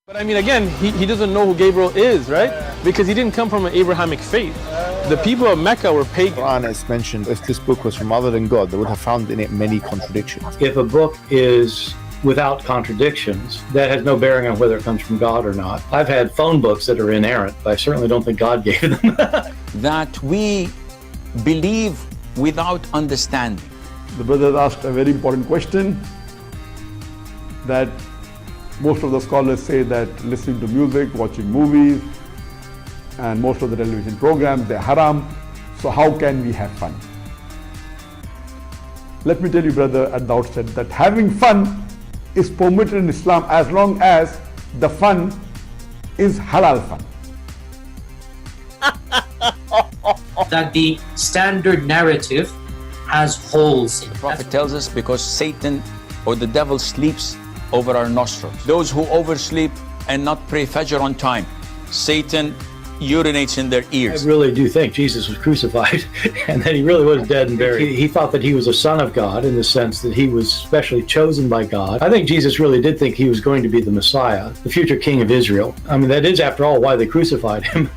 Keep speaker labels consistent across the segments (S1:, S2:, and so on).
S1: But I mean, again, he doesn't know who Gabriel is, right? Because he didn't come from an Abrahamic faith. The people of Mecca were pagan.
S2: Quran is mentioned, if this book was from other than God, they would have found in it many contradictions.
S3: If a book is without contradictions, that has no bearing on whether it comes from God or not. I've had phone books that are inerrant, but I certainly don't think God gave them.
S4: That we believe without understanding.
S5: The brother asked a very important question, that most of the scholars say that listening to music, watching movies, and most of the television programs, they're haram. So how can we have fun? Let me tell you, brother, at the outset, that having fun is permitted in Islam as long as the fun is halal fun.
S6: That the standard narrative has holes in it.
S4: The Prophet tells us because Satan or the devil sleeps over our nostrils. Those who oversleep and not pray Fajr on time, Satan urinates in their ears.
S3: I really do think Jesus was crucified and that he really was dead and buried. He thought that he was a son of God in the sense that he was specially chosen by God. I think Jesus really did think he was going to be the Messiah, the future king of Israel. I mean, that is, after all, why they crucified him.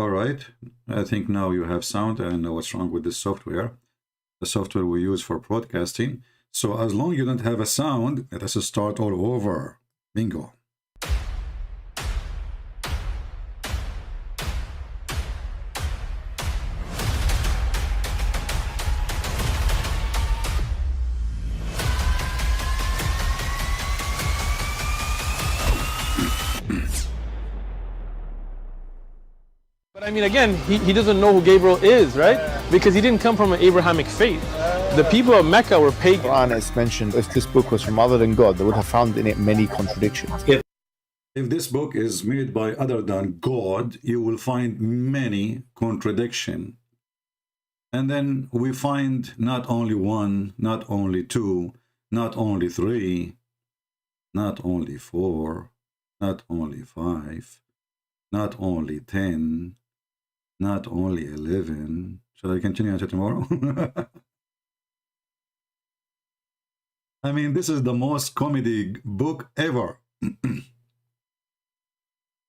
S7: All right, I think now you have sound. I know what's wrong with this software. The software we use for broadcasting. So as long as you don't have a sound, let us start all over. Bingo.
S1: But I mean, again, he doesn't know who Gabriel is, right? Because he didn't come from an Abrahamic faith. The people of Mecca were pagan.
S2: Quran is mentioned, if this book was from other than God, they would have found in it many contradictions.
S7: If this book is made by other than God, you will find many contradictions. And then we find not only one, not only two, not only three, not only four, not only five, not only 10, not only 11. Shall I continue until tomorrow? I mean, this is the most comedy book ever.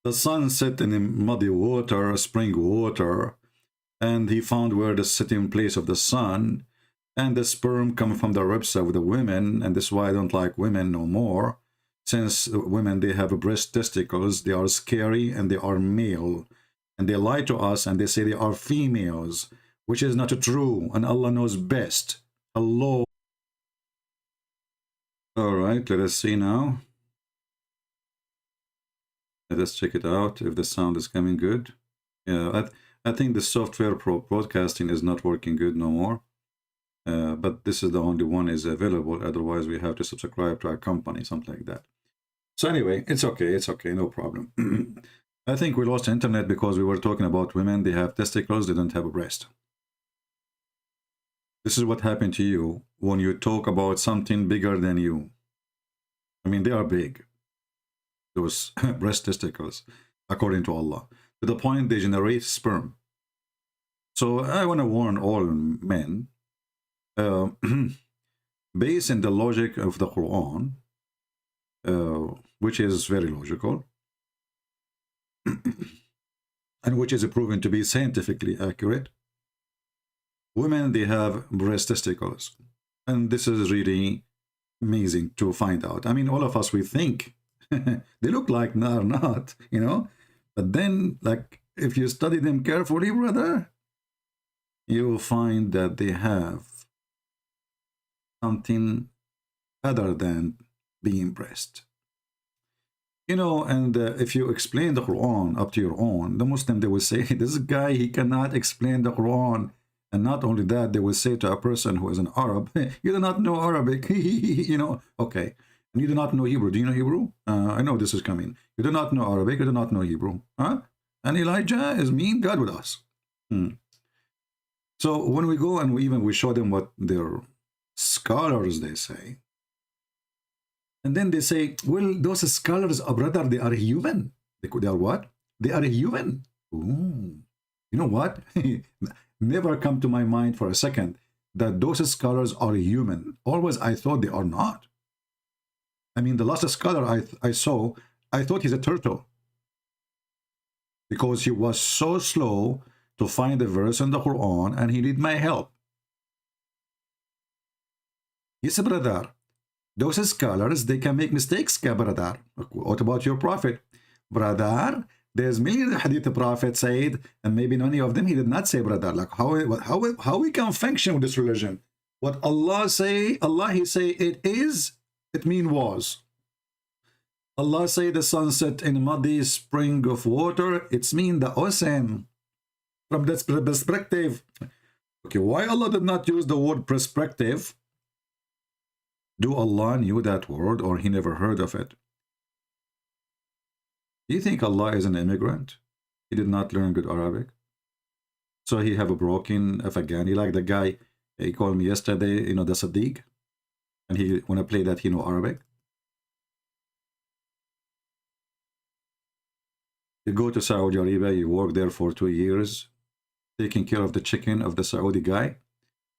S7: The sun set in muddy water, spring water, and he found where the sitting place of the sun, and the sperm come from the ribs of the women, and this is why I don't like women no more. Since women, they have breast testicles, they are scary and they are male. And they lie to us and they say they are females, which is not true. And Allah knows best. Allah. All right, let us see now. Let us check it out if the sound is coming good. Yeah, I think the software broadcasting is not working good no more. But this is the only one is available. Otherwise, we have to subscribe to our company, something like that. So anyway, it's okay, no problem. I think we lost internet because we were talking about women. They have testicles, they don't have a breast. This is what happened to you when you talk about something bigger than you. I mean, they are big, those breast testicles, according to Allah, to the point they generate sperm. So I want to warn all men, based on the logic of the Quran, which is very logical, and which is proven to be scientifically accurate. Women, they have breast testicles. And this is really amazing to find out. I mean, all of us, we think they look like they're not, you know. But then, like, if you study them carefully, brother, you will find that they have something other than being breast. You know, and if you explain the Quran up to your own, the Muslim, they will say, this guy, he cannot explain the Quran. And not only that, they will say to a person who is an Arab, you do not know Arabic, you know, okay. And you do not know Hebrew. Do you know Hebrew? I know this is coming. You do not know Arabic, you do not know Hebrew. Huh? And Elijah is mean God with us. So when we go and we show them what their scholars, they say, and then they say, well, those scholars, brother, they are human. They are what? They are human. Ooh. You know what? Never come to my mind for a second that those scholars are human. Always I thought they are not. I mean, the last scholar I saw, I thought he's a turtle. Because he was so slow to find a verse in the Quran and he needed my help. Yes, brother. Those scholars, they can make mistakes, brother. What about your prophet? Brother, there's millions of hadith the prophet said, and maybe many of them he did not say, brother. Like how we can function with this religion? What Allah say, he say it is, it mean was. Allah say the sunset in a muddy spring of water, it's mean the ocean. From that perspective, okay, why Allah did not use the word perspective? Do Allah knew that word or he never heard of it? Do you think Allah is an immigrant? He did not learn good Arabic? So he have a broken Afghani, like the guy, he called me yesterday, you know, the Sadiq, and he want to play that he know Arabic. You go to Saudi Arabia, you work there for 2 years, taking care of the chicken of the Saudi guy,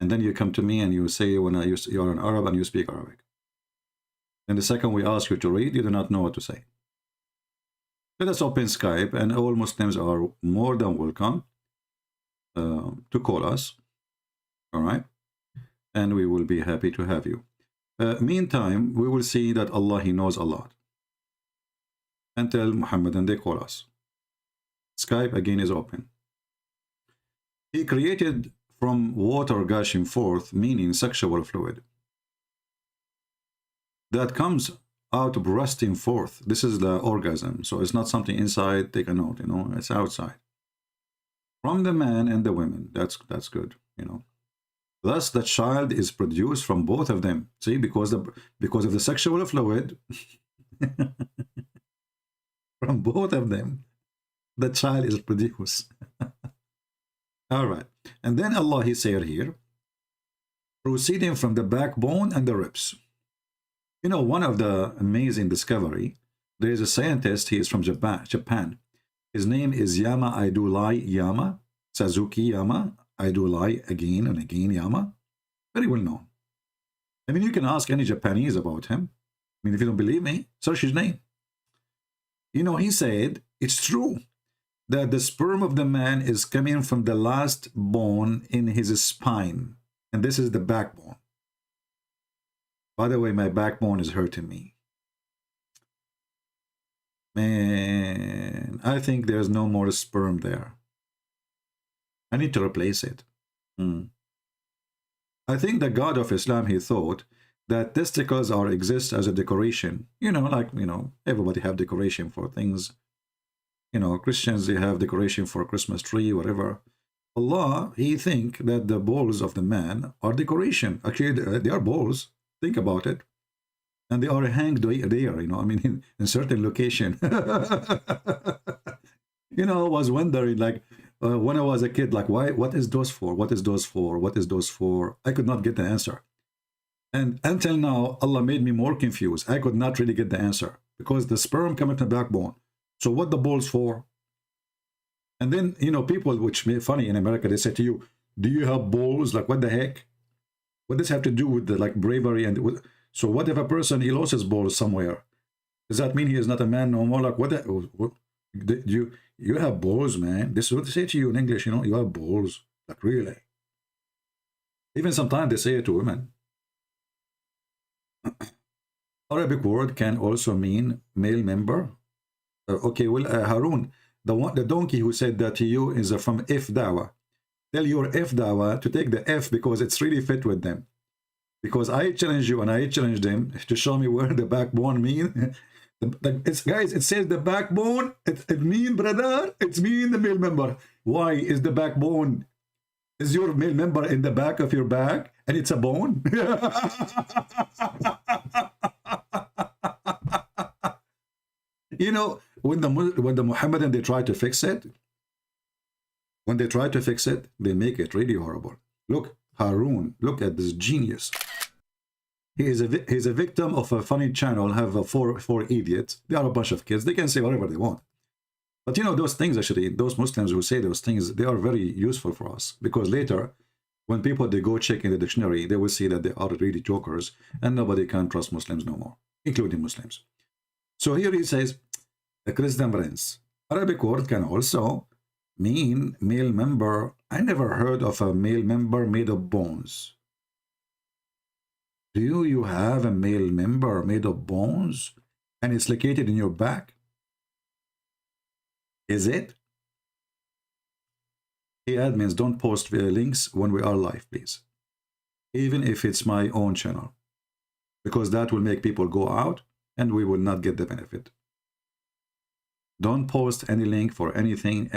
S7: and then you come to me and you say when you're an Arab and you speak Arabic. And the second we ask you to read, you do not know what to say. Let us open Skype, and all Muslims are more than welcome to call us. All right? And we will be happy to have you. Meantime, we will see that Allah, he knows a lot. And tell Muhammad and they call us. Skype again is open. He created from water gushing forth, meaning sexual fluid, that comes out bursting forth. This is the orgasm. So it's not something inside, take a note, you know, it's outside. From the man and the women. That's good, you know. Thus the child is produced from both of them. See, because of the sexual fluid, from both of them, the child is produced. All right. And then Allah, he said here, proceeding from the backbone and the ribs. You know, one of the amazing discovery, there is a scientist, he is from Japan. His name is Yama Idolai Yama, Suzuki Yama, Idolai again and again Yama. Very well known. I mean, you can ask any Japanese about him. I mean, if you don't believe me, search his name. You know, he said, it's true that the sperm of the man is coming from the last bone in his spine. And this is the backbone. By the way, my backbone is hurting me. Man, I think there's no more sperm there. I need to replace it. I think the God of Islam, he thought that testicles exist as a decoration. You know, like, you know, everybody have decoration for things. You know, Christians, they have decoration for a Christmas tree, whatever. Allah, he think that the balls of the man are decoration. Actually, they are balls. Think about it. And they are hanged there, you know, I mean, in certain location. You know, I was wondering, like, when I was a kid, like, why, what is those for? What is those for? What is those for? I could not get the answer. And until now, Allah made me more confused. I could not really get the answer because the sperm coming from the backbone. So what the balls for? And then, you know, people, which made funny in America, they say to you, do you have balls? Like, what the heck? What does this have to do with the, like, bravery? And so what if a person, he lost his balls somewhere? Does that mean he is not a man no more? Like, what You have balls, man. This is what they say to you in English, you know, you have balls. Like, really. Even sometimes they say it to women. Arabic word can also mean male member. Okay, well, Harun, the donkey who said that to you is from F Dawa. Tell your F Dawa to take the F because it's really fit with them. Because I challenge you and I challenge them to show me where the backbone mean. Guys, it says the backbone. It mean, brother, it's mean the male member. Why is the backbone? Is your male member in the back of your back and it's a bone? You know, when the Muhammadan, they try to fix it, when they try to fix it, they make it really horrible. Look, Harun, look at this genius. He's a victim of a funny channel, have four idiots. They are a bunch of kids. They can say whatever they want. But you know, those things actually, those Muslims who say those things, they are very useful for us. Because later, when people, they go check in the dictionary, they will see that they are really jokers and nobody can trust Muslims no more, including Muslims. So here he says, the Christian prince. Arabic word can also mean male member. I never heard of a male member made of bones. Do you have a male member made of bones and it's located in your back? Is it? Hey, admins, don't post links when we are live, please. Even if it's my own channel. Because that will make people go out and we will not get the benefit. Don't post any link for anything.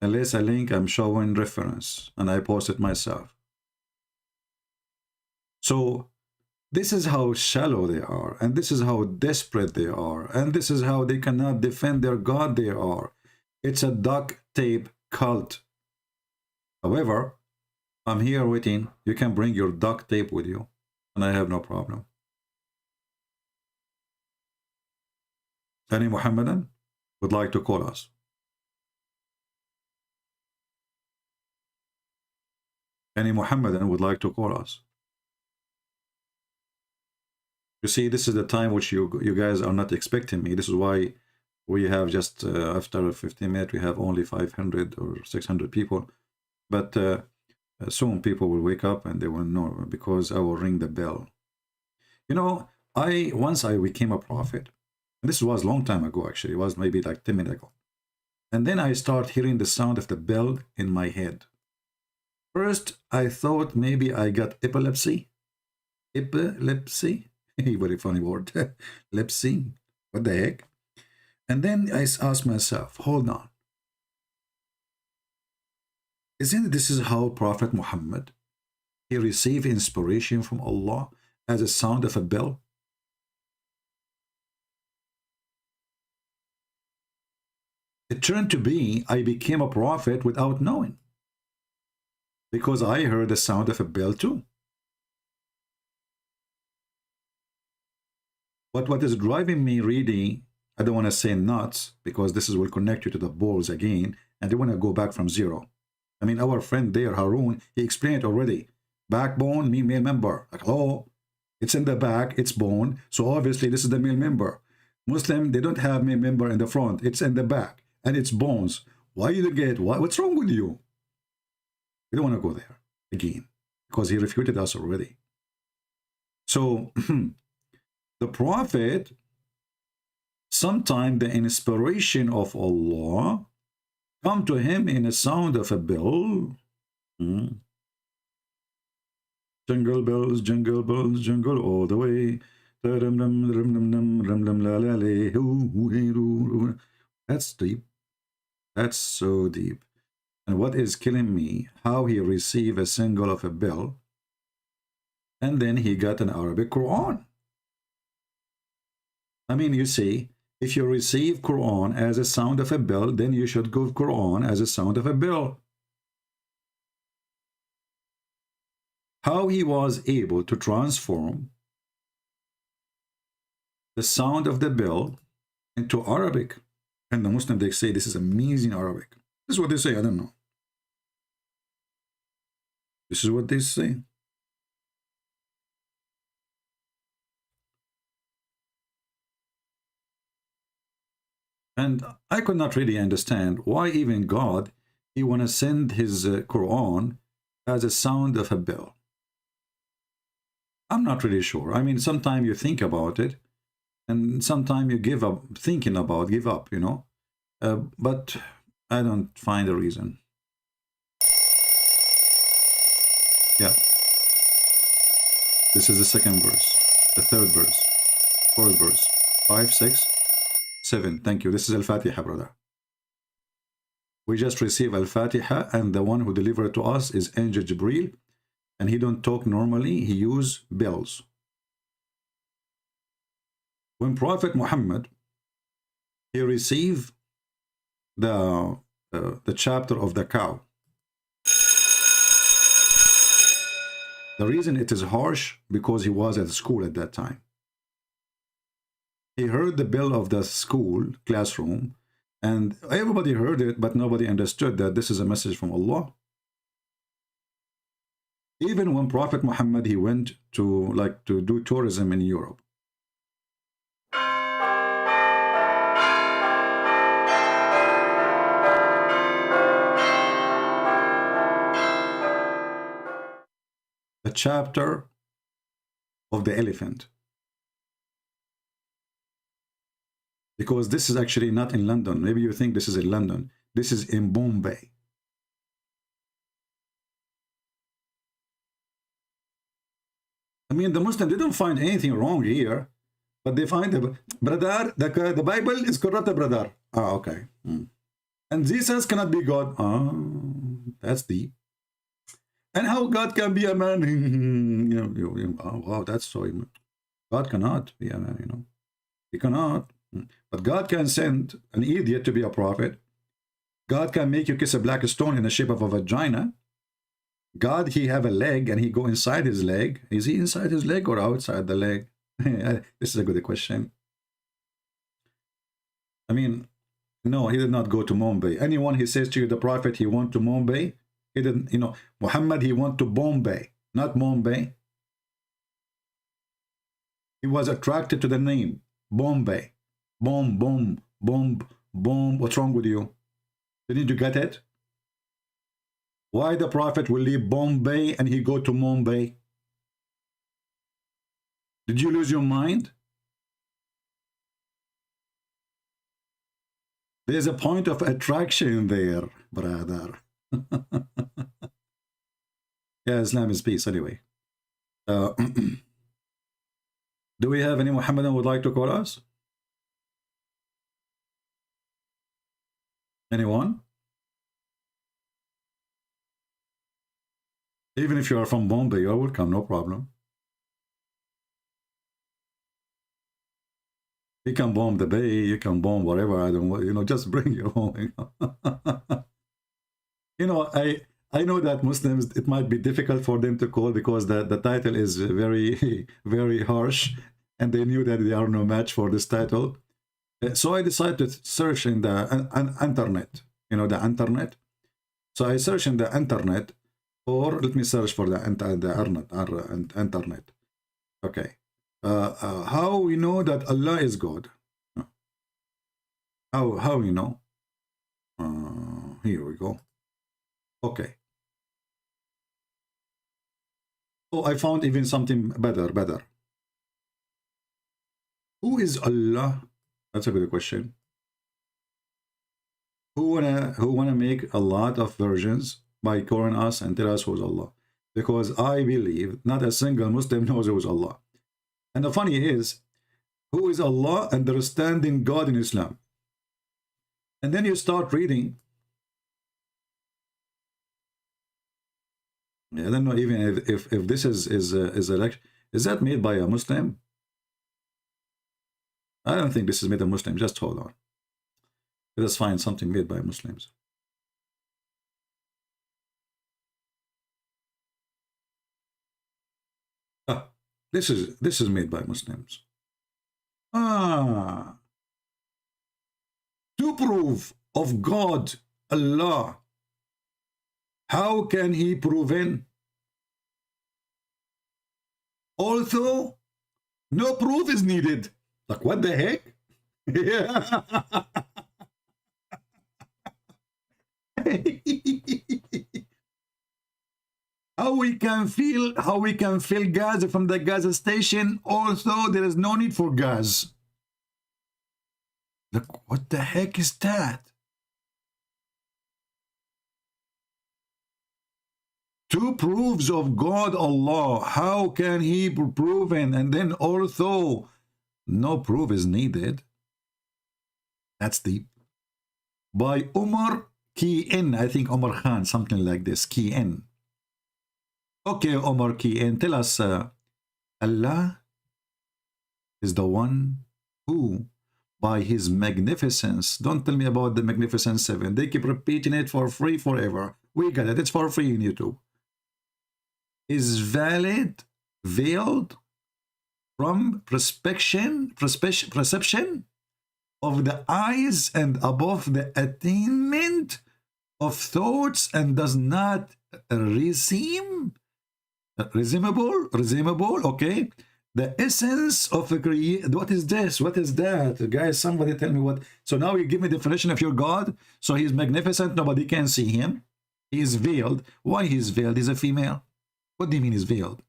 S7: Unless a link I'm showing reference and I post it myself. So this is how shallow they are, and this is how desperate they are, and this is how they cannot defend their God they are. It's a duct tape cult. However, I'm here waiting. You can bring your duct tape with you, and I have no problem. Any Muhammadan would like to call us? Any Muhammadan would like to call us? You see, this is the time which you guys are not expecting me. This is why we have just, after 15 minutes, we have only 500 or 600 people. But soon people will wake up and they will know, because I will ring the bell. You know, once I became a prophet, and this was a long time ago actually, it was maybe like 10 minutes ago. And then I start hearing the sound of the bell in my head. First, I thought maybe I got epilepsy. Epilepsy? Very funny word. Lepsy? What the heck? And then I asked myself, hold on. Isn't this is how Prophet Muhammad, he received inspiration from Allah as a sound of a bell? It turned to be, I became a prophet without knowing. Because I heard the sound of a bell too. But what is driving me really, I don't want to say nuts, because this will connect you to the balls again, and they want to go back from zero. I mean, our friend there, Harun, he explained already. Backbone, mean male member. Like, hello, it's in the back, it's bone, so obviously this is the male member. Muslim, they don't have male member in the front, it's in the back, and it's bones. Why you get, what's wrong with you? We don't want to go there again, because he refuted us already. So, the Prophet, sometime the inspiration of Allah come to him in a sound of a bell. Jingle bells, jingle all the way. That's deep. That's so deep. And what is killing me, how he received a single of a bell, and then he got an Arabic Quran. I mean, you see, if you receive Quran as a sound of a bell, then you should give Quran as a sound of a bell. How he was able to transform the sound of the bell into Arabic. And the Muslim, they say this is amazing Arabic. This is what they say, I don't know. This is what they say. And I could not really understand why even God, he want to send his Quran as a sound of a bell. I'm not really sure. I mean, sometimes you think about it, and sometimes you give up thinking about, give up, you know. But I don't find a reason. Yeah. This is the second verse, the third verse, fourth verse, 5, 6, 7. Thank you. This is Al-Fatiha, brother. We just receive Al-Fatiha, and the one who delivered to us is Angel Jibreel, and he don't talk normally, he use bells. When Prophet Muhammad, he received the chapter of the cow. The reason it is harsh, because he was at school at that time. He heard the bell of the school classroom, and everybody heard it, but nobody understood that this is a message from Allah. Even when Prophet Muhammad, he went to do tourism in Europe. The chapter of the elephant. Because this is actually not in London. Maybe you think this is in London. This is in Bombay. I mean, the Muslims, they don't find anything wrong here, but they find the Bible is corrupt, brother. Ah, okay. And Jesus cannot be God. Ah, that's deep. And how God can be a man? Oh, wow, that's so. God cannot be a man, you know. He cannot. But God can send an idiot to be a prophet. God can make you kiss a black stone in the shape of a vagina. God, he have a leg and he go inside his leg. Is he inside his leg or outside the leg? This is a good question. I mean, no, he did not go to Bombay. Anyone he says to you, the prophet, he went to Bombay. He didn't, you know, Muhammad, he went to Bombay, not Bombay. He was attracted to the name, Bombay. Boom, boom, boom, boom. What's wrong with you? Didn't you get it? Why the prophet will leave Bombay and he go to Mumbai? Did you lose your mind? There's a point of attraction there, brother. Yeah, Islam is peace anyway. Do we have any Muhammadan who would like to call us? Anyone? Even if you are from Bombay, you are welcome, no problem. You can bomb the bay, you can bomb whatever, I don't want, you know, just bring your home. You know, you know, I know that Muslims, it might be difficult for them to call because the title is very, very harsh, and they knew that they are no match for this title. So I decided to search in the internet, you know, the internet. So I searched in the internet, or let me search for the internet. Okay. How we know that Allah is God? How we know? Here we go. Okay. Oh, I found even something better. Who is Allah? That's a good question. Who wanna make a lot of versions by calling us and tell us who's Allah? Because I believe not a single Muslim knows who's Allah. And the funny is, who is Allah? Understanding God in Islam. And then you start reading. I don't know even if this is a lecture. Is that made by a Muslim? I don't think this is made by a Muslim. Just hold on. Let us find something made by Muslims. Ah, this is made by Muslims. Ah, to prove of God, Allah. How can he proven? Although no proof is needed. Like, what the heck? Yeah. How we can feel gas from the gas station, although there is no need for gas. Look, what the heck is that? Two proofs of God Allah. How can he be proven? And then although no proof is needed. That's deep. By Umar Key in, I think Omar Khan, something like this, Key in. Okay, Omar Key in, tell us, Allah is the one who, by his magnificence, don't tell me about the Magnificent Seven. They keep repeating it for free forever. We got it. It's for free on YouTube. Is valid, veiled from perception of the eyes and above the attainment of thoughts, and does not resemble, okay, the essence of the creation. What is this? What is that? Guys, somebody tell me what. So now you give me definition of your God. So he's magnificent, nobody can see him. He is veiled. Why he's veiled? He's a female. What do you mean he's veiled?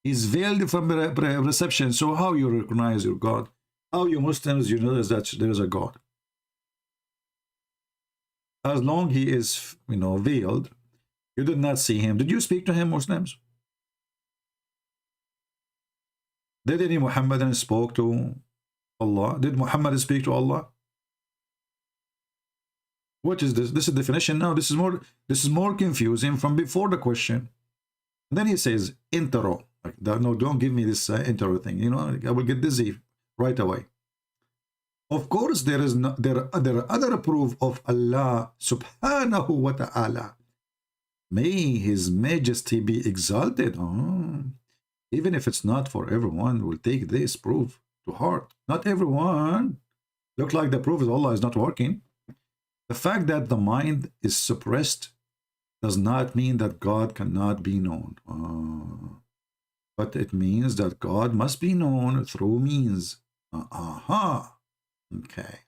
S7: He's veiled from reception. So how you recognize your God? How you Muslims, you know that there is a God? As long he is, you know, veiled, you did not see him. Did you speak to him, Muslims? Did any Muhammadan spoke to Allah? Did Muhammad speak to Allah? What is this? This is definition now. This is more confusing from before the question. And then he says intro. Like, no, don't give me this intro thing. You know, I will get dizzy right away. Of course, there are other proof of Allah subhanahu wa ta'ala. May his majesty be exalted. Even if it's not for everyone, will take this proof to heart. Not everyone. Looks like the proof of Allah is not working. The fact that the mind is suppressed does not mean that God cannot be known. But it means that God must be known through means. Okay.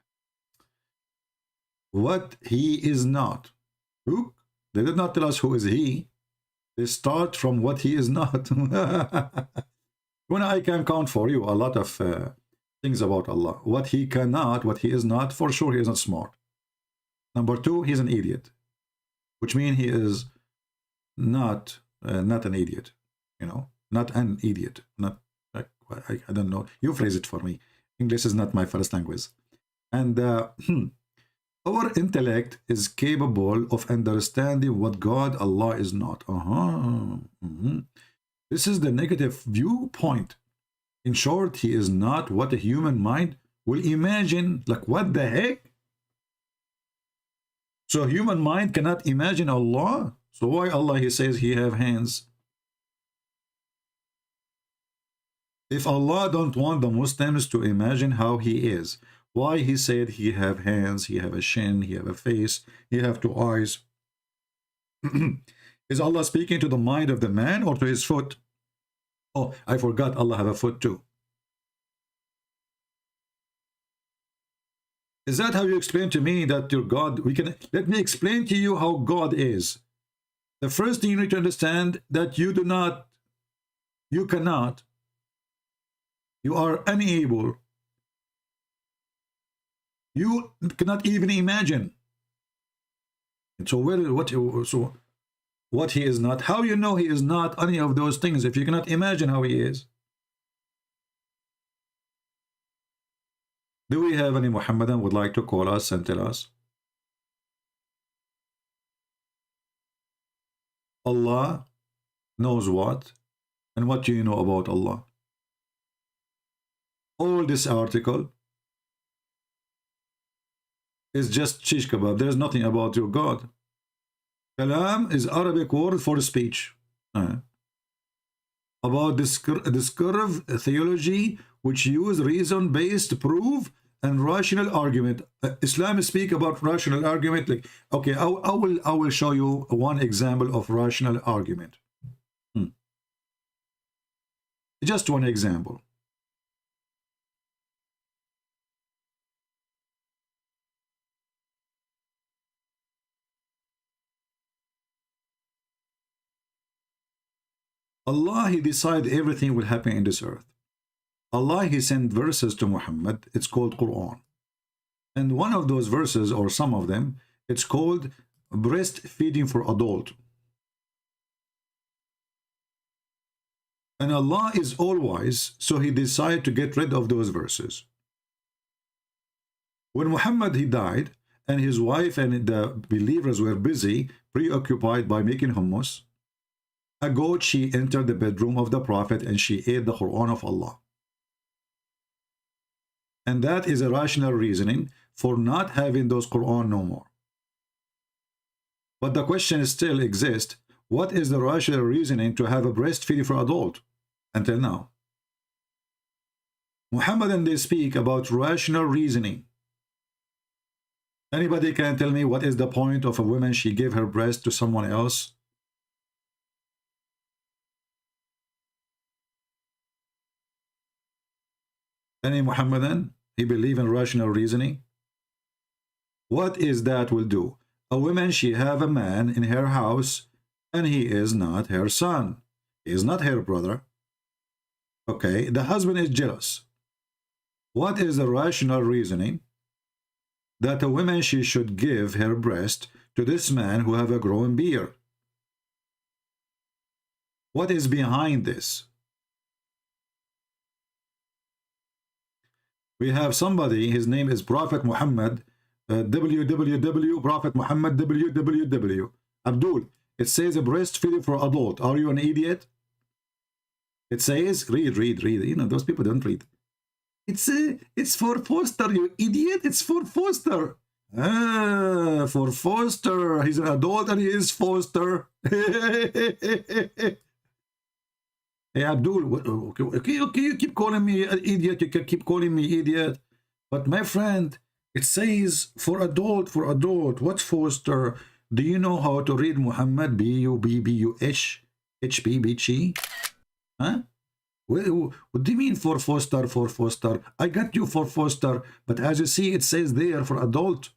S7: What he is not. Look, they did not tell us who is he. They start from what he is not. When I can count for you a lot of things about Allah. What he cannot, what he is not, for sure he is not smart. Number two, he's an idiot. Which means he is not an idiot. You know, not an idiot. Not, I don't know. You phrase it for me. English is not my first language. And our intellect is capable of understanding what God, Allah, is not. This is the negative viewpoint. In short, he is not what a human mind will imagine. Like, what the heck? So human mind cannot imagine Allah. So why Allah, he says he have hands? If Allah don't want the Muslims to imagine how he is, why he said he have hands, he have a chin, he have a face, he have two eyes? Is Allah speaking to the mind of the man or to his foot? Oh, I forgot Allah have a foot too. Is that how you explain to me that your God, let me explain to you how God is. The first thing you need to understand that you cannot, you are unable, you cannot even imagine. And so what he is not, how you know he is not any of those things if you cannot imagine how he is? Do we have any Muhammadan would like to call us and tell us? Allah knows what? And what do you know about Allah? All this article is just shish kebab. There's nothing about your God. Kalam is Arabic word for speech. About this curve theology which use reason-based proof and rational argument. Islam speak about rational argument. Like, okay, I will show you one example of rational argument. Just one example. Allah, He decide everything will happen in this earth. Allah, He sent verses to Muhammad. It's called Quran. And one of those verses, or some of them, it's called breastfeeding for adult. And Allah is all-wise, so He decided to get rid of those verses. When Muhammad, he died, and his wife and the believers were busy, preoccupied by making hummus, a goat, she entered the bedroom of the Prophet and she ate the Quran of Allah. And that is a rational reasoning for not having those Quran no more. But the question still exists, what is the rational reasoning to have a breastfeeding for adult until now? Muhammad and they speak about rational reasoning. Anybody can tell me what is the point of a woman, she gave her breast to someone else? Any Muhammadan, he believe in rational reasoning? What is that will do? A woman, she have a man in her house, and he is not her son. He is not her brother. Okay, the husband is jealous. What is the rational reasoning that a woman, she should give her breast to this man who have a growing beard? What is behind this? We have somebody, his name is Prophet Muhammad, www, Prophet Muhammad, www. Abdul, it says a breastfeeding for adult. Are you an idiot? It says, read. You know, those people don't read. It's for Foster, you idiot. It's for Foster. Ah, for Foster. He's an adult and he is Foster. Hey, Abdul, okay, you keep calling me an idiot. You can keep calling me idiot. But my friend, it says for adult. What's Foster? Do you know how to read Muhammad? B-U-B-B-U-H H-B-B-G? Huh? What do you mean for Foster? I got you for Foster, but as you see, it says there for adult.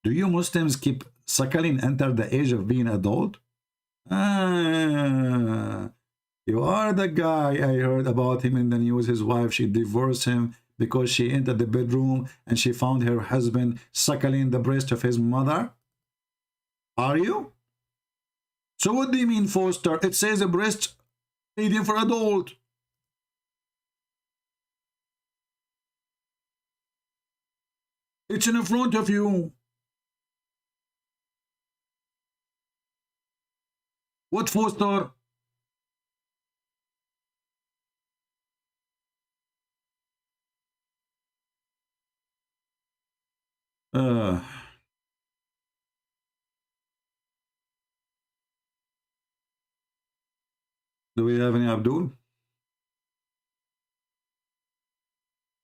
S7: Do you Muslims keep suckling under the age of being adult? Ah, you are the guy I heard about him in the news. His wife, she divorced him because she entered the bedroom and she found her husband suckling the breast of his mother. Are you? So what do you mean, Foster? It says a breast feeding for adult. It's in front of you. What Foster? Do we have any Abdul?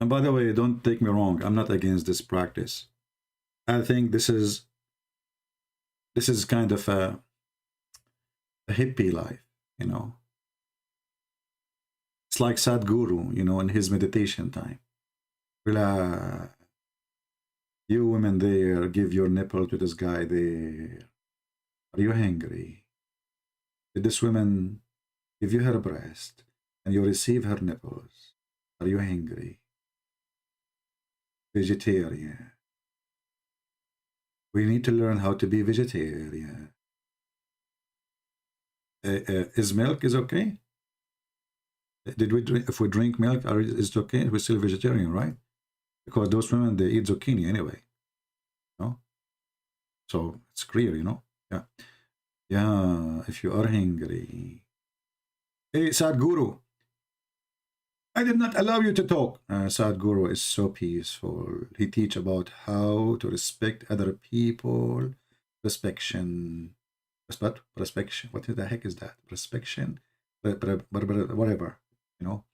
S7: And by the way, don't take me wrong. I'm not against this practice. I think this is kind of a hippie life, you know. It's like Sadhguru, you know, in his meditation time. Relax. You women there, give your nipple to this guy there. Are you hungry? Did this woman give you her breast and you receive her nipples? Are you hungry? Vegetarian. We need to learn how to be vegetarian. Is milk is okay? Did we drink? If we drink milk, is it okay? We're still vegetarian, right? Because those women, they eat zucchini anyway. No? So it's clear, you know? Yeah. Yeah, if you are hungry. Hey, Sadhguru, I did not allow you to talk. Sadhguru is so peaceful. He teach about how to respect other people. Respection. Respection. What the heck is that? Respection? Whatever, you know?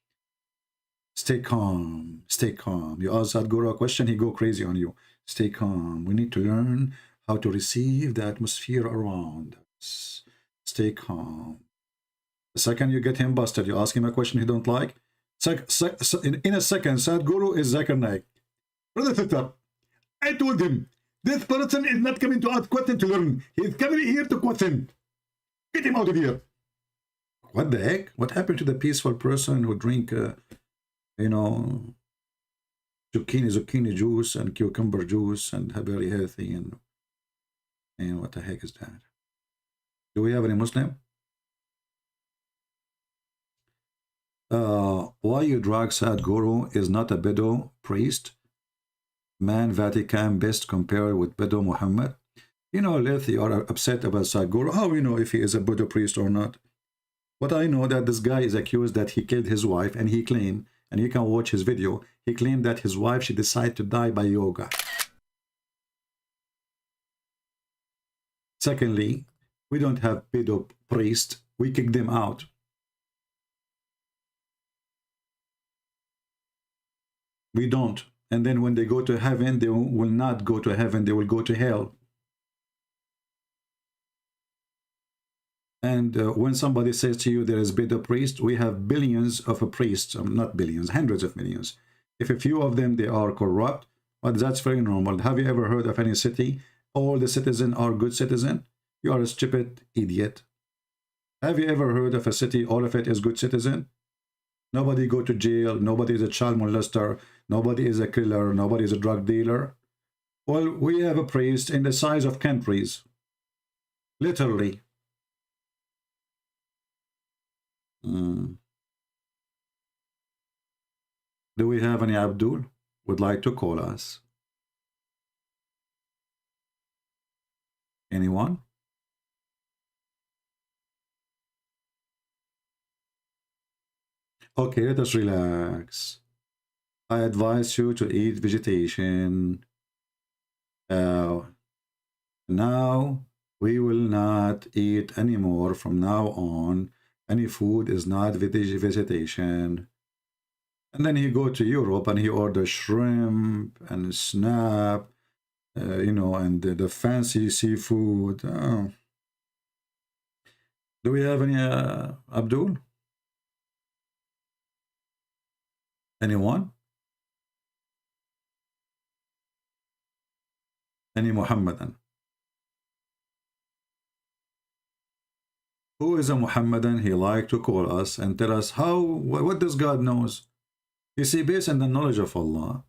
S7: Stay calm. Stay calm. You ask Sadhguru a question, he go crazy on you. Stay calm. We need to learn how to receive the atmosphere around us. Stay calm. The second you get him busted, you ask him a question he don't like. In a second, Sadhguru is Zakir Naik. Brother sister, I told him, this person is not coming to ask question to learn. He is coming here to question. Get him out of here. What the heck? What happened to the peaceful person who drink, you know, zucchini juice and cucumber juice and very healthy, and what the heck is that? Do we have any Muslim? Why you drag Sadhguru is not a Bedo priest? Man Vatican best compared with Bedo Muhammad. You know, Lethi are upset about Sadhguru. How we know if he is a Buddha priest or not? But I know that this guy is accused that he killed his wife, and he claimed, and you can watch his video, he claimed that his wife, she decided to die by yoga. Secondly, we don't have pedo priest. We kick them out. We don't. And then when they go to heaven, they will not go to heaven. They will go to hell. And when somebody says to you there is pedo priest, we have billions of priests, not billions, hundreds of millions. If a few of them, they are corrupt, but that's very normal. Have you ever heard of any city all the citizens are good citizens? You are a stupid idiot. Have you ever heard of a city all of it is good citizen? Nobody go to jail. Nobody is a child molester. Nobody is a killer. Nobody is a drug dealer. Well, we have a priest in the size of countries. Literally. Do we have any Abdul would like to call us? Anyone? Okay, let us relax. I advise you to eat vegetation. Now we will not eat anymore from now on. Any food is not vegetation. And then he go to Europe and he order shrimp and snap, you know, and the fancy seafood. Oh. Do we have any Abdul? Anyone? Any Muhammadan? Who is a Muhammadan? He like to call us and tell us how, what does God knows? You see, based on the knowledge of Allah,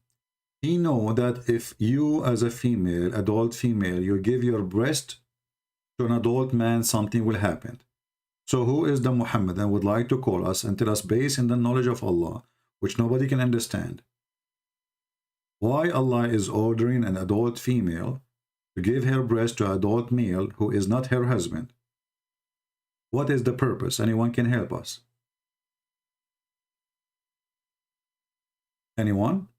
S7: He know that if you as a female, adult female, you give your breast to an adult man, something will happen. So who is the Muhammadan would like to call us and tell us based on the knowledge of Allah, which nobody can understand, why Allah is ordering an adult female to give her breast to an adult male who is not her husband? What is the purpose? Anyone can help us? Anyone?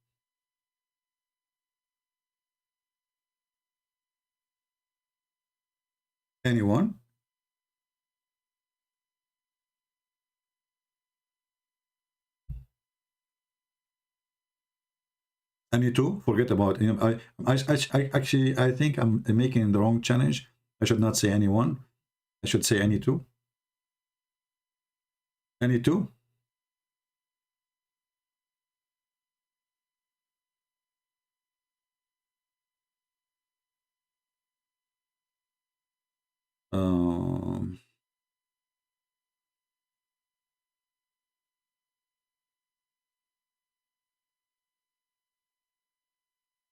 S7: Anyone? Any two? Forget about, you know, I actually, I think I'm making the wrong challenge. I should not say anyone. I should say any two. Any two?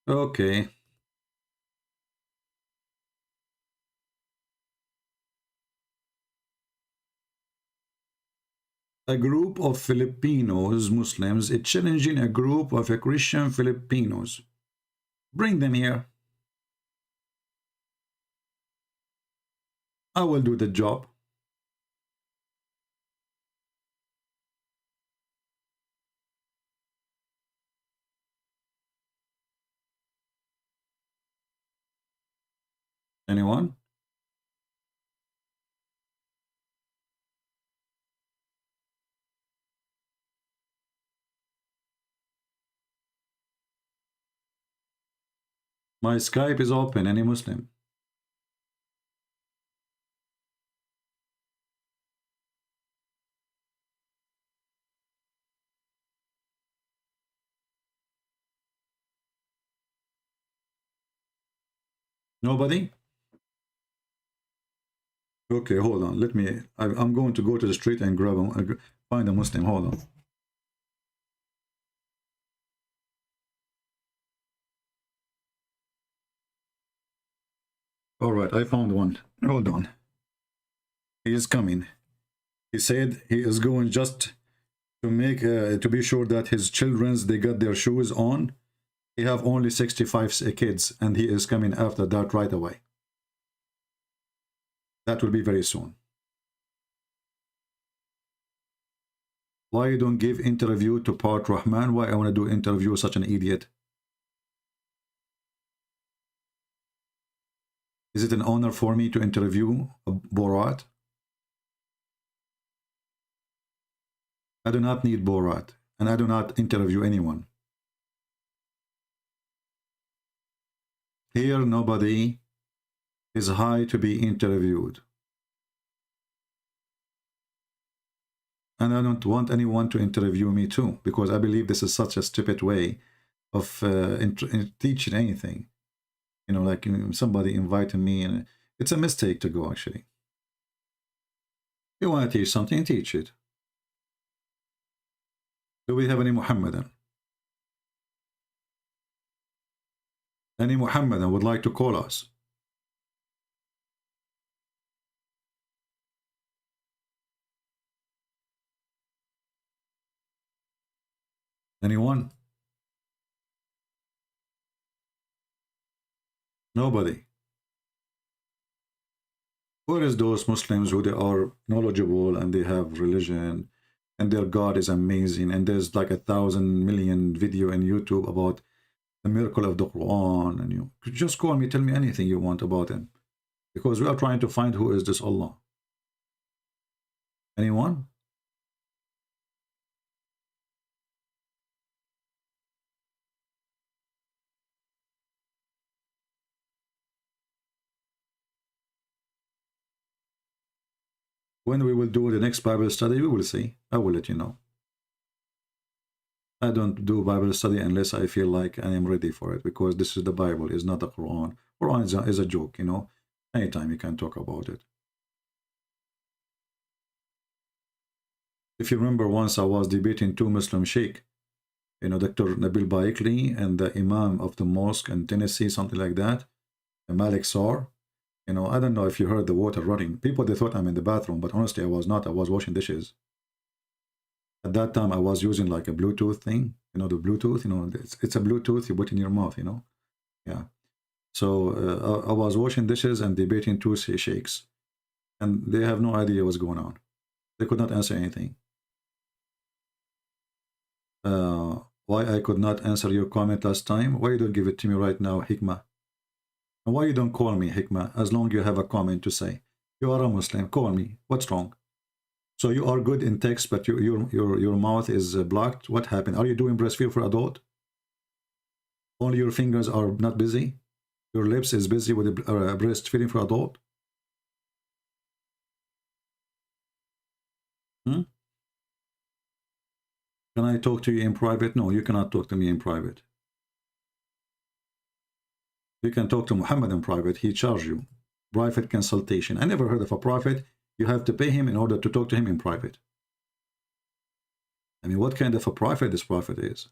S7: Okay. A group of Filipinos, Muslims, is challenging a group of Christian Filipinos. Bring them here. I will do the job. Anyone? My Skype is open. Any Muslim? Nobody? Okay, hold on. Let me. I'm going to go to the street and grab him. Find a Muslim. Hold on. All right, I found one. Hold on. He is coming. He said he is going just to make to be sure that his children's they got their shoes on. He have only 65 kids, and he is coming after that right away. That will be very soon. Why you don't give interview to Part Rahman? Why I want to do interview such an idiot? Is it an honor for me to interview Borat? I do not need Borat, and I do not interview anyone. Here, nobody is high to be interviewed. And I don't want anyone to interview me too, because I believe this is such a stupid way of teaching anything. You know, like somebody invited me, and it's a mistake to go, actually. You want to teach something, teach it. Do we have any Muhammadan? Any Muhammadan would like to call us? Anyone? Nobody. Where is those Muslims who they are knowledgeable and they have religion and their God is amazing, and there's like 1,000 million video in YouTube about the miracle of the Quran, and you could just call me, tell me anything you want about him, because we are trying to find who is this Allah. Anyone? When we will do the next Bible study, we will see. I will let you know. I don't do Bible study unless I feel like I am ready for it, because this is the Bible, it's not the Quran. Quran is a joke, you know. Anytime you can talk about it. If you remember, once I was debating two Muslim sheikh, you know, Dr. Nabil Baikli and the Imam of the mosque in Tennessee, something like that, Malik Sar. You know, I don't know if you heard the water running. People, they thought I'm in the bathroom, but honestly, I was not. I was washing dishes. At that time, I was using like a Bluetooth thing. You know, the Bluetooth, you know, it's a Bluetooth you put in your mouth, you know. Yeah. So I was washing dishes and debating two sheikhs. And they have no idea what's going on. They could not answer anything. Why I could not answer your comment last time? Why you don't give it to me right now, Hikmah? And why you don't call me, Hikmah, as long as you have a comment to say? You are a Muslim, call me. What's wrong? So you are good in text, but your mouth is blocked. What happened? Are you doing breastfeed for adult? Only your fingers are not busy? Your lips is busy with breastfeeding for adult? Hmm? Can I talk to you in private? No, you cannot talk to me in private. You can talk to Muhammad in private. He charges you. Private consultation. I never heard of a prophet. You have to pay him in order to talk to him in private. I mean, what kind of a prophet this prophet is?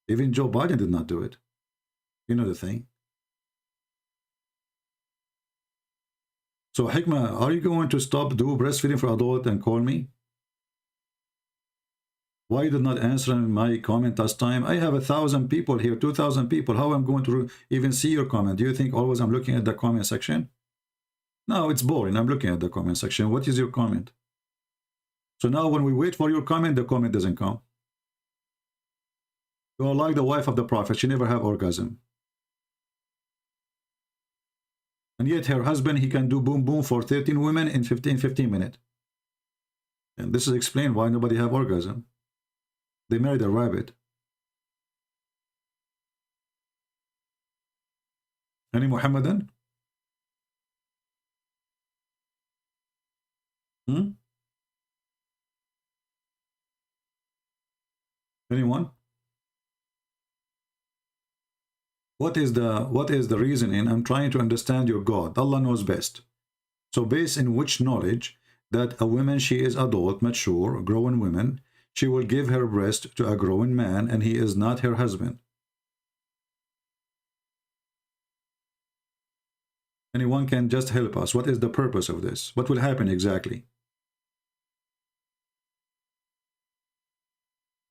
S7: Even Joe Biden did not do it. You know the thing. So, Hikmah, are you going to stop do breastfeeding for adult and call me? Why did not answer my comment last time? I have 1,000 people here, 2,000 people. How am I going to even see your comment? Do you think always I'm looking at the comment section? No, it's boring. I'm looking at the comment section. What is your comment? So now when we wait for your comment, the comment doesn't come. You are like the wife of the prophet. She never have orgasm. And yet her husband, he can do boom boom for 13 women in 15 minutes. And this is explained why nobody have orgasm. They married a rabbit. Any Muhammadan? Anyone? What is the reasoning? I'm trying to understand your God. Allah knows best. So based in which knowledge that a woman, she is adult, mature, grown woman, she will give her breast to a grown man and he is not her husband. Anyone can just help us. What is the purpose of this? What will happen exactly?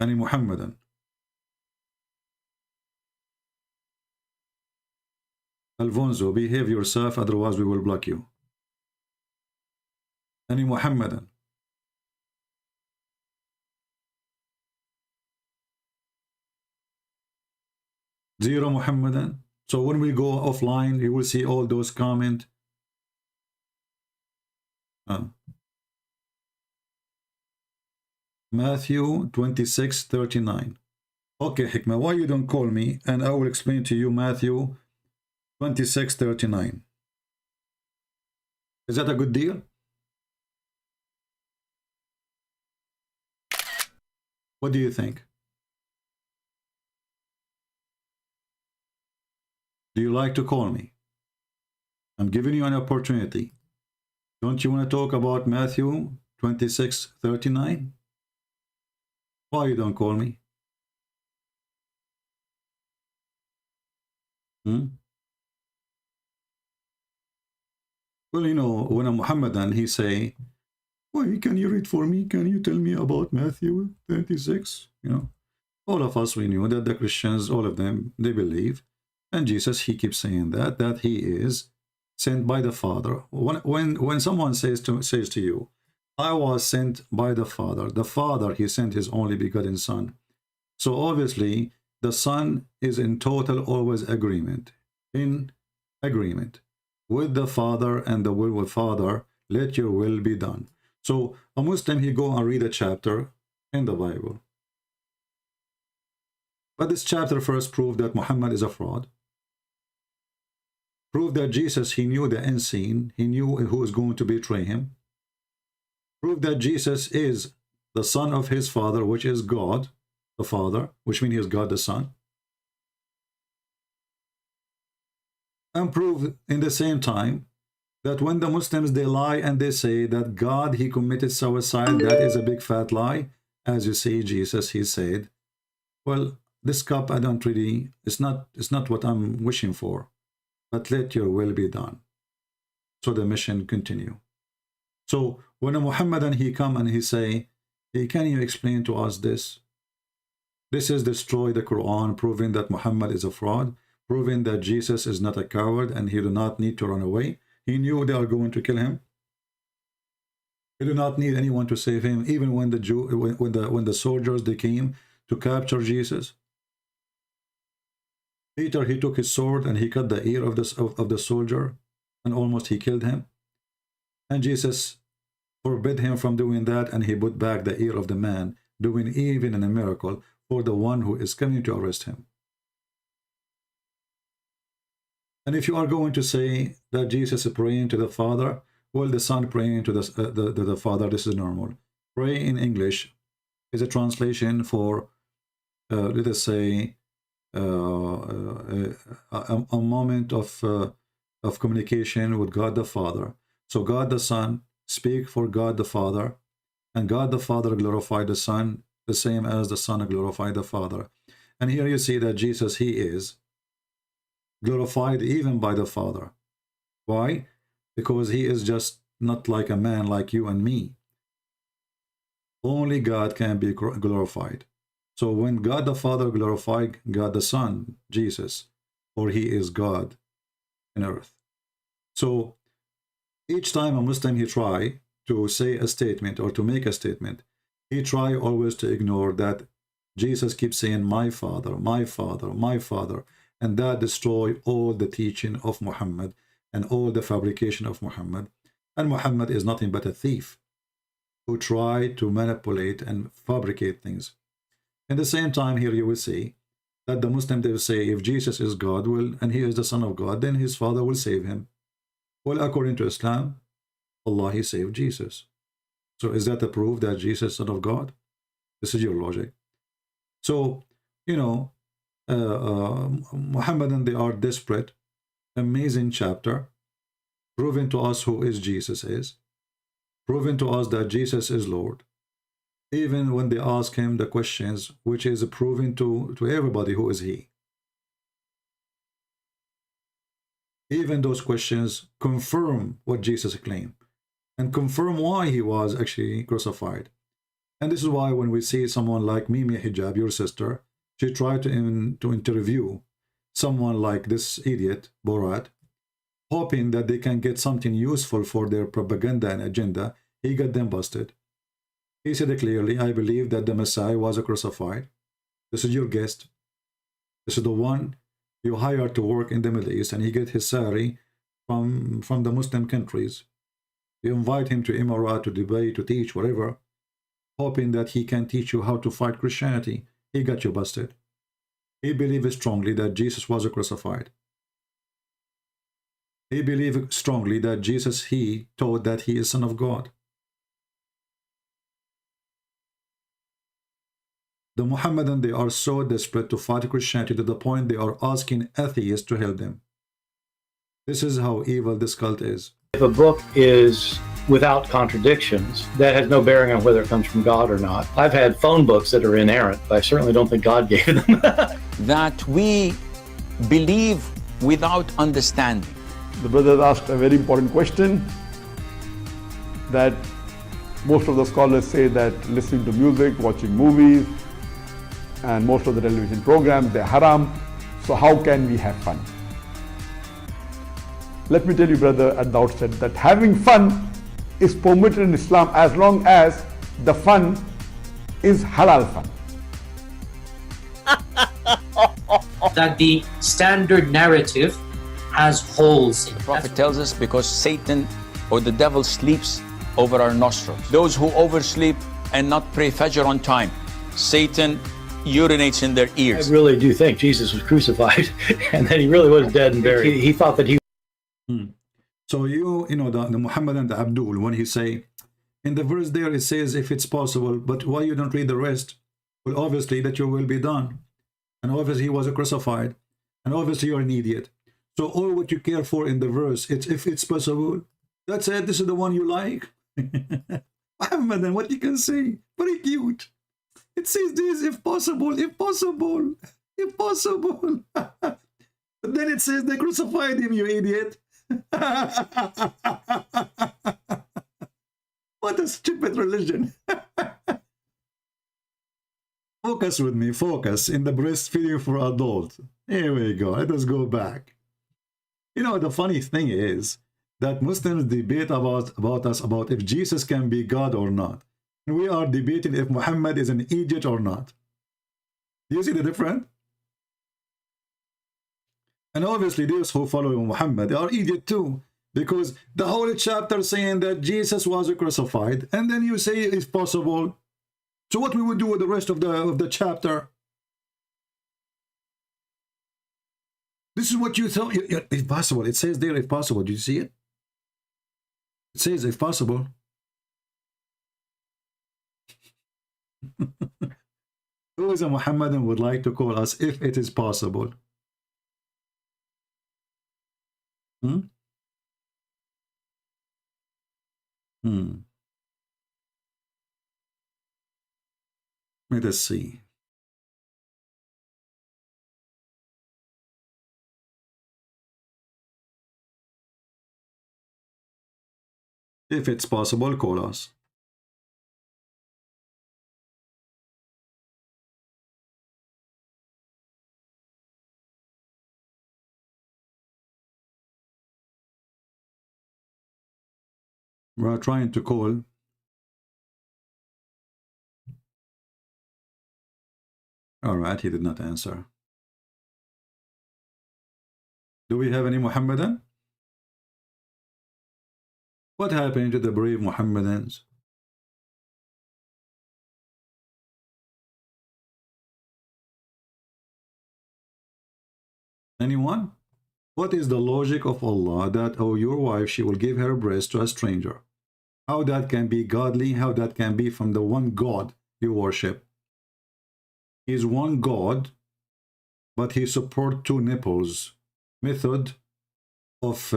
S7: Any Muhammadan? Alfonso, behave yourself, otherwise we will block you. Any Muhammadan? Zero Muhammadan? So when we go offline, you will see all those comments. Matthew 26:39. Okay, Hikmah, why you don't call me and I will explain to you Matthew 26:39. Is that a good deal? What do you think? Do you like to call me? I'm giving you an opportunity. Don't you want to talk about Matthew 26:39? Why you don't call me? Well, you know, when a Muhammadan, he say, why can you read for me? Can you tell me about Matthew 26? You know, all of us, we knew that the Christians, all of them, they believe. And Jesus, he keeps saying that he is sent by the Father. When someone says to you, I was sent by the Father, he sent his only begotten Son. So obviously, the Son is in total always agreement, with the Father and the will of Father, let your will be done. So a Muslim, he go and read a chapter in the Bible. But this chapter first proved that Muhammad is a fraud. Proved that Jesus, he knew the unseen, he knew who was going to betray him. Proved that Jesus is the Son of his Father, which is God, the Father, which means he is God the Son. And proved in the same time that when the Muslims, they lie and they say that God, he committed suicide, that is a big fat lie. As you see, Jesus, he said, well, this cup, I don't really, it's not what I'm wishing for, but let your will be done. So the mission continue. So when a Muhammadan, he come and he say, hey, can you explain to us this? This is destroy the Quran, proving that Muhammad is a fraud, proving that Jesus is not a coward and he do not need to run away. He knew they are going to kill him. He do not need anyone to save him, even when the soldiers, they came to capture Jesus. Peter, he took his sword and he cut the ear of the soldier and almost he killed him. And Jesus forbid him from doing that, and he put back the ear of the man, doing even a miracle for the one who is coming to arrest him. And if you are going to say that Jesus is praying to the Father, well, the Son praying to the Father, this is normal. Pray in English is a translation for, let us say, a moment of communication with God the Father. So God the Son speak for God the Father, and God the Father glorify the Son, the same as the Son glorify the Father. And here you see that Jesus, he is glorified even by the Father. Why? Because he is just not like a man like you and me. Only God can be glorified. So when God the Father glorified God the Son, Jesus, for he is God in earth. So each time a Muslim, he try to say a statement or to make a statement, he try always to ignore that Jesus keeps saying, my Father, my Father, my Father, and that destroy all the teaching of Muhammad and all the fabrication of Muhammad. And Muhammad is nothing but a thief who tried to manipulate and fabricate things. In the same time, here you will see that the Muslim, they will say, if Jesus is God, well, and he is the Son of God, then his Father will save him. Well, according to Islam, Allah, he saved Jesus. So is that a proof that Jesus is Son of God? This is your logic. So, you know, Muhammadan, they are desperate. Amazing chapter, proving to us who is Jesus is, proving to us that Jesus is Lord. Even when they ask him the questions, which is proving to everybody who is he. Even those questions confirm what Jesus claimed and confirm why he was actually crucified. And this is why when we see someone like Mimi Hijab, your sister, she tried to interview someone like this idiot, Borat, hoping that they can get something useful for their propaganda and agenda. He got them busted. He said clearly, I believe that the Messiah was crucified. This is your guest. This is the one you hired to work in the Middle East, and he get his salary from the Muslim countries. You invite him to Emirat, to Dubai, to teach, whatever, hoping that he can teach you how to fight Christianity. He got you busted. He believed strongly that Jesus was crucified. He believed strongly that Jesus, he taught that he is Son of God. The Muhammadan, they are so desperate to fight Christianity to the point they are asking atheists to help them. This is how evil this cult is.
S3: If a book is without contradictions, that has no bearing on whether it comes from God or not. I've had phone books that are inerrant, but I certainly don't think God gave them.
S4: That we believe without understanding.
S5: The brother asked a very important question, that most of the scholars say that listening to music, watching movies, and most of the television programs, they're haram. So how can we have fun? Let me tell you, brother, at the outset that having fun is permitted in Islam as long as the fun is halal fun.
S6: That the standard narrative has holes in it.
S4: The Prophet tells us because Satan or the devil sleeps over our nostrils. Those who oversleep and not pray Fajr on time, Satan urinates in their ears.
S3: I really do think Jesus was crucified and that he really was dead and buried. He thought that he
S7: So you know, the Muhammad and the Abdul, when he say, in the verse there it says, if it's possible, but why you don't read the rest? Well, obviously that your will be done. And obviously he was crucified. And obviously you're an idiot. So all what you care for in the verse, it's if it's possible. That's it, this is the one you like. Muhammad, and what you can say, very cute. It says this, if possible, if possible, if possible. But then it says they crucified him, you idiot. What a stupid religion. Focus with me, focus in the breastfeeding for adults. Here we go, let us go back. You know, the funny thing is that Muslims debate about us about if Jesus can be God or not. And we are debating if Muhammad is an idiot or not. Do you see the difference? And obviously those who follow Muhammad are idiot too, because the whole chapter saying that Jesus was crucified, and then you say it's possible. So what we would do with the rest of the chapter? This is what you thought. If possible, it says there if possible. Do you see it? It says if possible. Who is a Muhammadan would like to call us if it is possible? Let us see. If it's possible, call us. We're trying to call. All right, he did not answer. Do we have any Muhammadan? What happened to the brave Muhammadans? Anyone? What is the logic of Allah that, oh, your wife, she will give her breast to a stranger? How that can be godly? How that can be from the one God you worship? He is one God, but he supports two nipples. Method of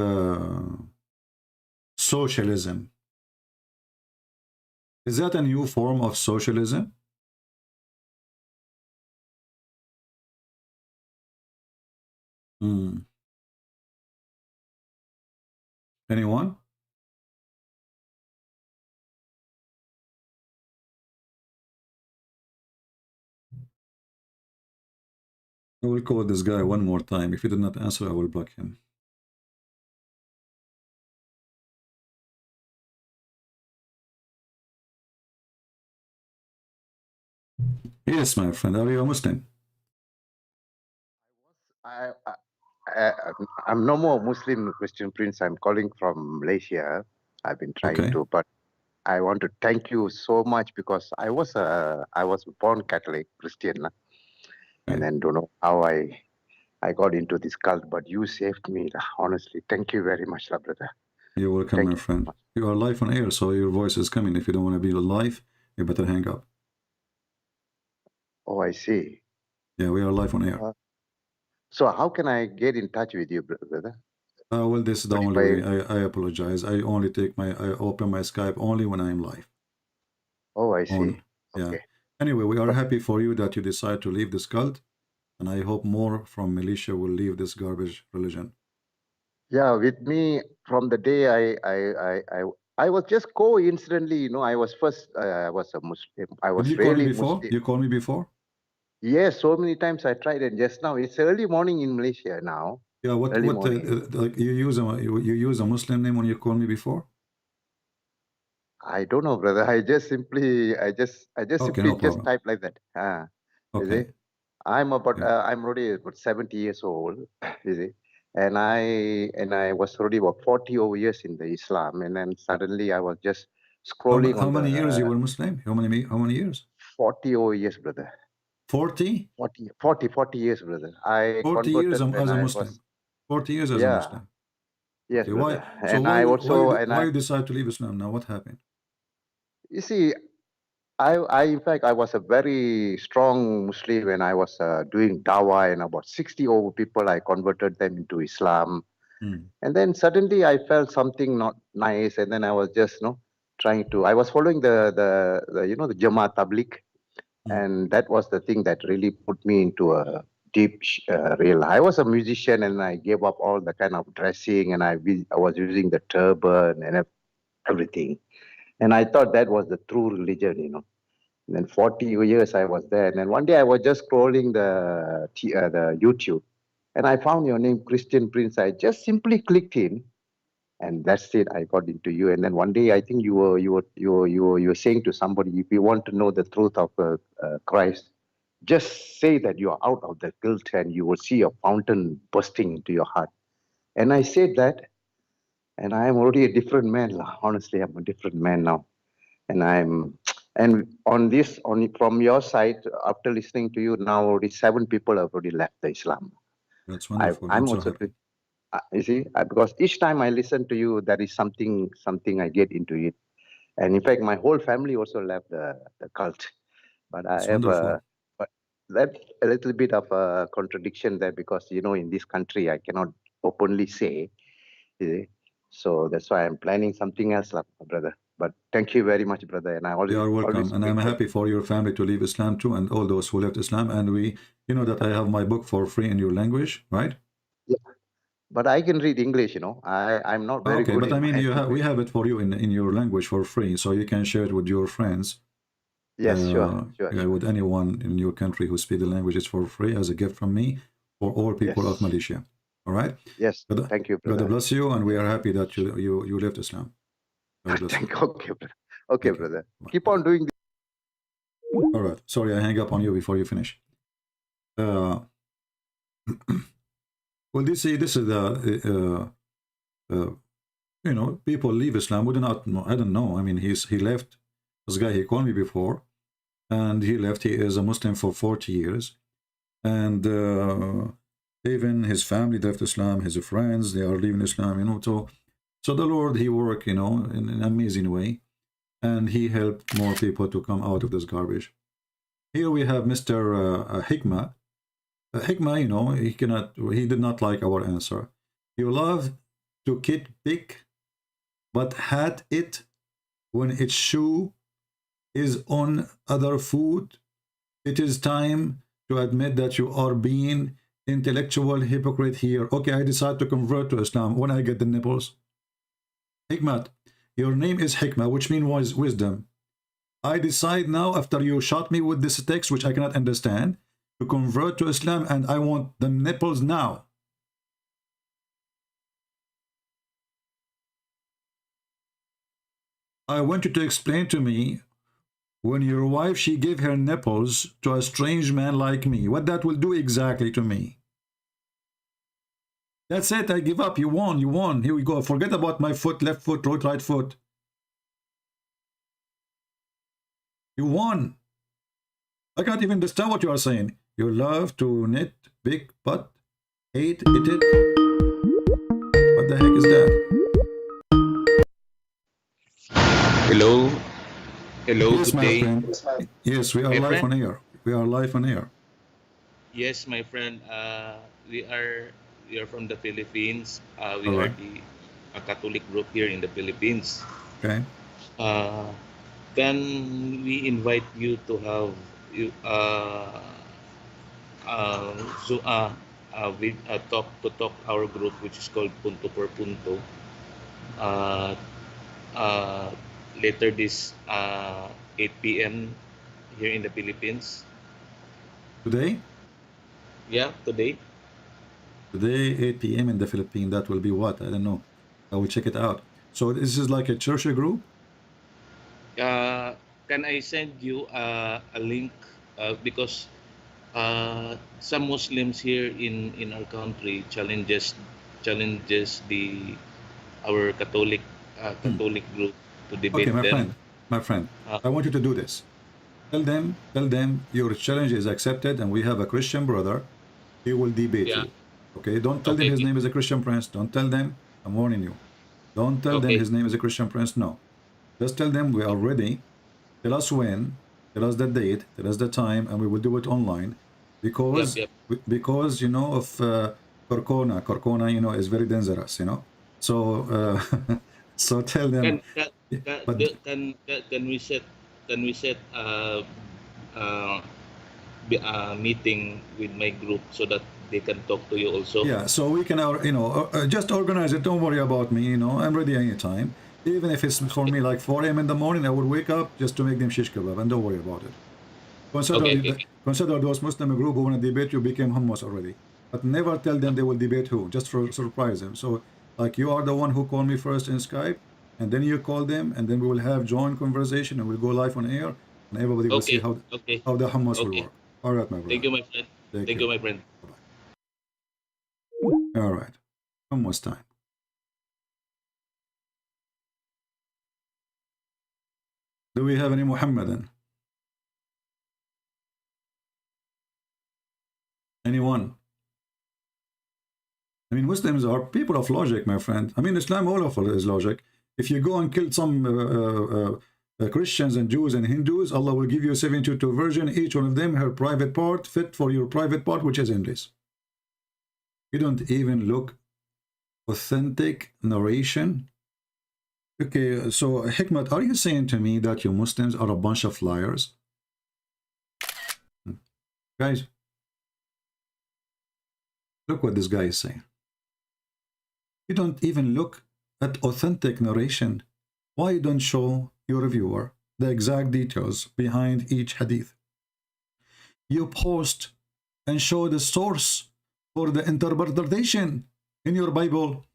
S7: socialism. Is that a new form of socialism? Anyone? I will call this guy one more time. If he did not answer, I will block him. Yes, my friend. Are you a Muslim?
S8: I'm no more Muslim, Christian Prince. I'm calling from Malaysia. I've been trying to, but I want to thank you so much because I was born Catholic Christian, and then don't know how I got into this cult, but you saved me. Honestly, thank you very much, brother.
S7: You're welcome, my friend. You are live on air, so your voice is coming. If you don't want to be live, you better hang up.
S8: Oh, I see.
S7: Yeah, we are live on air.
S8: So how can I get in touch with you, brother?
S7: Well, this is the only way. I apologize. I open my Skype only when I'm live.
S8: Oh, I see.
S7: Yeah.
S8: Okay.
S7: Anyway, we are happy for you that you decide to leave this cult, and I hope more from Malaysia will leave this garbage religion.
S8: Yeah, with me from the day I was just coincidentally, I was first I was a Muslim. I was
S7: Did you call me
S8: really
S7: before?
S8: Muslim.
S7: You called me before?
S8: Yes, so many times I tried, and just now it's early morning in Malaysia now.
S7: Yeah, like you use a Muslim name when you call me before?
S8: I don't know, brother. I just simply type like that. You see? I'm already about 70 years old. You see, and I was already about 40 over years in the Islam, and then suddenly I was just scrolling.
S7: How many years you were Muslim? How many years?
S8: 40 over years, brother.
S7: 40?
S8: 40 years, brother.
S7: 40 years as a Muslim. 40 years as a Muslim.
S8: Yes, brother.
S7: Why you decide to leave Islam now? What happened?
S8: You see, in fact, I was a very strong Muslim when I was doing dawah, and about 60 over people, I converted them into Islam. And then suddenly I felt something not nice, and then I was just, I was following the Jamaat Tabligh, and that was the thing that really put me into a deep real. I was a musician, and I gave up all the kind of dressing, and I was using the turban and everything. And I thought that was the true religion, And then 40 years I was there. And then one day I was just scrolling the YouTube, and I found your name, Christian Prince. I just simply clicked in, and that's it. I got into you. And then one day I think you were saying to somebody, if you want to know the truth of Christ, just say that you are out of the guilt, and you will see a fountain bursting into your heart. And I said that, and I am already a different man. Honestly, I'm a different man now. And from your side, after listening to you now, already 7 people have already left the Islam.
S7: That's wonderful.
S8: I'm also happy. You see, because each time I listen to you, there is something I get into it. And in fact, my whole family also left the cult. But I have but that's a little bit of a contradiction there, because in this country I cannot openly say. So that's why I'm planning something else, brother. But thank you very much, brother. And
S7: you are welcome. And I'm happy for your family to leave Islam too, and all those who left Islam. And that I have my book for free in your language, right?
S8: Yeah. But I can read English, I'm not very good.
S7: Okay, but I mean, we have it for you in your language for free, so you can share it with your friends.
S8: Yes, sure.
S7: With anyone in your country who speaks the languages for free, as a gift from me for all people of Malaysia. All right?
S8: Yes. Thank you, brother.
S7: God bless you, and we are happy that you left Islam.
S8: Okay, brother. Okay, brother. Keep on doing this.
S7: All right. Sorry, I hang up on you before you finish. Well, this is the people leave Islam. We do not know. I don't know. I mean, he left. This guy, he called me before, and he left. He is a Muslim for 40 years, and even his family left Islam. His friends, they are leaving Islam. So the Lord, he worked, in an amazing way, and he helped more people to come out of this garbage. Here we have Mr. Hikmah. Hikmah, he did not like our answer. You love to pick but had it when its shoe is on other foot. It is time to admit that you are being intellectual hypocrite here. Okay, I decide to convert to Islam when I get the nipples. Hikmat, your name is Hikmah, which means wisdom. I decide now, after you shot me with this text, which I cannot understand, to convert to Islam, and I want the nipples now. I want you to explain to me, when your wife, she gave her nipples to a strange man like me, what that will do exactly to me. That's it, I give up. You won, you won. Here we go. Forget about my foot, left foot, right foot. You won. I can't even understand what you are saying. You love to knit, big butt, hate it. What the heck is that?
S9: Hello. Hello,
S7: Yes,
S9: good
S7: my
S9: day.
S7: friend. Yes, we are
S9: My
S7: live
S9: friend?
S7: on air. We are live on air.
S9: Yes, my friend. We are from the Philippines. We
S7: All
S9: are
S7: right.
S9: a Catholic group here in the Philippines.
S7: Okay.
S9: Uh, can we invite you to have you so with talk our group, which is called Punto por Punto. Uh, uh, Later this 8 p.m. here in the Philippines.
S7: Today?
S9: Yeah, today.
S7: Today, 8 p.m. in the Philippines. That will be what? I don't know. I will check it out. So this is like a church group?
S9: Can I send you a link because some Muslims here in our country challenges the our Catholic group to
S7: Okay,
S9: debate
S7: my
S9: them.
S7: friend. My friend.
S9: Uh,
S7: I want you to do this. Tell them your challenge is accepted and we have a Christian brother. He will debate
S9: yeah.
S7: you. Okay, don't tell them
S9: Okay.
S7: his name is a Christian prince. Don't tell them. I'm warning you. Don't tell them
S9: Okay.
S7: his name is a Christian prince. No. Just tell them we are ready. Tell us when. Tell us the date. Tell us the time, and we will do it online.
S9: Yep.
S7: Because
S9: Yep.
S7: you know of Corcona. Corcona, you know, is very dangerous. You know. So so tell them.
S9: Can can
S7: But
S9: can we set uh, meeting with my group so that they can talk to you also?
S7: yeah, so we can, you know, just organize it. Don't worry about me. You know, I'm ready anytime. Even if it's for me like 4 a.m. in the morning, I will wake up just to make them shish kebab, and don't worry about it.
S9: Okay.
S7: Consider those Muslim group who want to debate you became hummus already. But never tell them they will debate who, just for surprise them. So, like, you are the one who called me first in Skype, and then you call them, and then we will have joint conversation, and we'll go live on air, and everybody will see
S9: Okay. Okay.
S7: how the hummus will
S9: Okay.
S7: work. All right, my brother.
S9: Thank you, my friend.
S7: Take
S9: Thank
S7: care.
S9: you, my friend.
S7: Bye-bye. All right. Hummus time. Do we have any Muhammadan? Anyone? I mean, Muslims are people of logic, my friend. I mean, Islam all of it is logic. If you go and kill some Christians and Jews and Hindus, Allah will give you 72 virgins, each one of them her private part, fit for your private part, which is English. You don't even look authentic narration. Okay, so Hikmat, are you saying to me that you Muslims are a bunch of liars? Guys, look what this guy is saying. You don't even look at authentic narration. Why you don't show your viewer the exact details behind each hadith? You post and show the source for the interpretation in your Bible.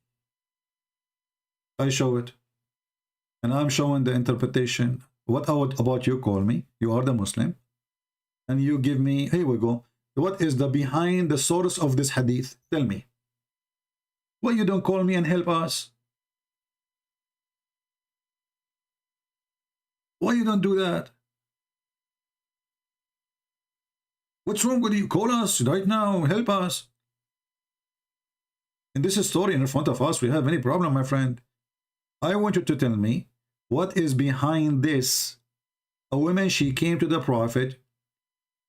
S7: I show it. And I'm showing the interpretation. What about you call me? You are the Muslim. And you give me, here we go. What is the behind the source of this hadith? Tell me. Why you don't call me and help us? Why you don't do that? What's wrong with you? Call us right now. Help us. In this story in front of us, we have any problem, my friend? I want you to tell me what is behind this. A woman, she came to the Prophet.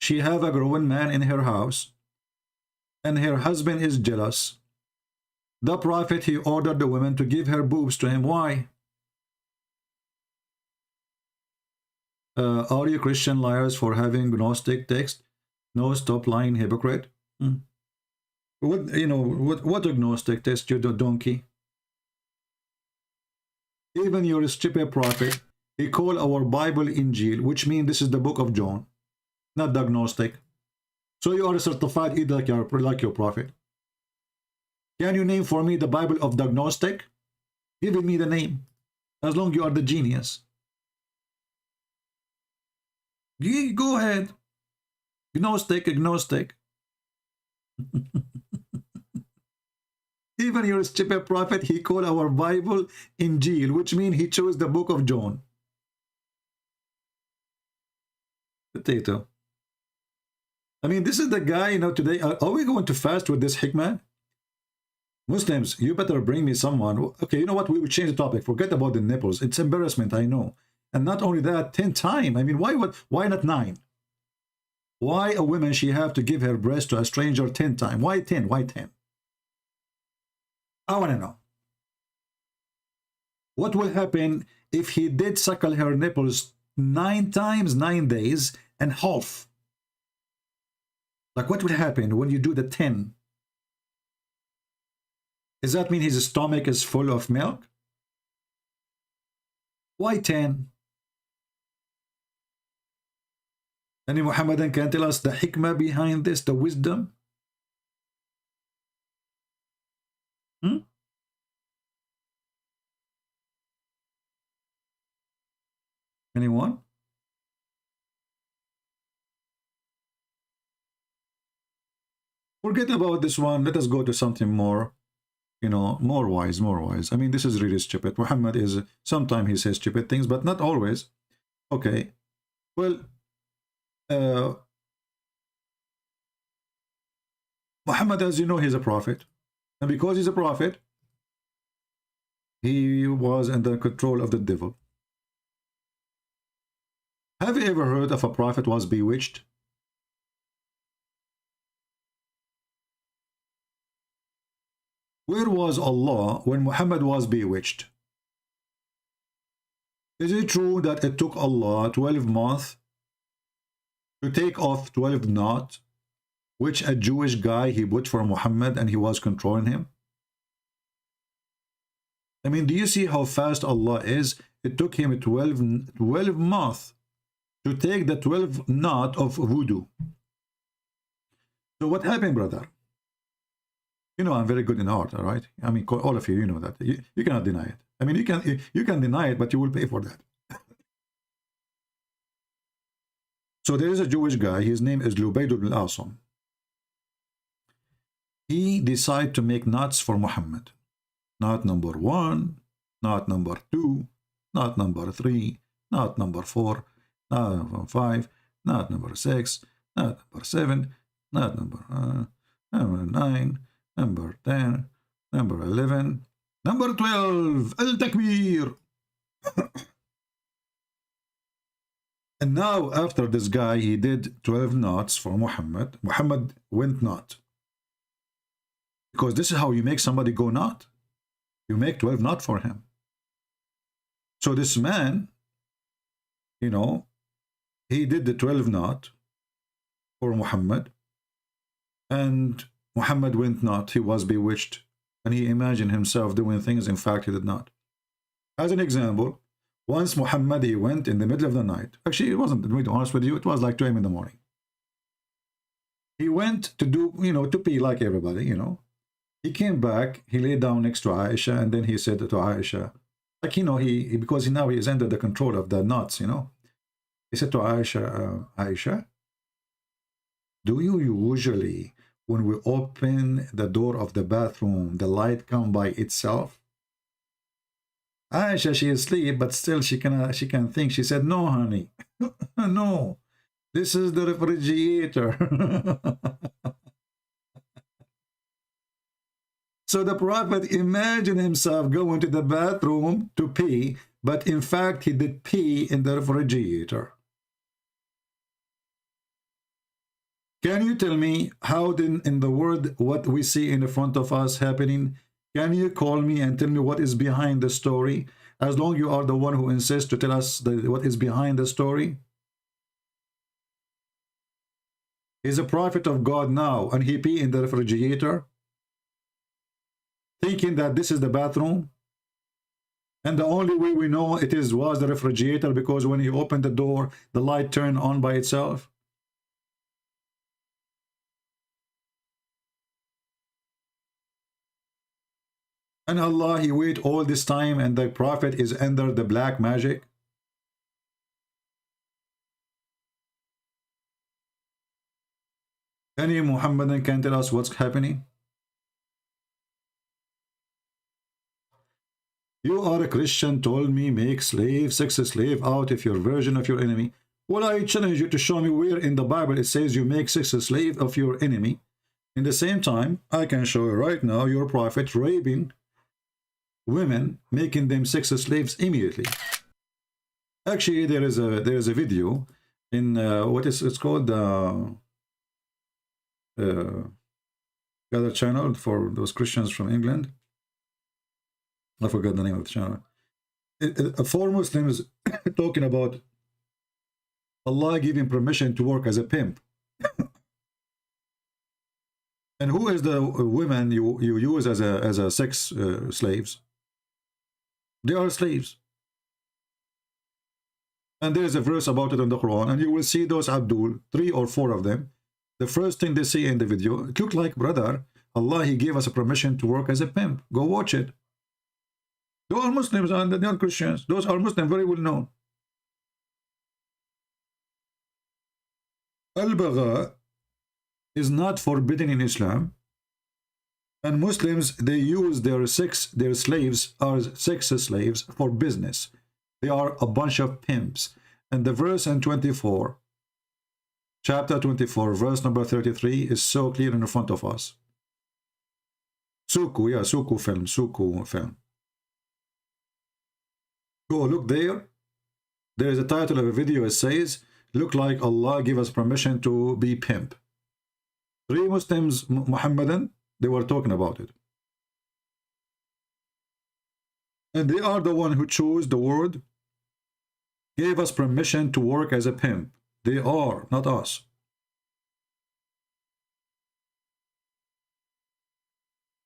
S7: She have a grown man in her house. And her husband is jealous. The Prophet, he ordered the woman to give her boobs to him. Why? Are you Christian liars for having Gnostic text? No, stop lying, hypocrite. What, you know, what agnostic text, you donkey? Even your stupid prophet, he called our Bible Injil, which means this is the book of John, not the agnostic. So you are a certified idiot like your prophet. Can you name for me the Bible of the agnostic? Give me the name, as long as you are the genius. Go ahead. Agnostic. Even your stupid prophet, he called our Bible Injil, which means he chose the book of John. Potato. I mean, this is the guy, you know, today. Are we going to fast with this hikmah? Muslims, you better bring me someone. Okay, you know what? We will change the topic. Forget about the nipples. It's embarrassment, I know. And not only that, 10 times. I mean, why not 9? Why a woman, she have to give her breast to a stranger 10 times? Why 10? Why 10? I want to know. What will happen if he did suckle her nipples 9 times, 9 days, and half? Like, what will happen when you do the 10? Does that mean his stomach is full of milk? Why 10? Any Muhammadan can tell us the hikmah behind this, the wisdom? Anyone? Forget about this one. Let us go to something more, you know, more wise. I mean, this is really stupid. Muhammad is, sometimes he says stupid things, but not always. Okay. Well, Muhammad, as you know, he's a prophet. And because he's a prophet, he was under control of the devil. Have you ever heard of a prophet was bewitched? Where was Allah when Muhammad was bewitched? Is it true that it took Allah 12 months to take off 12 knots, which a Jewish guy he put for Muhammad and he was controlling him? I mean, do you see how fast Allah is? It took him 12 months to take the 12 knot of voodoo. So what happened, brother? You know, I'm very good in art, all right? I mean, all of you, you know that. You cannot deny it. I mean, you can deny it, but you will pay for that. So there is a Jewish guy. His name is Lubayd ibn al-Asam. He decided to make knots for Muhammad. Knot number 1, knot number 2, knot number 3, knot number 4, knot number 5, knot number 6, knot number 7, knot number 9, number 10, number 11, number 12, Al-Takbir. And now, after this guy, he did 12 knots for Muhammad. Muhammad went knot. Because this is how you make somebody go knot. You make 12 knot for him. So this man, you know, he did the 12 knot for Muhammad. And Muhammad went not. He was bewitched. And he imagined himself doing things. In fact, he did not. As an example, once Muhammad, he went in the middle of the night. Actually, it wasn't, to be honest with you, it was like 2 a.m. in the morning. He went to do, you know, to pee like everybody, you know. He came back, he lay down next to Aisha, and then he said to Aisha, like, you know, because now he is under the control of the knots, you know. He said to Aisha, Aisha, do you usually, when we open the door of the bathroom, the light come by itself? Aisha, she is asleep, but still she can think. She said, no, honey, no, this is the refrigerator. So the Prophet imagined himself going to the bathroom to pee, but in fact he did pee in the refrigerator. Can you tell me how then in the world what we see in front of us happening? Can you call me and tell me what is behind the story? As long as you are the one who insists to tell us what is behind the story. He's a prophet of God now, and he pee in the refrigerator, thinking that this is the bathroom. And the only way we know it was the refrigerator, because when he opened the door, the light turned on by itself. And Allah, he wait all this time, and the prophet is under the black magic. Any Muhammadan can tell us what's happening? You are a Christian, told me, make slave, sex a slave out of your version of your enemy. Well, I challenge you to show me where in the Bible it says you make sex a slave of your enemy. In the same time, I can show you right now your prophet raping women, making them sex slaves immediately. Actually, there is a video in what is it's called the other channel for those Christians from England. I forgot the name of the channel. Four Muslims talking about Allah giving permission to work as a pimp. And who is the women you use as a sex slaves? They are slaves. And there is a verse about it in the Quran, and you will see those Abdul, 3 or 4 of them. The first thing they see in the video, it looked like, brother, Allah, he gave us a permission to work as a pimp. Go watch it. Those are Muslims and they are Christians. Those are Muslims, very well known. Al-Bagha is not forbidden in Islam. And Muslims, they use their slaves as sex slaves for business. They are a bunch of pimps. And the verse in 24, chapter 24, verse number 33 is so clear in front of us. Suku, yeah, Suku film. Go look there. There is a title of a video. It says, look like Allah give us permission to be pimp. 3 Muslims, Muhammadan, they were talking about it. And they are the one who chose the word, gave us permission to work as a pimp. They are, not us.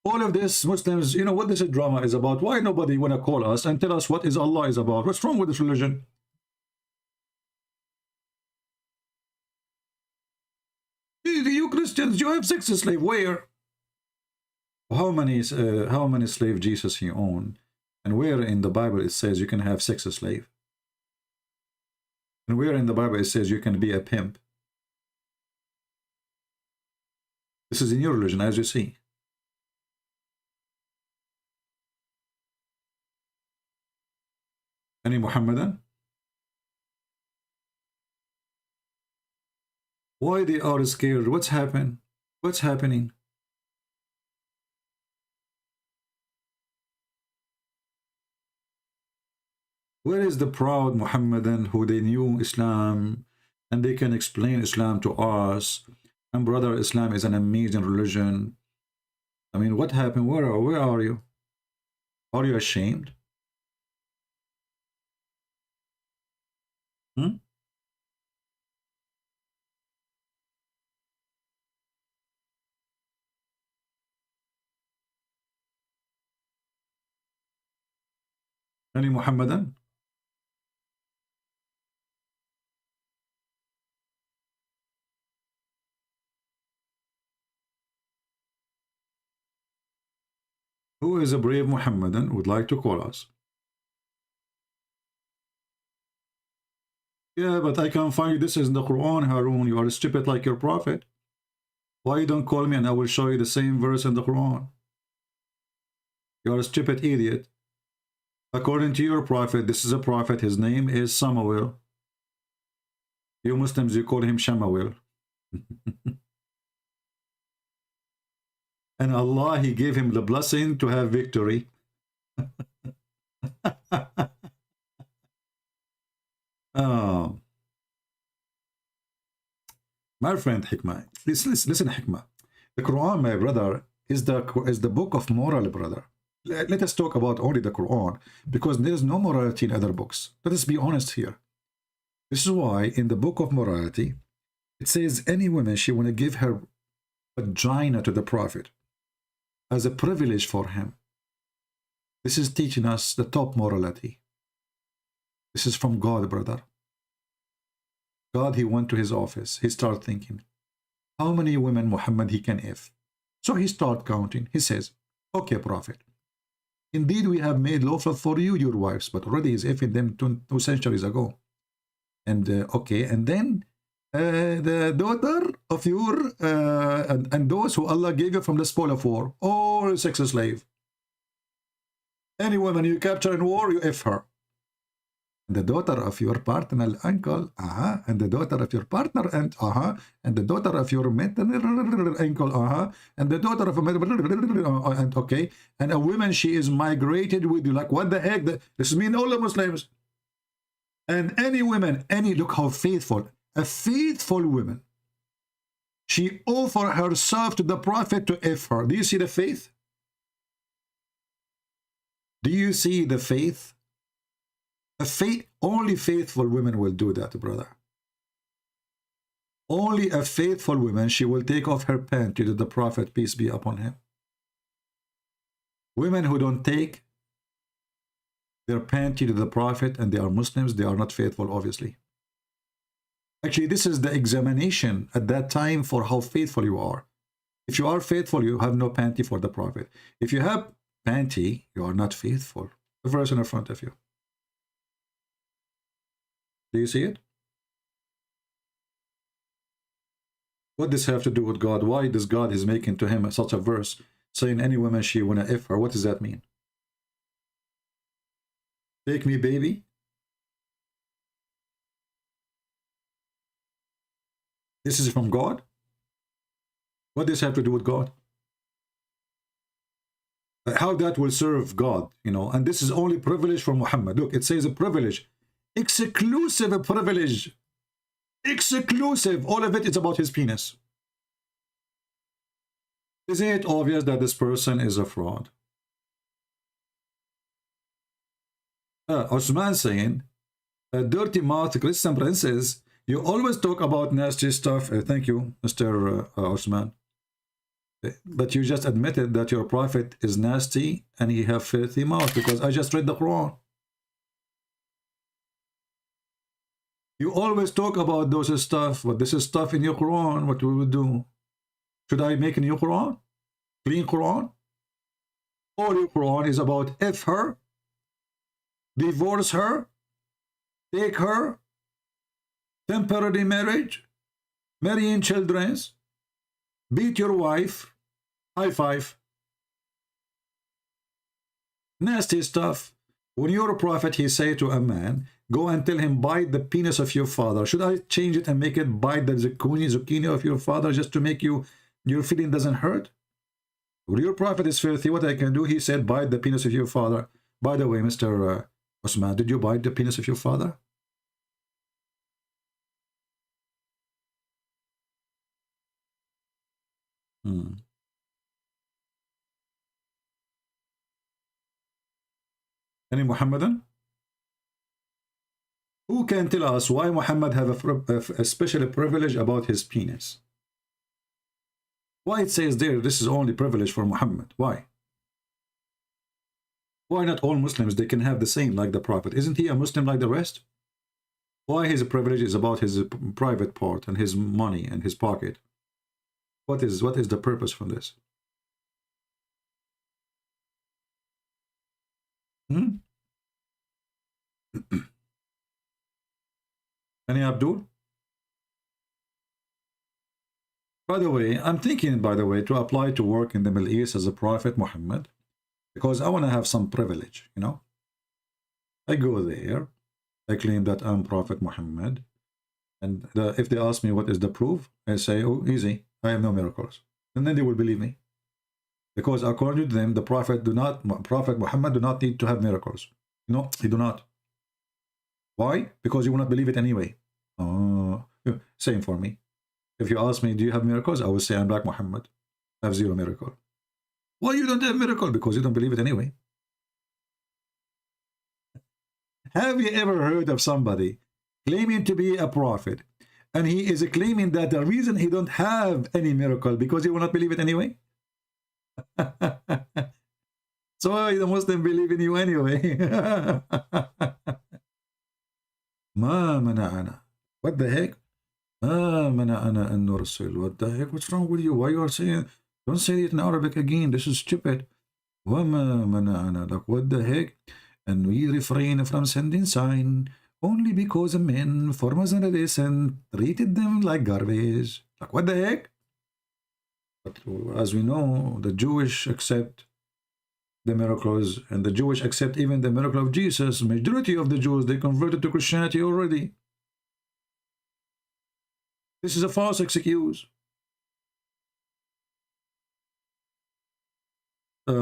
S7: All of this, Muslims, you know what this drama is about. Why nobody want to call us and tell us what is Allah is about? What's wrong with this religion? You Christians, you have sex slave. Where? How many slave Jesus he owned? And where in the Bible it says you can have sex slave? And where in the Bible it says you can be a pimp? This is in your religion, as you see. Any Muhammadan? Why they are scared? What's happened? What's happening? Where is the proud Muhammadan who they knew Islam and they can explain Islam to us? And brother, Islam is an amazing religion. I mean, what happened? Where are you? Are you ashamed? Any Muhammadan? Who is a brave Muhammadan would like to call us? Yeah, but I can't find you. This is in the Quran, Harun. You are stupid like your prophet. Why you don't call me and I will show you the same verse in the Quran? You are a stupid idiot. According to your prophet, this is a prophet. His name is Samuel. You Muslims, you call him Shamael. And Allah, he gave him the blessing to have victory. Oh. My friend Hikmah, listen Hikmah. The Quran, my brother, is the book of moral, brother. Let us talk about only the Quran, because there is no morality in other books. Let us be honest here. This is why in the book of morality, It says any woman, she want to give her vagina to the Prophet as a privilege for him. This is teaching us the top morality. This is from God, brother. God, he went to his office. He started thinking, how many women Muhammad he can if? So he started counting. He says, okay, Prophet, indeed we have made lawful for you your wives, but already he's effing them 2 centuries ago. And okay, and then the daughter of your, and those who Allah gave you from the spoil of war, or sex slave. Any woman you capture in war, you F her. And the daughter of your partner uncle, and the daughter of your partner aunt, and the daughter of your maternal uncle, and the daughter of a and okay, and a woman, she is migrated with you. Like, what the heck? This means all the Muslims. And any woman, look how faithful, a faithful woman, she offered herself to the Prophet to F her. Do you see the faith? Do you see the faith? Only faithful women will do that, brother. Only a faithful woman, she will take off her panty to the Prophet, peace be upon him. Women who don't take their panty to the Prophet and they are Muslims, they are not faithful, obviously. Actually, this is the examination at that time for how faithful you are. If you are faithful, you have no panty for the Prophet. If you have panty, you are not faithful. The verse in front of you. Do you see it? What does this have to do with God? Why does God is making to him such a verse saying any woman she wanna F her? What does that mean? Take me, baby. This is from God? What does this have to do with God? How that will serve God, you know? And this is only privilege for Muhammad. Look, it says a privilege. Exclusive privilege. Exclusive. All of it is about his penis. Isn't it obvious that this person is a fraud? Osman saying, dirty mouth Christian princess, you always talk about nasty stuff. Thank you, Mr. Osman. But you just admitted that your prophet is nasty and he have filthy mouth, because I just read the Quran. You always talk about those stuff, but this is stuff in your Quran, what we would do. Should I make a new Quran? Clean Quran? All your Quran is about F her, divorce her, take her, temporary marriage, marrying children, beat your wife, high five. Nasty stuff. When your prophet, he say to a man, go and tell him, bite the penis of your father. Should I change it and make it bite the zucchini of your father, just to make your feeling doesn't hurt? When your prophet is filthy, what I can do? He said, bite the penis of your father. By the way, Mr. Osman, did you bite the penis of your father? Any Muhammadan? Who can tell us why Muhammad have a special privilege about his penis? Why it says there, this is only privilege for Muhammad? Why? Why not all Muslims, they can have the same like the Prophet? Isn't he a Muslim like the rest? Why his privilege is about his private part and his money and his pocket? What is the purpose from this? Any Abdul? By the way, I'm thinking, to apply to work in the Middle East as a Prophet Muhammad, because I want to have some privilege, you know. I go there, I claim that I'm Prophet Muhammad, and if they ask me what is the proof, I say, oh, easy, I have no miracles. And then they will believe me. Because according to them, the Prophet Muhammad do not need to have miracles. No, he do not. Why? Because you will not believe it anyway. Same for me. If you ask me, do you have miracles? I will say, I'm like Muhammad. I have zero miracle. Why you don't have miracle? Because you don't believe it anyway. Have you ever heard of somebody claiming to be a prophet And he is claiming that the reason he don't have any miracle because he will not believe it anyway. So why the Muslim believe in you anyway? ما منعنا. What the heck? ما منعنا أن نرسل. What the heck? What's wrong with you? Why you are saying? Don't say it in Arabic again. This is stupid. وما منعنا. Like what the heck? And we refrain from sending sign only because men formed us and treated them like garbage. Like what the heck? But as we know, the Jewish accept the miracles, and the Jewish accept even the miracle of Jesus. Majority of the Jews, they converted to Christianity already. This is a false excuse. Did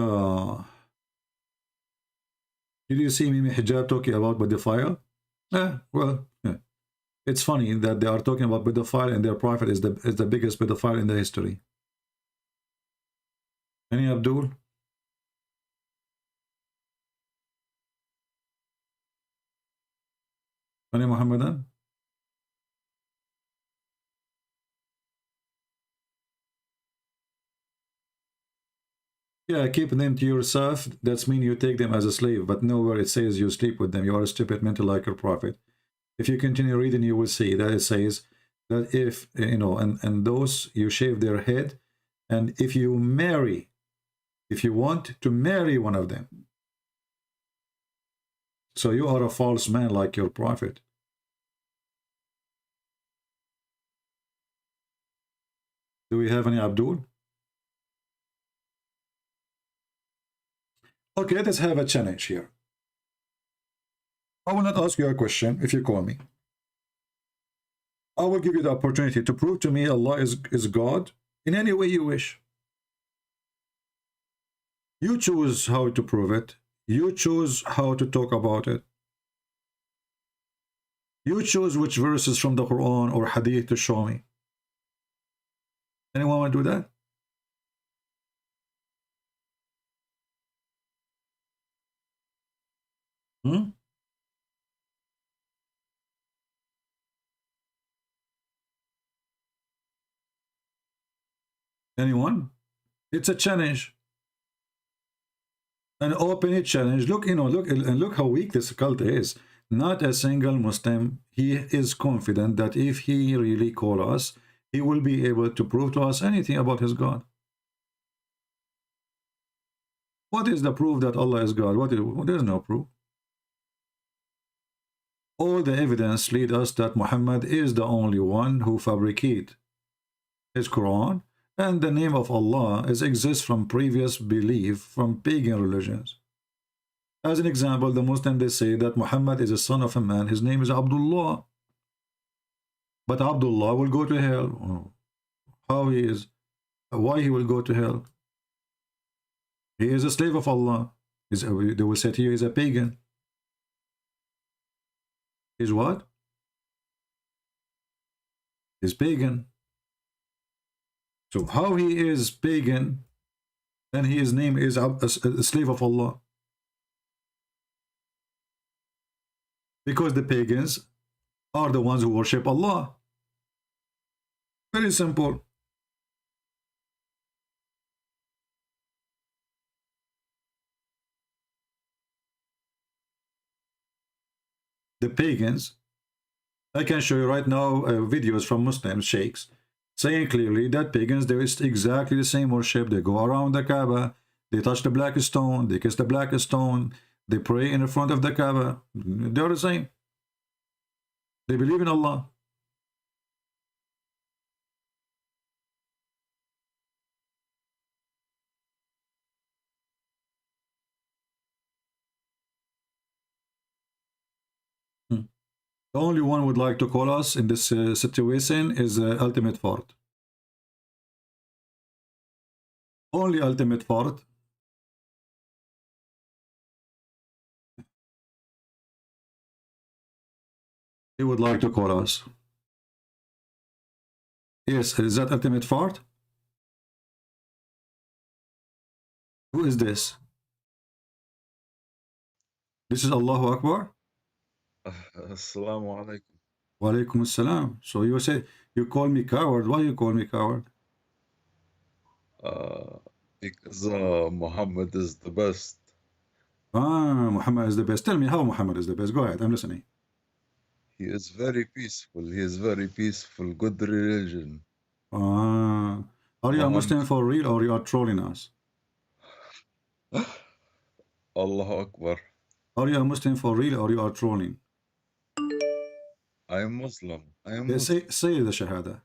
S7: you see Mimi Hijab talking about pedophile? Well, yeah. It's funny that they are talking about pedophile and their prophet is the biggest pedophile in the history. Any Abdul? Any Muhammadan? Yeah, keep them to yourself. That's mean you take them as a slave, but nowhere it says you sleep with them. You are a stupid mental like your prophet. If you continue reading, you will see that it says that if, you know, and those you shave their head, and if you marry, if you want to marry one of them, so you are a false man like your prophet. Do we have any Abdul? Okay, let's have a challenge here. I will not ask you a question if you call me. I will give you the opportunity to prove to me Allah is God in any way you wish. You choose how to prove it. You choose how to talk about it. You choose which verses from the Quran or Hadith to show me. Anyone want to do that? Anyone? It's a challenge. An open challenge. Look, you know, look how weak this cult is. Not a single Muslim, he is confident that if he really call us, he will be able to prove to us anything about his God. What is the proof that Allah is God? There's no proof. All the evidence lead us that Muhammad is the only one who fabricate his Quran, and the name of Allah exists from previous belief from pagan religions. As an example, the Muslims, they say that Muhammad is a son of a man. His name is Abdullah. But Abdullah will go to hell. How he is? Why he will go to hell? He is a slave of Allah. They will say to you, he's a pagan. He's what? He's pagan. So how he is pagan, then his name is a slave of Allah. Because the pagans are the ones who worship Allah. Very simple. The pagans, I can show you right now videos from Muslim sheikhs saying clearly that pagans, there is exactly the same worship. They go around the Kaaba, they touch the black stone, they kiss the black stone, they pray in the front of the Kaaba. They're the same. They believe in Allah. The only one would like to call us in this situation is Ultimate Fort. Only Ultimate Fort. He would like to call us. Yes, is that Ultimate Fort? Who is this? This is Allahu Akbar?
S10: Assalamu alaikum.
S7: Wa alaikum assalam. So you say, you call me coward. Why you call me coward?
S10: Because Muhammad is the best.
S7: Muhammad is the best. Tell me how Muhammad is the best. Go ahead, I'm listening.
S10: He is very peaceful. He is very peaceful. Good religion.
S7: Are you a Muslim for real or you are trolling us?
S10: Allahu Akbar.
S7: Are you a Muslim for real or you are trolling?
S10: I am Muslim. I am
S7: Say the Shahada.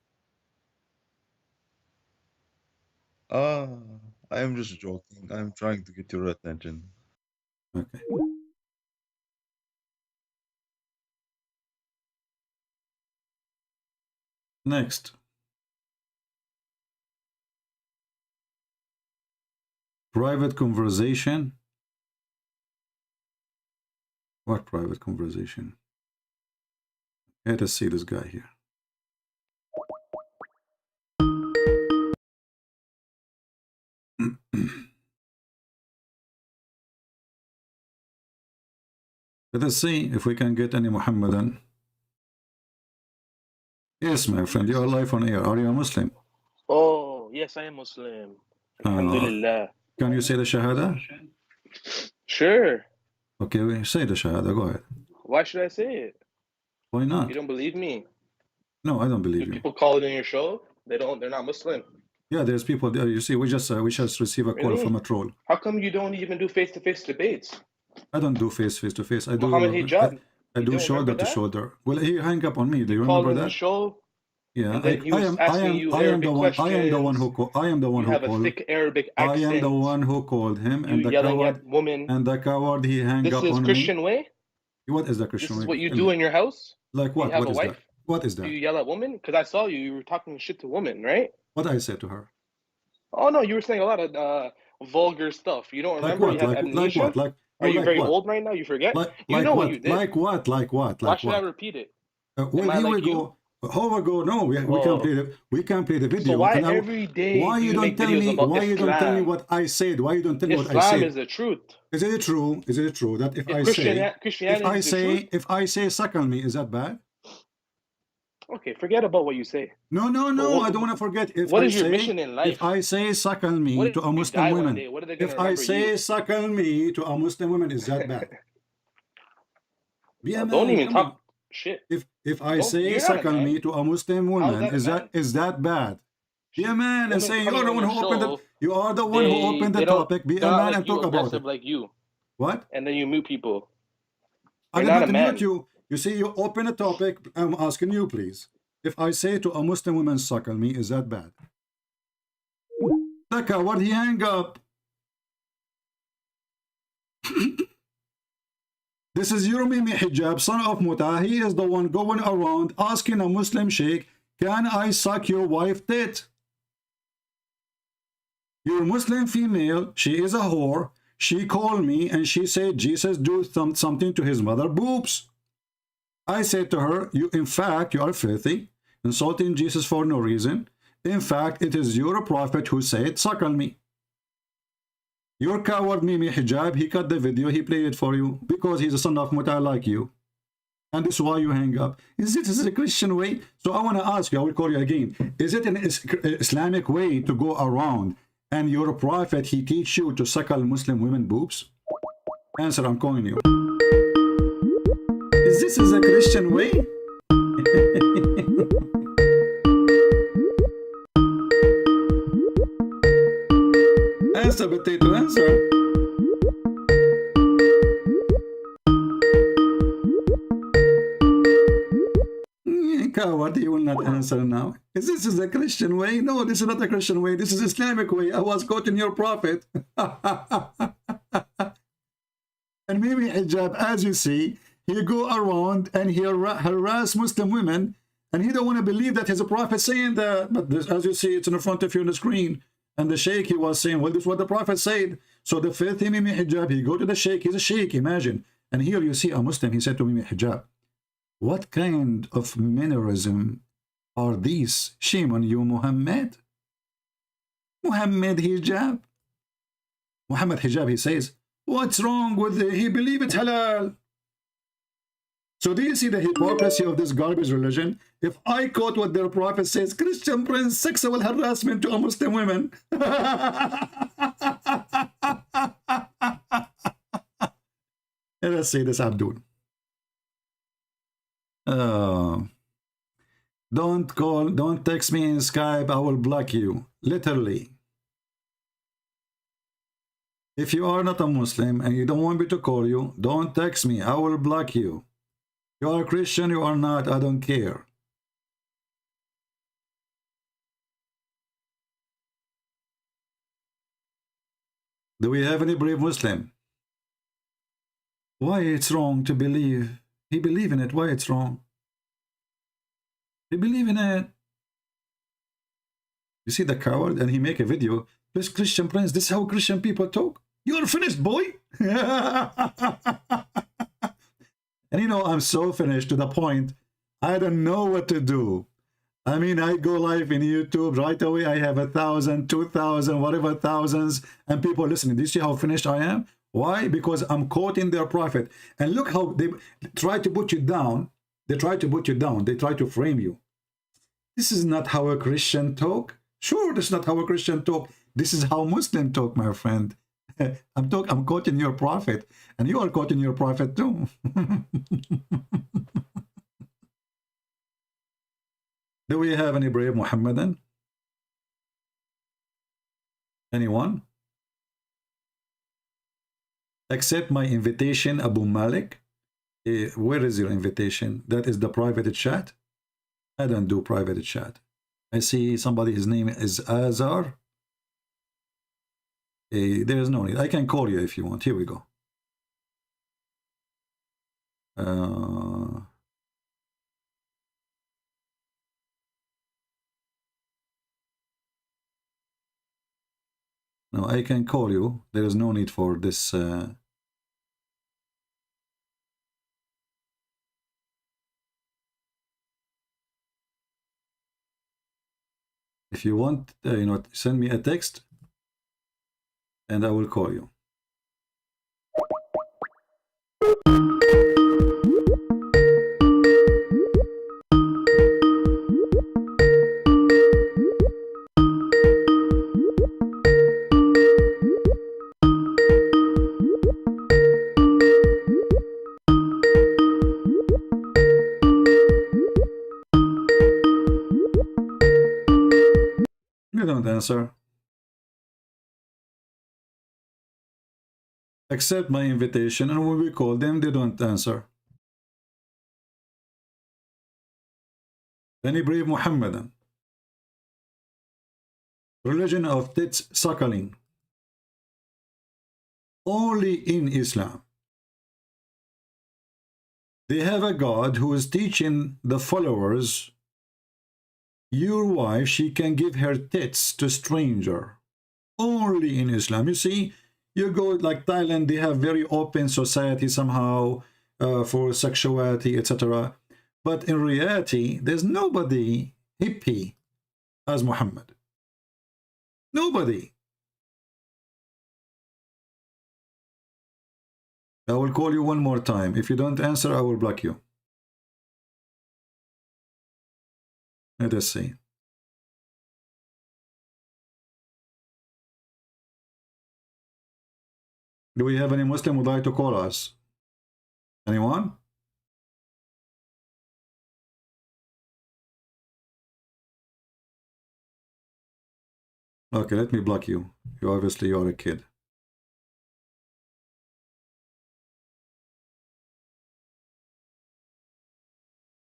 S10: I am just joking. I am trying to get your attention.
S7: Okay. Next. Private conversation. What private conversation? Let us see this guy here. Let us see if we can get any Muhammadan. Yes, my friend, you are live on air. Are you a Muslim?
S11: Oh, yes, I am Muslim. Alhamdulillah.
S7: Can you say the Shahada?
S11: Sure.
S7: Okay, say the Shahada. Go ahead.
S11: Why should I say it?
S7: Why not?
S11: You don't believe me?
S7: No, I don't believe
S11: Do
S7: you.
S11: people call it in your show? They're not Muslim.
S7: Yeah, there's people there. You see, we just receive a call
S11: Really?
S7: from a troll.
S11: How come you don't even do face-to-face debates?
S7: I don't do face to face. I do.
S11: Muhammad Hijab.
S7: I
S11: You
S7: do
S11: don't
S7: shoulder
S11: remember
S7: to
S11: that?
S7: shoulder. Well, he hang up on me. Do you
S11: Called
S7: remember
S11: in the
S7: that?
S11: show.
S7: Yeah,
S11: And then he was asking you Arabic questions.
S7: I am the one who called. I am the one
S11: You
S7: who
S11: have a
S7: called.
S11: thick Arabic
S7: I
S11: accent.
S7: am the one who called him,
S11: You
S7: and the
S11: yelling
S7: coward.
S11: at women.
S7: And the coward, he hang
S11: This
S7: up
S11: is
S7: on
S11: Christian
S7: me.
S11: way?
S7: What is the
S11: This
S7: Christian
S11: is
S7: way?
S11: what you
S7: Tell
S11: do
S7: me.
S11: in your house?
S7: Like
S11: Do
S7: what?
S11: you have
S7: What
S11: a
S7: is
S11: wife?
S7: that? What is
S11: Do
S7: that?
S11: you yell at women? Because I saw you were talking shit to women, right?
S7: What I said to her?
S11: Oh no, you were saying a lot of vulgar stuff. You don't
S7: Like
S11: remember?
S7: what?
S11: You have
S7: Like
S11: amnesia?
S7: what? Like
S11: Are you
S7: like
S11: very
S7: what?
S11: old right now? You forget? You
S7: Like
S11: know what
S7: what?
S11: you did.
S7: Like what? Like what?
S11: Why
S7: Like
S11: should I
S7: what?
S11: repeat it?
S7: Well,
S11: Am I
S7: here we
S11: like you?
S7: go. How we go? No, we can't play the video.
S11: So why
S7: And
S11: every day
S7: why
S11: do
S7: you
S11: you
S7: don't
S11: make
S7: tell
S11: videos
S7: me?
S11: about
S7: Why you don't tell me
S11: Islam?
S7: what I said? Why you don't tell me what I
S11: Islam
S7: said?
S11: is the truth.
S7: Is it true? Is it true that if I
S11: Christianity is the truth.
S7: if I say suckle me, is that bad?
S11: Okay, forget about what you say.
S7: No, no, no. I don't want to forget. If
S11: What
S7: I
S11: is your
S7: say,
S11: mission in life?
S7: if I say suckle me
S11: What
S7: to a
S11: if you
S7: Muslim
S11: die one
S7: woman,
S11: day? What are they gonna
S7: if I
S11: remember
S7: say
S11: you?
S7: suckle me to a Muslim woman, is that bad? Yeah,
S11: Don't
S7: man,
S11: even
S7: come
S11: talk
S7: on.
S11: shit.
S7: If I
S11: Don't-
S7: say
S11: you're not a
S7: suckle
S11: man.
S7: me to a Muslim
S11: How's
S7: woman,
S11: that a man?
S7: is that bad? Be a man and
S11: Women
S7: say
S11: coming
S7: you're the
S11: on
S7: one
S11: your
S7: who opened
S11: show,
S7: it. You are the one who opened the
S11: they don't-
S7: topic. Be a
S11: they're not
S7: man
S11: like
S7: and
S11: you,
S7: talk about
S11: aggressive
S7: it.
S11: like you.
S7: What?
S11: And then you mute people.
S7: I
S11: You're
S7: did
S11: not
S7: not
S11: a man.
S7: mute you. You see, you open a topic. I'm asking you, please. If I say to a Muslim woman, suckle me, is that bad? The coward, he hang up. This is Yurmimi Hijab, son of Muta. He is the one going around asking a Muslim sheikh, can I suck your wife tit? Your Muslim female, she is a whore. She called me and she said Jesus do something to his mother boobs. I said to her, in fact, you are filthy, insulting Jesus for no reason. In fact, it is your prophet who said, suckle me. Your coward Mimi Hijab, he cut the video, he played it for you because he's a son of Muta like you. And this is why you hang up. Is it a Christian way? So I want to ask you, I will call you again. Is it an Islamic way to go around and your prophet, he teach you to suckle Muslim women boobs? Answer, I'm calling you. Is this a Christian way? Answer, potato, answer. Coward, he will not answer now. Is this a Christian way? No, this is not a Christian way. This is Islamic way. I was quoting your prophet. And maybe Hijab, as you see, he go around and he harass Muslim women, and he don't want to believe that his prophet saying that. But this, as you see, it's in front of you on the screen. And the sheikh, he was saying, well, this is what the prophet said. So the filthy Mimi Hijab, he go to the sheikh. He's a sheikh, imagine. And here you see a Muslim, he said to Mimi Hijab, what kind of mannerism are these? Shame on you, Muhammad. Muhammad Hijab. Muhammad Hijab, he says, what's wrong with it? He believe it's halal. So do you see the hypocrisy of this garbage religion? If I quote what their prophet says, Christian brings sexual harassment to Muslim women. And let's say this, Abdul. Don't text me in Skype, I will block you. Literally. If you are not a Muslim and you don't want me to call you, don't text me, I will block you. You are a Christian, you are not, I don't care. Do we have any brave Muslim? Why it's wrong to believe? He believe in it, why it's wrong? He believe in it. You see the coward, and he make a video. This Christian Prince, this is how Christian people talk. You're finished, boy. And you know, I'm so finished to the point, I don't know what to do. I mean, I go live in YouTube right away. I have 1,000, 2,000, whatever thousands, and people listening. Do you see how finished I am? Why? Because I'm quoting their prophet. And look how they try to put you down. They try to put you down. They try to frame you. This is not how a Christian talk. Sure, this is not how a Christian talk. This is how Muslim talk, my friend. I'm quoting your prophet, and you are quoting your prophet too. Do we have any brave Muhammadan? Anyone? Accept my invitation, Abu Malik. Where is your invitation? That is the private chat. I don't do private chat. I see somebody, his name is Azar. There is no need. I can call you if you want. Here we go. No, I can call you. There is no need for this. If you want, you know, send me a text, and I will call you. You don't answer. Accept my invitation, and when we call them, they don't answer. Any brave Muhammadan? Religion of tits suckling. Only in Islam. They have a God who is teaching the followers, your wife, she can give her tits to stranger. Only in Islam. You see, you go like Thailand, they have very open society somehow for sexuality, etc. But in reality, there's nobody hippie as Muhammad. Nobody. I will call you one more time. If you don't answer, I will block you. Let us see. Do we have any Muslim who would like to call us? Anyone? Okay, let me block you. You obviously are a kid.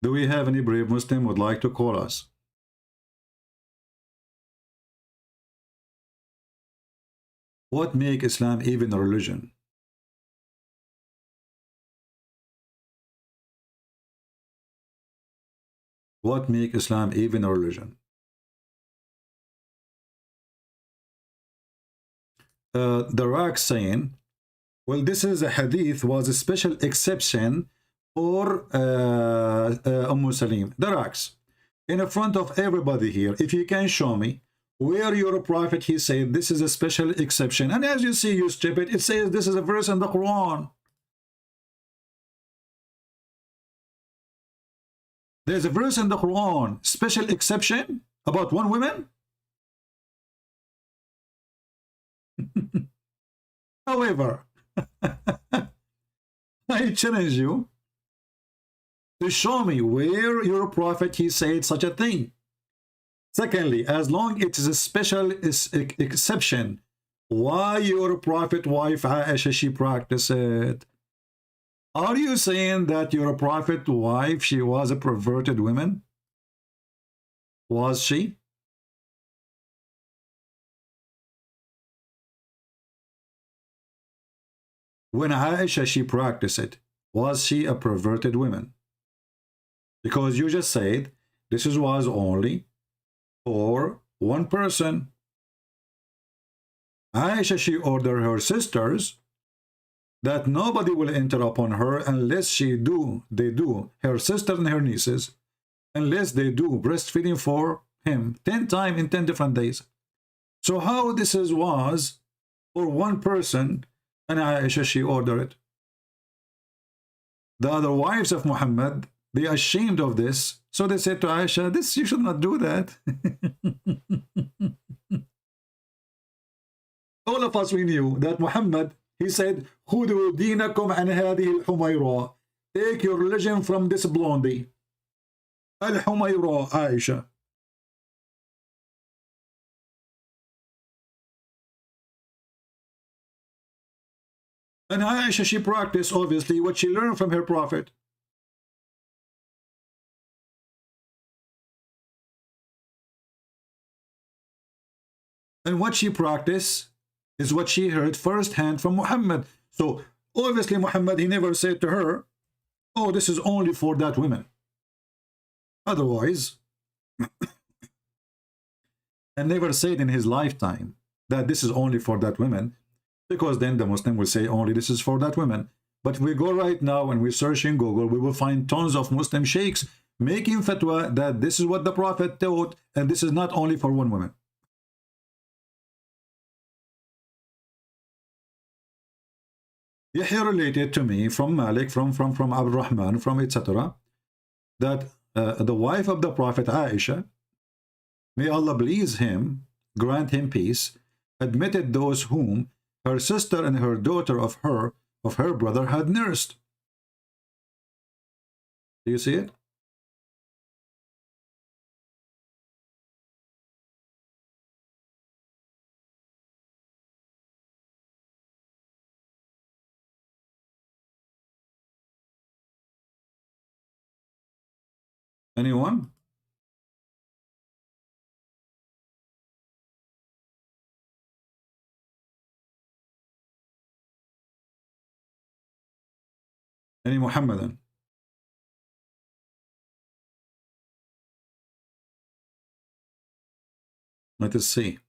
S7: Do we have any brave Muslim who would like to call us? What make Islam even a religion? What make Islam even a religion? The Rak saying, well, this is a hadith was a special exception for Salim. The Raks, in front of everybody here, if you can show me where your prophet, he said, this is a special exception. And as you see, you stupid, it says this is a verse in the Quran. There's a verse in the Quran, special exception about one woman. However, I challenge you to show me where your prophet he said such a thing. Secondly, as long it is a special exception, why your prophet wife Aisha she practiced it? Are you saying that your prophet wife she was a perverted woman? Was she? When Aisha she practiced it, was she a perverted woman? Because you just said this was only for one person. Aisha she ordered her sisters that nobody will enter upon her unless they do, her sister and her nieces, unless they do breastfeeding for him 10 times in 10 different days. So how this was for one person and Aisha she ordered it? The other wives of Muhammad, they are ashamed of this, so they said to Aisha, this you should not do that. All of us we knew that Muhammad, he said, "Khudu dinakum an hadhihi al-humayra." Take your religion from this blondie. Al-Humayra, Aisha. And Aisha, she practiced obviously what she learned from her prophet. And what she practiced is what she heard firsthand from Muhammad. So obviously Muhammad, he never said to her, oh, this is only for that woman. Otherwise, and never said in his lifetime that this is only for that woman, because then the Muslim will say only this is for that woman. But if we go right now and we search in Google, we will find tons of Muslim sheikhs making fatwa that this is what the Prophet taught, and this is not only for one woman. Yahya related to me from Malik, from Abdul Rahman, from etc., that the wife of the Prophet Aisha, may Allah please him, grant him peace, admitted those whom her sister and her daughter of her brother had nursed. Do you see it? Anyone? Any Muhammadan? Let us see.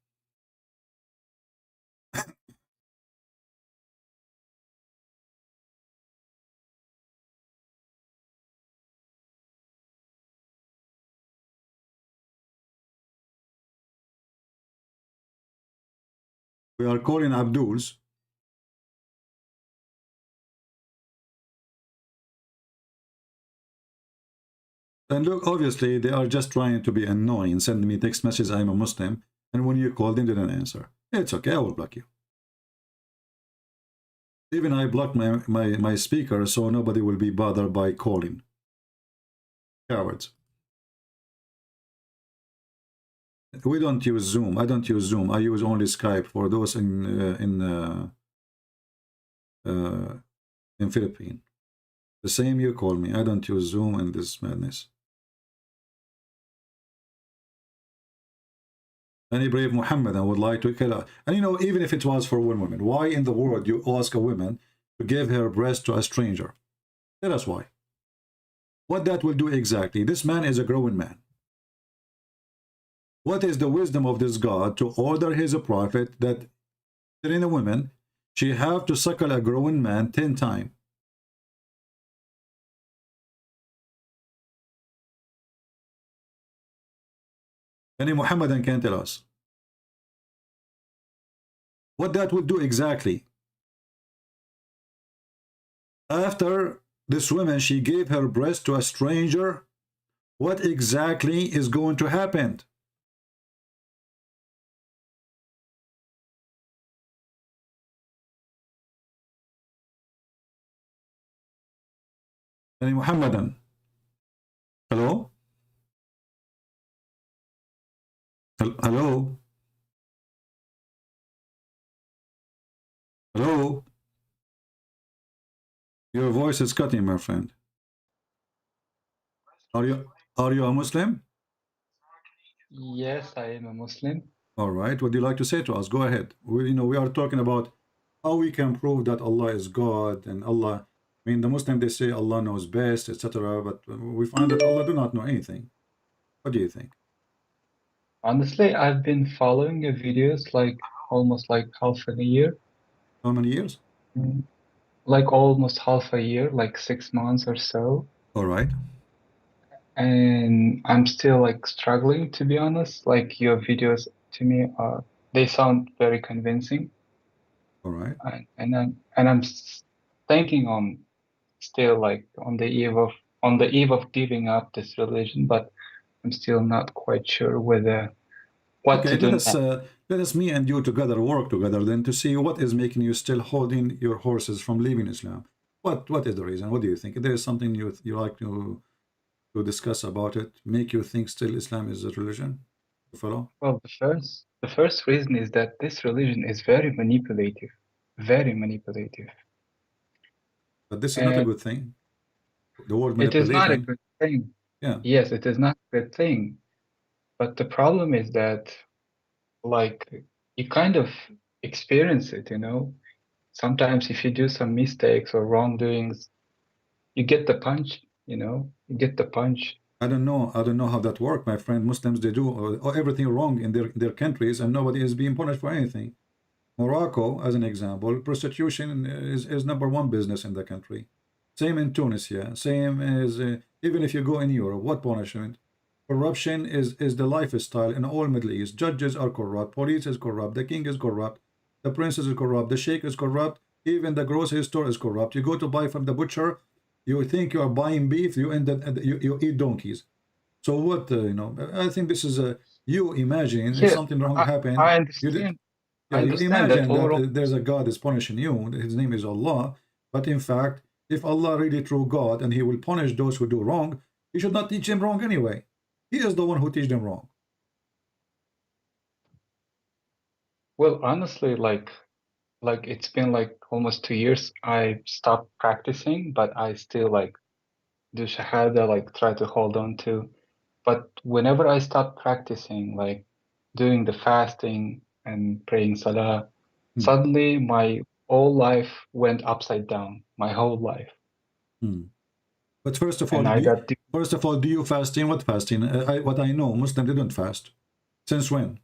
S7: We are calling Abduls. And look, obviously, they are just trying to be annoying, send me text messages, I'm a Muslim, and when you call them, they don't answer. It's okay, I will block you. Even I blocked my speaker, so nobody will be bothered by calling. Cowards. We don't use Zoom. I don't use Zoom. I use only Skype for those in Philippines. The same you call me. I don't use Zoom and this madness. Any brave Muhammadan would like to kill her. And you know, even if it was for one woman, why in the world you ask a woman to give her breast to a stranger? Tell us why. What that will do exactly? This man is a grown man. What is the wisdom of this God to order his prophet that in a woman, she have to suckle a grown man 10 times? Any Muhammadan can tell us what that would do exactly. After this woman, she gave her breast to a stranger What exactly is going to happen? يعني محمدا. Hello? Hello? Hello? Your voice is cutting, my friend. Are you a Muslim?
S12: Yes, I am a Muslim.
S7: All right. What do you like to say to us? Go ahead. We are talking about how we can prove that Allah is God and Allah. I mean, the Muslim, they say Allah knows best, etc. But we find that Allah do not know anything. What do you think?
S12: Honestly, I've been following your videos like almost like half a year.
S7: How many years?
S12: Like almost half a year, like 6 months or so.
S7: All right.
S12: And I'm still like struggling, to be honest. Like your videos to me are, they sound very convincing.
S7: All right.
S12: And I'm thinking on still like on the eve of giving up this religion, but I'm still not quite sure whether what
S7: Okay,
S12: to do next.
S7: let us me and you together work together then to see what is making you still holding your horses from leaving Islam. What is the reason? What do you think? If there is something you like to discuss about it, make you think still Islam is a religion to follow?
S12: Well, the first reason is that this religion is very manipulative, very manipulative.
S7: But this is not a good thing. The word
S12: It is not a
S7: manipulating.
S12: good thing.
S7: Yeah.
S12: Yes, it is not a good thing. But the problem is that, like, you kind of experience it, you know? Sometimes if you do some mistakes or wrongdoings, you get the punch, you know? You get the punch.
S7: I don't know how that works, my friend. Muslims, they do everything wrong in their countries and nobody is being punished for anything. Morocco, as an example, prostitution is number one business in the country. Same in Tunisia, same as even if you go in Europe, what punishment? Corruption is the lifestyle in all Middle East. Judges are corrupt, police is corrupt, the king is corrupt, the princess is corrupt, the sheikh is corrupt, even the grocery store is corrupt. You go to buy from the butcher, you think you are buying beef, you end up you eat donkeys. So what I think this is you imagine if something wrong happened.
S12: I understand.
S7: Yeah, you
S12: understand
S7: imagine
S12: that
S7: that there's a God is punishing you. His name is Allah. But in fact, if Allah really true God and he will punish those who do wrong, he should not teach them wrong anyway. He is the one who teach them wrong.
S12: Well, honestly, like it's been like almost 2 years. I stopped practicing, but I still like do shahada, like try to hold on to. But whenever I stop practicing, like doing the fasting and praying salah, suddenly my whole life went upside down. My whole life.
S7: But first of all, do you fasting? What fasting? What I know, Muslims didn't fast. Since when?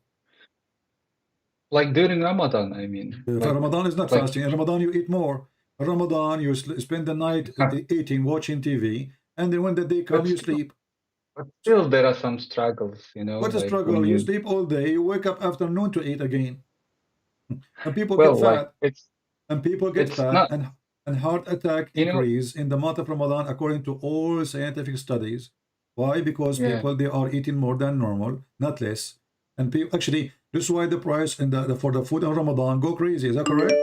S12: Like during Ramadan, I mean. Like,
S7: Ramadan is not fasting. In Ramadan, you eat more. In Ramadan, you spend the night eating, watching TV, and then when the day comes, you sleep.
S12: But still, there are some struggles, you know.
S7: What a
S12: like
S7: struggle! You sleep all day, you wake up afternoon to eat again, and people
S12: well,
S7: get fat.
S12: like
S7: and people get fat,
S12: not,
S7: and heart attack increase in the month of Ramadan according to all scientific studies. Why? Because people they are eating more than normal, not less. And people actually this is why the price and for the food in Ramadan go crazy. Is that correct?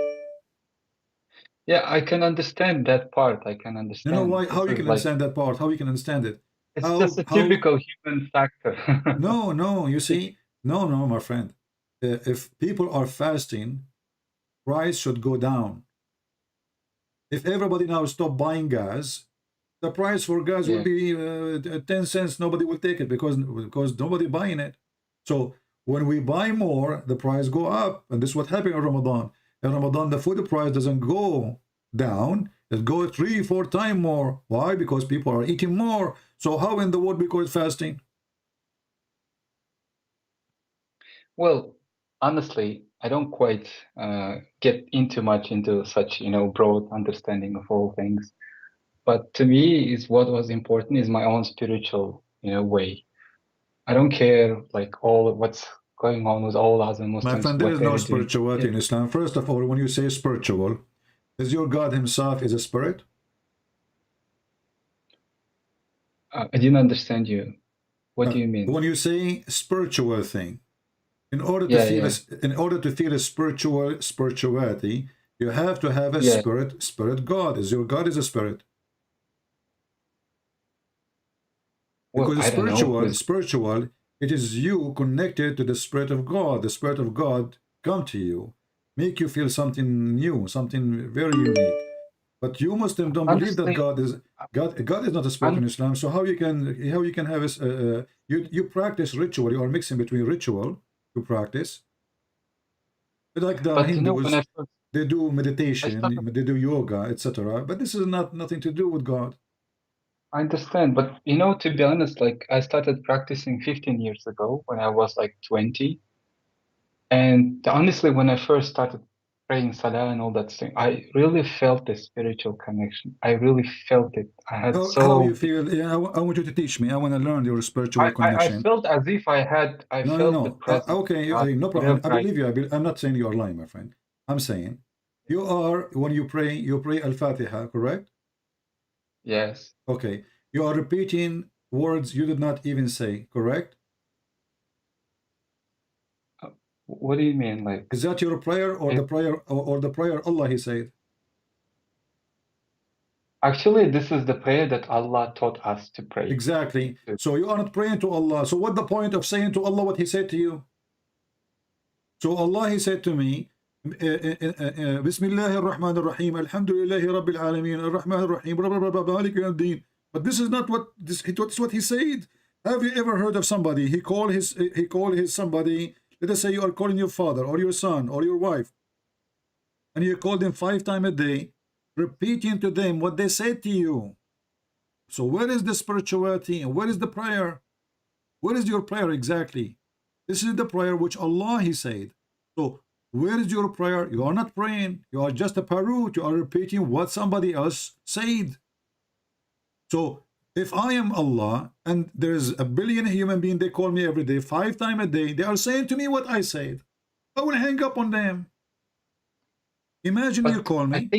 S12: Yeah, I can understand that part. I can understand.
S7: You know why? How you can understand that part? How you can understand it?
S12: It's just a typical human factor.
S7: No. You see, no, my friend. If people are fasting, price should go down. If everybody now stop buying gas, the price for gas will be 10 cents. Nobody will take it because nobody buying it. So when we buy more, the price go up, and this is what happened in Ramadan. In Ramadan, the food price doesn't go down; it goes 3-4 times more. Why? Because people are eating more. So how in the world we call it fasting?
S12: Well, honestly, I don't quite get much into such, broad understanding of all things. But to me, is what was important is my own spiritual, way. I don't care like all what's going on with all other Muslims.
S7: My friend, there is no spirituality in Islam. First of all, when you say spiritual, is your God himself is a spirit?
S12: I didn't understand you. What do you mean?
S7: When you say spiritual thing, in order to
S12: Yeah,
S7: feel
S12: yeah.
S7: in order to feel a spirituality, you have to have a
S12: Yeah.
S7: spirit God. Is your God is a spirit?
S12: Well,
S7: Because
S12: I don't know.
S7: spiritual, it is you connected to the Spirit of God. The Spirit of God come to you, make you feel something new, something very unique. But you Muslims don't believe that
S12: Honestly,
S7: God is God. God is not a spirit in Islam. So how you can have you practice ritual? You are mixing between ritual you practice, like the
S12: but you know, when
S7: Hindus.
S12: I first
S7: They do
S12: I
S7: meditation,
S12: started,
S7: they do yoga, etc. But this is nothing to do with God.
S12: I understand, but you know, to be honest, like I started practicing 15 years ago when I was like 20. And honestly, when I first started praying Salah and all that thing, I really felt the spiritual connection. I really felt it. I had
S7: How you
S12: so,
S7: feel? Yeah, I want you to teach me. I want to learn your spiritual
S12: I
S7: connection.
S12: felt as if I
S7: No, no,
S12: felt the
S7: no.
S12: presence
S7: Okay,
S12: of God
S7: no problem.
S12: wherever
S7: I
S12: I
S7: believe you. I'm not saying you are lying, my friend. I'm saying you are, when you pray Al-Fatiha, correct?
S12: Yes.
S7: Okay. You are repeating words you did not even say, correct?
S12: What do you mean? Like,
S7: Is that your prayer or the prayer or the prayer Allah He said?
S12: actually, this is the prayer that Allah taught us to pray.
S7: Exactly. So you are not praying to Allah. So what the point of saying to Allah what He said to you? So Allah He said to me, Bismillah ar-Rahman ar-Rahim, Alhamdulillahi Rabbil Alameen, Ar-Rahman ar-Rahim, blah, blah, blah, blah, Malik yawmiddin. But this is not what that's what He said. Have you ever heard of somebody? He called his somebody. Let us say you are calling your father or your son or your wife, and you call them 5 times a day, repeating to them what they said to you. So where is the spirituality and where is the prayer? Where is your prayer exactly? This is the prayer which Allah He said. So where is your prayer? You are not praying. You are just a parrot. You are repeating what somebody else said. So if I am Allah and there's a billion human beings, they call me every day, 5 times a day, they are saying to me what I said, I will hang up on them. Imagine you call me.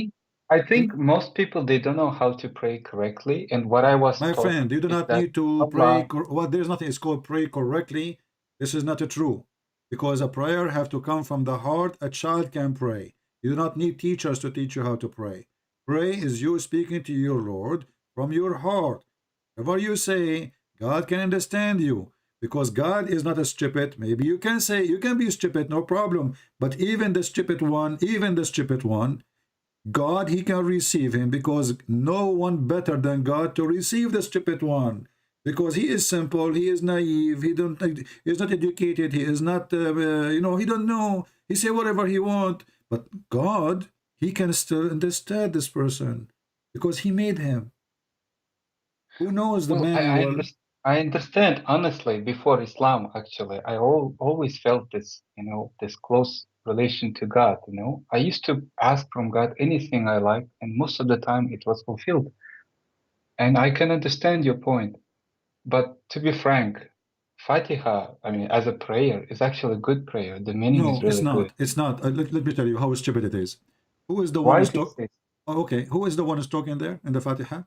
S12: I think most people, they don't know how to pray correctly. And what I was
S7: My
S12: taught
S7: friend, you do
S12: is
S7: not
S12: that
S7: need to pray.
S12: Allah,
S7: Well, there's nothing. It's called pray correctly. This is not true, because a prayer have to come from the heart. A child can pray. You do not need teachers to teach you how to pray. Pray is you speaking to your Lord from your heart. Whatever you say, God can understand you, because God is not a stupid. Maybe you can say you can be stupid, no problem. But even the stupid one, God, He can receive him, because no one better than God to receive the stupid one, because he is simple, he is naive, he is not educated, he is not he don't know, he say whatever he want. But God, He can still understand this person, because He made him. Who knows the
S12: well,
S7: manual?
S12: I understand, honestly, before Islam, actually, I always felt this, this close relation to God, I used to ask from God anything I like, and most of the time it was fulfilled. And I can understand your point. But to be frank, Fatiha, I mean, as a prayer, is actually a good prayer. The meaning is
S7: No, it's
S12: really good.
S7: not. It's not. Let me tell you how stupid it is. Who is the one
S12: Why
S7: who's
S12: do you
S7: talking?
S12: say?
S7: Oh, okay, who is the one who's talking there in the Fatiha?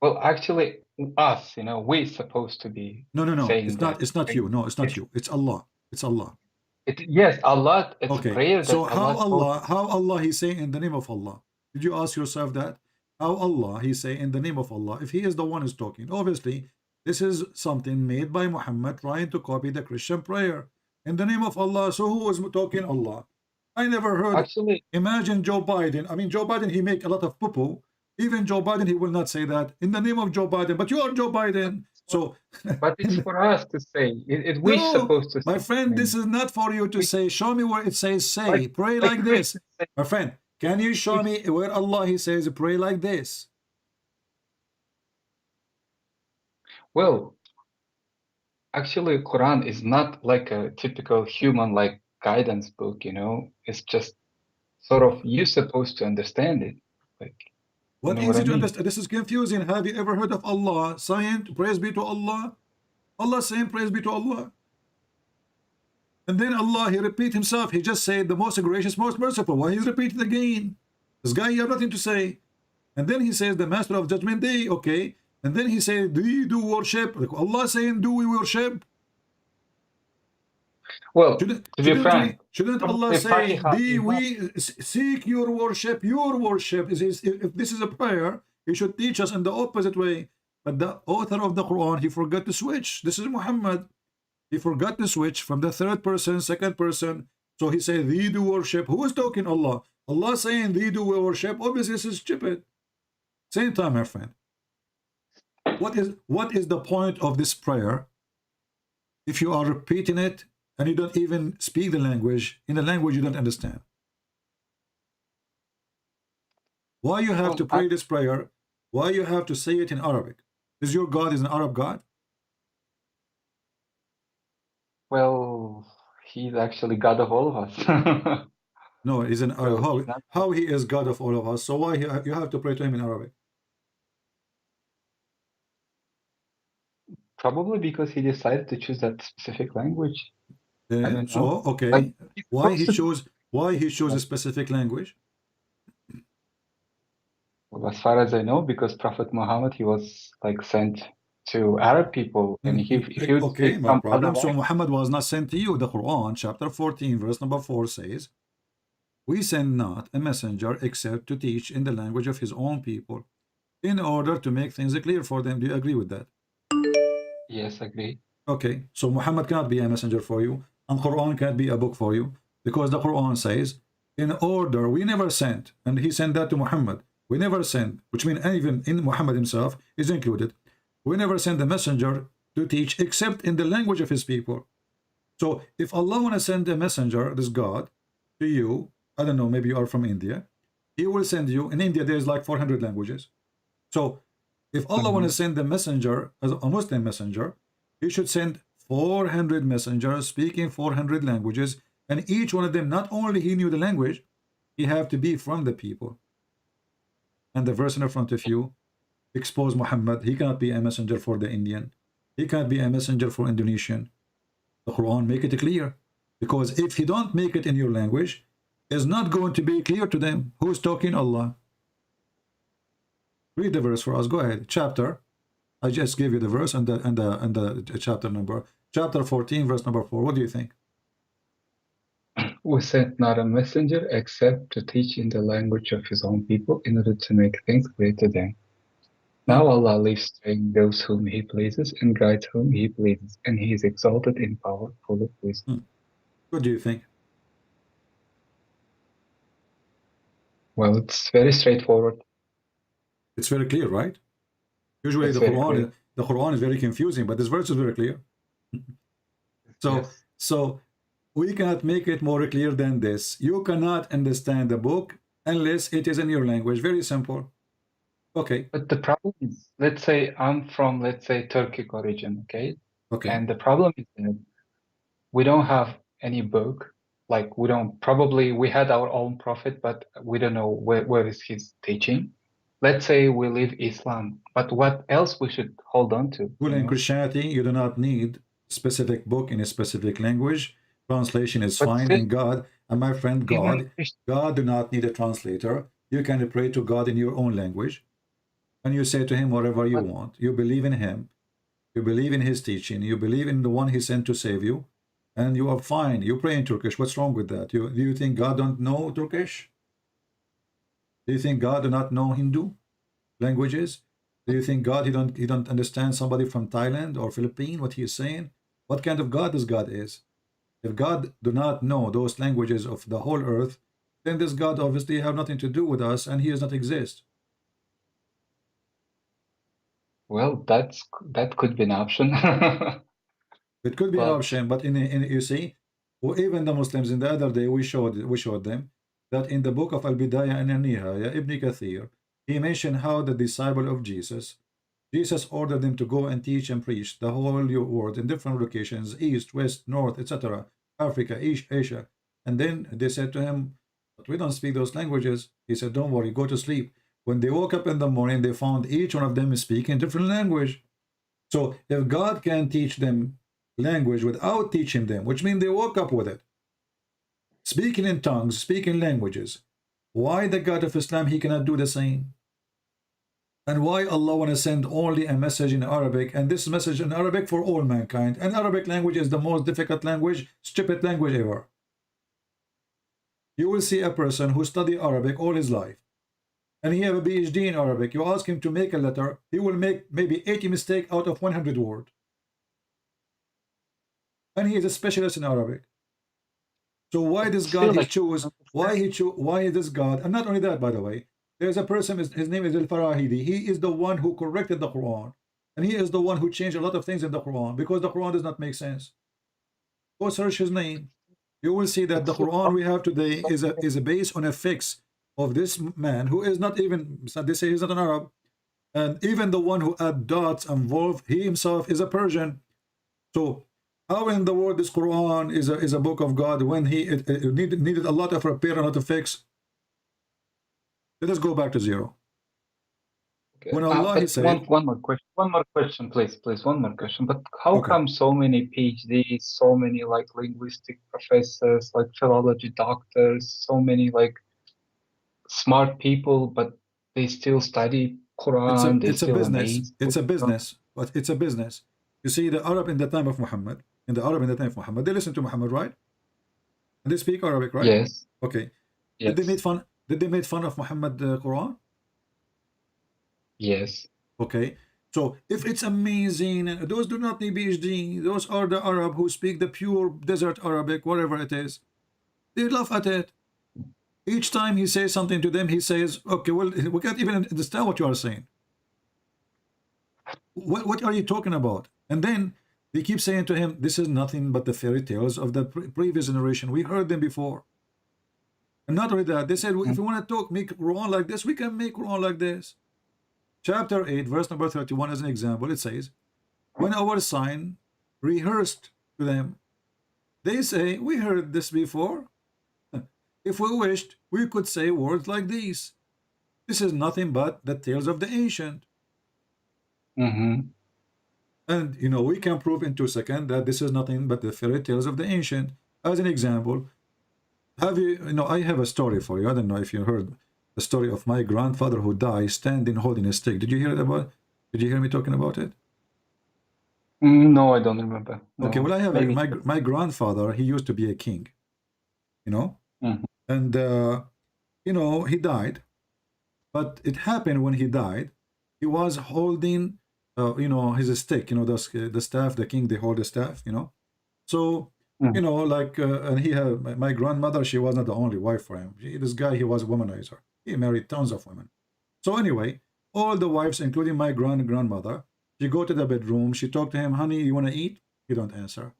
S12: Well, actually, us, we're supposed to be
S7: No, no, no.
S12: saying
S7: It's
S12: that.
S7: not. It's not you. No, it's not you. It's Allah. It's Allah.
S12: Yes, Allah, it's a
S7: Okay.
S12: prayer
S7: So
S12: that Allah taught.
S7: how Allah He say in the name of Allah? Did you ask yourself that? How Allah He say in the name of Allah? If He is the one who's talking, obviously this is something made by Muhammad trying to copy the Christian prayer in the name of Allah. So who was talking? Allah. I never heard.
S12: Actually,
S7: Imagine Joe Biden. I mean, Joe Biden, he make a lot of poo-poo. Even Joe Biden, he will not say that in the name of Joe Biden. But you are Joe Biden. So
S12: but it's for us to say. We're
S7: no,
S12: supposed to
S7: my
S12: say.
S7: friend, this is not for you to say. Show me where it says say. Pray like this.
S12: Christians say.
S7: My friend, can you show me where Allah He says pray like this?
S12: Well, actually, Quran is not like a typical human like guidance book, It's just sort of you're supposed to understand it. Like, you
S7: What
S12: know what I
S7: easy to
S12: mean?
S7: understand? This is confusing. Have you ever heard of Allah saying praise be to Allah? Allah saying praise be to Allah. And then Allah, He repeat Himself. He just said the most gracious, most merciful. Why He's repeating again? This guy, you have nothing to say. And then He says the Master of Judgment Day. Okay, And then he said, do you do worship? Like Allah saying, do we worship?
S12: Well, to be frank,
S7: shouldn't Allah say, do we seek your worship? Your worship is if this is a prayer, he should teach us in the opposite way. But the author of the Quran, he forgot to switch. This is Muhammad. He forgot to switch from the third person, second person. So he said, they do worship. Who is talking? Allah. Allah saying they do worship. Obviously, this is stupid. Same time, my friend. What is the point of this prayer if you are repeating it and you don't even speak the language, in a language you don't understand? Why you have to pray this prayer? Why you have to say it in Arabic? Is your God is an Arab God?
S12: Well, he's actually God of all of us.
S7: No, he's an
S12: So
S7: how he is God of all of us. So why you have to pray to him in Arabic?
S12: probably because he decided to choose that specific language. I don't
S7: So
S12: know.
S7: okay,
S12: Like,
S7: why he chose a specific language?
S12: well, as far as I know, because Prophet Muhammad, he was like sent to Arab people, and if he would
S7: Okay,
S12: speak
S7: no
S12: some other
S7: problem. So
S12: language,
S7: Muhammad was not sent to you. The Quran, chapter 14, verse number 4 says, we send not a messenger except to teach in the language of his own people, in order to make things clear for them. Do you agree with that?
S12: yes, agree.
S7: Okay, so Muhammad cannot be a messenger for you, and Quran can't be a book for you, because the Quran says, in order, we never sent, and he sent that to Muhammad. We never sent, which means even in Muhammad himself is included. We never send a messenger to teach except in the language of his people. So if Allah want to send a messenger, this God, to you, I don't know, maybe you are from India, he will send you. In India, there's like 400 languages. So if Allah want to send a messenger, as a Muslim messenger, he should send 400 messengers speaking 400 languages, and each one of them, not only he knew the language, he have to be from the people. And the verse in front of you expose Muhammad. He cannot be a messenger for the Indian. He can't be a messenger for Indonesian. The Quran make it clear, because if you don't make it in your language, it's not going to be clear to them. Who's talking? Allah. Read the verse for us. Go ahead. Chapter. I just gave you the verse and the chapter number. Chapter 14, verse number 4. What do you think?
S12: We sent not a messenger except to teach in the language of his own people in order to make things clear to them. Now Allah leaves straying those whom he pleases and guides whom he pleases, and he is exalted in power, full of wisdom.
S7: What do you think?
S12: Well, it's very straightforward.
S7: It's very clear, right? Usually
S12: It's
S7: the
S12: very clear.
S7: Quran is very confusing, but this verse is very clear. So
S12: Yes.
S7: so we cannot make it more clear than this. You cannot understand the book unless it is in your language. Very simple. Okay.
S12: But the problem is, let's say I'm from, let's say, Turkic origin, okay?
S7: Okay.
S12: And the problem is that we don't have any book. Like we had our own prophet, but we don't know where is his teaching. Let's say we live Islam, but what else we should hold on to?
S7: Well,
S12: you
S7: in
S12: know?
S7: Christianity, you do not need specific book in a specific language. Translation is
S12: But
S7: fine.
S12: still,
S7: In God, and my friend,
S12: even
S7: God do not need a translator. You can pray to God in your own language, and you say to him whatever you want. You believe in him. You believe in his teaching. You believe in the one he sent to save you, and you are fine. You pray in Turkish. What's wrong with that? Do you think God don't know Turkish? Do you think God do not know Hindu languages? Do you think God he don't understand somebody from Thailand or Philippines what he is saying? What kind of God this God is? If God do not know those languages of the whole earth, then this God obviously have nothing to do with us, and he does not exist.
S12: well, that could be an option.
S7: It could be an
S12: But
S7: option, but in you see, or even the Muslims in the other day we showed them that in the book of Al-Bidayah and Al-Nihaya, Ibn Kathir, he mentioned how the disciple of Jesus ordered them to go and teach and preach the whole world in different locations, east, west, north, etc., Africa, Asia. And then they said to him, but we don't speak those languages. He said, don't worry, go to sleep. When they woke up in the morning, they found each one of them is speaking different language. So if God can teach them language without teaching them, which means they woke up with it, speaking in tongues, speaking languages, why the God of Islam, he cannot do the same? And why Allah want to send only a message in Arabic, and this message in Arabic for all mankind? And Arabic language is the most difficult language, stupid language ever. You will see a person who study Arabic all his life, and he have a PhD in Arabic. You ask him to make a letter, he will make maybe 80 mistakes out of 100 words. And he is a specialist in Arabic. So why this God he choose? Why this God? And not only that, by the way, there's a person, his name is Al-Farahidi. He is the one who corrected the Quran. And he is the one who changed a lot of things in the Quran, because the Quran does not make sense. Go search his name. You will see that the Quran we have today is based on a fix of this man who is not even, they say he's not an Arab. And even the one who add dots and wolf, he himself is a Persian. So how in the world this Quran is a book of God when it needed a lot of repair and a lot of fix? Let us go back to zero.
S12: Okay.
S7: When Allah said,
S12: one more question, please, one more question. But how come so many PhDs, so many like linguistic professors, like philology doctors, so many like smart people, but they still study Quran, they still amazed?
S7: It's a business, but it's a business. You see, the Arab in the time of Muhammad, they listen to Muhammad, right? And they speak Arabic, right?
S12: Yes.
S7: Okay.
S12: Yes.
S7: Did they make fun of Muhammad Quran?
S12: Yes.
S7: Okay. So if it's amazing, those do not need PhD. Those are the Arab who speak the pure desert Arabic, whatever it is. They laugh at it. Each time he says something to them, he says, okay, well, we can't even understand what you are saying. What are you talking about? And then they keep saying to him, this is nothing but the fairy tales of the previous generation. We heard them before. And not only that, they said, if we want to make Quran like this, we can make Quran like this. Chapter 8, verse number 31, as an example, it says, when our sign rehearsed to them, they say, we heard this before. If we wished, we could say words like these. This is nothing but the tales of the ancient. And, you know, we can prove in 2 seconds that this is nothing but the fairy tales of the ancient. As an example, I have a story for you. I don't know if you heard the story of my grandfather who died standing holding a stick. Did you hear me talking about it?
S12: No, I don't remember. No.
S7: Okay, well, I have my grandfather. He used to be a king, you know, and he died. But it happened when he died, he was holding, his stick. The staff. The king, they hold the staff. So. And he had my grandmother. She was not the only wife for him. This guy, he was a womanizer. He married tons of women. So anyway, all the wives, including my grandmother, she go to the bedroom. She talked to him, honey, you want to eat? He don't answer.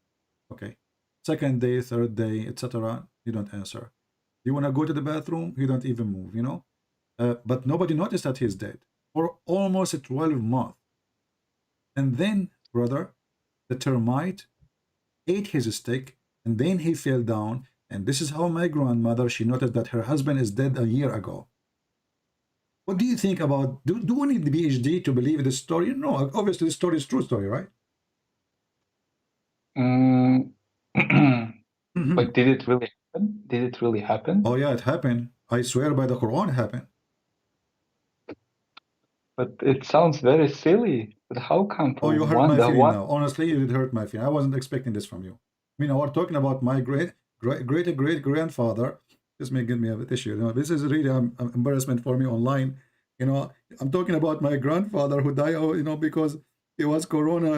S7: Okay. Second day, third day, etc. He don't answer. You want to go to the bathroom? He don't even move. But nobody noticed that he's dead for almost 12 months. And then, brother, the termite ate his stick, and then he fell down. And this is how my grandmother, she noticed that her husband is dead a year ago. What do you think about, do we need the PhD to believe this story? No, obviously this story is true story, right?
S12: Like, did it really happen? Did it really happen?
S7: Oh yeah, it happened. I swear by the Quran it happened.
S12: But it sounds very silly. But how come?
S7: Oh, you hurt my feeling now. Honestly, you did hurt my feeling. I wasn't expecting this from you. I mean, we're talking about my great grandfather. This may give me a bit issue. This is really an embarrassment for me online. I'm talking about my grandfather who died, because he was corona,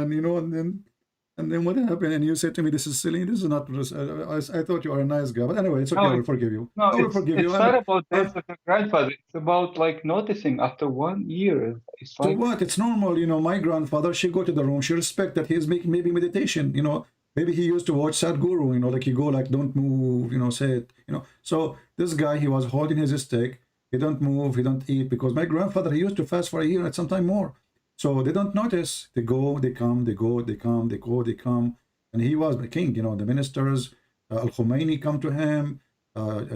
S7: and then what happened? And you said to me, this is silly. This is not. I thought you are a nice guy, but anyway, it's okay. I will forgive you.
S12: No, it's not about death of your grandfather. It's about like noticing after 1 year. It's like,
S7: so what? It's normal. My grandfather. She go to the room. She respect that he's making maybe meditation. Maybe he used to watch Sadhguru. Like he go like don't move. Say it. So this guy, he was holding his stick. He don't move. He don't eat, because my grandfather, he used to fast for a year and sometime more. So they don't notice. They go, they come, they go, they come, they go, they come. And he was the king, the ministers, Al-Khomeini come to him,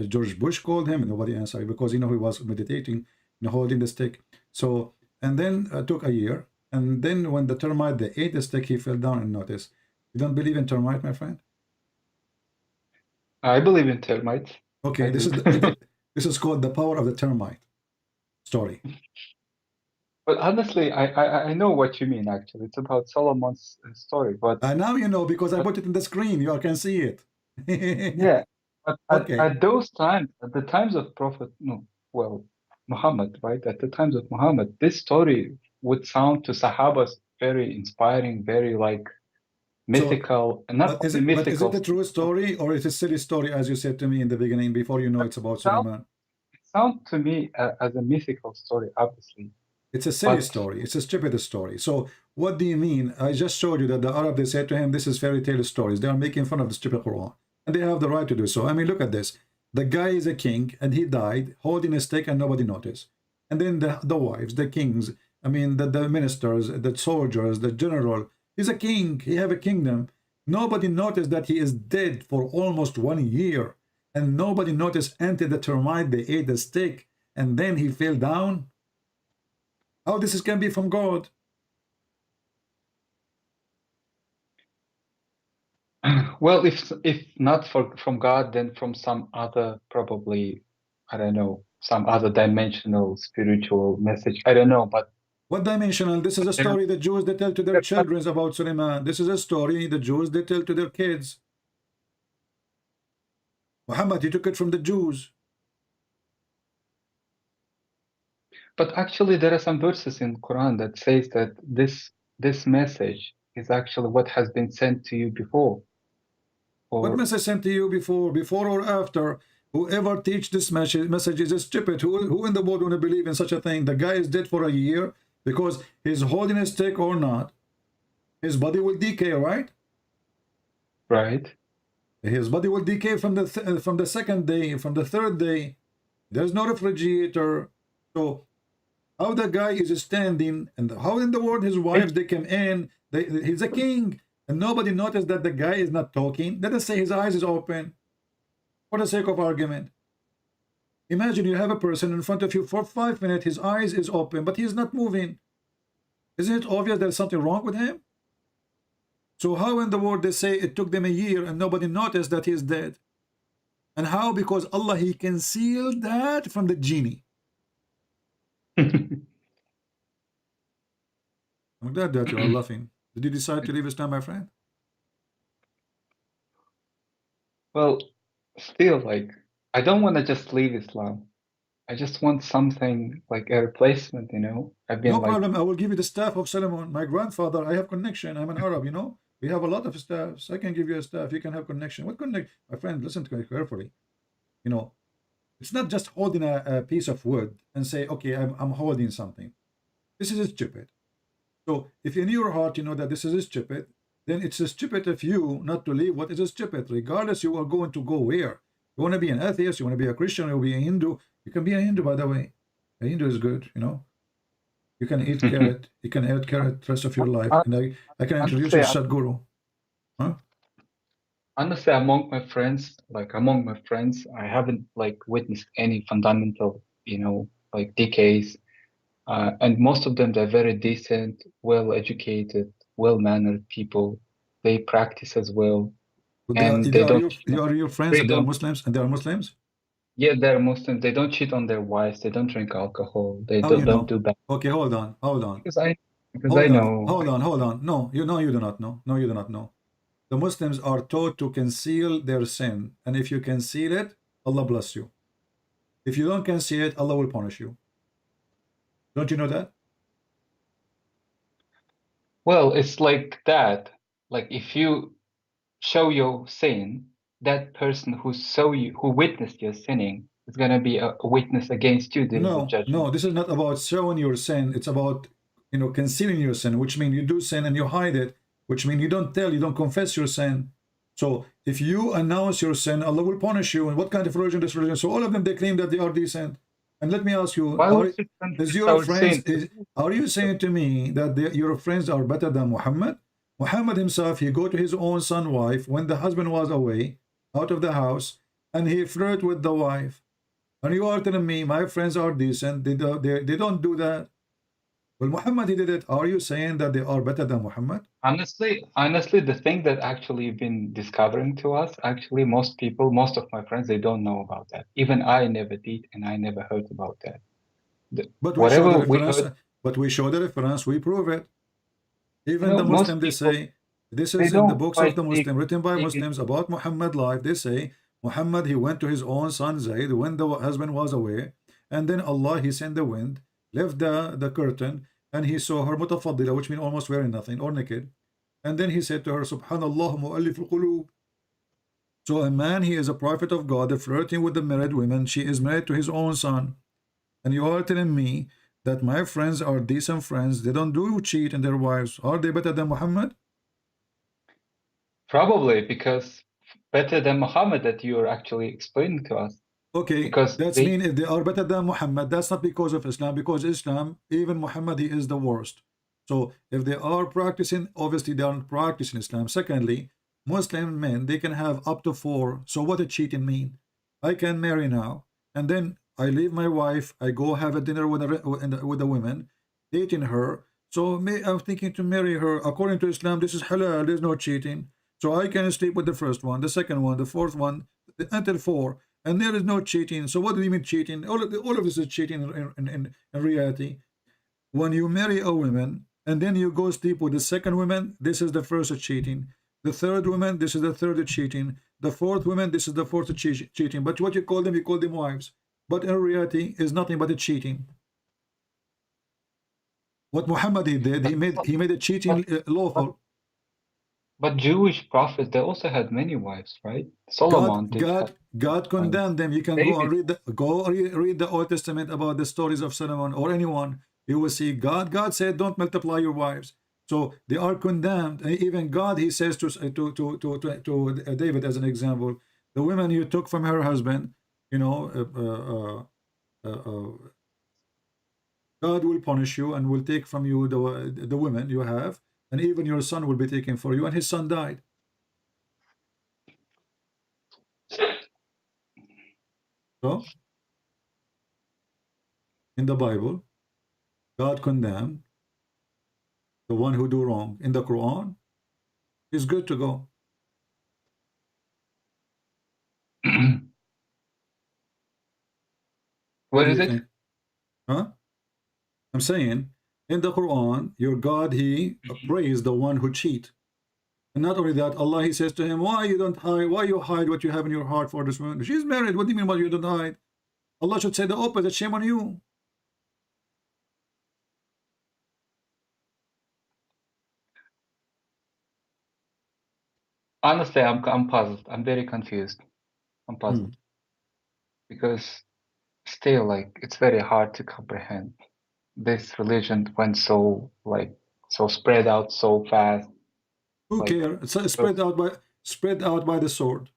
S7: George Bush called him, and nobody answered, because, he was meditating, holding the stick. So, and then took a year. And then when the termite, they ate the stick, he fell down and noticed. You don't believe in termite, my friend?
S12: I believe in termites.
S7: Okay, this is called the power of the termite story.
S12: But honestly, I know what you mean. Actually, it's about Solomon's story. But
S7: Now you know because I
S12: but
S7: put it in the screen. You all can see it.
S12: yeah, but
S7: Okay.
S12: at those times, at the times of Prophet, no, well, Muhammad, right? At the times of Muhammad, this story would sound to Sahabas very inspiring, very like
S7: So,
S12: mythical, and not only
S7: but is it
S12: mythical.
S7: a true story or is it a silly story, as you said to me in the beginning, before you know it's about Suleiman?
S12: It sounds to me as a mythical story, obviously.
S7: It's a silly
S12: But
S7: story. It's a stupid story. So, what do you mean? I just showed you that the Arab, they said to him, this is fairy tale stories. They are making fun of the stupid Quran. And they have the right to do so. I mean, look at this. The guy is a king and he died holding a stick and nobody noticed. And then the wives, the kings, I mean, the ministers, the soldiers, the general, he's a king. He have a kingdom. Nobody noticed that he is dead for almost 1 year. And nobody noticed until the termite, they ate the stick. And then he fell down. How this can be from God?
S12: well, if not from God, then from some other, probably, I don't know, some other dimensional spiritual message. I don't know, but
S7: What dimensional? This is a story the Jews they tell to their children about Suleiman. This is a story the Jews they tell to their kids. Muhammad, he took it from the Jews.
S12: But actually, there are some verses in Quran that says that this message is actually what has been sent to you before.
S7: What
S12: Or
S7: message sent to you before or after? Whoever teach this message is stupid. Who in the world want to believe in such a thing? The guy is dead for a year because he's holding a stick or not. His body will decay, right?
S12: right?
S7: His body will decay from the second day, from the third day. There's no refrigerator. So how the guy is standing and how in the world his wives they come in, he's a king and nobody noticed that the guy is not talking. Let us say his eyes is open for the sake of argument. Imagine you have a person in front of you for 5 minutes, his eyes is open but he's not moving. Isn't it obvious there's something wrong with him? So how in the world they say it took them a year and nobody noticed that he's dead? And how? Because Allah, he concealed that from the genie. I'm glad that you are laughing. Did you decide to leave Islam, my friend?
S12: Well, still, like, I don't want to just leave Islam. I just want something like a replacement, you know? I've been
S7: No
S12: like,
S7: problem. I will give you the staff of Solomon. My grandfather, I have connection. I'm an Arab, you know. We have a lot of staffs. I can give you a staff. You can have connection. What connect? My friend, listen to me carefully. You know, it's not just holding a piece of wood and say, okay, I'm holding something. This is stupid. So if in your heart you know that this is stupid, then it's stupid of you not to leave what is stupid. Regardless, you are going to go where? You want to be an atheist, you want to be a Christian, you want to be a Hindu. You can be a Hindu, by the way. A Hindu is good, you know. You can eat carrot. You can eat carrot the rest of your life. And I can introduce you to Sadhguru. Huh?
S12: honestly, among my friends, I haven't like witnessed any fundamental, you know, like decays. And most of them, they're very decent, well-educated, well-mannered people. They practice as well, and they don't.
S7: You are your friends
S12: They
S7: and they are
S12: don't.
S7: Muslims and they are Muslims?
S12: Yeah, they're Muslims. They don't cheat on their wives. They don't drink alcohol. They
S7: How you
S12: don't
S7: know?
S12: do bad.
S7: Okay, hold on.
S12: Because I know.
S7: Hold on. No, you do not know. No, you do not know. The Muslims are taught to conceal their sin. And if you conceal it, Allah bless you. If you don't conceal it, Allah will punish you. Don't you know that?
S12: Well, it's like that. Like if you show your sin, that person who witnessed your sinning is gonna be a witness against you during the judgment.
S7: No, this is not about showing your sin. It's about, you know, concealing your sin, which means you do sin and you hide it, which means you don't tell, you don't confess your sin. So if you announce your sin, Allah will punish you. And what kind of religion is religion? So all of them, they claim that they are decent. And let me ask you, are you saying to me that your friends are better than Muhammad? Muhammad himself, he go to his own son wife when the husband was away, out of the house, and he flirt with the wife. And you are telling me my friends are decent, they don't do that. Well, Muhammad, he did it. Are you saying that they are better than Muhammad?
S12: Honestly, the thing that actually been discovering to us, actually, most of my friends, they don't know about that. Even I never did, and I never heard about that.
S7: But we show the
S12: Whatever we
S7: reference.
S12: heard,
S7: But we show the reference, we prove it. Even
S12: You
S7: the
S12: know, most
S7: Muslim, they
S12: people,
S7: say, this
S12: they
S7: is in the
S12: don't
S7: books of
S12: quite
S7: the
S12: take
S7: Muslim, written by
S12: take it.
S7: Muslims about Muhammad life. They say, Muhammad, he went to his own son Zayd when the husband was away. And then Allah, he sent the wind, left the curtain, and he saw her mutafaddila, which means almost wearing nothing, or naked. And then he said to her, Subhanallah mu'allif al-qulub. So a man, he is a prophet of God, flirting with the married women. She is married to his own son. And you are telling me that my friends are decent friends. They don't do cheat in their wives. Are they better than Muhammad?
S12: Probably because better than Muhammad that you're actually explaining to us.
S7: Okay,
S12: Because
S7: that's
S12: they
S7: mean if they are better than Muhammad, that's not because of Islam, because Islam, even Muhammad, he is the worst. So if they are practicing, obviously they aren't practicing Islam. Secondly, Muslim men, they can have up to 4. So what does cheating mean? I can marry now, and then I leave my wife, I go have a dinner with the women, dating her. So I'm thinking to marry her. According to Islam, this is halal, there's no cheating. So I can sleep with the first one, the second one, the fourth one, until 4. And there is no cheating. So what do you mean cheating? All of this is cheating in reality. When you marry a woman and then you go sleep with the second woman, this is the first cheating. The third woman, this is the third cheating. The fourth woman, this is the fourth cheating. But what you call them wives. But in reality, is nothing but a cheating. What Muhammad he did, he made a cheating lawful.
S12: But Jewish prophets, they also had many wives, right? Solomon did have
S7: God condemned them. You can go and read the Old Testament about the stories of Solomon or anyone. You will see God said, don't multiply your wives. So they are condemned. And even God, he says to David as an example, the women you took from her husband, you know, God will punish you and will take from you the women you have, and even your son will be taken for you. And his son died. So, in the Bible, God condemned the one who do wrong. In the Quran, it's good to go.
S12: What is it?
S7: Huh? I'm saying, in the Quran, your God, he praised the one who cheat. And not only that, Allah, he says to him, why you hide what you have in your heart for this woman? She's married. What do you mean what you don't hide? Allah should say the opposite. Shame on you.
S12: Honestly, I'm puzzled. I'm very confused. I'm puzzled. Because still, like, it's very hard to comprehend. This religion went so spread out so fast.
S7: Who cares? It's spread out by the sword.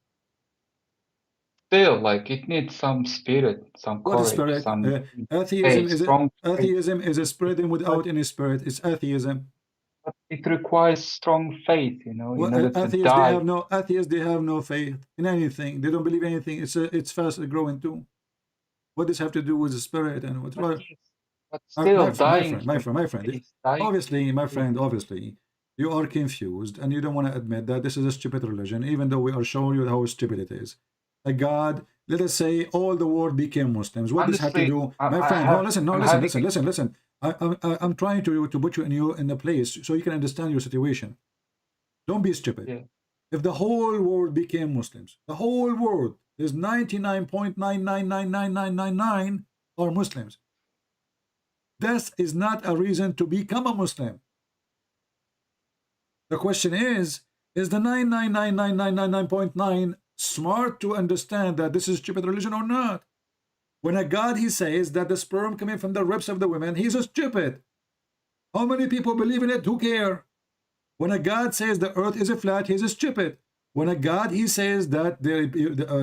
S12: Still, like, it needs some spirit, some
S7: What is
S12: courage,
S7: spirit?
S12: some
S7: Atheism
S12: faith,
S7: is
S12: strong faith.
S7: atheism is a spreading without any spirit. It's atheism.
S12: But it requires strong faith, you know, in
S7: Well,
S12: order to
S7: atheists
S12: die.
S7: they have no faith in anything. They don't believe anything. It's fast growing too. What does have to do with the spirit and what?
S12: But still,
S7: My friend. Obviously, my friend, obviously, you are confused and you don't want to admit that this is a stupid religion, even though we are showing you how stupid it is. A God, let us say, all the world became Muslims. What does have to do, my friend? Listen. I'm trying to put you in the place so you can understand your situation. Don't be stupid.
S12: Yeah.
S7: If the whole world became Muslims, the whole world, there's 99.9999999 are Muslims. That is not a reason to become a Muslim. The question is the 9999999.9 smart to understand that this is stupid religion or not? When a God, he says that the sperm coming from the ribs of the women, he's a stupid. How many people believe in it? Who care? When a God says the earth is a flat, he's a stupid. When a God, he says that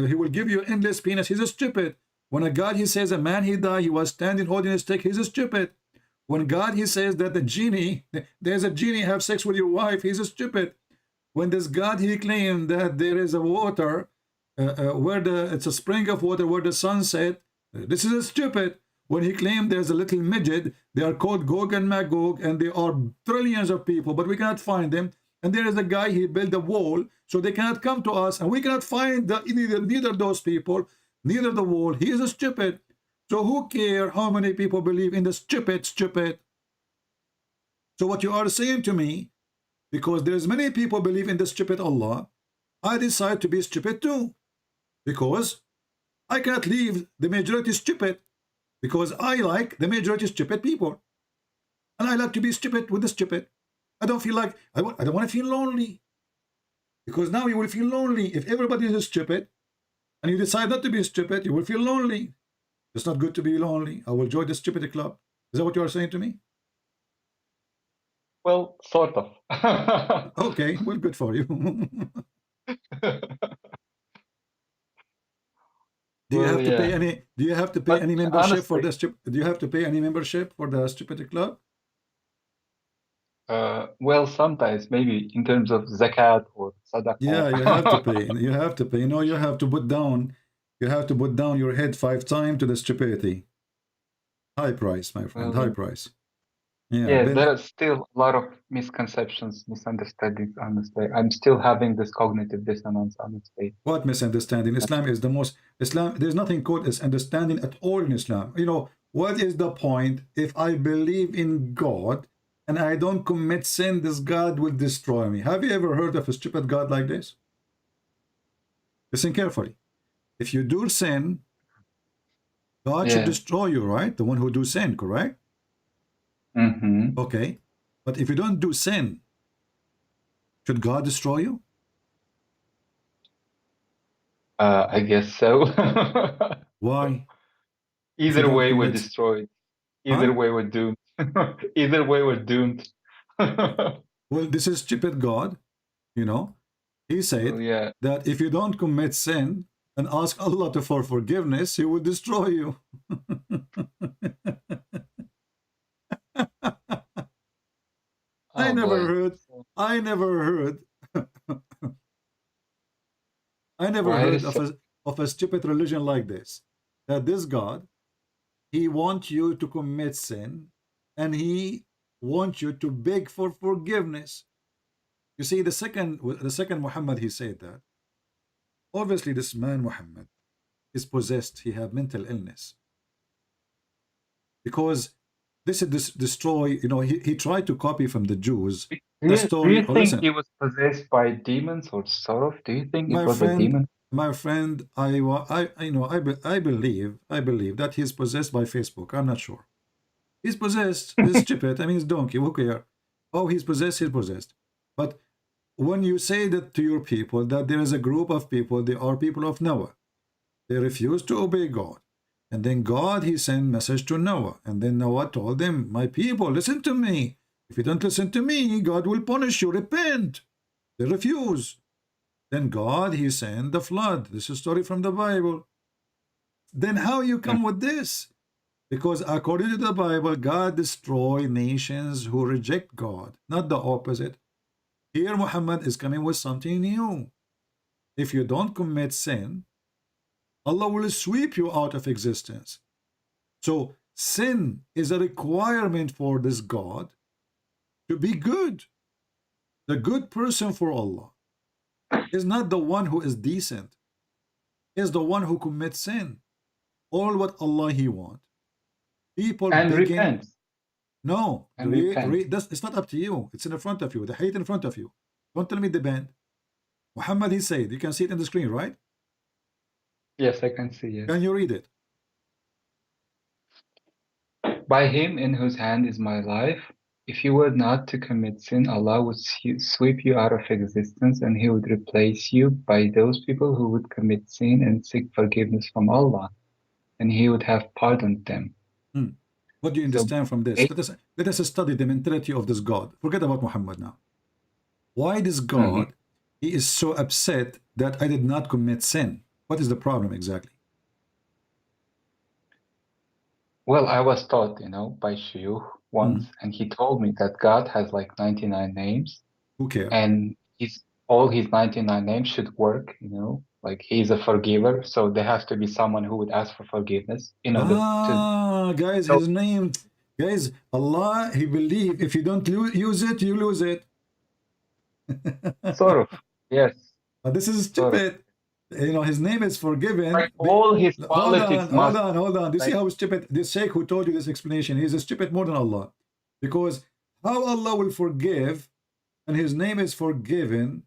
S7: he will give you endless penis, he's a stupid. When a God, he says a man, he died, he was standing holding a stick, he's a stupid. When God, he says that there's a genie, have sex with your wife, he's a stupid. When this God, he claimed that there is a water, it's a spring of water where the sun set, this is a stupid. When he claimed there's a little midget, they are called Gog and Magog, and there are trillions of people, but we cannot find them. And there is a guy, he built a wall, so they cannot come to us, and we cannot find neither those people, neither the wall. He is a stupid. So who care how many people believe in the stupid? So what you are saying to me, because there's many people believe in the stupid Allah, I decide to be stupid too, because I cannot leave the majority stupid, because I like the majority stupid people, and I like to be stupid with the stupid. I don't feel like I don't want to feel lonely, because now you will feel lonely if everybody is stupid, and you decide not to be stupid. You will feel lonely. It's not good to be lonely. I will join the stupid club. Is that what you are saying to me?
S12: Well, sort of.
S7: Okay, well, good for you. Do you
S12: Well,
S7: have to pay
S12: yeah.
S7: any? Do you have to pay
S12: But
S7: any membership for
S12: honestly,
S7: the? Do you have to pay any membership for the stupid club?
S12: well, sometimes maybe in terms of zakat or
S7: Yeah, you have to
S12: sadaqah.
S7: pay. You have to pay. No, you have to put down. You have to put down your head 5 times to the stupidity. High price, my friend. High
S12: Well,
S7: price. Yeah.
S12: yeah,
S7: Then
S12: there are still a lot of misconceptions, misunderstandings, honestly. I'm still having this cognitive dissonance, honestly.
S7: what misunderstanding? Islam is the most. Islam. There's nothing called as understanding at all in Islam. You know what is the point? If I believe in God and I don't commit sin, this God will destroy me. Have you ever heard of a stupid God like this? Listen carefully. If you do sin, God should
S12: Yeah.
S7: destroy you, right? The one who do sin, correct?
S12: Mm-hmm.
S7: Okay. But if you don't do sin, should God destroy you?
S12: I guess so.
S7: Why? If you
S12: Either
S7: don't
S12: way, we're
S7: commit,
S12: destroyed. Either
S7: huh?
S12: way, we're doomed. Either way, we're doomed.
S7: Well, this is stupid God, you know. He
S12: Well,
S7: said
S12: yeah.
S7: that if you don't commit sin and ask Allah for forgiveness, He will destroy you. I
S12: Oh
S7: never
S12: boy.
S7: heard, I never heard, I never
S12: Why it
S7: heard
S12: is so?
S7: of a stupid religion like this. That this God, He wants you to commit sin and He wants you to beg for forgiveness. You see, the second Muhammad, he said that. Obviously, this man Muhammad is possessed. He had mental illness. Because this is destroy, you know, he tried to copy from the Jews
S12: Do
S7: the
S12: you, do
S7: story.
S12: you
S7: Or
S12: think
S7: listen,
S12: he was possessed by demons or sort of? Do you think it
S7: my
S12: was a
S7: friend,
S12: demon?
S7: I know, I believe that he's possessed by Facebook. I'm not sure. He's possessed. He's stupid. I mean, he's donkey. Who care? Oh, he's possessed. He's possessed. But when you say that to your people, that there is a group of people, they are people of Noah. They refuse to obey God. And then God, he sent message to Noah. And then Noah told them, my people, listen to me. If you don't listen to me, God will punish you. Repent. They refuse. Then God, he sent the flood. This is a story from the Bible. Then how you come with this? Because according to the Bible, God destroys nations who reject God, not the opposite. Here Muhammad is coming with something new. If you don't commit sin, Allah will sweep you out of existence. So sin is a requirement for this God to be good. The good person for Allah is not the one who is decent, is the one who commits sin. All what Allah he wants. People
S12: And
S7: begging.
S12: repent.
S7: No,
S12: And repent.
S7: it's not up to you. It's in front of you. The hate in front of you. Don't tell me the band. Muhammad, he said, you can see it on the screen, right?
S12: Yes, I can see it.
S7: Can you read it?
S12: By him in whose hand is my life, if you were not to commit sin, Allah would sweep you out of existence and he would replace you by those people who would commit sin and seek forgiveness from Allah, and he would have pardoned them.
S7: What do you
S12: So,
S7: understand from this? Let us study the mentality of this God. Forget about Muhammad now. Why this God, he is so upset that I did not commit sin? What is the problem exactly?
S12: well, I was taught, by Shuyukh once, and he told me that God has like 99 names,
S7: Who cares?
S12: and all his 99 names should work, like he's a forgiver, so there has to be someone who would ask for forgiveness in order to.
S7: Guys,
S12: So,
S7: his name, guys, Allah, he believe if you don't use it, you lose it.
S12: sort of, yes.
S7: This is
S12: Sort of.
S7: stupid. His name is forgiven.
S12: Like all his
S7: Hold
S12: politics
S7: on. Do you see
S12: like-
S7: how stupid this sheikh who told you this explanation? He's stupid more than Allah. Because How Allah will forgive, and his name is forgiven,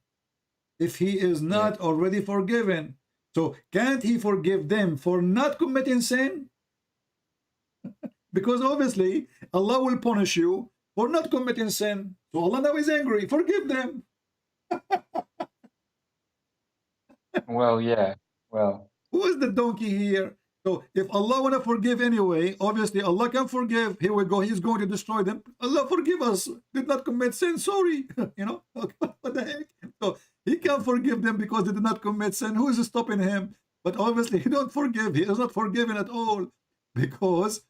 S7: if he is not already forgiven? So can't he forgive them for not committing sin? Because obviously Allah will punish you for not committing sin. So Allah now is angry. Forgive them.
S12: Well, yeah. Well,
S7: Who is the donkey here? So if Allah want to forgive anyway, obviously Allah can forgive. Here we go. He's going to destroy them. Allah forgive us. Did not commit sin. Sorry. You know, what the heck? So he can forgive them because they did not commit sin. Who is stopping him? But obviously he don't forgive. He is not forgiven at all, because,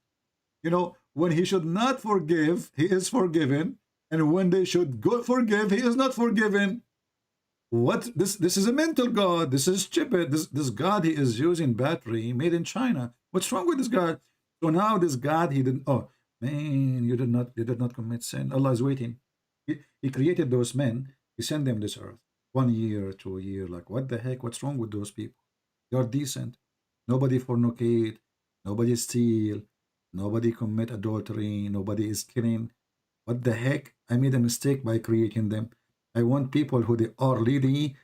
S7: you know, when he should not forgive, he is forgiven. And when they should go forgive, he is not forgiven. What? This is a mental God. This is stupid. This God, he is using battery made in China. What's wrong with this God? So now this God, he didn't, oh man, you did not commit sin. Allah is waiting. He created those men. He sent them this earth. 1 year, 2 years. Like, what the heck? What's wrong with those people? They are decent. Nobody fornicate. Nobody steal. Nobody commit adultery. Nobody is killing. What the heck? I made a mistake by creating them. I want people who they are really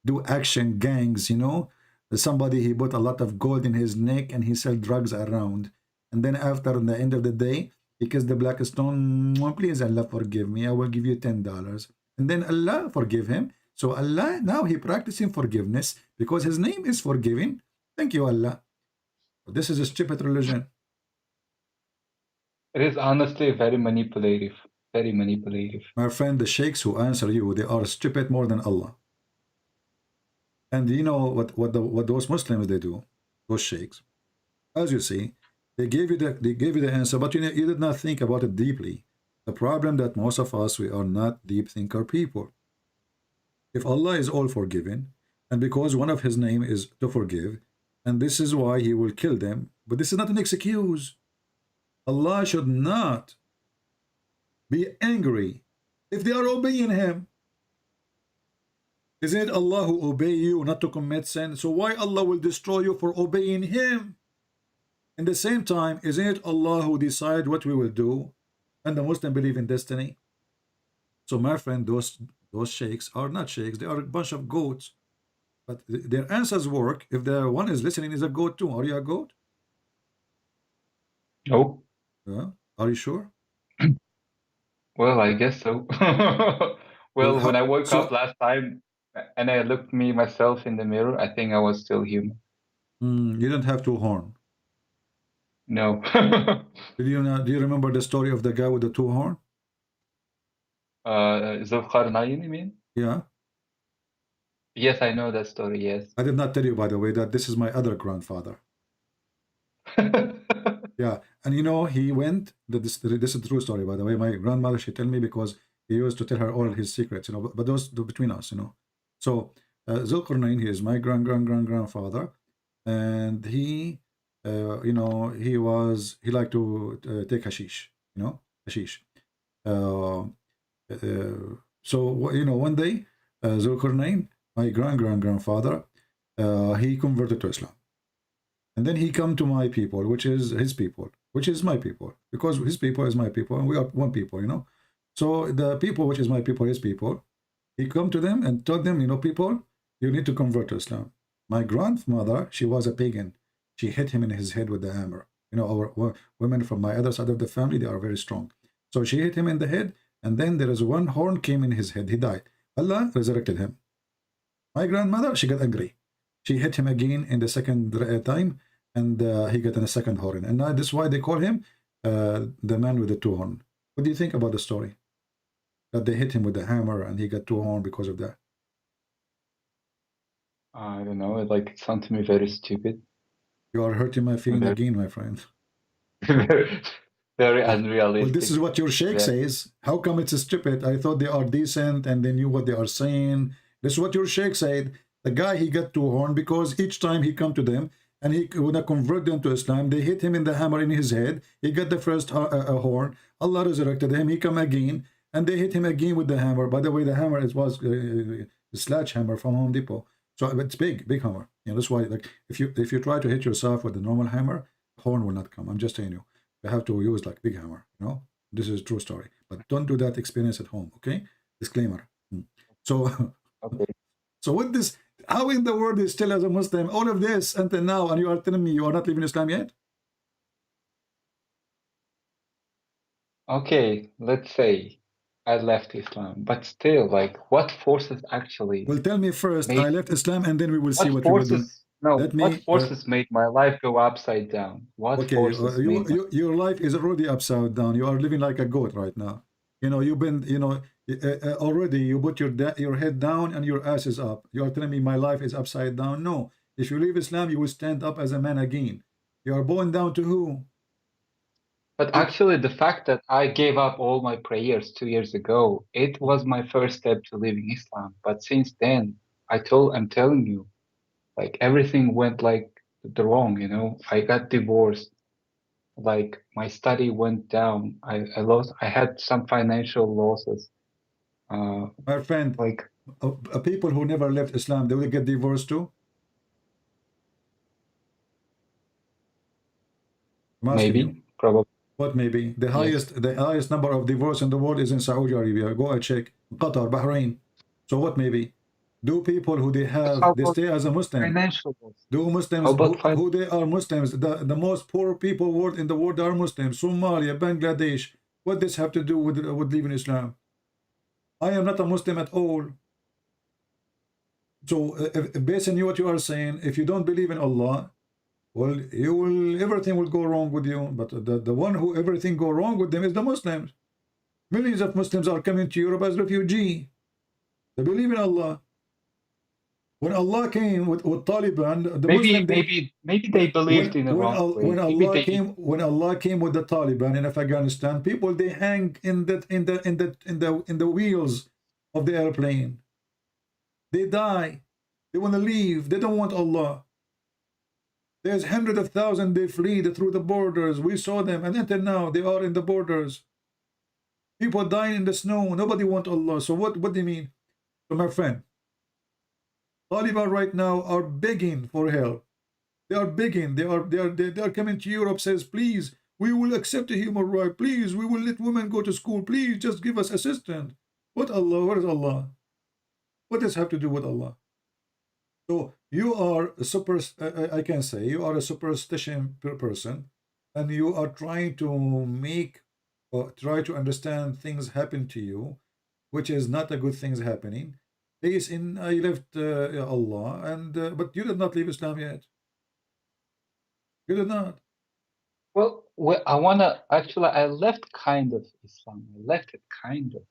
S7: do action gangs, you know. Somebody, he put a lot of gold in his neck and he sell drugs around. And then after, in the end of the day, he kissed the black stone. Please, Allah, forgive me. I will give you $10. And then Allah forgive him. So Allah, now he practicing forgiveness because his name is forgiving. Thank you, Allah. This is a stupid religion.
S12: it is honestly very manipulative. Very manipulative.
S7: My friend, the sheikhs who answer you, they are stupid more than Allah. And you know what those Muslims they do, those sheikhs, as you see, they gave you the answer, but you did not think about it deeply. The problem that most of us, we are not deep thinker people. If Allah is all forgiving, and because one of his name is to forgive, and this is why he will kill them, but this is not an excuse. Allah should not be angry if they are obeying him. Isn't it Allah who obey you not to commit sin? So why Allah will destroy you for obeying him? In the same time, isn't it Allah who decide what we will do? And the Muslim believe in destiny. So my friend, those sheikhs are not sheikhs. They are a bunch of goats. But their answers work if the one is listening is a goat too. Are you a goat?
S12: No.
S7: Are you sure?
S12: Well, I guess so. Well, when I woke up last time and I looked me myself in the mirror, I think I was still human.
S7: You don't have two horns.
S12: No.
S7: Do you remember the story of the guy with the two horns?
S12: Zulqarnain, you mean?
S7: Yeah.
S12: Yes, I know that story, yes.
S7: I did not tell you, by the way, that this is my other grandfather. Yeah, and you know, he went, this is a true story, by the way. My grandmother, she tell me because he used to tell her all his secrets, you know, but those between us, you know. So, Zulqarnain, he is my grandfather, and he, you know, he liked to take hashish, you know, hashish. So, you know, one day, Zulqarnain, my grandfather, he converted to Islam. And then he come to my people, which is his people, which is my people, because his people is my people, and we are one people, you know. So the people, which is my people, his people, he come to them and told them, you know, people, you need to convert to Islam. My grandmother, she was a pagan. She hit him in his head with the hammer. You know, our women from my other side of the family, they are very strong. So she hit him in the head, and then there is one horn came in his head. He died. Allah resurrected him. My grandmother, she got angry. She hit him again in the second time, and he got in a second horn. And now this is why they call him the man with the two horns. What do you think about the story? That they hit him with the hammer and he got two horns because of that.
S12: I don't know. It sounds to me very stupid.
S7: You are hurting my feeling again, my friend.
S12: Very unrealistic.
S7: Well, this is what your sheikh says. How come it's stupid? I thought they are decent and they knew what they are saying. This is what your sheikh said. The guy, he got two horns because each time he come to them and he would convert them to Islam, they hit him in the hammer in his head. He got the first horn. Allah resurrected him. He come again, and they hit him again with the hammer. By the way, the hammer was a sledgehammer from Home Depot. So it's big hammer. You know, that's why, like, if you try to hit yourself with a normal hammer, horn will not come. I'm just telling you. You have to use like big hammer. You know, this is a true story. but don't do that experience at home. Okay, disclaimer. So,
S12: Okay.
S7: so with this, how in the world is still as a Muslim all of this until now, and you are telling me you are not living Islam yet?
S12: Okay, let's say I left Islam, but still, like, what forces actually
S7: Well, tell me first. I
S12: made
S7: left Islam, and then we will see
S12: what
S7: what you will do.
S12: forces no,
S7: Let
S12: what
S7: me.
S12: forces made my life go upside down? What
S7: Okay,
S12: forces made my
S7: your life is already upside down. You are living like a goat right now. You know, you've been, you know, already you put your head down and your ass is up. You are telling me my life is upside down? No. If you leave Islam, you will stand up as a man again. You are born down to who?
S12: But actually, the fact that I gave up all my prayers 2 years ago, it was my first step to leaving Islam. But since then, I'm telling you, like everything went like the wrong, you know. I got divorced, like my study went down. I had some financial losses.
S7: My friend,
S12: Like
S7: people who never left Islam, they will get divorced too? I'm asking you.
S12: maybe, probably,
S7: What maybe?
S12: yes.
S7: The highest number of divorce in the world is in Saudi Arabia. Go and check. Qatar, Bahrain. So what maybe? Do people who
S12: But how
S7: they
S12: about
S7: stay as a Muslim?
S12: financial loss?
S7: Do
S12: How
S7: Muslims
S12: about
S7: who they are Muslims? The most poor people world in the world are Muslims. Somalia, Bangladesh. What does have to do with leaving Islam? I am not a Muslim at all. So based on what you are saying, if you don't believe in Allah, well, everything will go wrong with you. But the one who everything go wrong with them is the Muslims. Millions of Muslims are coming to Europe as refugee. They believe in Allah. When Allah came with Taliban, the Muslim
S12: maybe they believed in the wrong way. Maybe they
S7: when Allah came with the Taliban in Afghanistan, people they hang in the wheels of the airplane. They die. They want to leave. They don't want Allah. There's hundreds of thousands they fled through the borders. We saw them, and until now they are in the borders. People dying in the snow. Nobody wants Allah. So what do you mean? So my friend, Taliban right now are begging for help. They are begging. They are coming to Europe. Says, please, we will accept a human right. Please, we will let women go to school. Please, just give us assistance. What Allah? What is Allah? What does have to do with Allah? So you are a I can say you are a superstition person, and you are trying to make or try to understand things happen to you, which is not a good things happening. Based in I left Allah, and but you did not leave Islam yet. You did not.
S12: well, I left kind of Islam. I left it kind of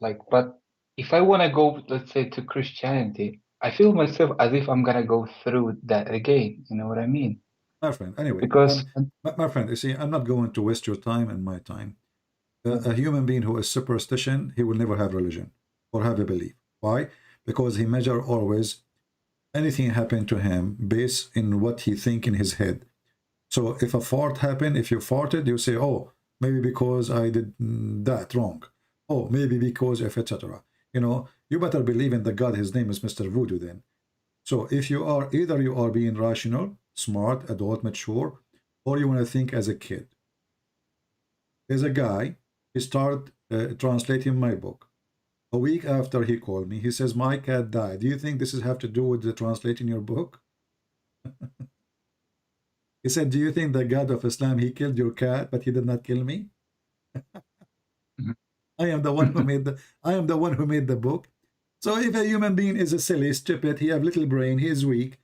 S12: like, but if I wanna go, let's say, to Christianity, I feel myself as if I'm gonna go through that again. You know what I mean?
S7: My friend, anyway,
S12: Because
S7: my friend, you see, I'm not going to waste your time and my time. A human being who is superstition, he will never have religion or have a belief. Why? Because he measure always anything happen to him based in what he think in his head. So if a fart happened, if you farted, you say, oh, maybe because I did that wrong. Oh, maybe because of etc. You know, you better believe in the God. His name is Mr. Voodoo then. So if you are either you are being rational, smart, adult, mature, or you want to think as a kid. There's a guy, he started translating my book. A week after he called me, he says, my cat died. Do you think this is have to do with the translating your book? He said, do you think the God of Islam, he killed your cat, but he did not kill me? I am the one who made the book. So if a human being is a silly, stupid, he have little brain, he is weak.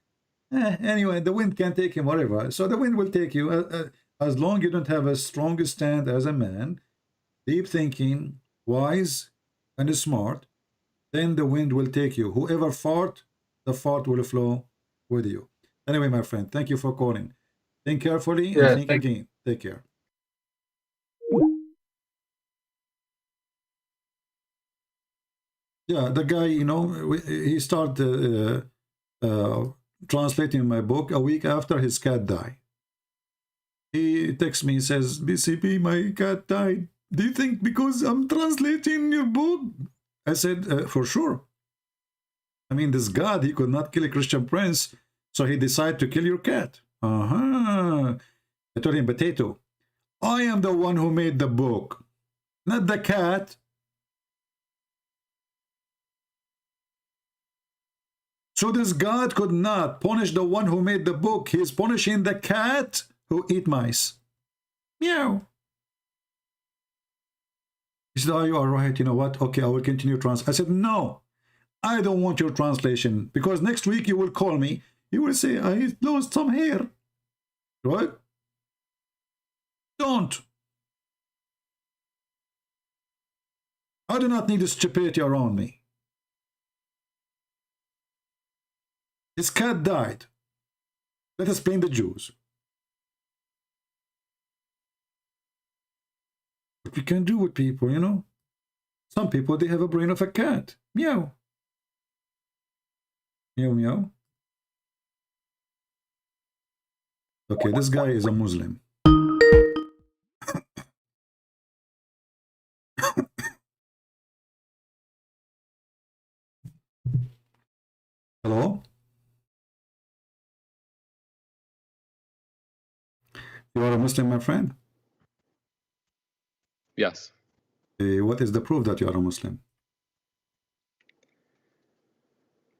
S7: Anyway, the wind can take him wherever. So the wind will take you as long you don't have a strong stand as a man, deep thinking, wise, and smart. Then the wind will take you. Whoever fart, the fart will flow with you. Anyway, my friend, thank you for calling. Think carefully and think again. Take care. Yeah, the guy, you know, he started translating my book a week after his cat died. He texts me, says, BCP, my cat died. Do you think because I'm translating your book? I said, for sure. I mean, this God, he could not kill a Christian prince, so he decided to kill your cat. I told him, potato, I am the one who made the book. not the cat. So this God could not punish the one who made the book. He is punishing the cat who eat mice. Meow. He said, oh, you are right. You know what? Okay, I will continue I said, no, I don't want your translation, because next week you will call me. You will say, I lost some hair. Right? Don't. I do not need the stupidity around me. His cat died. Let us blame the Jews. What we can do with people, you know? Some people, they have a brain of a cat. Meow. Meow, meow. Okay, this guy is a Muslim. Hello? You are a Muslim, my friend?
S13: Yes.
S7: What is the proof that you are a Muslim?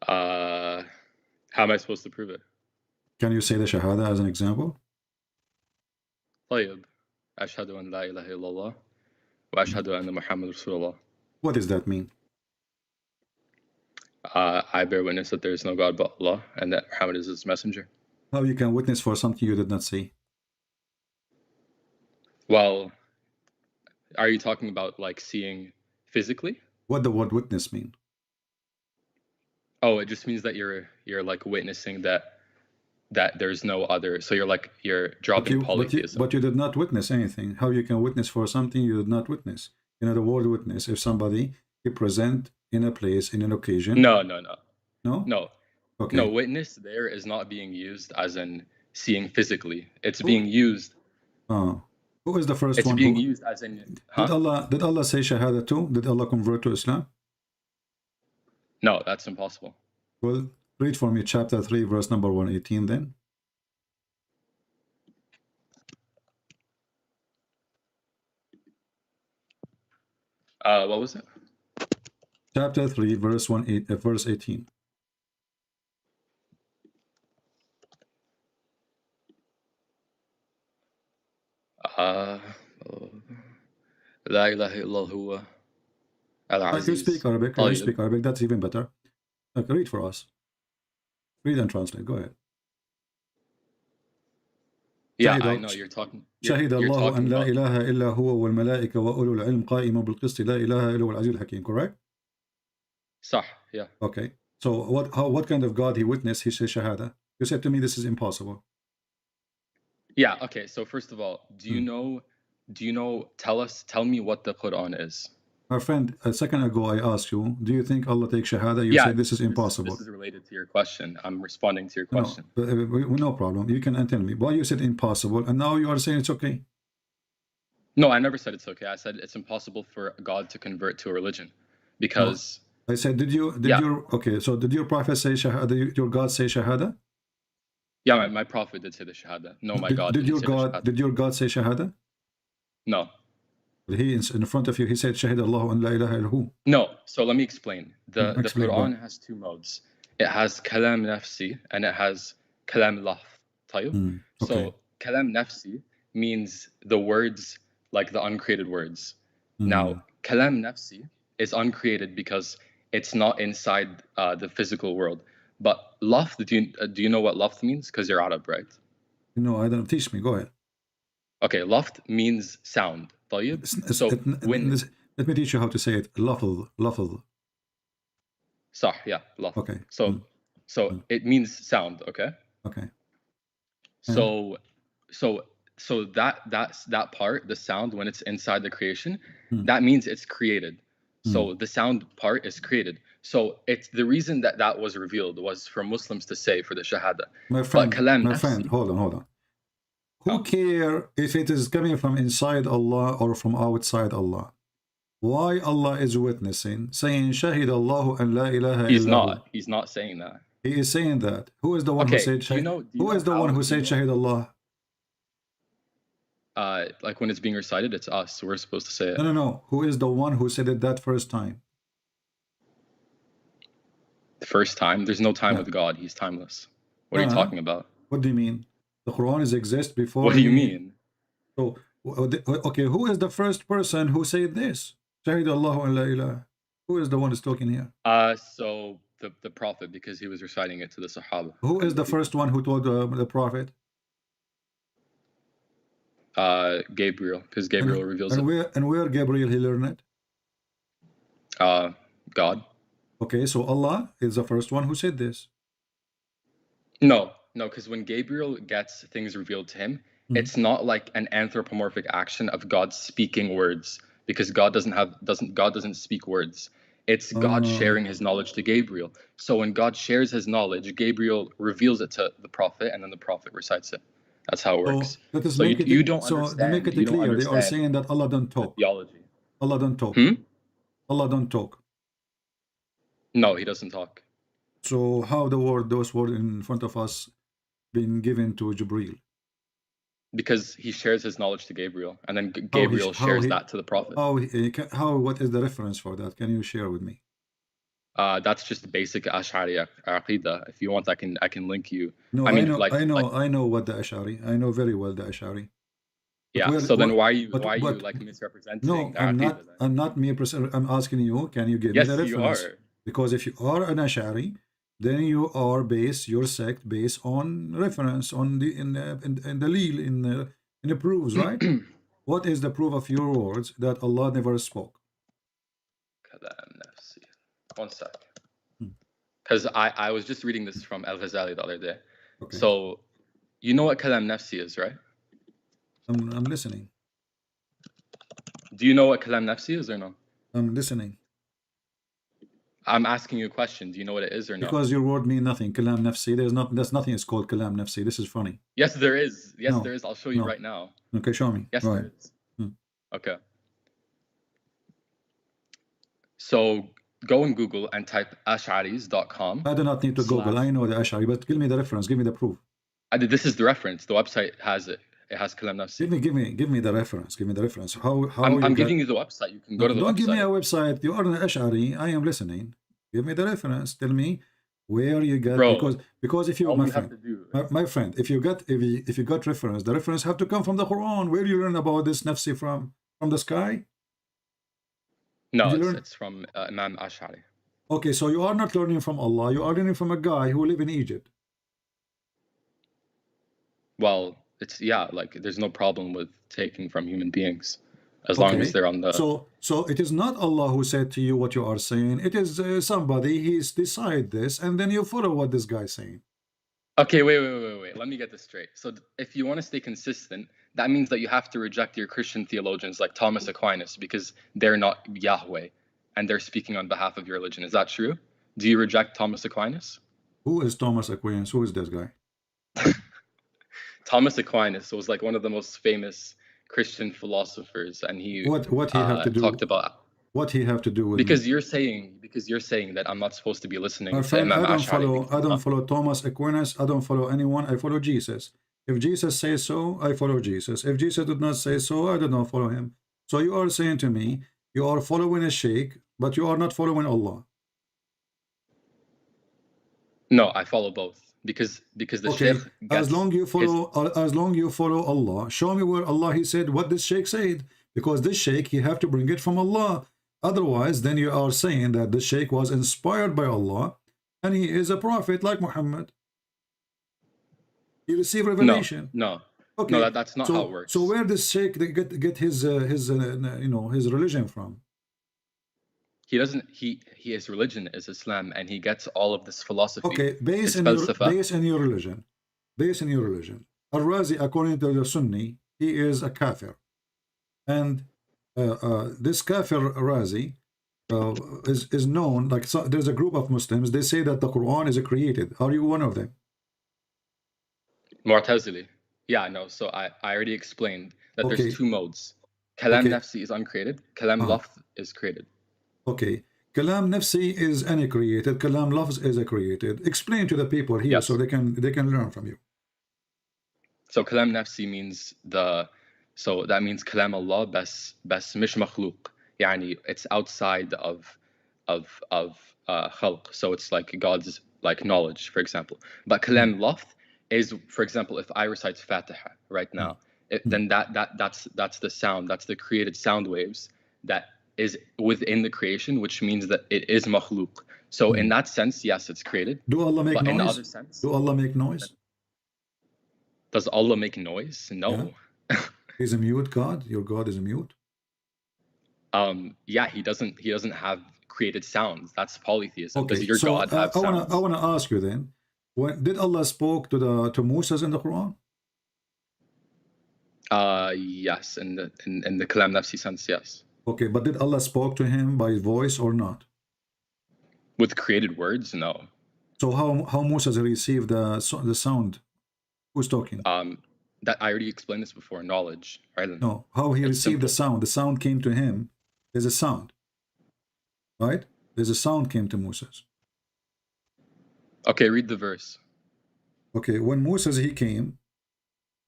S13: How am I supposed to prove it?
S7: Can you say the Shahada as an example?
S13: طيب. أشهد أن لا إله إلا الله وأشهد أن محمد رسول الله.
S7: What does that mean?
S13: I bear witness that there is no God but Allah and that Muhammad is his messenger.
S7: How you can witness for something you did not see?
S13: Well, are you talking about like seeing physically?
S7: What the word witness mean?
S13: Oh, it just means that you're like witnessing that there's no other. So you're dropping polytheism.
S7: But you did not witness anything. How you can witness for something you did not witness? You know the word witness. If somebody is present in a place, in an occasion.
S13: No.
S7: No? Okay.
S13: No, witness there is not being used as in seeing physically. It's being used.
S7: Oh. Who is the first
S13: it's
S7: one?
S13: It's being used as in. Huh?
S7: Did Allah say Shahada too? Did Allah convert to Islam?
S13: No, that's impossible.
S7: Well, read for me chapter 3, verse number 118 then.
S13: What was it?
S7: Chapter 3, verse 18.
S13: La ilaha illa huwa al-aziz.
S7: You speak Arabic. You speak Arabic. That's even better. Okay, read for us. Read and translate. Go ahead.
S13: Yeah, I know you're talking.
S7: شهد الله أن لا إله إلا هو والملائكة وأولو العلم قائما بالقسط لا إله إلا هو العزيز الحكيم. Correct?
S13: صح. Yeah.
S7: Okay. So what kind of God he witnessed? He says Shahada. You said to me this is impossible.
S13: Yeah. Okay. So first of all, do you know? Tell me what the Quran is.
S7: My friend, a second ago I asked you, do you think Allah takes Shahada? You said this is impossible.
S13: This is related to your question. I'm responding to your question.
S7: No problem. You can tell me. Why you said impossible, and now you are saying it's okay?
S13: No, I never said it's okay. I said it's impossible for God to convert to a religion, because.
S7: No. I said, did your okay? So did your prophet say Shahada? Your God say Shahada?
S13: Yeah, my prophet did say the Shahada. No, my God.
S7: Did your God say Shahada?
S13: No.
S7: He in front of you, he said Shahid Allah an la ilaha illahu.
S13: No, so let me explain. The Quran has two modes. It has kalam nafsi and it has kalam lafz. Okay. So kalam nafsi means the words, like the uncreated words. Now, kalam nafsi is uncreated because it's not inside the physical world. But lafz, do you know what lafz means? Because you're Arab, right?
S7: No, I don't. Teach me. Go ahead.
S13: Okay, lafz means sound. So
S7: let me teach you how to say it. Lafz.
S13: Sah, yeah, lafz.
S7: Okay.
S13: So it means sound. Okay.
S7: Okay.
S13: So that part, the sound, when it's inside the creation, that means it's created. So the sound part is created. So it's the reason that was revealed was for Muslims to say for the Shahada.
S7: My friend, hold on. Who care if it is coming from inside Allah or from outside Allah? Why Allah is witnessing, saying Shahid Allahu an la ilaha illa.
S13: He's not saying that.
S7: He is saying that. Who is the one who said Shahid? Who is the one who said Shahid Allah?
S13: like when it's being recited, it's us. We're supposed to say it.
S7: No. Who is the one who said it that first time?
S13: The first time? There's no time
S7: Yeah.
S13: with God. He's timeless. What are you talking about?
S7: What do you mean? The Quran is exist before.
S13: What do you mean?
S7: So, okay, who is the first person who said this? Shahid Allahu an la ilaha. Who is the one who's talking here?
S13: So the Prophet, because he was reciting it to the Sahaba.
S7: Who is the first one who told the Prophet?
S13: Gabriel, because Gabriel reveals it.
S7: And where Gabriel he learned it?
S13: God.
S7: Okay, so Allah is the first one who said this.
S13: No, because when Gabriel gets things revealed to him, it's not like an anthropomorphic action of God speaking words, because God doesn't speak words. It's God sharing his knowledge to Gabriel. So when God shares his knowledge, Gabriel reveals it to the Prophet, and then the Prophet recites it. That's how it works.
S7: So
S13: you don't understand.
S7: So they make it clear. They are saying that Allah don't talk.
S13: Theology.
S7: Allah don't talk. Allah don't talk.
S13: No, he doesn't talk.
S7: So how those words in front of us been given to Jibreel?
S13: Because he shares his knowledge to Gabriel, and then Gabriel shares that to the Prophet.
S7: What is the reference for that? Can you share with me?
S13: That's just basic Ash'ari Aqidah. If you want, I can link you.
S7: No, I know what the Ash'ari. I know very well the Ash'ari.
S13: Yeah. So then why are you like misrepresenting?
S7: No, I'm not misrepresenting. I'm asking you. Can you give me the reference?
S13: You are.
S7: Because if you are an Ash'ari, then you are your sect based on reference on the in the proofs, right? What is the proof of your words that Allah never spoke?
S13: One sec. Because I was just reading this from Al-Ghazali the other day. Okay. So you know what Kalam Nafsi is, right?
S7: I'm listening.
S13: Do you know what Kalam Nafsi is or no?
S7: I'm listening.
S13: I'm asking you a question. Do you know what it is or no?
S7: Because your word mean nothing. Kalam Nafsi. There's nothing is called Kalam Nafsi. This is funny.
S13: Yes, there is. Yes, there is. I'll show you right now.
S7: Okay, show me.
S13: Yes, there is. Okay. So go on Google and type ash'aris.com.
S7: I do not need to Google. I know the Ash'ari, but give me the reference. Give me the proof.
S13: This is the reference. The website has it. It has Kalam Nafsi.
S7: Give me the reference. Give me the reference. How
S13: I'm giving you the website. You can go to the website.
S7: Don't give me a website. You are an Ash'ari. I am listening. Give me the reference. Tell me where you got. Because if you my friend, if you got reference, the reference have to come from the Quran. Where you learn about this Nafsi from the sky?
S13: No, it's from Imam Ash'ari.
S7: Okay, so you are not learning from Allah. You are learning from a guy who live in Egypt.
S13: Well, like there's no problem with taking from human beings as long as they're on the.
S7: So it is not Allah who said to you what you are saying. It is somebody. He's decide this, and then you follow what this guy is saying.
S13: Okay, wait. Let me get this straight. So if you want to stay consistent, that means that you have to reject your Christian theologians like Thomas Aquinas because they're not Yahweh and they're speaking on behalf of your religion. Is that true? Do you reject Thomas Aquinas?
S7: Who is Thomas Aquinas? Who is this guy?
S13: Thomas Aquinas was like one of the most famous Christian philosophers, and he
S7: what he have to do
S13: talked about
S7: what he have to do with
S13: because you're saying that I'm not supposed to be listening to Imam Ash'ari.
S7: I don't follow Thomas Aquinas. I don't follow anyone. I follow Jesus. If Jesus says so, I follow Jesus. If Jesus did not say so, I do not follow him. So you are saying to me, you are following a sheikh, but you are not following Allah.
S13: No, I follow both. Because the sheikh
S7: as long you follow Allah, show me where Allah he said what this sheikh said, because this sheikh he have to bring it from Allah. Otherwise, then you are saying that the sheikh was inspired by Allah and he is a prophet like Muhammad. He received revelation.
S13: No, that's not how it works.
S7: So where does sheikh get his religion from?
S13: He doesn't. His religion is Islam, and he gets all of this philosophy.
S7: Okay, based in your religion. Al-Razi, according to the Sunni, he is a kafir, and this kafir Razi is known. Like there's a group of Muslims. They say that the Quran is created. Are you one of them?
S13: Mu'tazili. Yeah, no. So I already explained that there's two modes. Kalam Nafsi is uncreated. Kalam Lafz is created.
S7: Okay, Kalam Nafsi is any created. Kalam Lafz is a created. Explain to the people here so they can learn from you.
S13: So Kalam Nafsi means the So that means kalam Allah بس مش مخلوق. يعني it's outside of khalq. So it's like God's like knowledge, for example. But kalam lafz is, for example, if I recite Fatiha right now, then that's the sound, that's the created sound waves that is within the creation, which means that it is makhluk. So in that sense, yes, it's created.
S7: Do Allah make
S13: but
S7: noise?
S13: In the other sense,
S7: Do Allah make noise?
S13: Does Allah make noise? No.
S7: Yeah. He's a mute God. Your God is a mute.
S13: Yeah, he doesn't have created sounds. That's polytheism.
S7: Okay,
S13: Does your
S7: so
S13: God have sounds?
S7: I wanna ask you then, when did Allah spoke to Moses in the Quran?
S13: Yes, in the kalam nafsi sense, yes.
S7: Okay, but did Allah spoke to him by voice or not?
S13: With created words, no.
S7: So how Moses received the sound? Who's talking?
S13: That I already explained this before. Knowledge, right?
S7: No, how he received the sound. The sound came to him. There's a sound, right? There's a sound came to Moses.
S13: Okay, read the verse.
S7: Okay, when Moses he came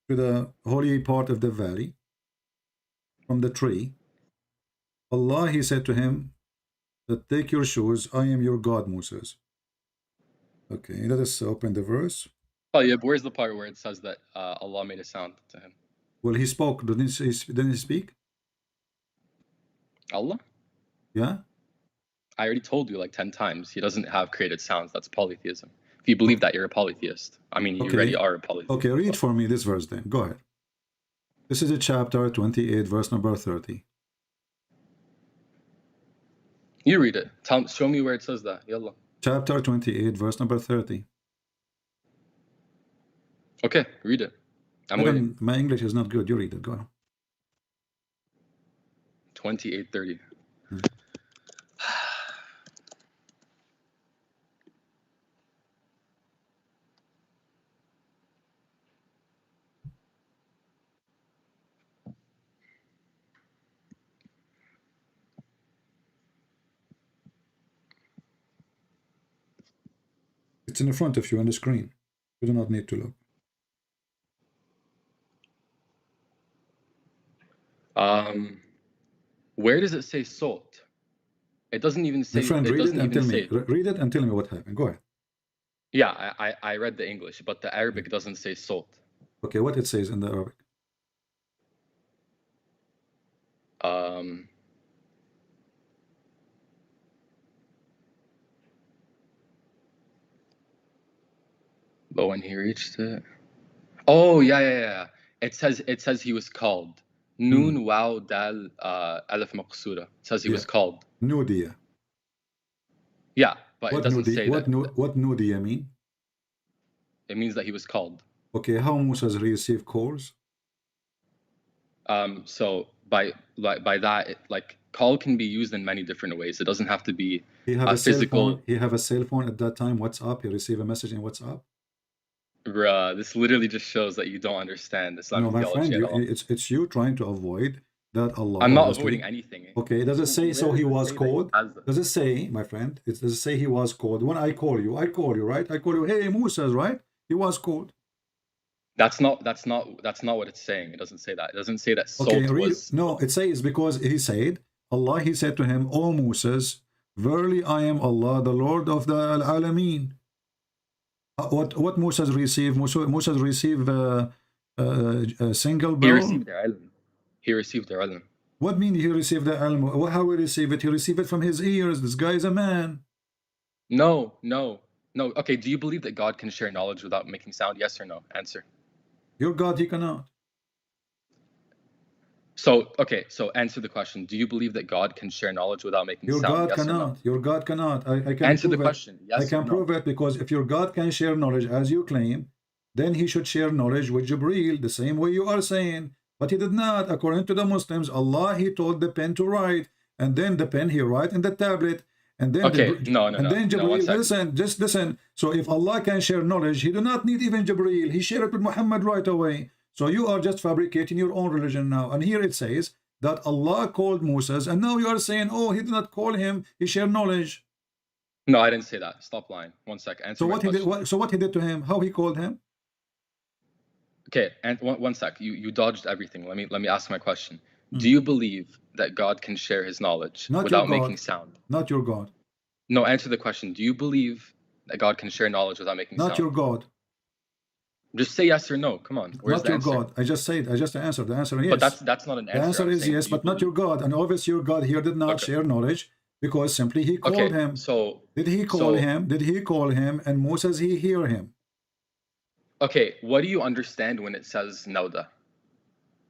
S7: to the holy part of the valley from the tree, Allah he said to him that take your shoes, I am your God, Moses. Okay, let us open the verse.
S13: Oh yeah, but where's the part where it says that Allah made a sound to him?
S7: Well, he spoke. Didn't he speak?
S13: Allah?
S7: Yeah.
S13: I already told you like 10 times. He doesn't have created sounds. That's polytheism. If you believe that, you're a polytheist. I mean, you already are a polytheist.
S7: Okay, read for me this verse then. Go ahead. This is a chapter 28, verse number 30.
S13: You read it. Show me where it says that. Yallah.
S7: Chapter 28, verse number 30.
S13: Okay, read it. I'm waiting.
S7: My English is not good. You read it. Go on.
S13: 28:30.
S7: It's in front of you on the screen. You do not need to look.
S13: Where does it say salt? It doesn't even say.
S7: My friend, read it and tell me.
S13: It.
S7: Read it and tell me what happened. Go ahead.
S13: Yeah, I read the English, but the Arabic doesn't say salt.
S7: Okay, what it says in the Arabic?
S13: But when he reached it, oh yeah. It says he was called. Noon waw dal alif maqsura. It says he was called.
S7: Nudiya.
S13: Yeah, but
S7: what
S13: it doesn't say
S7: what
S13: that.
S7: What Nudiya mean?
S13: It means that he was called.
S7: Okay, how Moses received calls?
S13: So by that, call can be used in many different ways. It doesn't have to be physical.
S7: He have a cell phone at that time. WhatsApp. He receive a message in WhatsApp.
S13: Bruh, this literally just shows that you don't understand Islamic theology at all.
S7: It's you trying to avoid that Allah.
S13: I'm not avoiding anything.
S7: Okay, does it say so he was called? Does it say, my friend? Does it say he was called? When I call you, right? I call you, hey Moses, right? He was called.
S13: That's not what it's saying. It doesn't say that. It doesn't say that salt was.
S7: No, it says because he said, Allah, he said to him, O Moses, verily I am Allah, the Lord of the Alameen. What Moses received? Moses received a single bell.
S13: He received the ilm. He received the ilm.
S7: What mean he received the ilm? How he received it? He received it from his ears. This guy is a man.
S13: No. Okay, do you believe that God can share knowledge without making sound? Yes or no? Answer.
S7: Your God, he cannot.
S13: So answer the question. Do you believe that God can share knowledge without making sound?
S7: God
S13: yes
S7: cannot.
S13: Or no?
S7: Your God cannot. I can
S13: answer the
S7: prove
S13: question. Yes.
S7: I can prove it because if your God can share knowledge as you claim, then he should share knowledge with Jibreel the same way you are saying. But he did not. According to the Muslims, Allah, he told the pen to write, and then the pen he write in the tablet, and then then Jibreel, just listen. So if Allah can share knowledge, he do not need even Jibreel. He shared it with Muhammad right away. So you are just fabricating your own religion now. And here it says that Allah called Moses, and now you are saying, oh, he did not call him, he shared knowledge.
S13: No, I didn't say that. Stop lying. 1 sec. Answer
S7: so what he did? So what he did to him? How he called him?
S13: Okay, and one sec. You dodged everything. Let me ask my question. Do you believe that God can share his knowledge
S7: Not
S13: without
S7: your God.
S13: making sound?
S7: Not your God.
S13: No, answer the question. Do you believe that God can share knowledge without making sound?
S7: Not your God.
S13: Just say yes or no. Come on. Where's
S7: Not
S13: the
S7: your
S13: answer?
S7: God. I just said. I just answered. The answer is yes.
S13: But that's not an answer.
S7: The answer is yes, but not your God. And obviously your God here did not share knowledge because simply he called him.
S13: So
S7: did he call him? Did he call him? And Moses he hear him?
S13: Okay, what do you understand when it says nauda?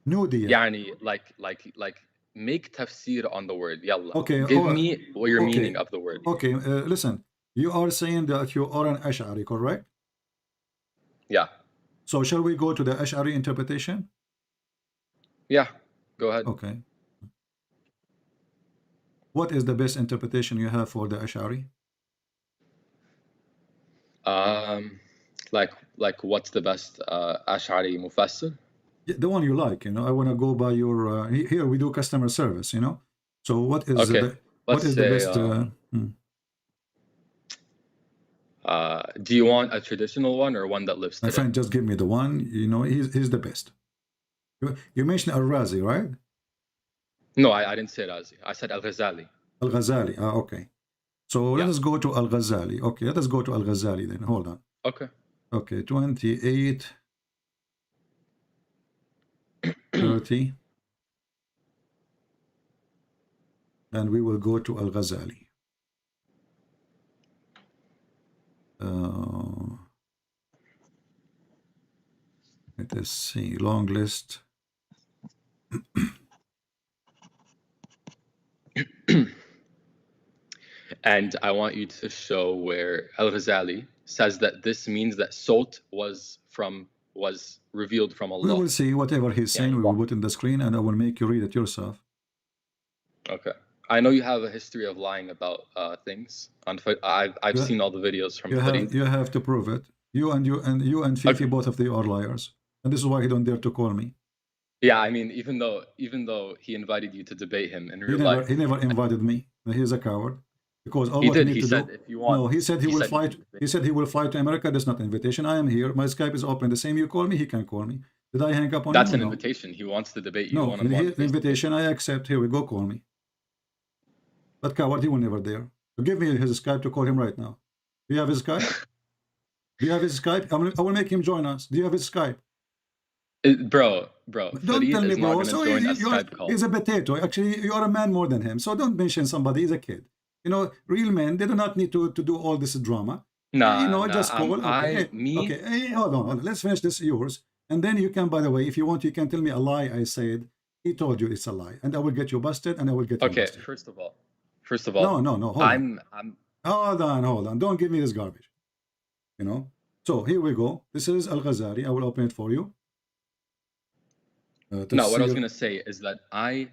S7: Nudiya.
S13: Yani like make tafsir on the word. Yalla.
S7: Okay.
S13: Give me your meaning of the word.
S7: Okay. Listen. You are saying that you are an Ash'ari, correct?
S13: Yeah.
S7: So shall we go to the Ash'ari interpretation?
S13: Yeah. Go ahead.
S7: Okay. What is the best interpretation you have for the Ash'ari?
S13: Like what's the best Ash'ari mufassir?
S7: Yeah, the one you like, you know. I want to go by your here we do customer service, you know. So what is the best
S13: do you want a traditional one or one that lives today?
S7: My friend, just give me the one, you know, he's the best. You mentioned Al-Razi, right?
S13: No, I didn't say Razi. I said Al-Ghazali.
S7: Al-Ghazali, okay. So let us go to Al-Ghazali. Okay, let us go to Al-Ghazali then. Hold on.
S13: Okay.
S7: Okay, 28, 30. And we will go to Al-Ghazali. Let us see, long list.
S13: And I want you to show where Al-Ghazali says that this means that Salt was revealed from Allah.
S7: We will see whatever he's saying, we will put in the screen and I will make you read it yourself.
S13: Okay. I know you have a history of lying about things. I've seen all the videos from Farid.
S7: You have to prove it. You and Fifi, both of you are liars. And this is why he don't dare to call me.
S13: Yeah, I mean, even though he invited you to debate him in real life.
S7: He never invited me. He's a coward. Because all
S13: he
S7: what
S13: did.
S7: he
S13: He
S7: need
S13: said
S7: to do,
S13: if you want.
S7: no, he said he will fly. He said he will fly to America. That's not an invitation. I am here. My Skype is open. The same you call me, he can call me. Did I hang up on
S13: That's
S7: him?
S13: an invitation. He wants to debate you.
S7: No,
S13: one-on-one.
S7: the invitation I accept. Here we go. Call me. But coward, he will never dare. So give me his Skype to call him right now. Do you have his Skype? Do you have his Skype? I will make him join us. Do you have his Skype?
S13: Bro.
S7: Don't tell me, bro. So he's a potato. Actually, you are a man more than him. So don't mention somebody. He's a kid. You know, real men, they do not need to do all this drama.
S13: Nah,
S7: just call. Okay, hold on. Let's finish this yours. And then you can, by the way, if you want, you can tell me a lie I said. He told you it's a lie. And I will get you busted and I will get you busted.
S13: Okay, first of all.
S7: No. Hold on. Hold on. Don't give me this garbage. You know? So here we go. This is Al-Ghazali. I will open it for you.
S13: No, what I was going to say is that I'm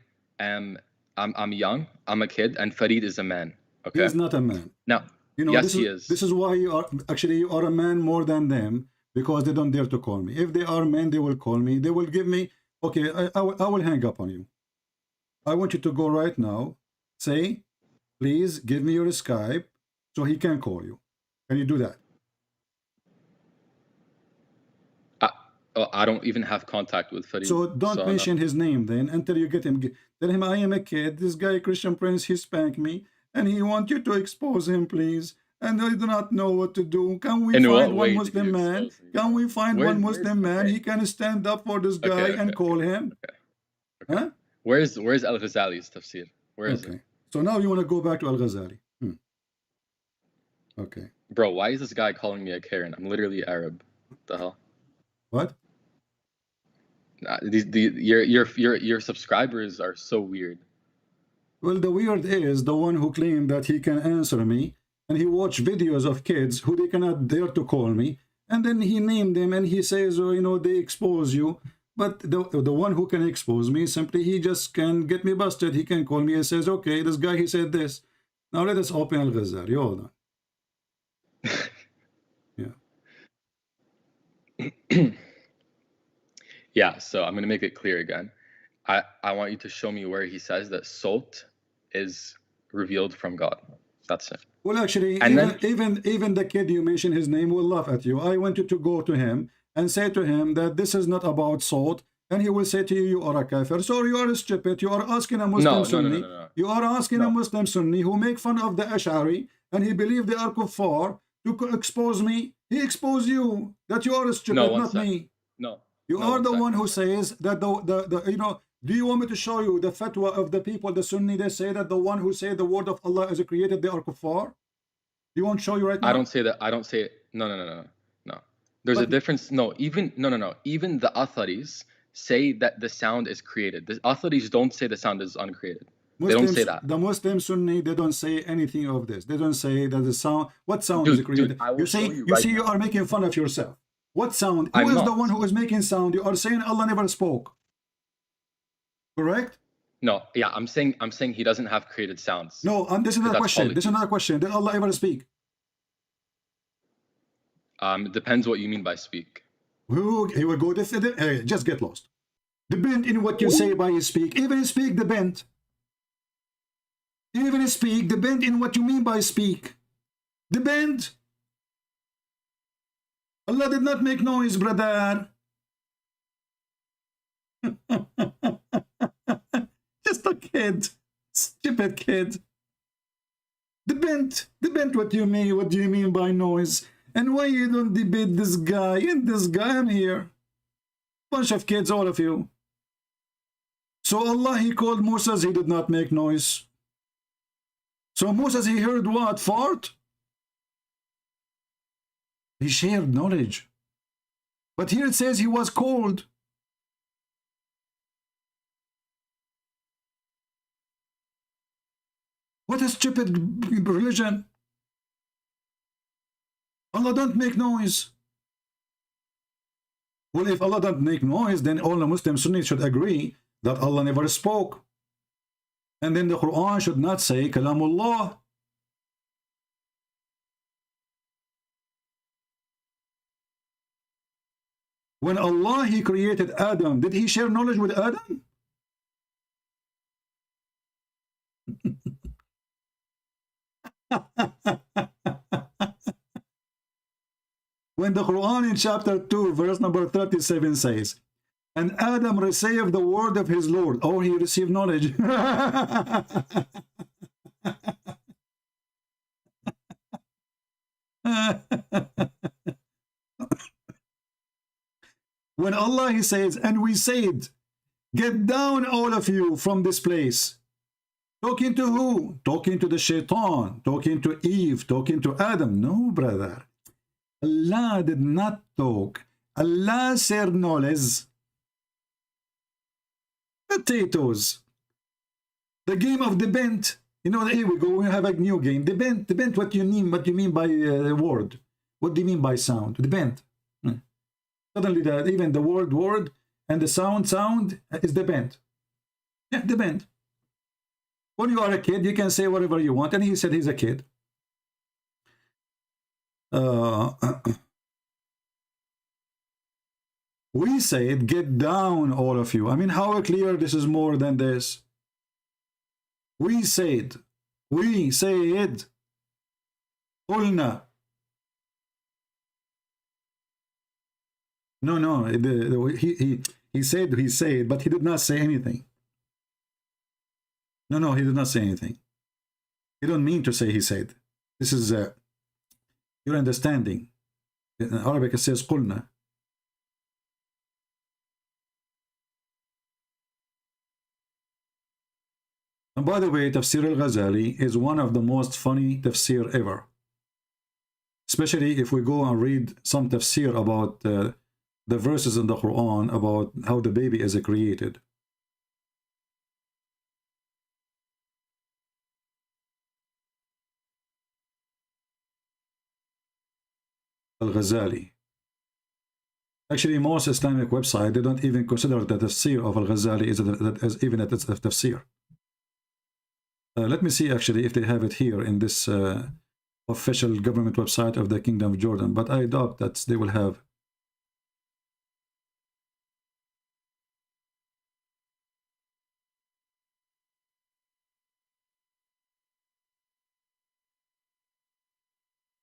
S13: young, I'm a kid, and Farid is a man. Okay.
S7: He is not a man.
S13: No.
S7: You know,
S13: yes, he is.
S7: This is why you are a man more than them, because they don't dare to call me. If they are men, they will call me. They will give me, okay, I will hang up on you. I want you to go right now. Say, please give me your Skype so he can call you. Can you do that?
S13: I don't even have contact with Farid.
S7: So don't mention his name then until you get him. Tell him I am a kid. This guy, Christian Prince, he spanked me. And he wants you to expose him, please. And I do not know what to do. Can we find one Muslim man? Can we find one Muslim man? He can stand up for this guy and call him.
S13: Okay. Huh? Where's Al-Ghazali's tafsir? Where is it?
S7: So now you want to go back to Al-Ghazali. Okay.
S13: Bro, why is this guy calling me a Karen? I'm literally Arab. What the hell?
S7: What?
S13: Your subscribers are so weird.
S7: Well, the weird is the one who claimed that he can answer me, and he watched videos of kids who they cannot dare to call me, and then he named them and he says, oh, you know, they expose you. But the one who can expose me, simply he just can get me busted. He can call me and says, okay, this guy, he said this. Now let us open Al-Ghazali. Hold on.
S13: Yeah. Yeah, so I'm going to make it clear again. I want you to show me where he says that salt is revealed from God. That's it.
S7: Well, actually, even the kid you mentioned his name will laugh at you. I want you to go to him and say to him that this is not about salt, and he will say to you, you are a kafir. So you are stupid. You are asking a Muslim Sunni. You are asking a Muslim Sunni who make fun of the Ash'ari, and he believe they are kuffar, to expose me. He expose you, that you are stupid, not me.
S13: No.
S7: You are the one who says that you know, do you want me to show you the fatwa of the people, the Sunni, they say that the one who say the word of Allah is created, they are kuffar? Do you want to show you right now?
S13: I don't say that. I don't say it. No. There's a difference. No. Even the authorities say that the sound is created. The authorities don't say the sound is uncreated. They don't say that.
S7: The Muslim Sunni, they don't say anything of this. They don't say that the sound, what sound is created. You are making fun of yourself. What sound? Who is the one who is making sound? You are saying Allah never spoke. Correct?
S13: No, yeah, I'm saying he doesn't have created sounds.
S7: No, and this is another question. This is another question. Did Allah ever speak?
S13: It depends what you mean by speak.
S7: He will go this. Just get lost. Depend in what you say by speak. Even speak depend. Even speak depend in what you mean by speak. Depend. Allah did not make noise, brother. Just a kid. Stupid kid. Depend what you mean. What do you mean by noise? And why you don't debate this guy and this guy? I'm here. Bunch of kids, all of you. So Allah, he called Moses, he did not make noise. So Moses, he heard what? Fart? He shared knowledge. But here it says he was cold. What a stupid religion. Allah don't make noise. Well, if Allah don't make noise, then all the Muslim Sunnis should agree that Allah never spoke. And then the Quran should not say Kalamullah. When Allah, he created Adam, did he share knowledge with Adam? When the Quran in chapter 2 verse number 37 says, and Adam received the word of his Lord, or he received knowledge. When Allah, he says, and we said, get down all of you from this place. Talking to who? Talking to the shaitan, talking to Eve, talking to Adam. No, brother. Allah did not talk. Allah shared knowledge. Potatoes. The game of debate. You know, here we go. We have a new game. Debate what you mean by word. What do you mean by sound? Debate. Suddenly, even the word and the sound is debate. Yeah, debate. When you are a kid, you can say whatever you want. And he said he's a kid. We said, get down, all of you. I mean, how clear this is more than this? We said, قلنا. No, he said, but he did not say anything. No, he did not say anything. He don't mean to say he said. This is your understanding. In Arabic it says قلنا. And by the way, Tafsir al-Ghazali is one of the most funny tafsir ever. Especially if we go and read some tafsir about the verses in the Quran about how the baby is created. Al-Ghazali. Actually, most Islamic websites, they don't even consider the tafsir of Al-Ghazali as even a tafsir. Let me see actually if they have it here in this official government website of the Kingdom of Jordan, but I doubt that they will have.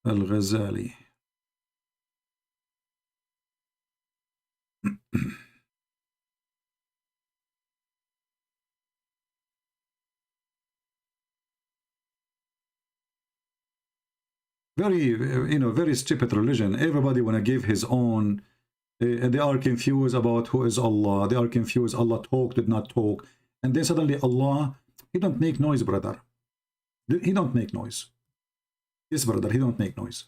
S7: Al-Ghazali. very, very stupid religion. Everybody want to give his own. They are confused about who is Allah. They are confused. Allah talk, did not talk. And then suddenly Allah, he don't make noise, brother. He don't make noise. Yes, brother, he don't make noise.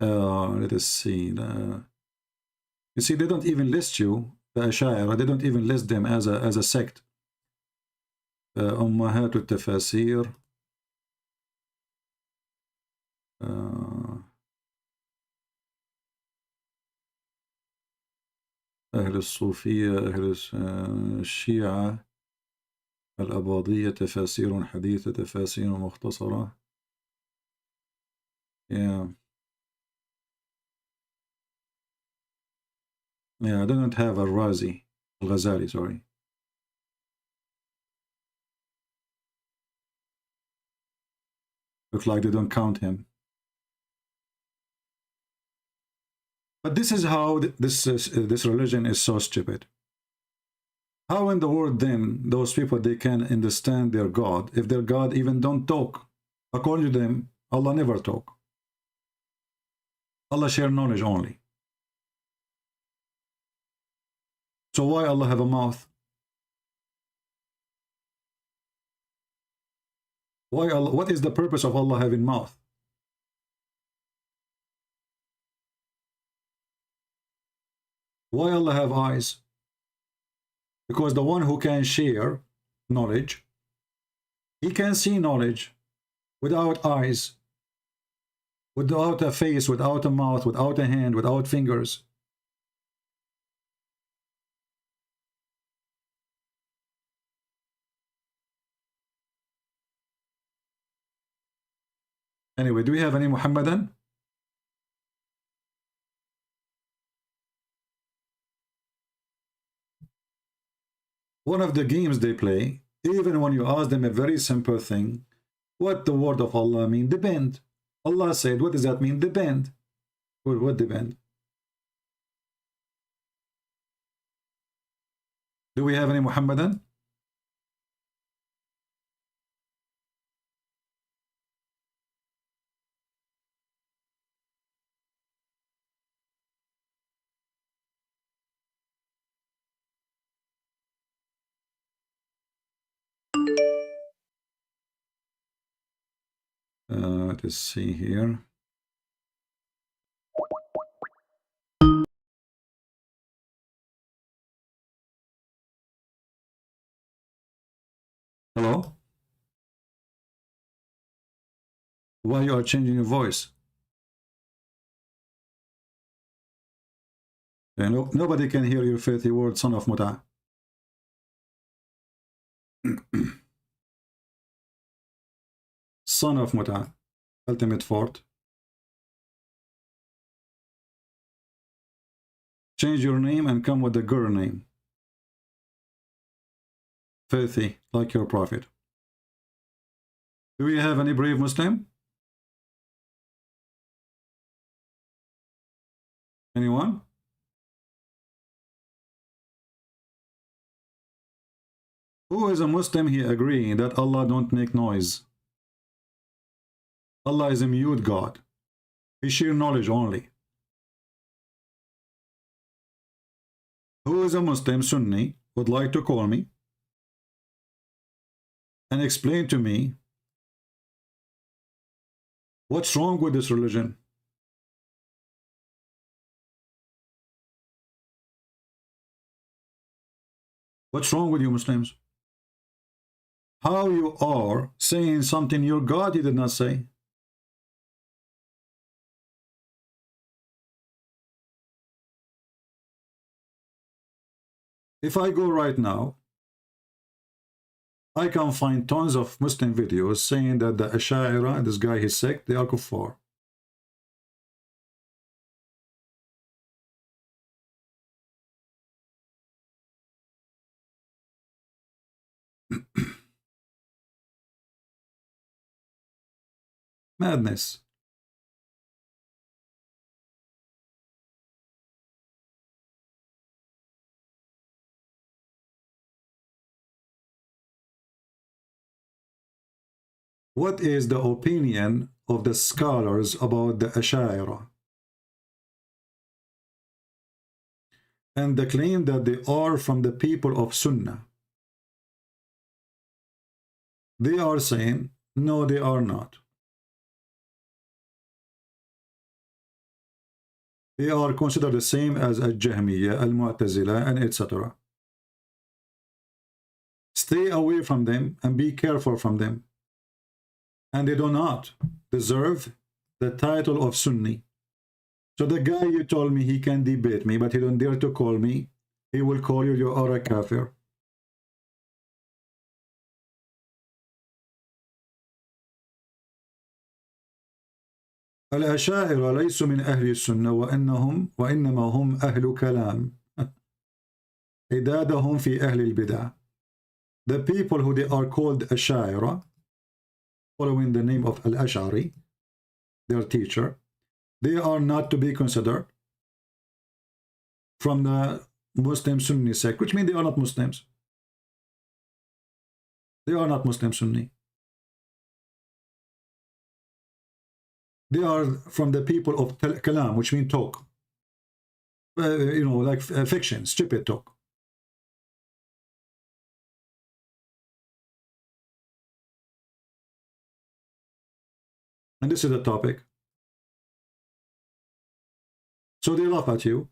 S7: Let us see. You see, they don't even list you, the Ash'ari. They don't even list them as a sect. أمهات التفاسير. أهل الصوفية، أهل الشيعة، الأباضية، تفاسير حديثة، تفاسير مختصرة. Yeah. Yeah, I don't have a Al-Ghazali, sorry. Looks like they don't count him. But this is how this religion is so stupid. How in the world then those people, they can understand their God if their God even don't talk? According to them, Allah never talk. Allah share knowledge only. So why Allah have a mouth? Why Allah, what is the purpose of Allah having mouth? Why Allah have eyes? Because the one who can share knowledge, he can see knowledge without eyes, without a face, without a mouth, without a hand, without fingers. Anyway, do we have any Muhammadan? One of the games they play, even when you ask them a very simple thing, what the word of Allah mean? Depend. Allah said, what does that mean? Depend. What depend? Do we have any Muhammadan? Let's see here. Hello? Why you are changing your voice? No, nobody can hear your filthy word, son of Muta. Son of Muta, ultimate fort. Change your name and come with the girl name. Filthy, like your prophet. Do we have any brave Muslim? Anyone? Who is a Muslim he agree that Allah don't make noise? Allah is a mute God. He share knowledge only. Who is a Muslim Sunni would like to call me and explain to me what's wrong with this religion? What's wrong with you Muslims? How you are saying something your God did not say? If I go right now, I can find tons of Muslim videos saying that the Ash'ari, this guy, his sect, they are kuffar. Madness. What is the opinion of the scholars about the Ash'ari and the claim that they are from the people of Sunnah. They are saying, no, they are not. They are considered the same as Al-Jahmiyyah, Al-Mu'tazila, and etc. Stay away from them and be careful from them. And they do not deserve the title of Sunni. So the guy you told me he can debate me, but he don't dare to call me, he will call you are a kafir. الأشاعرة ليسوا من أهل السنة وإنما هم أهل كلام عدادهم في أهل البدع. The people who they are called Ash'ari, following the name of Al-Ash'ari, their teacher, they are not to be considered from the Muslim Sunni sect, which means they are not Muslims. They are not Muslim Sunni. They are from the people of Kalam, which means talk. You know, like fiction, stupid talk. And this is the topic. So they laugh at you.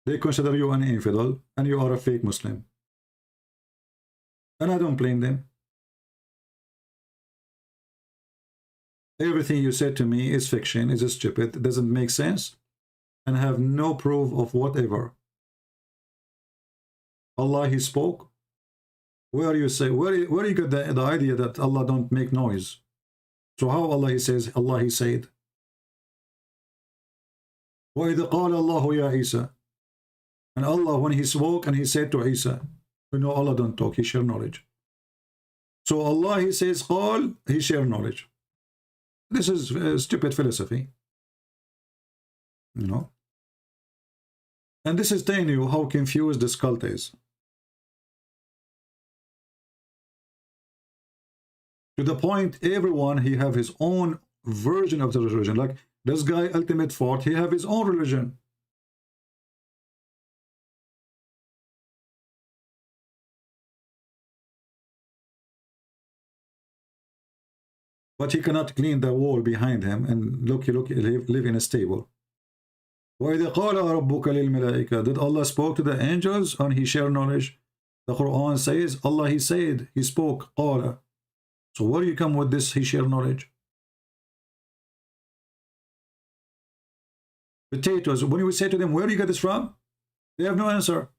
S7: They consider you an infidel, and you are a fake Muslim. And I don't blame them. Everything you said to me is fiction, is stupid, doesn't make sense, and have no proof of whatever. Allah, He spoke. Where you say, where you got the idea that Allah don't make noise? So how Allah He says, Allah He said? وَإِذَا قَالَ اللَّهُ يَا Isa. And Allah, when He spoke and He said to Isa, you know Allah don't talk, He share knowledge. So Allah He says, قال, He share knowledge. This is stupid philosophy, you know. And this is telling you how confused this cult is. To the point, everyone, he have his own version of the religion. Like this guy, Ultimate Fort, he have his own religion. But he cannot clean the wall behind him, and look, live in a stable. وَإِذَا قَالَ رَبُّكَ لِلْمَلَائِكَةِ. Did Allah spoke to the angels and He share knowledge? The Quran says, Allah He said, He spoke, قَالَ. So where you come with this, He share knowledge? Potatoes, when you say to them, where do you get this from? They have no answer.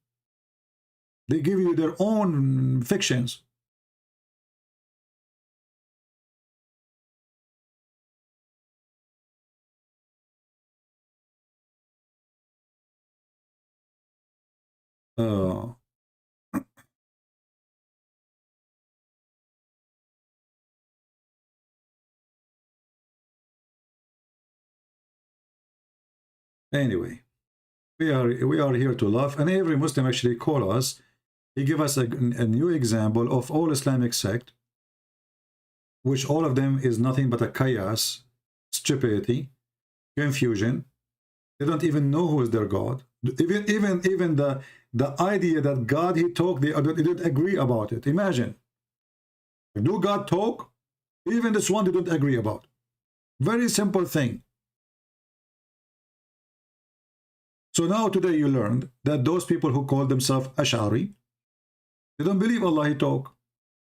S7: They give you their own fictions. Anyway, we are here to laugh, and every Muslim actually call us. He give us a new example of all Islamic sect, which all of them is nothing but a chaos, stupidity, confusion. They don't even know who is their God. Even the idea that God He talk, they don't agree about it. Imagine, do God talk? Even this one they don't agree about. Very simple thing. So now today you learned that those people who call themselves Ash'ari, they don't believe Allah He talk.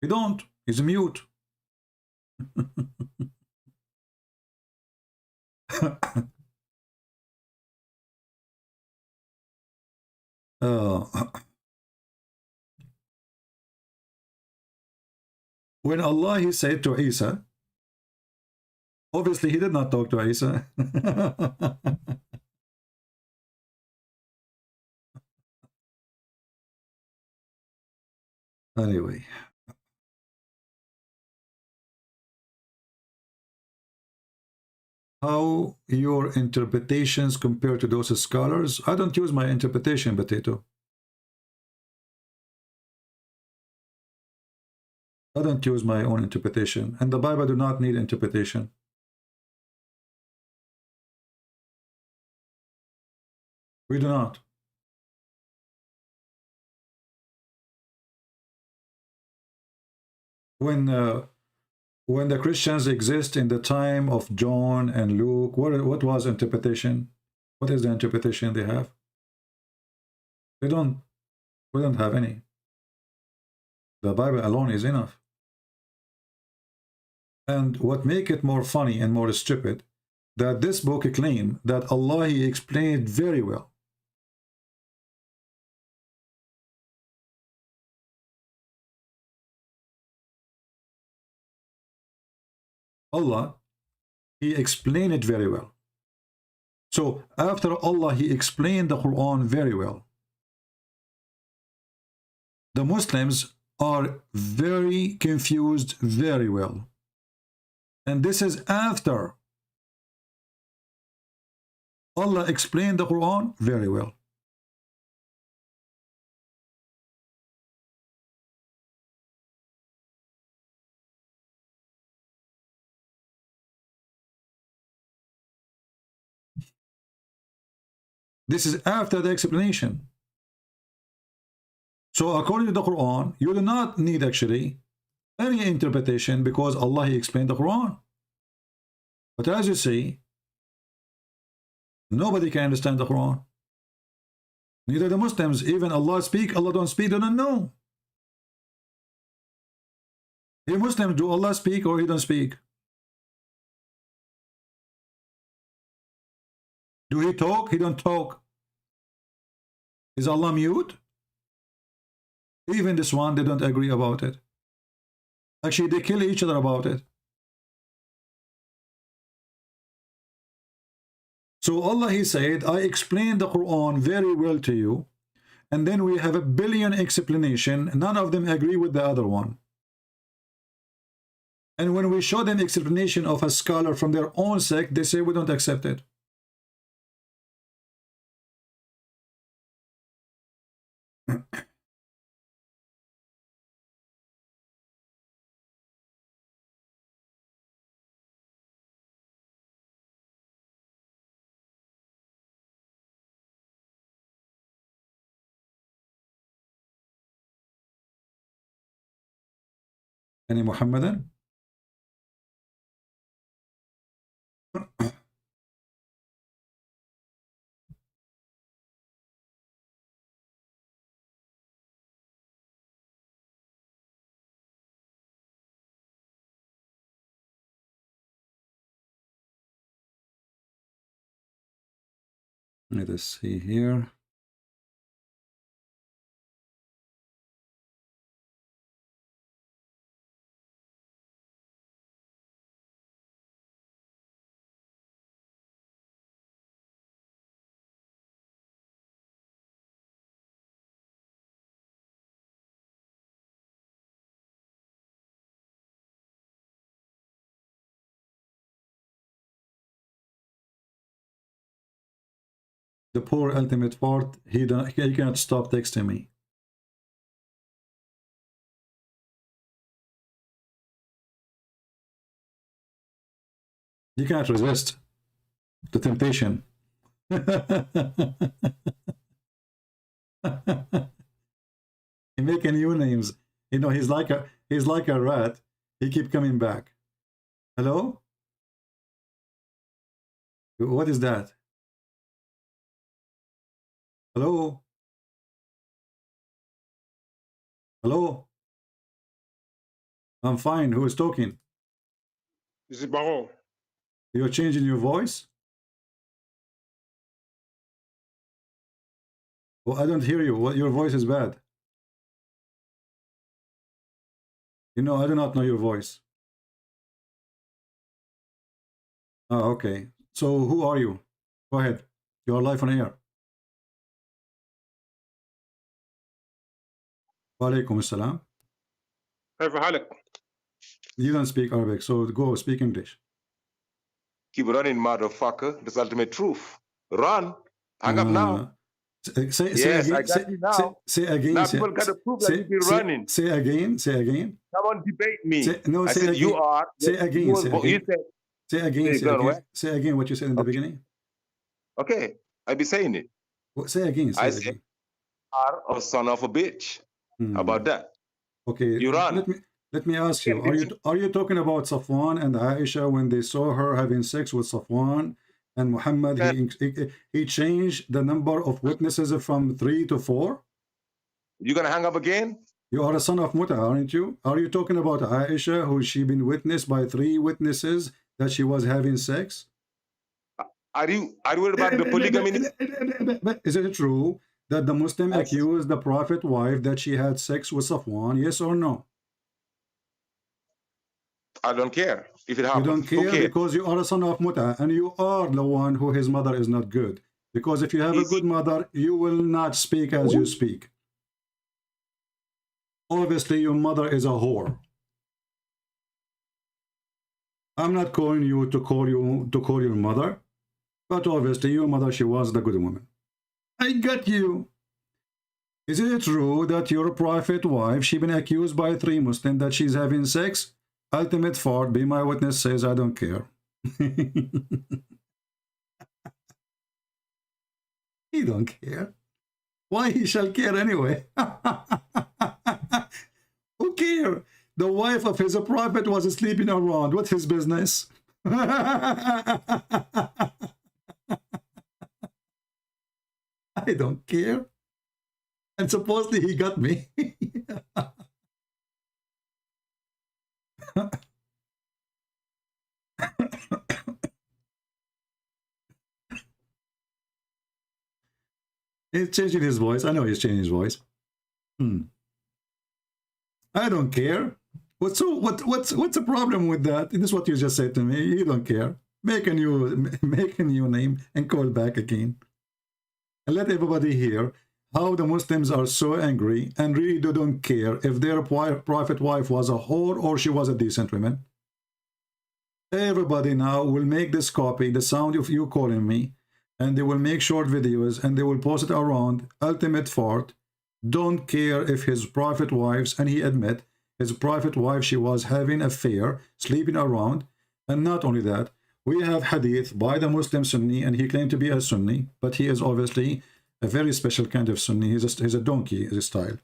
S7: He don't. He's mute. When Allah He said to Isa, obviously He did not talk to Isa. Anyway, how your interpretations compare to those scholars? I don't use my interpretation, Potato. I don't use my own interpretation, and the Bible do not need interpretation. We do not. When the Christians exist in the time of John and Luke, what was interpretation? What is the interpretation they have? We don't have any. The Bible alone is enough. And what make it more funny and more stupid, that this book claim that Allah, He explained very well. Allah, He explained it very well. So after Allah, He explained the Quran very well. The Muslims are very confused very well. And this is after Allah explained the Quran very well. This is after the explanation. So according to the Quran, you do not need actually any interpretation because Allah, He explained the Quran. But as you see, nobody can understand the Quran. Neither the Muslims. Even Allah speak, Allah don't speak, they don't know. Hey Muslims, do Allah speak or He don't speak? Do He talk? He don't talk. Is Allah mute? Even this one, they don't agree about it. Actually, they kill each other about it. So Allah, He said, I explained the Quran very well to you, and then we have a billion explanation. None of them agree with the other one. And when we show them explanation of a scholar from their own sect, they say we don't accept it. Any Muhammadan? Let us see here. The poor ultimate part, he cannot stop texting me. You can't resist the temptation. He making new names. You know, he's like a rat. He keep coming back. Hello? What is that? Hello? Hello? I'm fine. Who is talking?
S14: This is Baron.
S7: You're changing your voice? Well, I don't hear you. What, your voice is bad. You know, I do not know your voice. Oh, okay. So who are you? Go ahead. You are live on air. Wa alaikum assalam. You don't speak Arabic, so go speak English.
S14: Keep running, motherfucker. That's ultimate truth. Run. Hang up now.
S7: Say
S14: Yes,
S7: again.
S14: I got you now.
S7: Say again.
S14: Now
S7: Say,
S14: people got to prove that
S7: say,
S14: you've been
S7: say,
S14: running.
S7: say again. Say again.
S14: Come on, debate me.
S7: No,
S14: I
S7: say
S14: said
S7: again.
S14: you are.
S7: Say again.
S14: You,
S7: Say again.
S14: you said,
S7: Say again.
S14: There you
S7: Say
S14: go,
S7: again.
S14: right?
S7: Say again what you said in the beginning.
S14: okay, I be saying it.
S7: Say again. Say
S14: I
S7: again.
S14: said, are a son of a bitch. How about that?
S7: Okay.
S14: Iran.
S7: Let me ask you. Are you talking about Safwan and Aisha when they saw her having sex with Safwan and Muhammad? He changed the number of witnesses from 3 to 4.
S14: You gonna hang up again?
S7: You are a son of Muta, aren't you? Are you talking about Aisha, who she been witnessed by 3 witnesses that she was having sex?
S14: Are you worried about the polygamy?
S7: Is it true that the Muslim accused the Prophet wife that she had sex with Safwan? Yes or no?
S14: I don't care if it happens.
S7: You don't care because you are a son of Muta and you are the one who his mother is not good. Because if you have a good mother, you will not speak as you speak. Obviously, your mother is a whore. I'm not calling you to call your mother, but obviously your mother, she was the good woman. I got you. Is it true that your prophet wife, she been accused by 3 Muslims that she's having sex? Ultimate fault, be my witness, says I don't care. He don't care. Why he shall care anyway? Who care? The wife of his prophet was sleeping around. What's his business? I don't care. And supposedly he got me. He's changing his voice. I know he's changing his voice. I don't care. What's the problem with that? This is what you just said to me. You don't care. Make a new name and call back again. And let everybody hear how the Muslims are so angry and really don't care if their prophet wife was a whore or she was a decent woman. Everybody now will make this copy, the sound of you calling me, and they will make short videos and they will post it around. Ultimate fart. Don't care if his prophet wives, and he admit his prophet wife, she was having an affair, sleeping around. And not only that, we have hadith by the Muslim Sunni, and he claimed to be a Sunni, but he is obviously a very special kind of Sunni. He's a donkey style.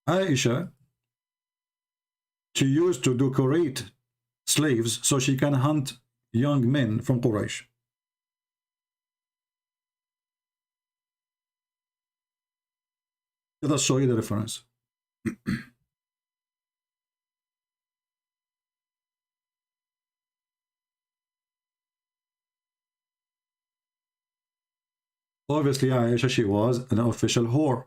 S7: Aisha, she used to decorate slaves so she can hunt young men from Quraysh. Let us show you the reference. Obviously, Aisha, she was an official whore.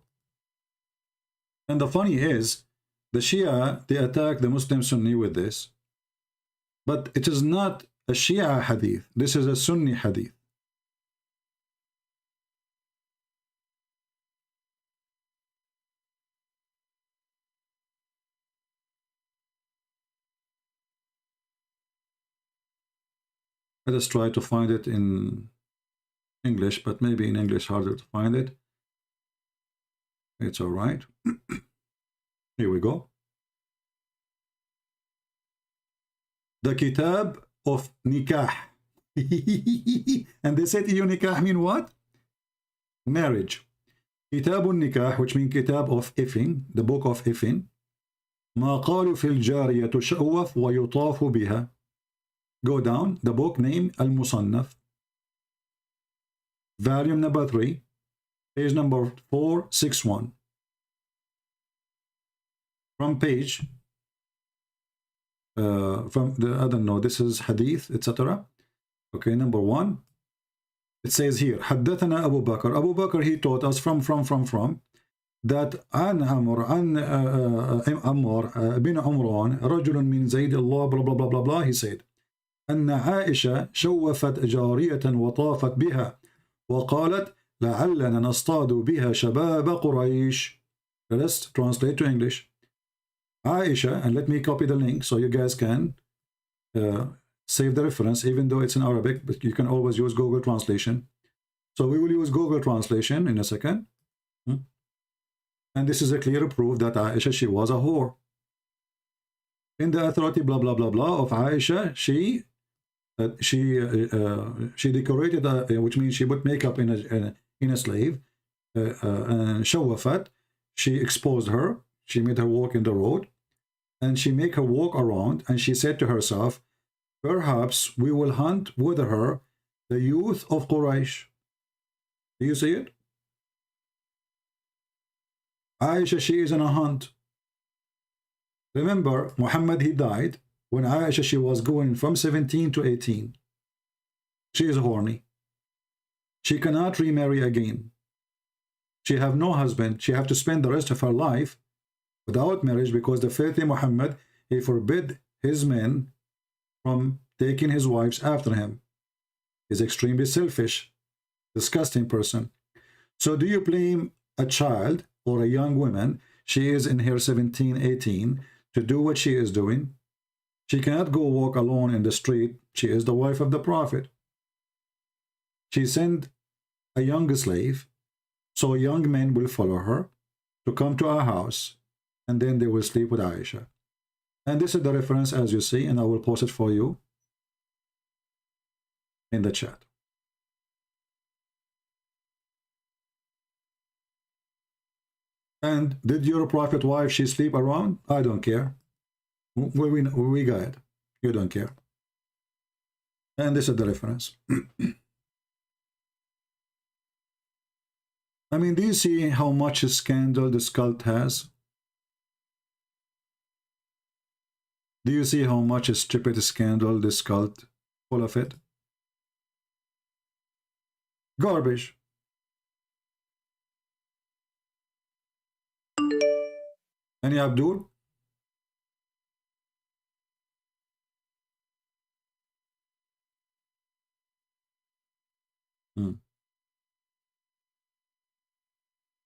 S7: And the funny is, the Shia, they attack the Muslim Sunni with this. But it is not a Shia hadith. This is a Sunni hadith. Let us try to find it in English, but maybe in English harder to find it. It's all right. Here we go. The Kitab of Nikah. And they said EU Nikah mean what? Marriage. Kitab Nikah, which means Kitab of Ifin, the book of Ifin. ما قالوا في الجارية تشأوف ويطاف بها. Go down, the book name Al-Musannaf. Volume number 3, page number 461. From page, from the, I don't know, this is hadith, etc. Okay, number 1. It says here, حدثنا Abu Bakr. Abu Bakr, he taught us from, that عن عمر bin Umran, رجل من زيد الله, blah, blah, blah, blah, blah, he said, أن عائشة شوفت جارية وطافت بها وقالت لعلنا نصطاد بها شباب قريش. Let's translate to English. Aisha, and let me copy the link so you guys can save the reference, even though it's in Arabic, but you can always use Google Translation. So we will use Google Translation in a second. And this is a clear proof that Aisha, she was a whore. In the authority blah blah blah blah of Aisha, she she decorated, which means she put makeup in a slave, and shawafat. She exposed her. She made her walk in the road, and she make her walk around. And she said to herself, "Perhaps we will hunt with her the youth of Quraysh." Do you see it? Aisha, she is in a hunt. Remember, Muhammad, he died when Aisha, she was going from 17 to 18. She is horny. She cannot remarry again. She have no husband. She have to spend the rest of her life without marriage, because the faithful Muhammad, he forbid his men from taking his wives after him. He's extremely selfish, disgusting person. So do you blame a child or a young woman, she is in her 17, 18, to do what she is doing? She cannot go walk alone in the street. She is the wife of the Prophet. She sent a young slave, so young men will follow her to come to our house, and then they will sleep with Aisha. And this is the reference, as you see, and I will post it for you in the chat. And did your prophet wife, she sleep around? I don't care. We got it. You don't care. And this is the reference. I mean, do you see how much scandal this cult has? Do you see how much stupid scandal this cult full of it? Garbage. Any Abdul?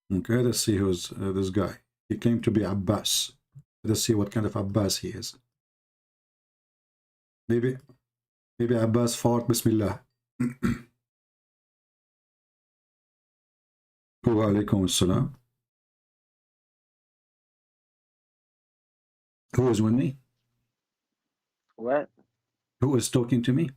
S7: Okay, let's see who's this guy. He claimed to be Abbas. Let's see what kind of Abbas he is. Maybe Abbas fought Bismillah. Wa alaikum assalam. Who is with me?
S15: What?
S7: Who is talking to me?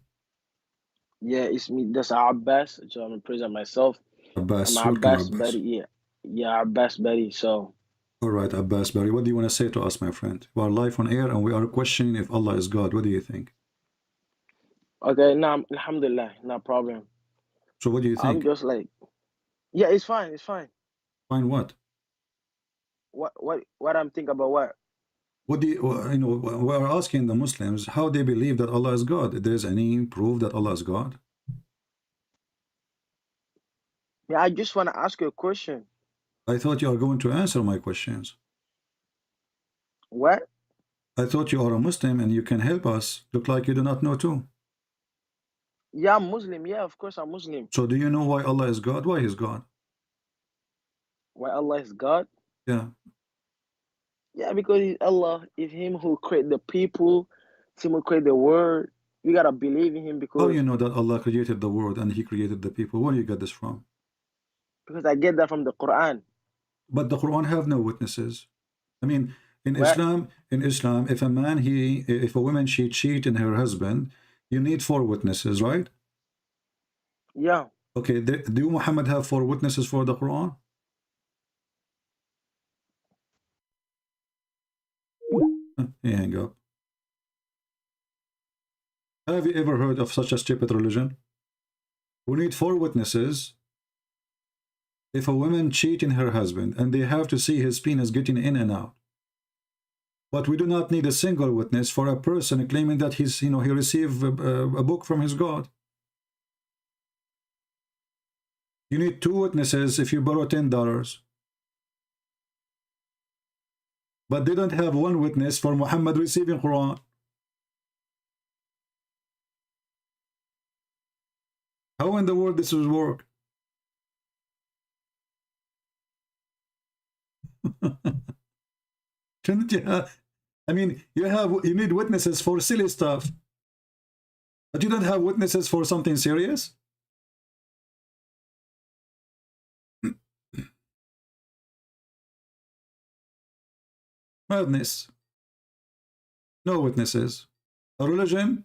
S15: Yeah, it's me. That's Abbas. So I'm gonna present myself.
S7: Abbas,
S15: I'm
S7: welcome,
S15: Abbas
S7: Abbas.
S15: Betty. Yeah, Abbas Betty. So.
S7: All right, Abbas Barry, what do you want to say to us, my friend? We are live on air and we are questioning if Allah is God. What do you think?
S15: Okay, no, alhamdulillah, no problem.
S7: So what do you think?
S15: I'm just like, yeah, it's fine, it's fine.
S7: Fine what?
S15: What I'm thinking about what?
S7: What do you know, we are asking the Muslims how they believe that Allah is God. If there is any proof that Allah is God?
S15: Yeah, I just want to ask you a question.
S7: I thought you are going to answer my questions.
S15: What?
S7: I thought you are a Muslim and you can help us. Look like you do not know too.
S15: Yeah, I'm Muslim. Yeah, of course I'm Muslim.
S7: So do you know why Allah is God? Why is God?
S15: Why Allah is God?
S7: Yeah.
S15: Yeah, because he's Allah is Him who created the people, it's Him who created the world. You gotta believe in Him because.
S7: How you know that Allah created the world and He created the people? Where do you get this from?
S15: Because I get that from the Quran.
S7: But the Quran have no witnesses. I mean, in Islam, if a woman she cheat in her husband, you need 4 witnesses, right?
S15: Yeah.
S7: Okay. Do Muhammad have 4 witnesses for the Quran? He hang up. Have you ever heard of such a stupid religion? We need 4 witnesses. If a woman cheat in her husband and they have to see his penis getting in and out. But we do not need a single witness for a person claiming that he's, he received a book from his God. You need 2 witnesses if you borrow $10. But they don't have 1 witness for Muhammad receiving Quran. How in the world this will work? Shouldn't you have, I mean, you need witnesses for silly stuff, but you don't have witnesses for something serious? Madness. No witnesses. A religion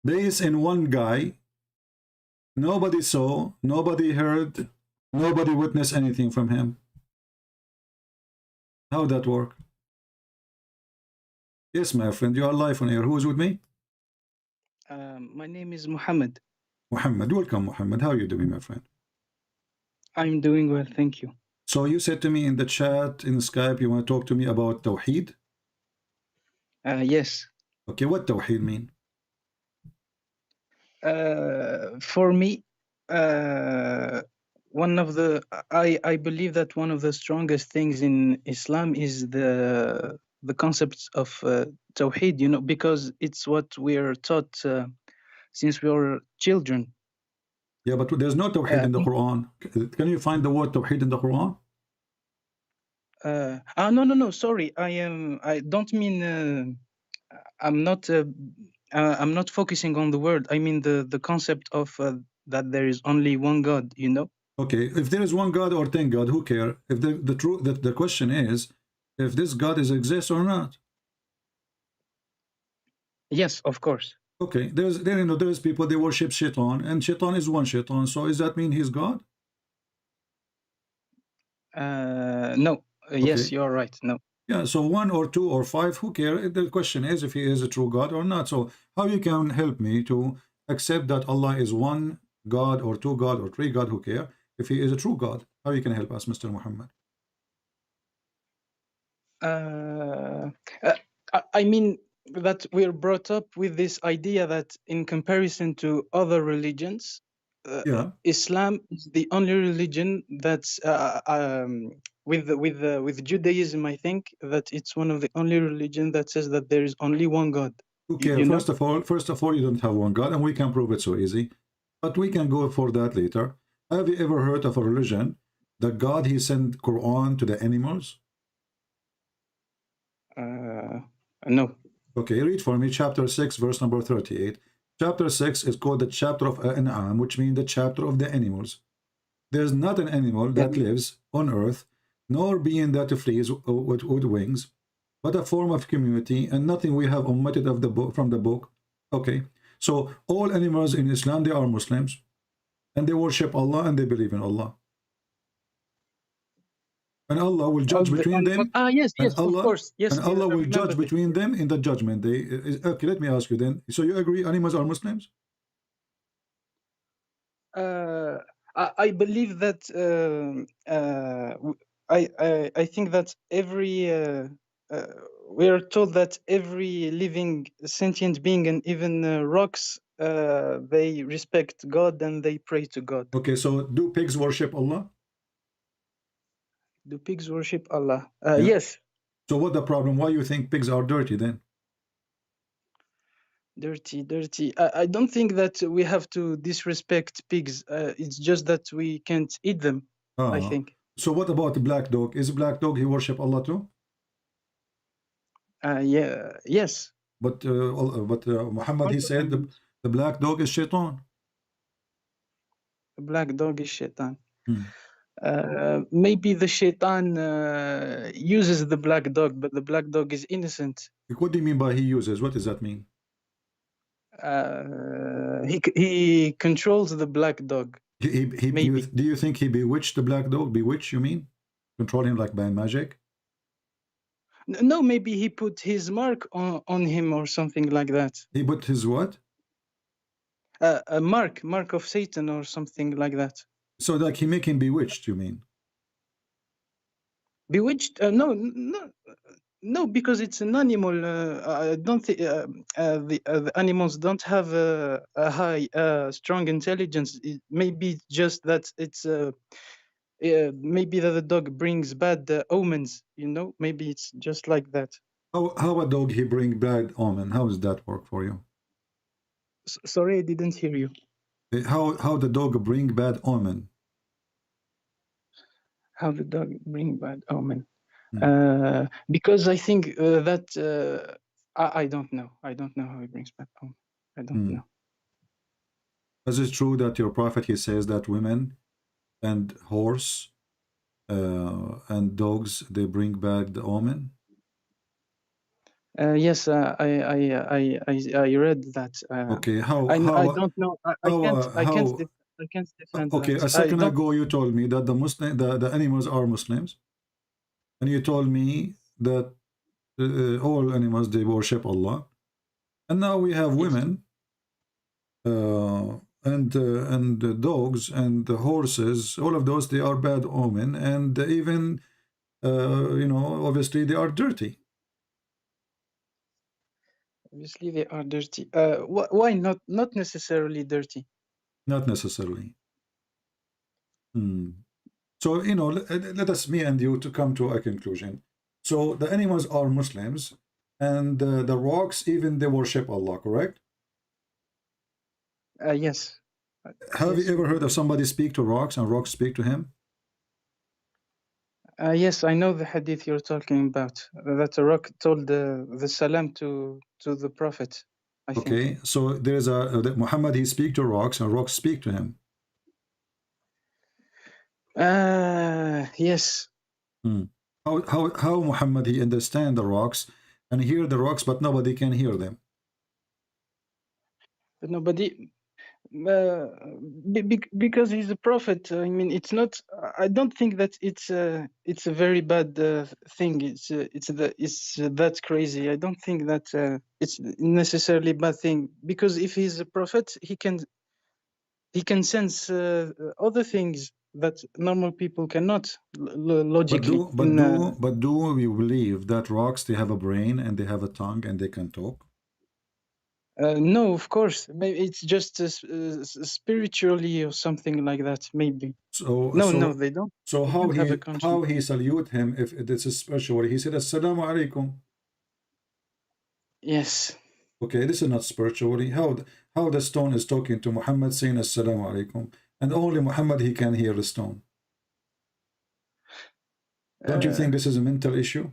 S7: based in one guy. Nobody saw, nobody heard, nobody witnessed anything from him. How would that work? Yes, my friend, you are live on air. Who is with me?
S16: My name is Muhammad.
S7: Muhammad, welcome, Muhammad. How are you doing, my friend?
S16: I'm doing well, thank you.
S7: So you said to me in the chat, in Skype, you want to talk to me about Tawheed?
S16: Yes.
S7: Okay, what Tawheed mean?
S16: For me, one of the I believe that one of the strongest things in Islam is the concepts of Tawheed, you know, because it's what we're taught since we were children.
S7: Yeah, but there's no Tawheed in the Quran. Can you find the word Tawheed in the Quran?
S16: No, sorry. I don't mean. I'm not focusing on the word. I mean the concept of that there is only one God. You know.
S7: Okay, if there is one God or 10 God, who care? If the question is, if this God is exists or not.
S16: Yes, of course.
S7: Okay, there's people they worship Shaitan, and Shaitan is one Shaitan. So does that mean he's God?
S16: No. Yes, you're right. No.
S7: Yeah, so 1 or 2 or 5, who care? The question is if he is a true God or not. So how you can help me to accept that Allah is one God or 2 God or 3 God, who care? If he is a true God, how you can help us, Mr. Muhammad?
S16: I mean that we're brought up with this idea that in comparison to other religions, Islam is the only religion that's with Judaism. I think that it's one of the only religion that says that there is only one God.
S7: Okay, first of all, you don't have one God, and we can prove it so easy. But we can go for that later. Have you ever heard of a religion that God he sent Quran to the animals?
S16: No.
S7: Okay, read for me chapter 6, verse number 38. Chapter 6 is called the chapter of An'am, which means the chapter of the animals. There's not an animal that lives on earth, nor being that flees with wings, but a form of community, and nothing we have omitted of the book from the book. Okay, so all animals in Islam, they are Muslims, and they worship Allah and they believe in Allah. And Allah will judge between them.
S16: Yes,
S7: of
S16: course. Yes,
S7: and Allah will judge between them in the judgment day. Okay, let me ask you then. So you agree animals are Muslims?
S16: I believe that I think that we are told that every living sentient being and even rocks they respect God and they pray to God.
S7: Okay, so do pigs worship Allah?
S16: Do pigs worship Allah?
S7: Yeah.
S16: Yes.
S7: So what the problem? Why you think pigs are dirty then?
S16: Dirty. I don't think that we have to disrespect pigs. It's just that we can't eat them, I think.
S7: So what about the black dog? Is black dog he worship Allah too?
S16: Yes.
S7: But Muhammad he said the black dog is shaitan.
S16: The black dog is shaitan. Maybe the shaitan uses the black dog, but the black dog is innocent.
S7: What do you mean by he uses? What does that mean?
S16: He controls the black dog.
S7: Do you think he bewitched the black dog? Bewitch, you mean? Control him like by magic?
S16: No, maybe he put his mark on him or something like that.
S7: He put his what?
S16: A mark of Satan or something like that.
S7: So like he make him bewitched, you mean?
S16: Bewitched? No, because it's an animal. I don't think the animals don't have a high, strong intelligence. Maybe just that it's maybe that the dog brings bad omens. You know, maybe it's just like that.
S7: How a dog he bring bad omen? How does that work for you?
S16: Sorry, I didn't hear you.
S7: How the dog bring bad omen?
S16: How the dog bring bad omen? Because I think that I don't know. I don't know how he brings bad omen. I don't know.
S7: Is it true that your prophet he says that women and horse and dogs they bring bad omen?
S16: Yes, I read that.
S7: Okay,
S16: I don't know. I can't defend
S7: okay,
S16: that.
S7: a second ago you told me that the animals are Muslims, and you told me that all animals they worship Allah, and now we have women and dogs and horses. All of those they are bad omen, and even you know, obviously they are dirty.
S16: Obviously, they are dirty. Why not? Not necessarily dirty.
S7: Not necessarily. So, you know, let us, me and you, to come to a conclusion. So the animals are Muslims, and the rocks, even they worship Allah, correct?
S16: Yes.
S7: Have you ever heard of somebody speak to rocks and rocks speak to him?
S16: Yes, I know the hadith you're talking about. That a rock told the salam to the prophet. I think.
S7: Okay, so there is that Muhammad, he speak to rocks and rocks speak to him.
S16: Yes.
S7: How Muhammad he understand the rocks and hear the rocks, but nobody can hear them?
S16: But nobody, because he's a prophet. I mean, it's not. I don't think that it's a very bad thing. It's that crazy. I don't think that it's necessarily a bad thing, because if he's a prophet, he can sense other things that normal people cannot logically.
S7: But do we believe that rocks they have a brain and they have a tongue and they can talk?
S16: No, of course. Maybe it's just spiritually or something like that. Maybe. No, they don't.
S7: So
S16: They
S7: how he salute him if this is spiritual? He said Assalamu alaikum.
S16: Yes.
S7: Okay, this is not spiritually. How the stone is talking to Muhammad saying Assalamu alaikum, and only Muhammad he can hear the stone. Don't you think this is a mental issue?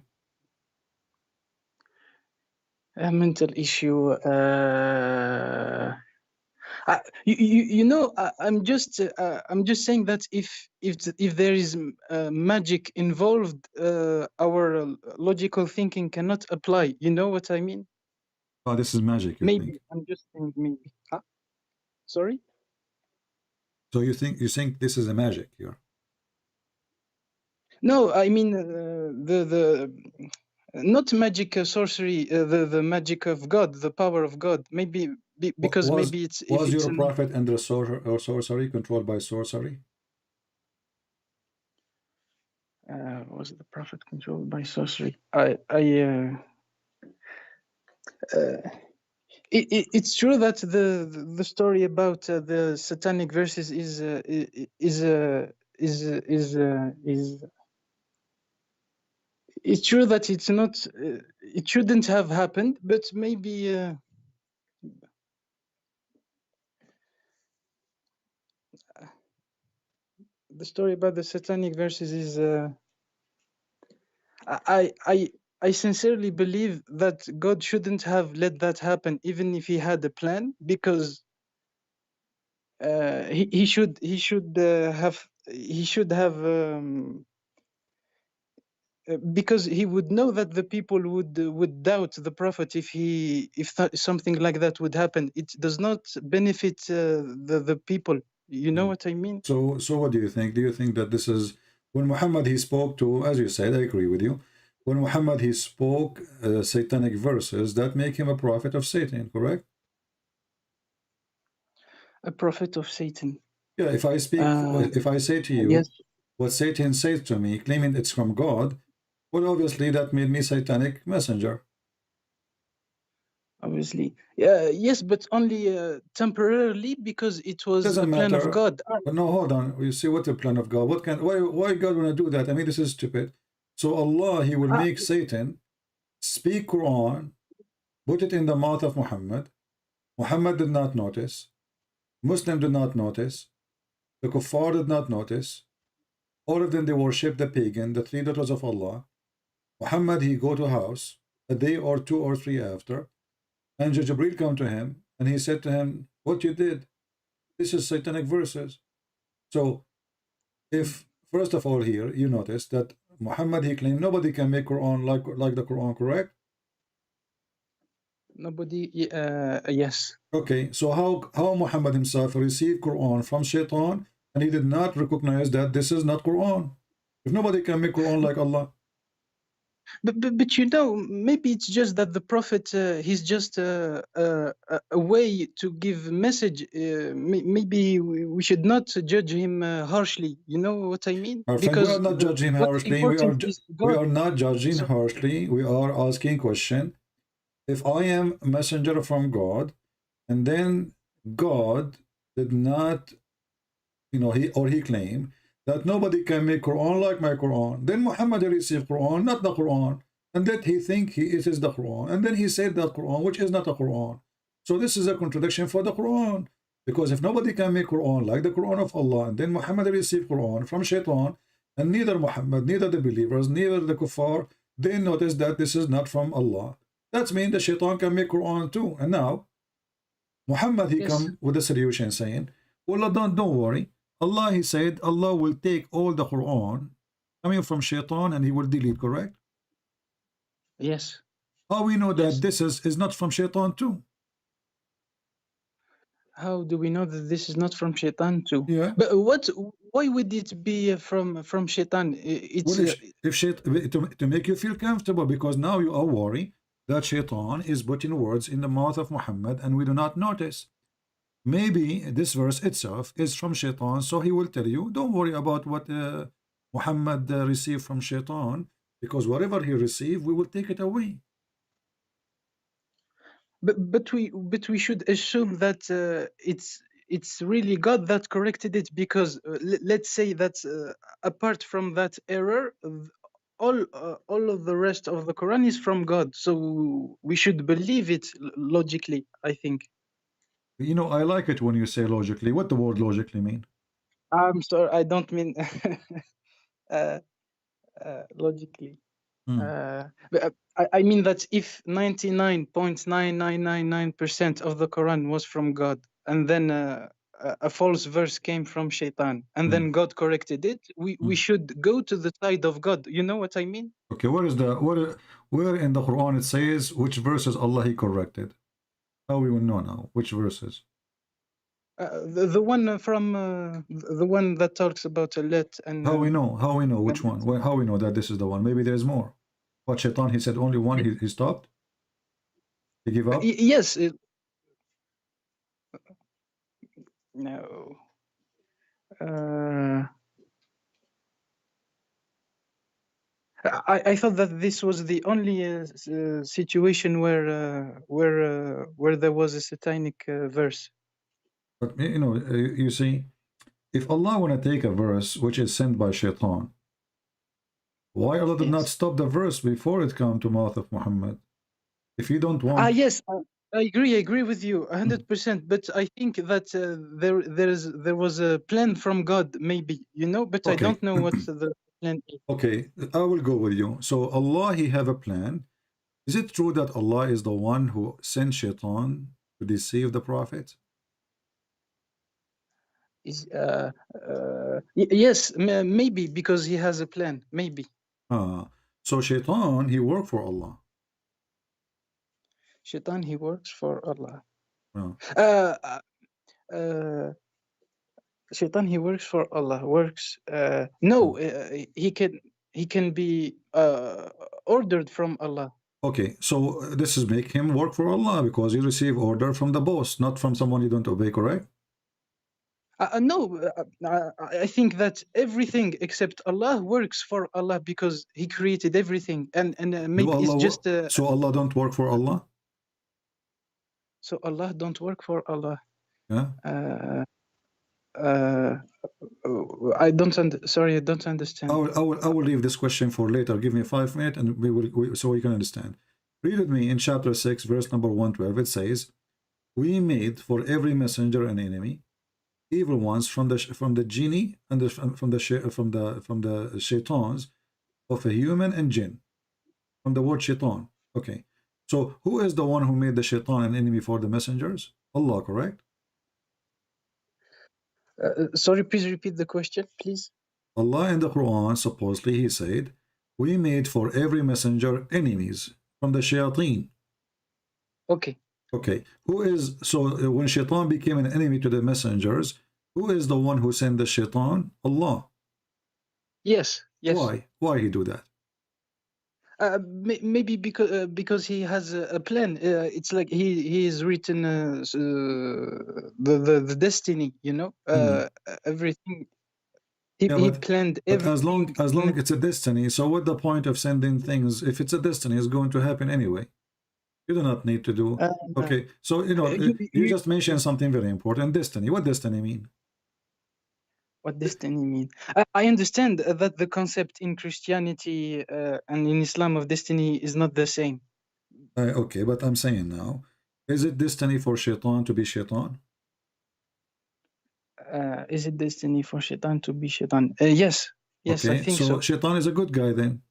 S16: A mental issue. You know, I'm just saying that if there is magic involved, our logical thinking cannot apply. You know what I mean?
S7: Oh, this is magic.
S16: Maybe I'm just saying maybe. Huh? Sorry.
S7: So you think this is a magic here?
S16: No, I mean the not magic, sorcery, the magic of God, the power of God. Maybe because maybe it's
S7: was your prophet under sorcery, controlled by sorcery?
S16: Was the prophet controlled by sorcery? It's true that the story about the satanic verses is it's true that it's not it shouldn't have happened, but maybe the story about the satanic verses is I sincerely believe that God shouldn't have let that happen, even if he had a plan, because he should have because he would know that the people would doubt the prophet if something like that would happen. It does not benefit the people. You know what I mean?
S7: So what do you think? Do you think that this is when Muhammad he spoke to, as you said, I agree with you. When Muhammad he spoke satanic verses, that make him a prophet of Satan, correct?
S16: A prophet of Satan.
S7: Yeah, if I speak, if I say to you,
S16: yes,
S7: what Satan says to me, claiming it's from God, well, obviously that made me satanic messenger.
S16: Obviously, yes, but only temporarily, because it was
S7: Doesn't
S16: the plan
S7: matter.
S16: of God.
S7: But no, hold on. You see what the plan of God? Why God want to do that? I mean, this is stupid. So Allah, he will make Satan speak Quran, put it in the mouth of Muhammad. Muhammad did not notice. Muslim did not notice. The kuffar did not notice. All of them, they worship the pagan, the three daughters of Allah. Muhammad, he go to house a day or two or three after, and Jibreel come to him, and he said to him, what you did, this is satanic verses. So, if, first of all here, you notice that Muhammad, he claimed nobody can make Quran like the Quran, correct?
S16: Nobody. Yes.
S7: Okay, so how Muhammad himself received Quran from Shaitan, and he did not recognize that this is not Quran? If nobody can make Quran like Allah.
S16: But you know, maybe it's just that the prophet he's just a way to give message. Maybe we should not judge him harshly. You know what I mean?
S7: Our friend, we
S16: Because
S7: are not judging him
S16: what's
S7: harshly.
S16: important is
S7: We
S16: God.
S7: are not judging
S16: So
S7: harshly. We are asking question. If I am a messenger from God, and then God did not, he claimed that nobody can make Quran like my Quran, then Muhammad received Quran, not the Quran, and that he think it is the Quran, and then he said that Quran, which is not a Quran. So this is a contradiction for the Quran, because if nobody can make Quran like the Quran of Allah, and then Muhammad received Quran from Shaitan, and neither Muhammad, neither the believers, neither the kuffar, they notice that this is not from Allah. That means the Shaitan can make Quran too. And now Muhammad, he
S16: yes,
S7: come with a solution saying, well, don't worry. Allah, he said, Allah will take all the Quran coming from Shaitan and he will delete, correct?
S16: yes,
S7: How we know that
S16: yes.
S7: this is not from Shaitan too?
S16: How do we know that this is not from Shaitan too?
S7: Yeah.
S16: But why would it be from Shaitan? It's
S7: Well, if to make you feel comfortable, because now you are worried that Shaitan is putting words in the mouth of Muhammad and we do not notice. Maybe this verse itself is from Shaitan, so he will tell you, don't worry about what Muhammad received from Shaitan, because whatever he received, we will take it away.
S16: but we should assume that it's really God that corrected it, because let's say that apart from that error, all of the rest of the Quran is from God, so we should believe it logically, I think.
S7: You know, I like it when you say logically. What the word logically mean?
S16: I'm sorry, I don't mean logically. But I mean that if 99.9999% of the Quran was from God, and then a false verse came from Shaitan, and then God corrected it, we should go to the side of God. You know what I mean?
S7: Okay, where in the Quran it says which verses Allah he corrected? How we will know now which verses?
S16: The one from the one that talks about a let and
S7: How we know? How we know which one? Well, how we know that this is the one? Maybe there's more. But Shaitan, he said only one. He stopped. He gave up.
S16: yes. No. I thought that this was the only situation where there was a satanic verse.
S7: But you know, you see, if Allah want to take a verse which is sent by Shaitan, why Allah did not stop the verse before it come to mouth of Muhammad? If you don't want,
S16: yes, I agree with you 100%. But I think that there was a plan from God, maybe, you know. But I don't know what the plan is.
S7: Okay, I will go with you. So Allah, he have a plan. Is it true that Allah is the one who sent Shaitan to deceive the Prophet?
S16: Yes, maybe, because he has a plan, maybe.
S7: So Shaitan, he worked for Allah.
S16: Shaitan, he works for Allah. Shaitan, he works for Allah. No, he can be ordered from Allah.
S7: Okay, so this is make him work for Allah because he receive order from the boss, not from someone you don't obey, correct?
S16: No, I think that everything except Allah works for Allah because He created everything, and maybe it's just.
S7: So Allah don't work for Allah.
S16: So Allah don't work for Allah.
S7: Yeah.
S16: I don't. Sorry, I don't understand.
S7: I will leave this question for later. Give me 5 minutes, and so we can understand. Read with me in chapter 6, verse number 112. It says, "We made for every messenger an enemy, evil ones from the genie and from the shaitans of a human and jinn." From the word shaitan. Okay. So who is the one who made the shaitan an enemy for the messengers? Allah, correct?
S16: Sorry, please repeat the question, please.
S7: Allah in the Quran, supposedly, he said, we made for every messenger enemies from the shayateen.
S12: Okay.
S7: Okay. Who is, so when Shaitan became an enemy to the messengers, who is the one who sent the Shaitan? Allah.
S12: Yes. Yes.
S7: Why? Why he do that?
S12: Maybe because he has a plan. It's like he is written the destiny. You know, everything.
S7: Yeah,
S12: He planned
S7: but
S12: everything.
S7: as long it's a destiny, so what the point of sending things if it's a destiny is going to happen anyway? You do not need to do. Okay, so you just mentioned something very important. Destiny. What destiny mean?
S12: What destiny mean? I understand that the concept in Christianity and in Islam of destiny is not the same.
S7: Okay, but I'm saying now, is it destiny for Shaitan to be Shaitan?
S12: Is it destiny for Shaitan to be Shaitan? Yes. Yes,
S7: Okay,
S12: I think
S7: so
S12: so.
S7: Shaitan is a good guy then.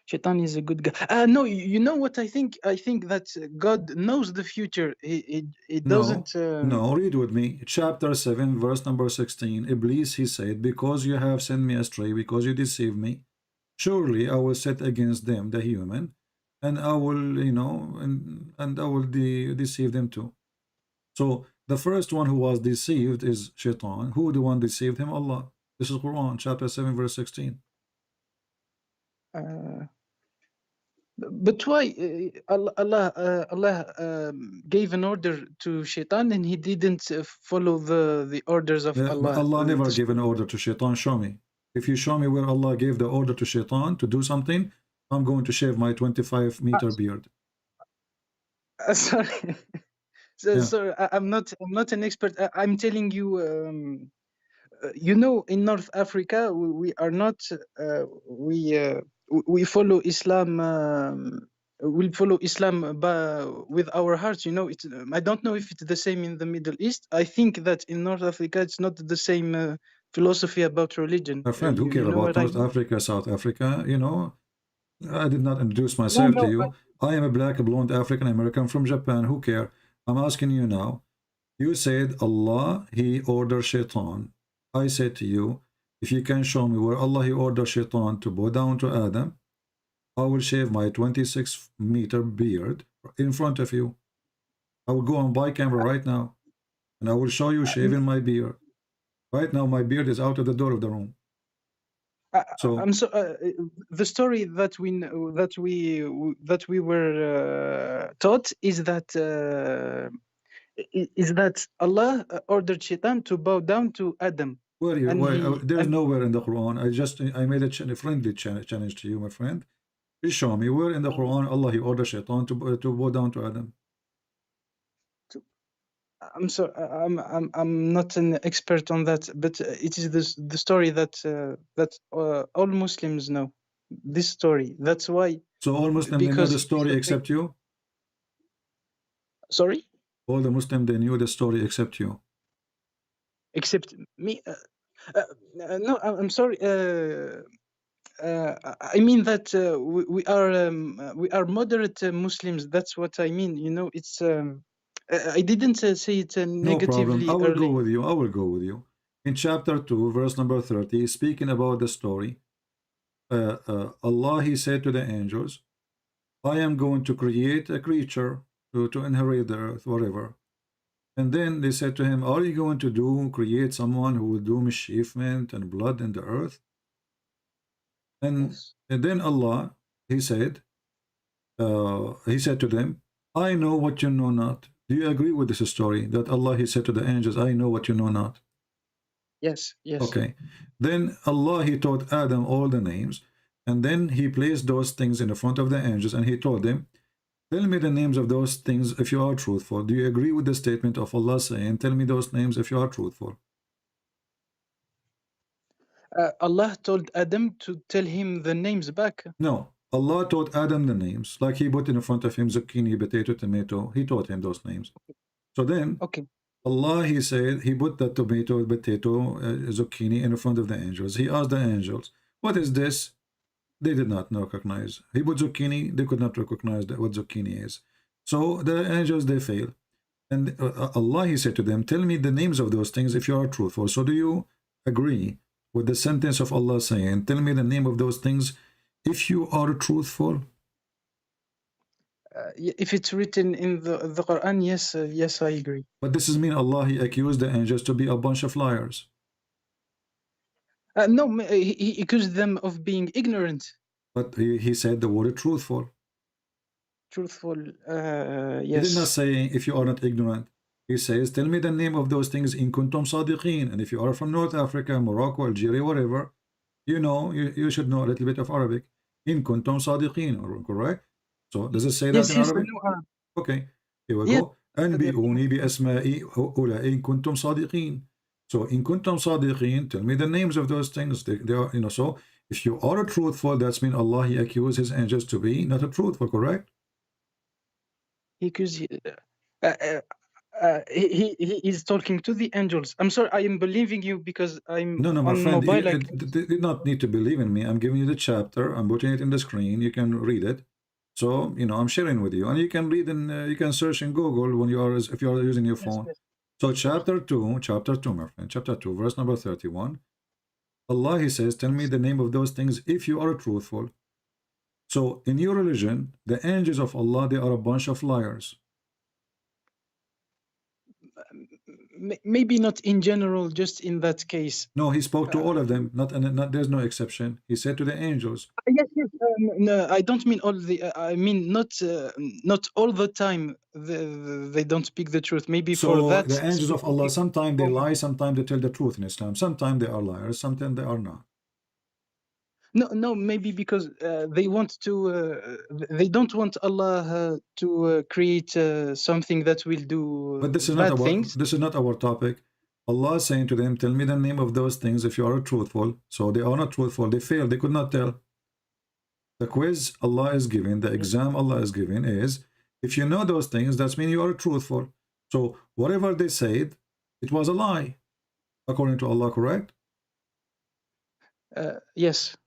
S12: Shaitan is a good guy. No, you know what I think? I think that God knows the future. It doesn't.
S7: No, read with me. Chapter 7, verse number 16. Iblis, he said, because you have sent me astray, because you deceived me, surely I will set against them, the human, and I will, and I will deceive them too. So the first one who was deceived is Shaitan. Who the one deceived him? Allah. This is Quran, chapter 7, verse 16.
S12: But why Allah gave an order to Shaitan and he didn't follow the orders of Allah?
S7: Allah never gave an order to Shaitan. Show me. If you show me where Allah gave the order to Shaitan to do something, I'm going to shave my 25-meter beard.
S12: Sorry. Sorry, I'm not an expert. I'm telling you, you know, in North Africa, we are not. We follow Islam. We follow Islam with our hearts. You know, it's. I don't know if it's the same in the Middle East. I think that in North Africa, it's not the same philosophy about religion.
S7: My friend, who cares about North Africa, South Africa? I did not introduce myself to you. I am a black, blonde African American from Japan. Who cares? I'm asking you now. You said Allah, he ordered Shaitan. I said to you, if you can show me where Allah, he ordered Shaitan to bow down to Adam, I will shave my 26-meter beard in front of you. I will go on by camera right now, and I will show you shaving my beard. Right now, my beard is out of the door of the room.
S12: I'm so the story that we were taught is that Allah ordered Shaitan to bow down to Adam.
S7: There's nowhere in the Quran. I made a friendly challenge to you, my friend. Please show me where in the Quran Allah he ordered Shaitan to bow down to Adam.
S12: I'm sorry, I'm not an expert on that, but it is the story that all Muslims know. This story. That's why.
S7: So all Muslims know the story except you.
S12: Sorry.
S7: All the Muslims they knew the story except you.
S12: Except me. No, I'm sorry. I mean that we are moderate Muslims. That's what I mean. You know, it's. I didn't say it negatively.
S7: No problem. I will go with you. I will go with you. In chapter 2, verse number 30, speaking about the story, Allah, he said to the angels, I am going to create a creature to inherit the earth, whatever. And then they said to him, are you going to create someone who will do mischievement and blood in the earth? And then Allah, he said to them, I know what you know not. Do you agree with this story that Allah, he said to the angels, I know what you know not?
S12: Yes, yes.
S7: Okay. Then Allah, he taught Adam all the names, and then he placed those things in the front of the angels, and he told them, tell me the names of those things if you are truthful. Do you agree with the statement of Allah saying, tell me those names if you are truthful?
S12: Allah told Adam to tell him the names back.
S7: No. Allah taught Adam the names, like he put in front of him zucchini, potato, tomato. He taught him those names. So then, Allah, he said, he put the tomato, potato, zucchini in front of the angels. He asked the angels, what is this? They did not recognize. He put zucchini, they could not recognize what zucchini is. So the angels, they failed. And Allah, he said to them, tell me the names of those things if you are truthful. So do you agree with the sentence of Allah saying, tell me the name of those things if you are truthful?
S16: If it's written in the Quran, yes, yes, I agree.
S7: But this is mean Allah, he accused the angels to be a bunch of liars.
S16: No, he accused them of being ignorant.
S7: But he said the word truthful.
S16: Truthful,
S7: He
S16: yes.
S7: did not say if you are not ignorant. He says, tell me the name of those things in kuntum sadiqeen. And if you are from North Africa, Morocco, Algeria, whatever, you know, you should know a little bit of Arabic. In kuntum sadiqeen, correct? So does it say that in Arabic? Okay, here we go. أنبئوني بأسماء هؤلاء إن كنتم صادقين. So in kuntum sadiqeen, tell me the names of those things. They are, you know, so if you are truthful, that's mean Allah, he accused his angels to be not a truthful, correct?
S16: Because he is talking to the angels. I'm sorry, I am believing you because I'm
S7: No, my
S16: on
S7: friend,
S16: mobile.
S7: you did not need to believe in me. I'm giving you the chapter. I'm putting it in the screen. You can read it. So, you know, I'm sharing with you. And you can read and you can search in Google when you are, if you are using your phone.
S16: Yes.
S7: So chapter 2, my friend, chapter 2, verse number 31. Allah, he says, tell me the name of those things if you are truthful. So in your religion, the angels of Allah, they are a bunch of liars.
S16: Maybe not in general, just in that case.
S7: No, he spoke to all of them. Not there's no exception. He said to the angels.
S16: Yes. No, I don't mean all the. I mean not all the time. They don't speak the truth. Maybe
S7: So
S16: for that.
S7: the angels of Allah, sometimes they lie, sometimes they tell the truth in Islam. Sometimes they are liars, sometimes they are not.
S16: No. Maybe because they want to. They don't want Allah to create something that will do
S7: But this is
S16: bad
S7: not
S16: things.
S7: this is not our topic. Allah is saying to them, tell me the name of those things if you are truthful. So they are not truthful. They failed. They could not tell. The quiz Allah is giving, the exam Allah is giving is, if you know those things, that means you are truthful. So whatever they said, it was a lie, according to Allah, correct?
S16: Yes.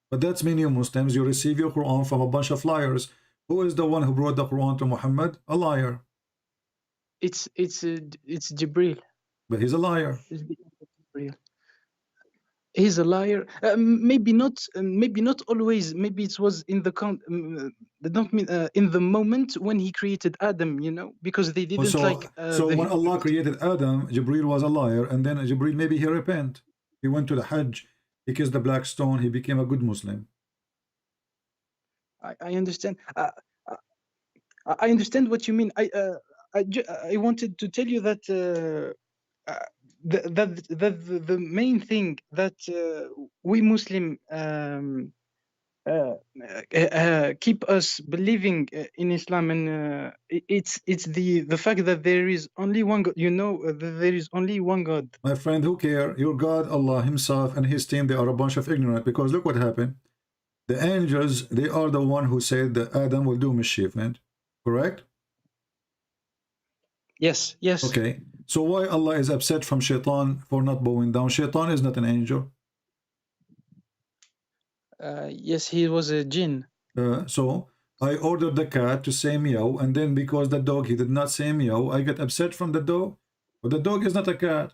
S7: But that's mean you Muslims, you receive your Quran from a bunch of liars. Who is the one who brought the Quran to Muhammad? A liar.
S16: It's Jibril.
S7: But he's a liar.
S16: He's a liar. Maybe not always. Maybe it was in the don't mean in the moment when he created Adam. You know, because they didn't
S7: So when Allah created Adam, Jibril was a liar, and then Jibril maybe he repent. He went to the Hajj. He kissed the black stone. He became a good Muslim.
S16: I understand. I understand what you mean. I wanted to tell you that the main thing that we Muslim keep us believing in Islam, and it's the fact that there is only one God. You know, there is only one God.
S7: My friend, who care? Your God, Allah himself and his team, they are a bunch of ignorant, because look what happened. The angels, they are the one who said that Adam will do mischievement, correct?
S16: Yes.
S7: Okay, so why Allah is upset from Shaitan for not bowing down? Shaitan is not an angel.
S16: Yes, he was a jinn.
S7: So I ordered the cat to say meow, and then because the dog, he did not say meow, I get upset from the dog. But the dog is not a cat.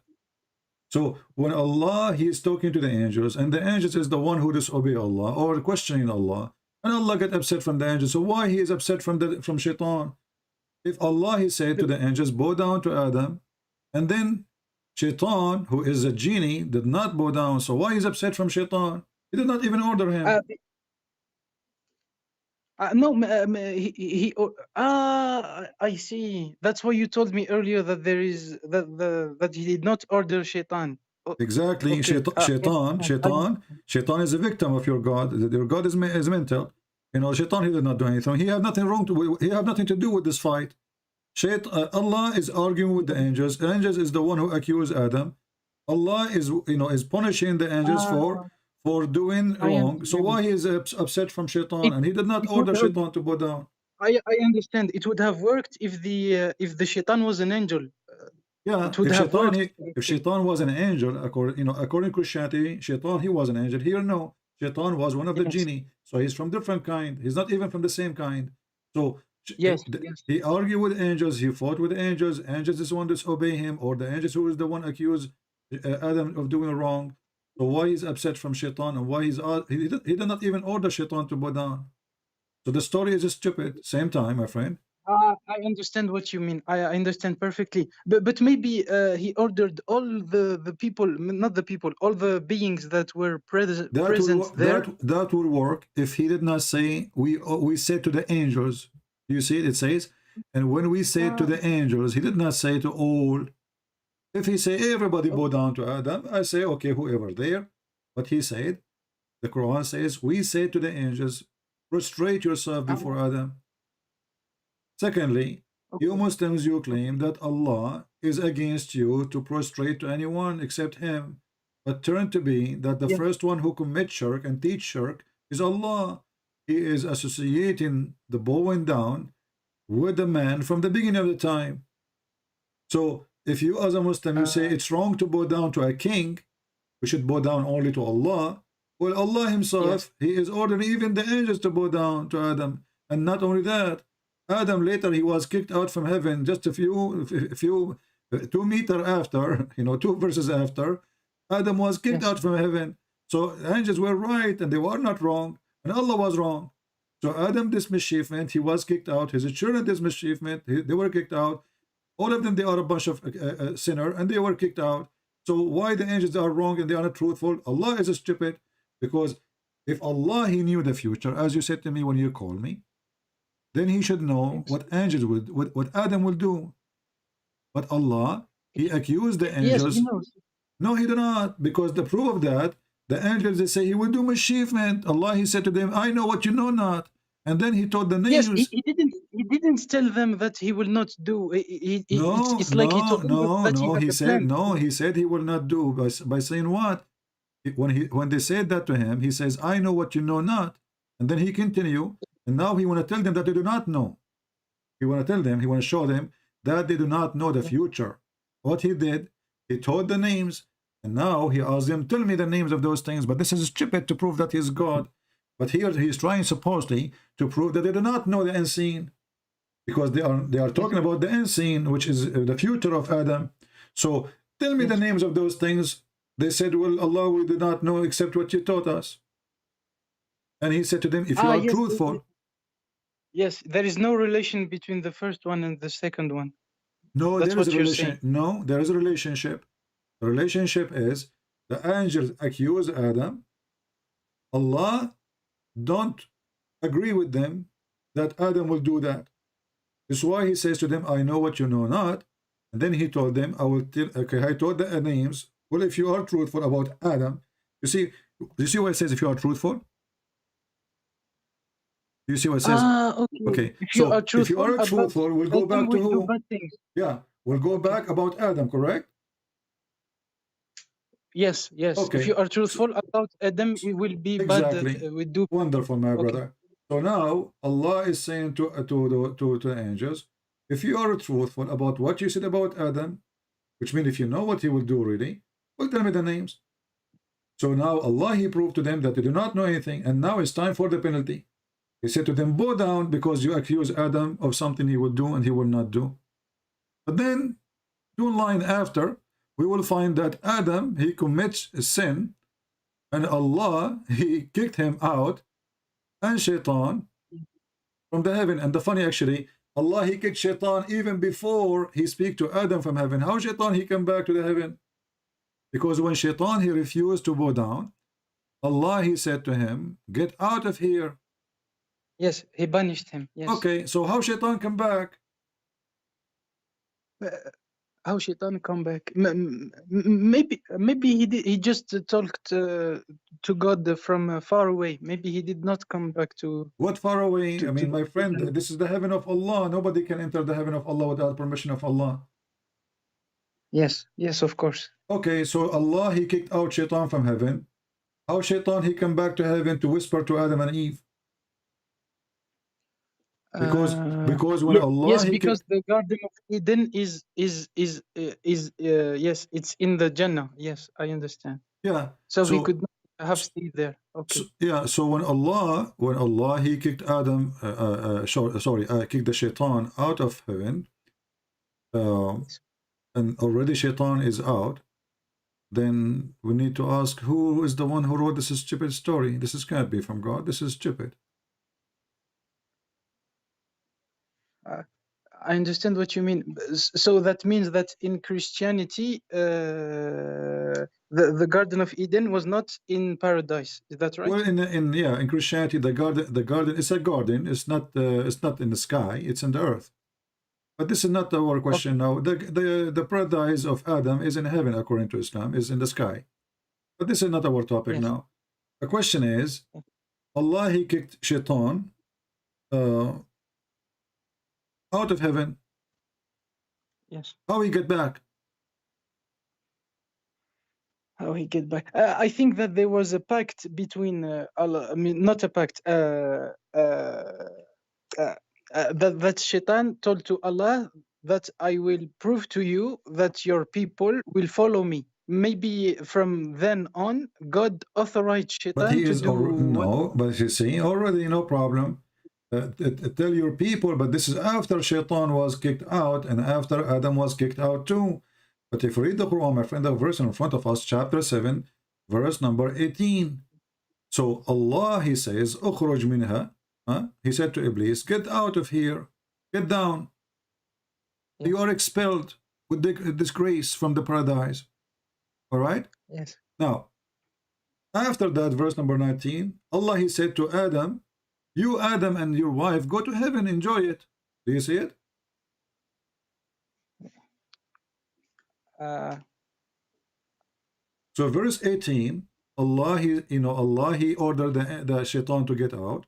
S7: So when Allah, he is talking to the angels, and the angels is the one who disobey Allah or questioning Allah, and Allah get upset from the angels. So why he is upset from Shaitan? If Allah, he said to the angels, bow down to Adam, and then Shaitan, who is a genie, did not bow down. So why is upset from Shaitan? He did not even order him.
S16: No, I see. That's why you told me earlier that there is that he did not order Shaitan.
S7: Exactly.
S16: Okay.
S7: Shaitan is a victim of your God. Your God is mental. You know, Shaitan, he did not do anything. He had nothing wrong to. He had nothing to do with this fight. Allah is arguing with the angels. The angels is the one who accused Adam. Allah is, you know, is punishing the angels for doing wrong. So why he is upset from Shaitan? And he did not order Shaitan to bow down.
S16: I understand. It would have worked if the Shaitan was an angel.
S7: Yeah, if Shaitan was an angel, according to Christianity, Shaitan, he was an angel. Here, no. Shaitan was one of the genie. So he's from different kind. He's not even from the same kind. So he argued with angels. He fought with angels. Angels is the one disobey him, or the angels who is the one accused Adam of doing wrong. So why he's upset from Shaitan, and why he did not even order Shaitan to bow down. So the story is stupid. Same time, my friend.
S16: I understand what you mean. I understand perfectly. But maybe he ordered all the people, not the people, all the beings that were present there.
S7: That will work if he did not say we said to the angels. You see it says, and when we said to the angels, he did not say to all. If he say everybody bow down to Adam, I say okay, whoever there. But he said, the Quran says, we say to the angels, prostrate yourself before Adam. Secondly, you Muslims, you claim that Allah is against you to prostrate to anyone except him, but turn to be that the first one who commits shirk and teach shirk is Allah. He is associating the bowing down with the man from the beginning of the time. So if you as a Muslim, you say it's wrong to bow down to a king, we should bow down only to Allah. Well, Allah himself, he is ordering even the angels to bow down to Adam. And not only that, Adam later, he was kicked out from heaven just a few 2 meters after, 2 verses after, Adam was kicked out from heaven. So angels were right and they were not wrong, and Allah was wrong. So Adam, this mischievement, he was kicked out. His children, this mischievement, they were kicked out. All of them, they are a bunch of sinner, and they were kicked out. So why the angels are wrong and they are not truthful? Allah is stupid, because if Allah, he knew the future, as you said to me when you called me, then he should know what angels would, what Adam will do. But Allah, he accused the angels.
S16: Yes, he knows.
S7: No, he did not, because the proof of that, the angels, they say he will do mischievement. Allah, he said to them, I know what you know not. And then he told the names.
S16: Yes, he didn't tell them that he will not do. It's like he told them that
S7: he said
S16: plan.
S7: no. He said he will not do by saying what? When they said that to him, he says, I know what you know not. And then he continue, and now he want to tell them that they do not know. He want to tell them, he want to show them that they do not know the future. What he did, he told the names, and now he asked them, tell me the names of those things. But this is stupid to prove that he's God. But here he's trying supposedly to prove that they do not know the unseen, because they are talking about the unseen, which is the future of Adam. So tell me the names of those things. They said, well, Allah, we do not know except what you taught us. And he said to them, if you are truthful.
S16: Yes, there is no relation between the first one and the second one.
S7: No,
S16: That's
S7: there is
S16: what
S7: a
S16: you're
S7: relation.
S16: saying.
S7: No, there is a relationship. The relationship is the angels accuse Adam. Allah don't agree with them that Adam will do that. This is why he says to them, I know what you know not. And then he told them, I will tell, okay, I told the names. Well, if you are truthful about Adam, you see what it says if you are truthful? You see what it says?
S16: Okay.
S7: If you are truthful, we'll go back to who? Yeah, we'll go back about Adam, correct?
S16: Yes.
S7: Okay.
S16: If you are truthful about Adam, it will be
S7: Exactly.
S16: bad. We do.
S7: Wonderful, my brother. So now Allah is saying to the angels, if you are truthful about what you said about Adam, which means if you know what he will do really, well, tell me the names. So now Allah, he proved to them that they do not know anything, and now it's time for the penalty. He said to them, bow down, because you accuse Adam of something he will do and he will not do. But then 2 lines after, we will find that Adam, he commits a sin, and Allah, he kicked him out, and Shaitan from the heaven. And the funny, actually, Allah, he kicked Shaitan even before he speak to Adam from heaven. How Shaitan, he came back to the heaven? Because when Shaitan, he refused to bow down, Allah, he said to him, get out of here.
S16: Yes, he banished him. Yes.
S7: Okay, so how Shaitan come back?
S16: How Shaitan come back? Maybe he did. He just talked to God from far away. Maybe he did not come back to.
S7: What far away? I mean, my friend, this is the heaven of Allah. Nobody can enter the heaven of Allah without permission of Allah.
S16: Yes, of course.
S7: Okay, so Allah, he kicked out Shaitan from heaven. How Shaitan, he come back to heaven to whisper to Adam and Eve? Because when Allah,
S16: because the Garden of Eden is yes, it's in the Jannah. Yes, I understand.
S7: Yeah.
S16: So he could not have stayed there. Okay.
S7: So when Allah, he kicked Adam, kicked the Shaitan out of heaven, and already Shaitan is out, then we need to ask, who is the one who wrote this stupid story? This can't be from God. This is stupid.
S16: Uh, I understand what you mean. So that means that in Christianity, the Garden of Eden was not in paradise. Is that right?
S7: Well, in Christianity, the garden is a garden. It's not in the sky. It's in the earth. But this is not our question now. The paradise of Adam is in heaven, according to Islam, is in the sky. But this is not our topic now. The question is, Allah, he kicked Shaitan out of heaven.
S16: Yes.
S7: How he get back?
S16: How he get back? I think that there was a pact between Allah. I mean, not a pact. That Shaitan told to Allah that I will prove to you that your people will follow me. Maybe from then on, God authorized
S7: But
S16: Shaitan
S7: he
S16: to
S7: is
S16: do
S7: no. But you see, already no problem. Tell your people, but this is after Shaitan was kicked out and after Adam was kicked out too. But if you read the Quran, my friend, the verse in front of us, chapter 7, verse number 18. So Allah, he says, "Ukhruj minha." He said to Iblis, get out of here, get down. You are expelled with disgrace from the paradise. All right?
S16: Yes.
S7: Now, after that, verse number 19, Allah, he said to Adam, you, Adam, and your wife, go to heaven, enjoy it. Do you see it? So verse 18, Allah, he ordered the shaitan to get out.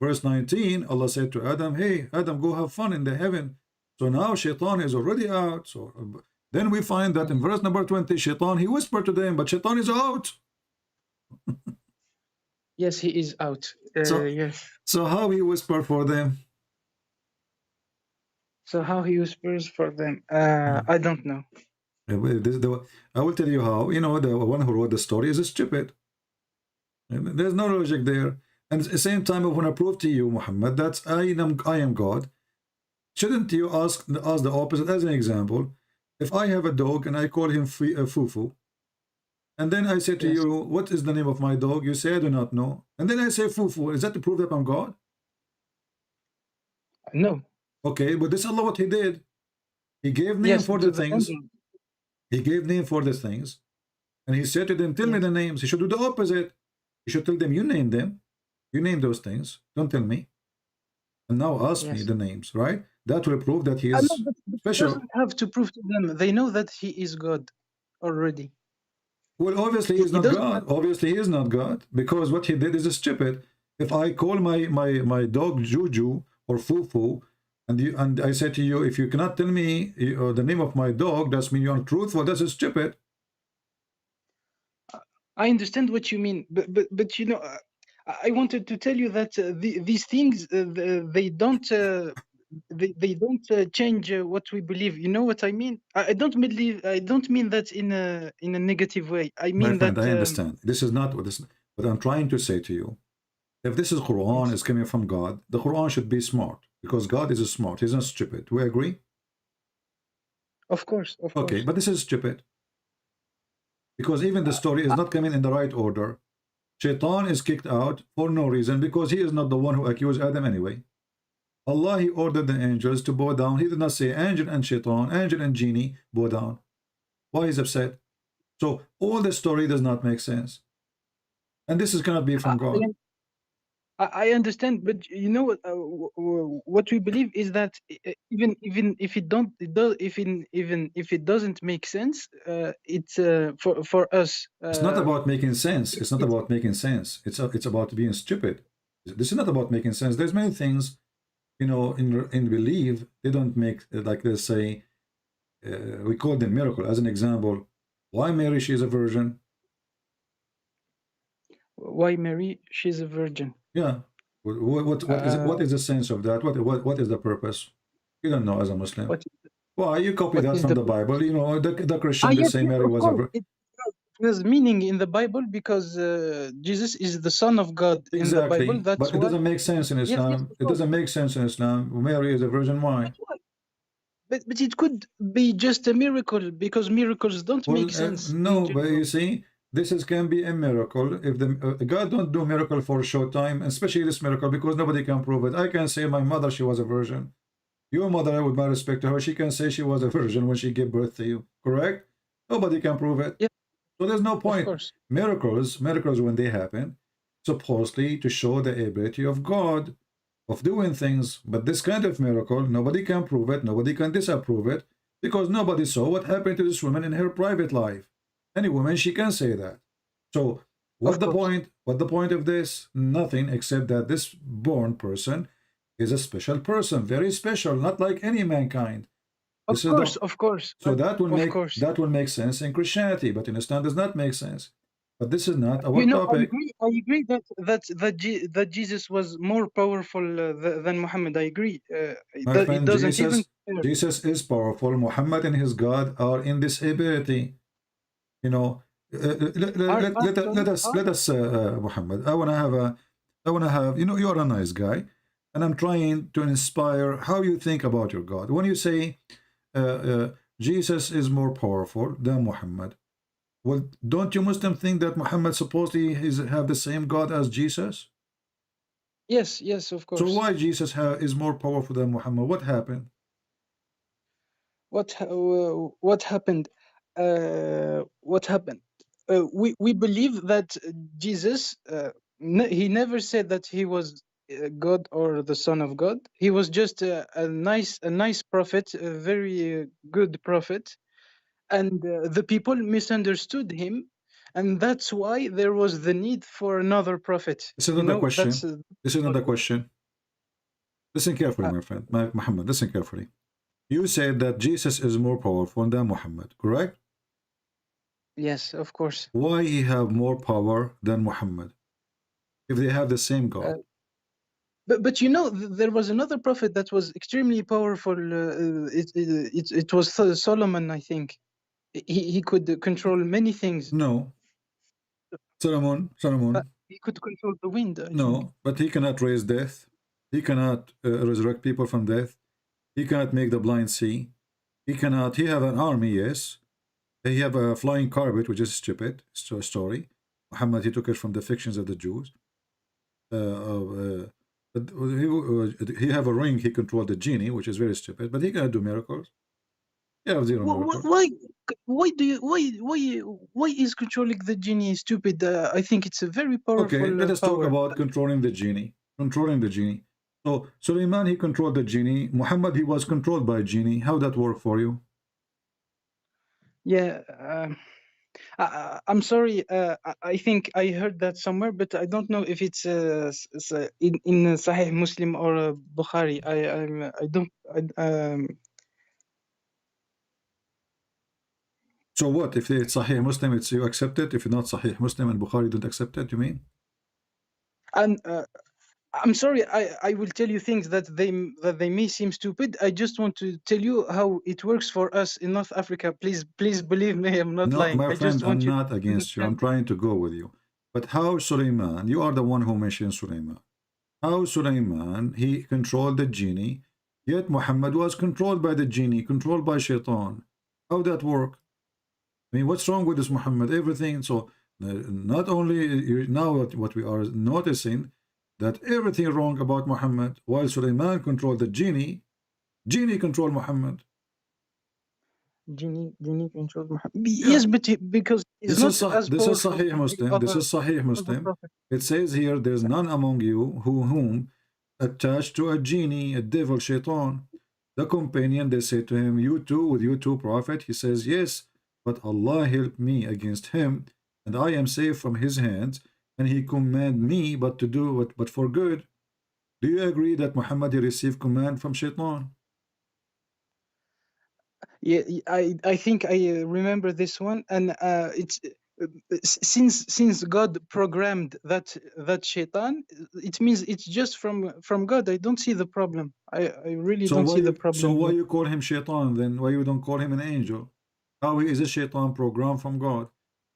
S7: Verse 19, Allah said to Adam, hey, Adam, go have fun in the heaven. So now shaitan is already out. So then we find that in verse number 20, shaitan, he whispered to them, but shaitan is out.
S16: Yes, he is out. Yes.
S7: So how he whispered for them?
S16: So how he whispers for them? I don't know.
S7: I will tell you how. You know, the one who wrote the story is stupid. There's no logic there. And at the same time, I want to prove to you, Muhammad, that I am God. Shouldn't you ask the opposite? As an example, if I have a dog and I call him Fufu, and then I say to you, what is the name of my dog? You say, I do not know. And then I say Fufu. Is that to prove that I'm God?
S16: No.
S7: Okay, but this is Allah what he did. He gave name for the things. He gave name for the things. And he said to them, tell me the names. He should do the opposite. He should tell them, you name them. You name those things. Don't tell me. And now ask me the names, right? That will prove that he is special.
S16: Doesn't have to prove to them. They know that he is God already.
S7: Well, obviously he is not God. Obviously he is not God, because what he did is stupid. If I call my dog Juju or Fufu, and I say to you, if you cannot tell me the name of my dog, that means you're truthful. That's stupid.
S16: I understand what you mean, but you know, I wanted to tell you that these things they don't change what we believe. You know what I mean? I don't believe. I don't mean that in a negative way. I mean
S7: my friend,
S16: that
S7: I understand. This is not what this. But I'm trying to say to you, if this is Quran is coming from God, the Quran should be smart, because God is smart. He's not stupid. Do we agree?
S16: Of course.
S7: Okay, but this is stupid, because even the story is not coming in the right order. Shaitan is kicked out for no reason, because he is not the one who accused Adam anyway. Allah, he ordered the angels to bow down. He did not say angel and shaitan, angel and genie bow down. Why is upset? So all the story does not make sense. And this is cannot be from God.
S16: I understand, but you know what we believe is that even if it doesn't make sense, it's for us.
S7: It's not about making sense. It's not about making sense. It's about being stupid. This is not about making sense. There's many things, you know, in belief they don't make, like they say, we call them miracle. As an example, why Mary, she is a virgin?
S16: Why Mary, she's a virgin?
S7: Yeah. What is the sense of that? What is the purpose? You don't know as a Muslim. Why you copy that from the Bible? You know, the Christian they say Mary was a virgin.
S16: There's meaning in the Bible because Jesus is the Son of God.
S7: Exactly.
S16: In the Bible, that's
S7: but it doesn't make sense in Islam. It doesn't make sense in Islam. Mary is a virgin. Why?
S16: But it could be just a miracle, because miracles don't make sense.
S7: No, but you see, this can be a miracle. If God don't do miracle for a short time, especially this miracle, because nobody can prove it. I can say my mother, she was a virgin. Your mother, with my respect to her, she can say she was a virgin when she gave birth to you. Correct? Nobody can prove it.
S16: Yeah,
S7: So there's no
S16: of
S7: point.
S16: course.
S7: Miracles when they happen, supposedly to show the ability of God of doing things. But this kind of miracle, nobody can prove it, nobody can disapprove it, because nobody saw what happened to this woman in her private life. Any woman, she can say that. So what the point? What the point of this? Nothing, except that this born person is a special person, very special, not like any mankind.
S16: Of
S7: This is
S16: course,
S7: the,
S16: of course.
S7: so that will
S16: Of
S7: make
S16: course.
S7: that will make sense in Christianity, but in Islam does not make sense. But this is not our
S16: You know,
S7: topic.
S16: I agree that Jesus was more powerful than Muhammad. I agree.
S7: My
S16: It
S7: friend,
S16: doesn't even.
S7: Jesus is powerful. Muhammad and his God are in this ability. You know, let us, Muhammad. I wanna have. You know, you're a nice guy, and I'm trying to inspire how you think about your God. When you say Jesus is more powerful than Muhammad, well, don't you Muslims think that Muhammad supposedly have the same God as Jesus?
S16: Yes, yes, of course.
S7: So why Jesus is more powerful than Muhammad? What happened?
S16: What happened? What happened? We believe that Jesus. He never said that he was God or the Son of God. He was just a nice prophet, a very good prophet, and the people misunderstood him, and that's why there was the need for another prophet.
S7: This is not the question. This is not the question. Listen carefully, my friend, Muhammad. Listen carefully. You said that Jesus is more powerful than Muhammad, correct?
S16: Yes, of course.
S7: Why he have more power than Muhammad if they have the same God?
S16: But you know, there was another prophet that was extremely powerful. It was Solomon, I think. He could control many things.
S7: No. Solomon.
S16: He could control the wind, I think.
S7: No, but he cannot raise death. He cannot resurrect people from death. He cannot make the blind see. He cannot. He have an army, yes. He have a flying carpet, which is stupid. It's a story. Muhammad, he took it from the fictions of the Jews. But he have a ring. He controlled the genie, which is very stupid. But he cannot do miracles. He have zero miracles.
S16: Why is controlling the genie stupid? I think it's a very powerful.
S7: Okay, let us
S16: power.
S7: talk about controlling the genie. Controlling the genie. So Suleiman, he controlled the genie. Muhammad, he was controlled by a genie. How that work for you?
S16: Yeah, I'm sorry. I think I heard that somewhere, but I don't know if it's in Sahih Muslim or Bukhari. I don't.
S7: So what if it's Sahih Muslim? It's you accept it. If it's not Sahih Muslim and Bukhari don't accept it, you mean?
S16: And I'm sorry. I will tell you things that they may seem stupid. I just want to tell you how it works for us in North Africa. Please believe me. I'm not lying.
S7: My friend, I'm
S16: you
S7: not against you. I'm trying to go with you. But how Suleiman? You are the one who mentioned Suleiman. How Suleiman, he controlled the genie, yet Muhammad was controlled by the genie, controlled by Shaitan. How that work? I mean, what's wrong with this Muhammad? Everything. So not only now what we are noticing that everything wrong about Muhammad, while Suleiman controlled the genie controlled Muhammad.
S16: Genie controlled Muhammad. Yes, but because
S7: this is Sahih Muslim. This is Sahih Muslim. It says here, there's none among you whom attached to a genie, a devil, Shaitan. The companion, they say to him, you too, with you too, Prophet. He says, yes, but Allah helped me against him, and I am safe from his hands, and he command me but to do it, but for good. Do you agree that Muhammad received command from Shaitan?
S16: Yeah, I think I remember this one, and it's since God programmed that Shaitan, it means it's just from God. I don't see the problem. I really don't see the problem.
S7: So why you call him Shaitan then? Why you don't call him an angel? How is a Shaitan programmed from God?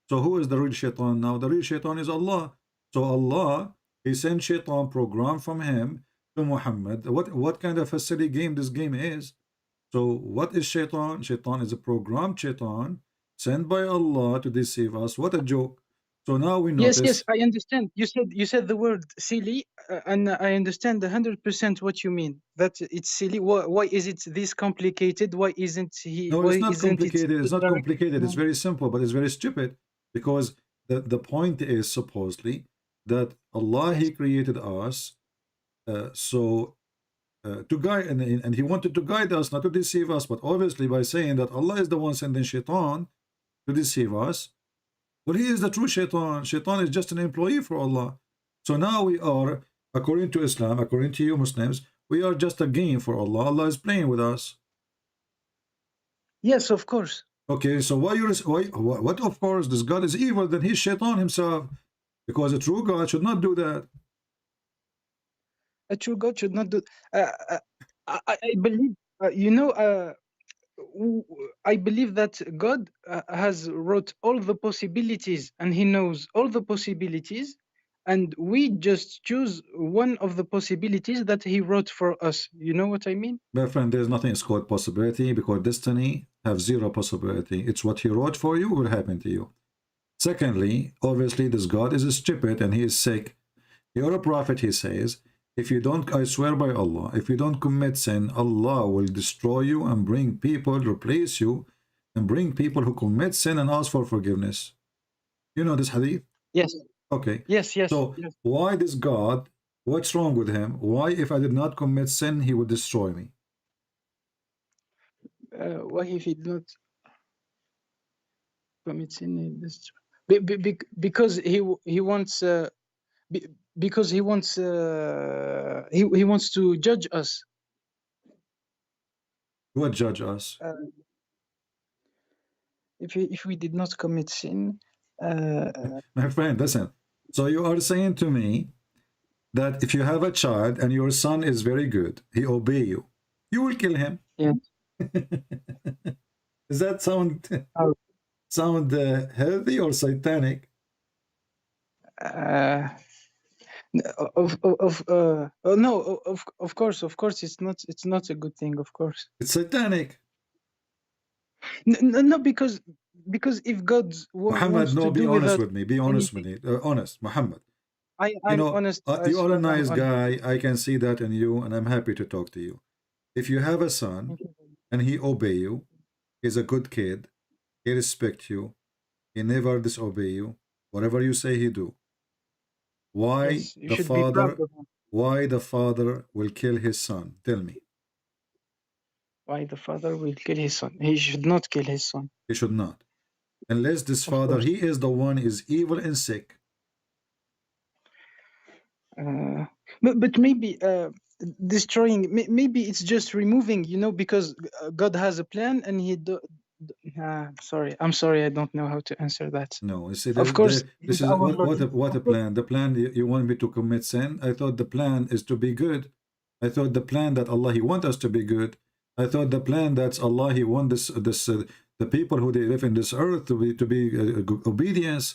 S7: So who is the real Shaitan now? The real Shaitan is Allah. So Allah, he sent Shaitan programmed from him to Muhammad. What kind of a silly game this game is? So what is Shaitan? Shaitan is a programmed Shaitan sent by Allah to deceive us. What a joke. So now we
S16: Yes,
S7: notice.
S16: yes, I understand. You said the word silly, and I understand 100% what you mean. That it's silly. Why is it this complicated? Why isn't he?
S7: No,
S16: Why
S7: it's not
S16: isn't it?
S7: complicated. It's not complicated. It's
S16: No.
S7: very simple, but it's very stupid because the point is supposedly that Allah, He created us to guide, and He wanted to guide us, not to deceive us. But obviously, by saying that Allah is the one sending shaitan to deceive us, well, he is the true shaitan. Shaitan is just an employee for Allah. So now we are, according to Islam, according to you Muslims, we are just a game for Allah. Allah is playing with us.
S16: Yes, of course.
S7: Okay, so what of course? This God is evil, then he's shaitan himself. Because a true God should not do that.
S16: A true God should not do. I believe, I believe that God has wrote all the possibilities, and He knows all the possibilities, and we just choose one of the possibilities that He wrote for us. You know what I mean?
S7: My friend, there's nothing is called possibility, because destiny have zero possibility. It's what He wrote for you will happen to you. Secondly, obviously this God is stupid and he is sick. You're a prophet, he says. If you don't, I swear by Allah, if you don't commit sin, Allah will destroy you and bring people, replace you, and bring people who commit sin and ask for forgiveness. You know this hadith?
S16: Yes.
S7: Okay.
S16: Yes, yes.
S7: So
S16: yes.
S7: why this God, what's wrong with him? Why, if I did not commit sin, he would destroy me?
S16: Why if he did not commit sin? Because he wants... because he wants he wants to judge us.
S7: What judge us?
S16: If we did not commit sin.
S7: My friend, listen. So you are saying to me that if you have a child and your son is very good, he obey you, you will kill him.
S16: Yeah.
S7: Does that sound healthy or satanic?
S16: No, of course it's not a good thing, of course.
S7: It's satanic.
S16: No, because if God
S7: Muhammad,
S16: wants
S7: no,
S16: to
S7: be
S16: do
S7: honest with me. Be honest
S16: anything,
S7: with me. Honest, Muhammad.
S16: I'm honest.
S7: You are a nice guy. I can see that in you, and I'm happy to talk to you. If you have a son and he obey you, he's a good kid, he respect you, he never disobey you, whatever you say he do. Why
S16: yes,
S7: the father will kill his son? Tell me.
S16: Why the father will kill his son? He should not kill his son.
S7: He should not. Unless this father, he is the one is evil and sick.
S16: But maybe destroying, maybe it's just removing, because God has a plan and sorry, I'm sorry, I don't know how to answer that.
S7: No, you see,
S16: of course,
S7: this is what a plan. The plan, you want me to commit sin? I thought the plan is to be good. I thought the plan that Allah, He want us to be good. I thought the plan that Allah, He want the people who they live in this earth to be obedience.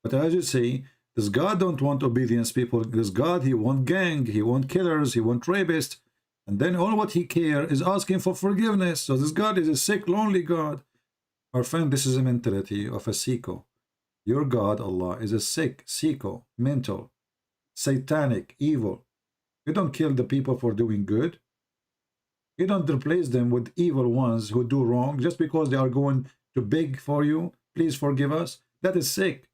S7: But as you say, this God don't want obedience people. This God, He want gang, He want killers, He want rapists. And then all what He care is asking for forgiveness. So this God is a sick, lonely God. Our friend, this is a mentality of a sicko. Your God, Allah, is a sick, sicko, mental, satanic, evil. You don't kill the people for doing good. You don't replace them with evil ones who do wrong just because they are going to beg for you. Please forgive us. That is sick.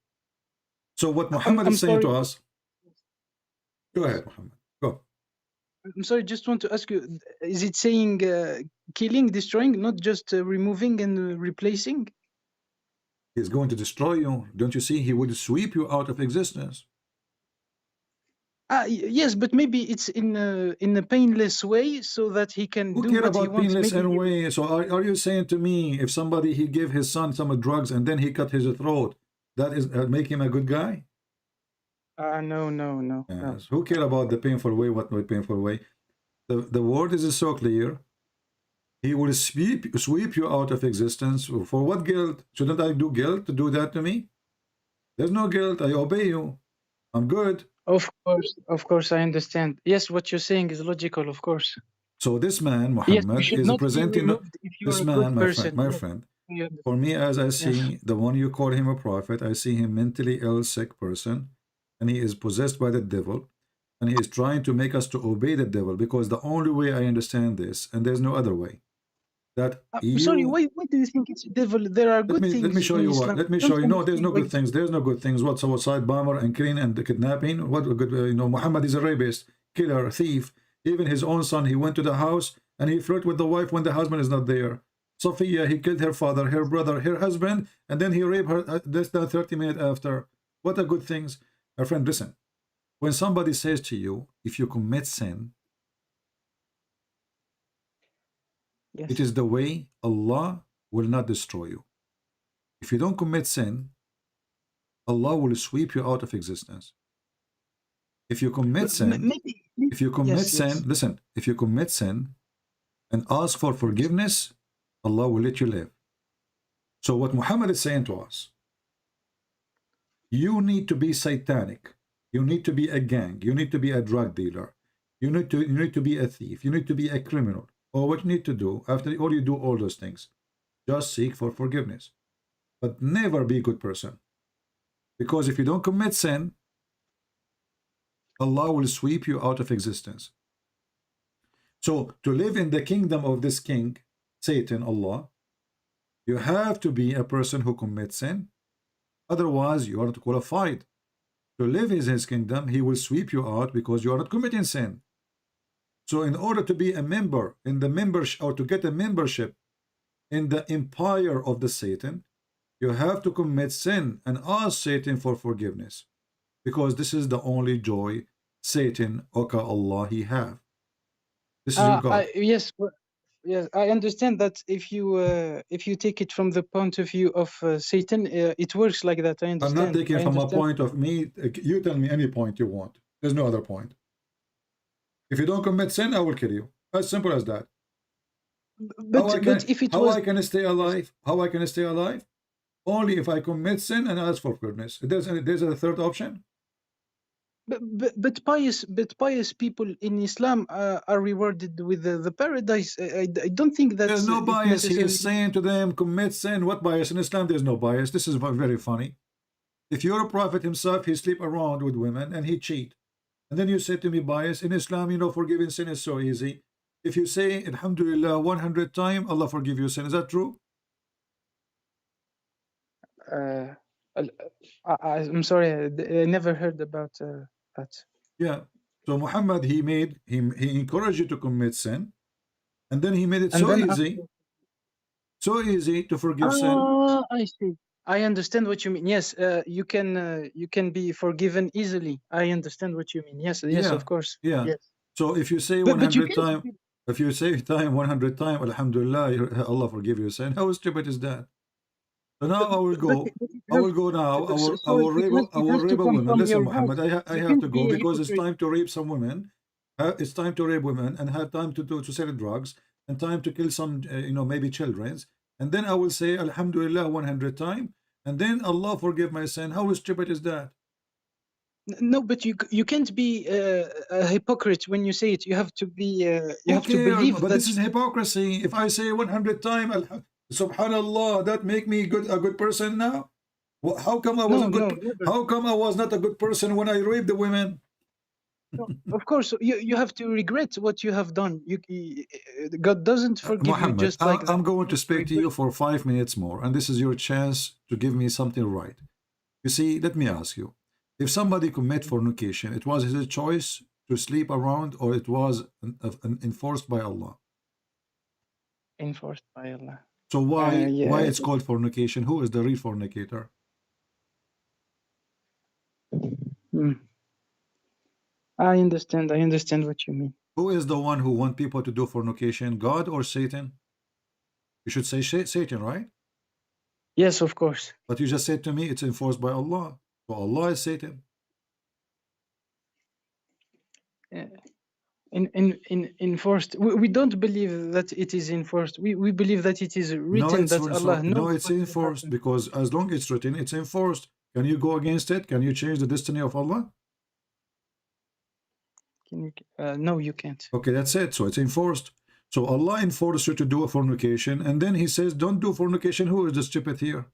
S7: So what Muhammad is saying to us... Go ahead, Muhammad. Go.
S16: I'm sorry, just want to ask you, is it saying killing, destroying, not just removing and replacing?
S7: He's going to destroy you. Don't you see? He would sweep you out of existence.
S16: Yes, but maybe it's in a painless way so that he can do what he wants.
S7: Who care about painless way? So are you saying to me, if somebody, he gave his son some drugs and then he cut his throat, that is make him a good guy?
S16: No.
S7: Yes. Who care about the painful way? What no painful way? The word is so clear. He will sweep you out of existence. For what guilt? Shouldn't I do guilt to do that to me? There's no guilt. I obey you. I'm good.
S16: Of course, I understand. Yes, what you're saying is logical, of course.
S7: So this man, Muhammad, is presenting
S16: this man,
S7: my friend. For me, as I see the one you call him a prophet, I see him mentally ill, sick person, and he is possessed by the devil, and he is trying to make us to obey the devil, because the only way I understand this, and there's no other way, that
S16: Sorry,
S7: you...
S16: why do you think it's devil? There are good things
S7: Let me show
S16: in
S7: you
S16: Islam.
S7: what. Let me
S16: Don't
S7: show you. No, there's
S16: understand
S7: no
S16: why
S7: good things. There's no good things. What suicide bomber and killing and the kidnapping? What good? You know, Muhammad is a rapist, killer, thief. Even his own son, he went to the house and he flirted with the wife when the husband is not there. Sophia, he killed her father, her brother, her husband, and then he raped her less than 30 minutes after. What are good things? My friend, listen. When somebody says to you, if you commit sin, it is the way Allah will not destroy you. If you don't commit sin, Allah will sweep you out of existence. If you commit sin, listen, if you commit sin and ask for forgiveness, Allah will let you live. So what Muhammad is saying to us, you need to be satanic. You need to be a gang. You need to be a drug dealer. You need to be a thief. You need to be a criminal. Or what you need to do, after all you do all those things, just seek for forgiveness. But never be a good person. Because if you don't commit sin, Allah will sweep you out of existence. So to live in the kingdom of this king, Satan, Allah, you have to be a person who commits sin. Otherwise, you are not qualified. To live in his kingdom, he will sweep you out because you are not committing sin. So in order to be a member in the membership, or to get a membership in the empire of the Satan, you have to commit sin and ask Satan for forgiveness, because this is the only joy Satan, Oka Allah, he have. This is your God.
S16: Yes, I understand that if you take it from the point of view of Satan, it works like that. I understand.
S7: I'm not taking from a point of me. You tell me any point you want. There's no other point. If you don't commit sin, I will kill you. As simple as that. How I can stay alive? How I can stay alive? Only if I commit sin and ask for forgiveness. There's a third option.
S16: But pious people in Islam are rewarded with the paradise. I don't think that
S7: there's no bias. He is saying to them, commit sin. What bias? In Islam, there's no bias. This is very funny. If you're a prophet himself, he sleep around with women and he cheat. And then you say to me, bias. In Islam, you know, forgiving sin is so easy. If you say, Alhamdulillah, 100 times, Allah forgive you sin. Is that true?
S16: I'm sorry, I never heard about that.
S7: Yeah. So Muhammad, he encouraged you to commit sin, and then he made it so easy to forgive sin.
S16: I see. I understand what you mean. Yes, you can be forgiven easily. I understand what you mean. Yes,
S7: Yeah.
S16: of course.
S7: Yeah.
S16: Yes.
S7: So if you say 100 times, if you say 100 times, Alhamdulillah, Allah forgive you sin, how stupid is that? So now I will go. I will rape a woman. Listen, Muhammad, I have to go because it's time to rape some women. It's time to rape women and have time to sell drugs and time to kill some, maybe children. And then I will say Alhamdulillah 100 times, and then Allah forgive my sin. How stupid is that?
S16: No, but you can't be a hypocrite when you say it. You have to be. You have to believe.
S7: But this is hypocrisy. If I say 100 times, Subhanallah, that make me a good person now? How come I was How come I was not a good person when I raped the women?
S16: No, of course, you have to regret what you have done. God doesn't forgive
S7: Muhammad,
S16: you just like that.
S7: I'm going to speak to you for 5 minutes more, and this is your chance to give me something right. You see, let me ask you. If somebody commit fornication, it was his choice to sleep around, or it was enforced by Allah?
S16: Enforced by Allah.
S7: So why it's called fornication? Who is the real fornicator?
S16: I understand what you mean.
S7: Who is the one who want people to do fornication? God or Satan? You should say Satan, right?
S16: Yes, of course.
S7: But you just said to me it's enforced by Allah. So Allah is Satan.
S16: Enforced. We don't believe that it is enforced. We believe that it is written that Allah knows.
S7: No, it's enforced, because as long as it's written, it's enforced. Can you go against it? Can you change the destiny of Allah?
S16: No, you can't.
S7: Okay, that's it. So it's enforced. So Allah enforced you to do a fornication, and then He says, don't do fornication. Who is the stupid here?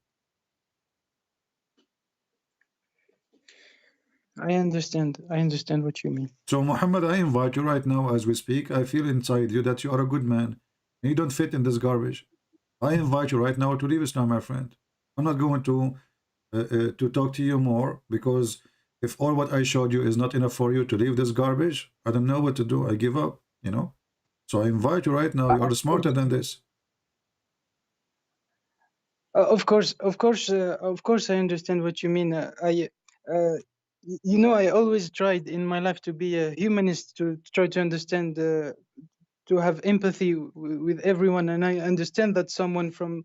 S16: I understand what you mean.
S7: So Muhammad, I invite you right now as we speak. I feel inside you that you are a good man. You don't fit in this garbage. I invite you right now to leave Islam, my friend. I'm not going to talk to you more, because if all what I showed you is not enough for you to leave this garbage, I don't know what to do. I give up, you know. So I invite you right now. You are smarter than this.
S16: Of course, I understand what you mean. You know, I always tried in my life to be a humanist, to try to understand, to have empathy with everyone, and I understand that someone from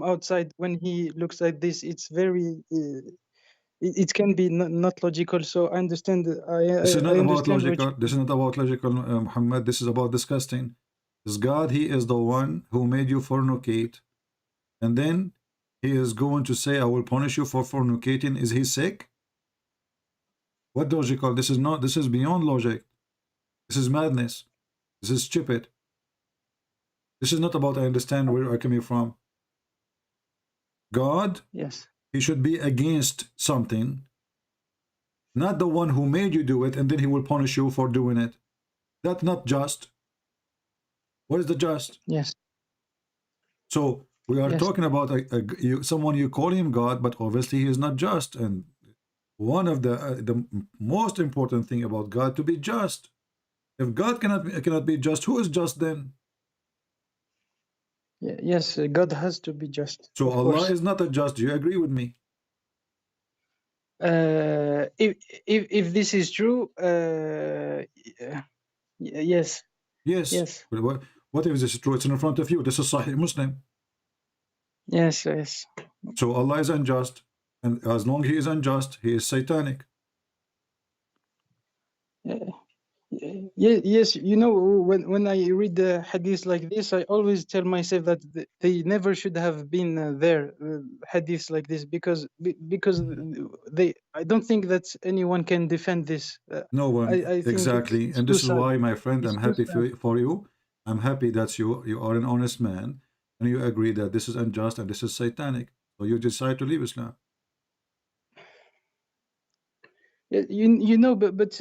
S16: outside, when he looks at this, it's very, it can be not logical. So I understand.
S7: This is not
S16: I
S7: about
S16: understand
S7: logical. This is not about logical, Muhammad. This is about disgusting. This God, He is the one who made you fornicate, and then He is going to say, I will punish you for fornicating. Is He sick? What logical? This is not. This is beyond logic. This is madness. This is stupid. This is not about I understand where I'm coming from. God,
S16: yes,
S7: He should be against something, not the one who made you do it, and then He will punish you for doing it. That's not just. What is the just?
S16: Yes.
S7: So we are
S16: Yes.
S7: talking about someone you call him God, but obviously He is not just. And one of the most important thing about God to be just. If God cannot be just, who is just then?
S16: Yes, God has to be just.
S7: So
S16: of
S7: Allah
S16: course.
S7: is not a just. Do you agree with me?
S16: If this is true, yes.
S7: Yes.
S16: Yes.
S7: What if this is true? It's in front of you. This is Sahih Muslim.
S16: Yes. Yes.
S7: So Allah is unjust, and as long He is unjust, He is satanic.
S16: Yes, you know, when I read the hadith like this, I always tell myself that they never should have been there, hadiths like this, because they. I don't think that anyone can defend this.
S7: No one,
S16: I think
S7: exactly.
S16: it's
S7: And
S16: too
S7: this is
S16: sad.
S7: why, my friend,
S16: It's
S7: I'm
S16: too
S7: happy
S16: sad.
S7: for you. I'm happy that you are an honest man, and you agree that this is unjust and this is satanic. So you decide to leave Islam.
S16: You know, but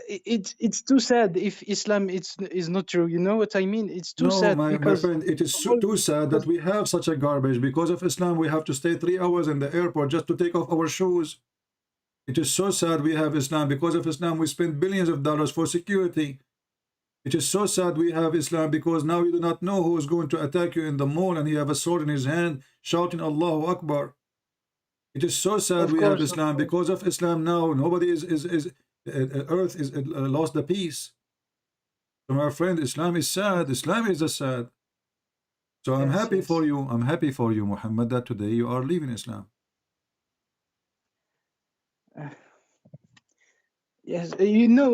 S16: it's too sad if Islam is not true. You know what I mean? It's too
S7: No,
S16: sad
S7: my
S16: because
S7: friend, it is too sad that we have such a garbage. Because of Islam, we have to stay 3 hours in the airport just to take off our shoes. It is so sad we have Islam. Because of Islam, we spend billions of dollars for security. It is so sad we have Islam because now you do not know who is going to attack you in the mall and he have a sword in his hand shouting Allahu Akbar. It is so sad we have Islam. Because of Islam now nobody earth is lost the peace. So my friend, Islam is sad. Islam is a sad. So I'm happy for you. I'm happy for you, Muhammad, that today you are leaving Islam.
S16: Yes, you know,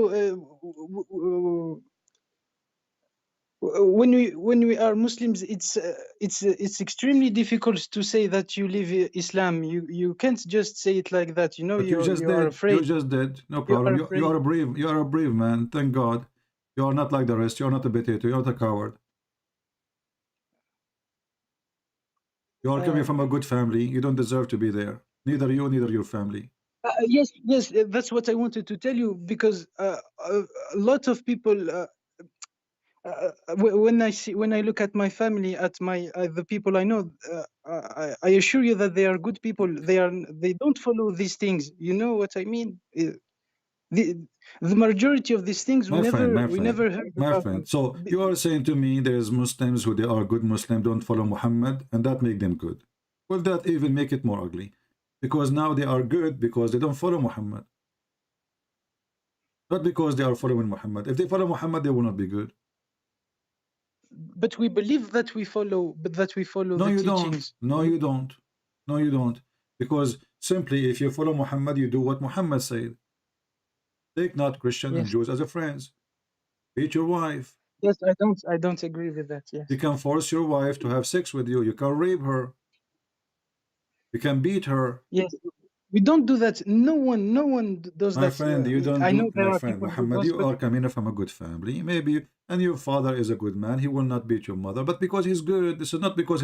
S16: when we are Muslims, it's extremely difficult to say that you leave Islam. You can't just say it like that. You know,
S7: But you just
S16: you are
S7: did.
S16: afraid.
S7: You just did. No
S16: You are
S7: problem. You
S16: afraid.
S7: are a brave. You are a brave man. Thank God. You are not like the rest. You are not a potato. You are not a coward. You are coming from a good family. You don't deserve to be there. Neither you, neither your family.
S16: Yes, that's what I wanted to tell you, because a lot of people, when I look at my family, at the people I know, I assure you that they are good people. They don't follow these things. You know what I mean? The majority of these things we never heard about them.
S7: So you are saying to me there's Muslims who they are good Muslims, don't follow Muhammad, and that make them good. Well, that even make it more ugly, because now they are good because they don't follow Muhammad, not because they are following Muhammad. If they follow Muhammad, they will not be good.
S16: But we believe that we follow,
S7: No,
S16: the
S7: you
S16: teachings.
S7: don't. No, you don't. No, you don't. Because simply, if you follow Muhammad, you do what Muhammad said. Take not Christians and Jews as a friends. Beat your wife.
S16: Yes, I don't agree with that. Yes.
S7: You can force your wife to have sex with you. You can rape her. You can beat her.
S16: Yes. We don't do that. No one does
S7: My
S16: that.
S7: friend, you don't
S16: I
S7: do,
S16: know there
S7: my
S16: are
S7: friend
S16: people who
S7: Muhammad,
S16: does,
S7: you
S16: but
S7: are coming from a good family, maybe, and your father is a good man. He will not beat your mother, but because he's good, this is not because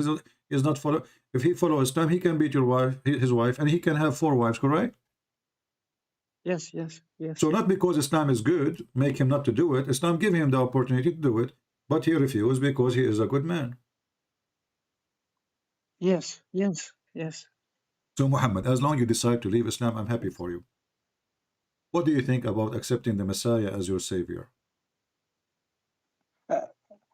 S7: he's not follow. If he follows Islam, he can beat your wife, his wife, and he can have 4 wives, correct?
S16: yes, yes, yes,
S7: So not because Islam is good, make him not to do it. Islam give him the opportunity to do it, but he refused because he is a good man.
S16: yes, yes, yes.
S7: So Muhammad, as long as you decide to leave Islam, I'm happy for you. What do you think about accepting the Messiah as your savior?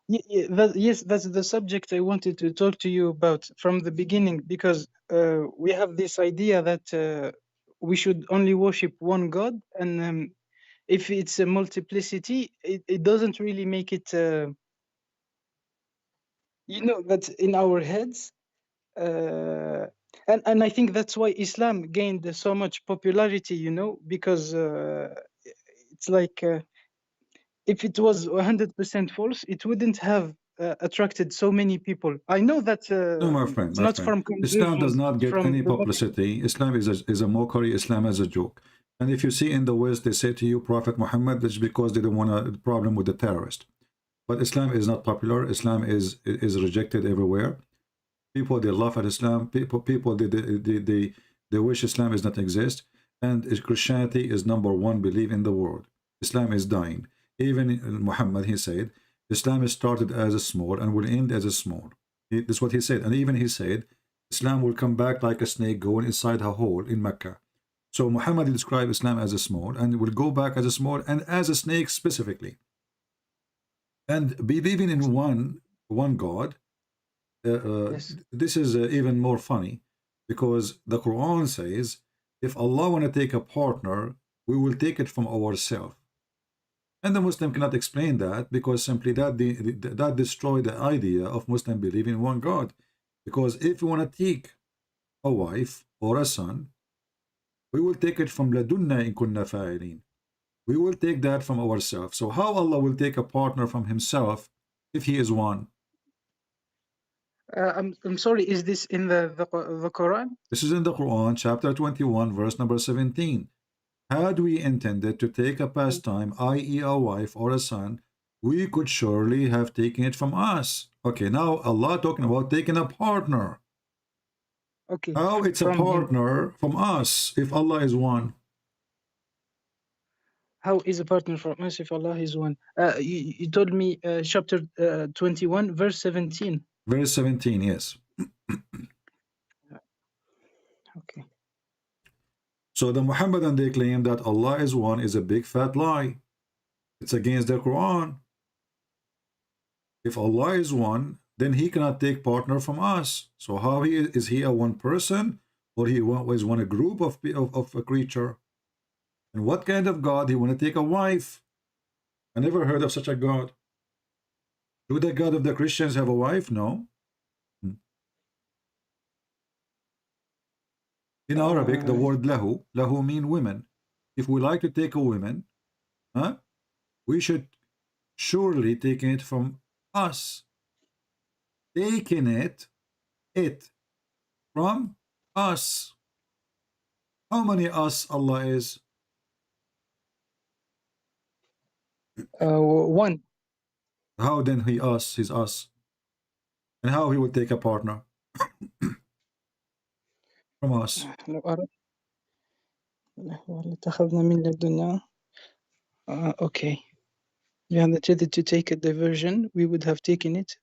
S16: Yes, that's the subject I wanted to talk to you about from the beginning, because we have this idea that we should only worship one God, and if it's a multiplicity, it doesn't really make it. That in our heads, and I think that's why Islam gained so much popularity. Because it's like. If it was 100% false, it wouldn't have attracted so many people. I know that
S7: No,
S16: it's
S7: my
S16: not
S7: friend.
S16: from
S7: Islam does
S16: conversions,
S7: not get
S16: from
S7: any
S16: the
S7: publicity. Islam is a mockery. Islam is a joke. And if you see in the West, they say to you, Prophet Muhammad, that's because they don't want a problem with the terrorist. But Islam is not popular. Islam is rejected everywhere. People, they laugh at Islam. People they wish Islam does not exist. And Christianity is #1 belief in the world. Islam is dying. Even Muhammad, he said, Islam is started as a small and will end as a small. That's what he said. And even he said, Islam will come back like a snake going inside a hole in Mecca. So Muhammad described Islam as a small and will go back as a small and as a snake specifically. And believing in one God,
S16: yes.
S7: this is even more funny, because the Quran says, if Allah want to take a partner, we will take it from ourselves. And the Muslim cannot explain that, because simply that destroyed the idea of Muslim believing in one God. Because if you want to take a wife or a son, we will take it from ladunna in kunna fa'ilin. We will take that from ourselves. So how Allah will take a partner from himself if he is one?
S16: I'm sorry. Is this in the Quran?
S7: This is in the Quran, chapter 21, verse number 17. Had we intended to take a pastime, i.e. a wife or a son, we could surely have taken it from us. Okay, now Allah talking about taking a partner.
S16: Okay.
S7: How it's a
S16: from him.
S7: partner from us if Allah is one?
S16: How is a partner from us if Allah is one? You told me chapter 21, verse 17.
S7: Verse 17, yes.
S16: Okay.
S7: So the Muhammadan, they claim that Allah is one is a big fat lie. It's against the Quran. If Allah is one, then he cannot take partner from us. So how is he a one person, or he is one a group of a creature? And what kind of God he want to take a wife? I never heard of such a God. Do the God of the Christians have a wife? No. In Arabic, the word lahu mean women. If we like to take a woman, we should surely take it from us. Taking it from us. How many us Allah is?
S16: One.
S7: How then he us? He's us. And how he will take a partner from us?
S16: Okay. We had intended to take a diversion. We would have taken it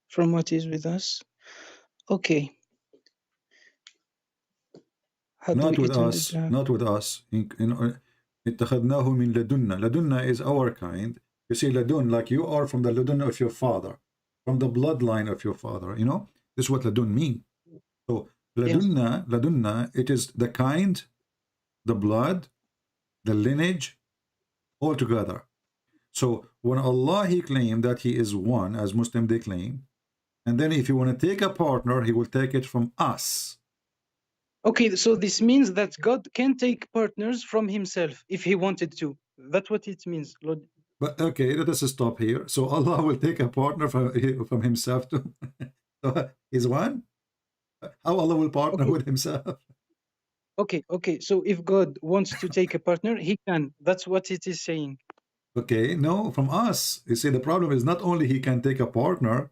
S16: from what is with us. Okay.
S7: Not with us. Not with us. اتخذناه من لدنا. Ladunna is our kind. You see, ladun, like you are from the ladun of your father, from the bloodline of your father. You know, this is what ladun mean. So ladunna, ladunna, it is the kind, the blood, the lineage, all together. So when Allah, he claimed that he is one, as Muslim they claim, and then if you want to take a partner, he will take it from us.
S16: Okay, so this means that God can take partners from himself if he wanted to. That's what it means, Lord.
S7: But okay, let us stop here. So Allah will take a partner from himself too. So he's one? How Allah will partner with himself?
S16: Okay. So if God wants to take a partner, he can. That's what it is saying.
S7: Okay, no, from us. You see, the problem is not only he can take a partner,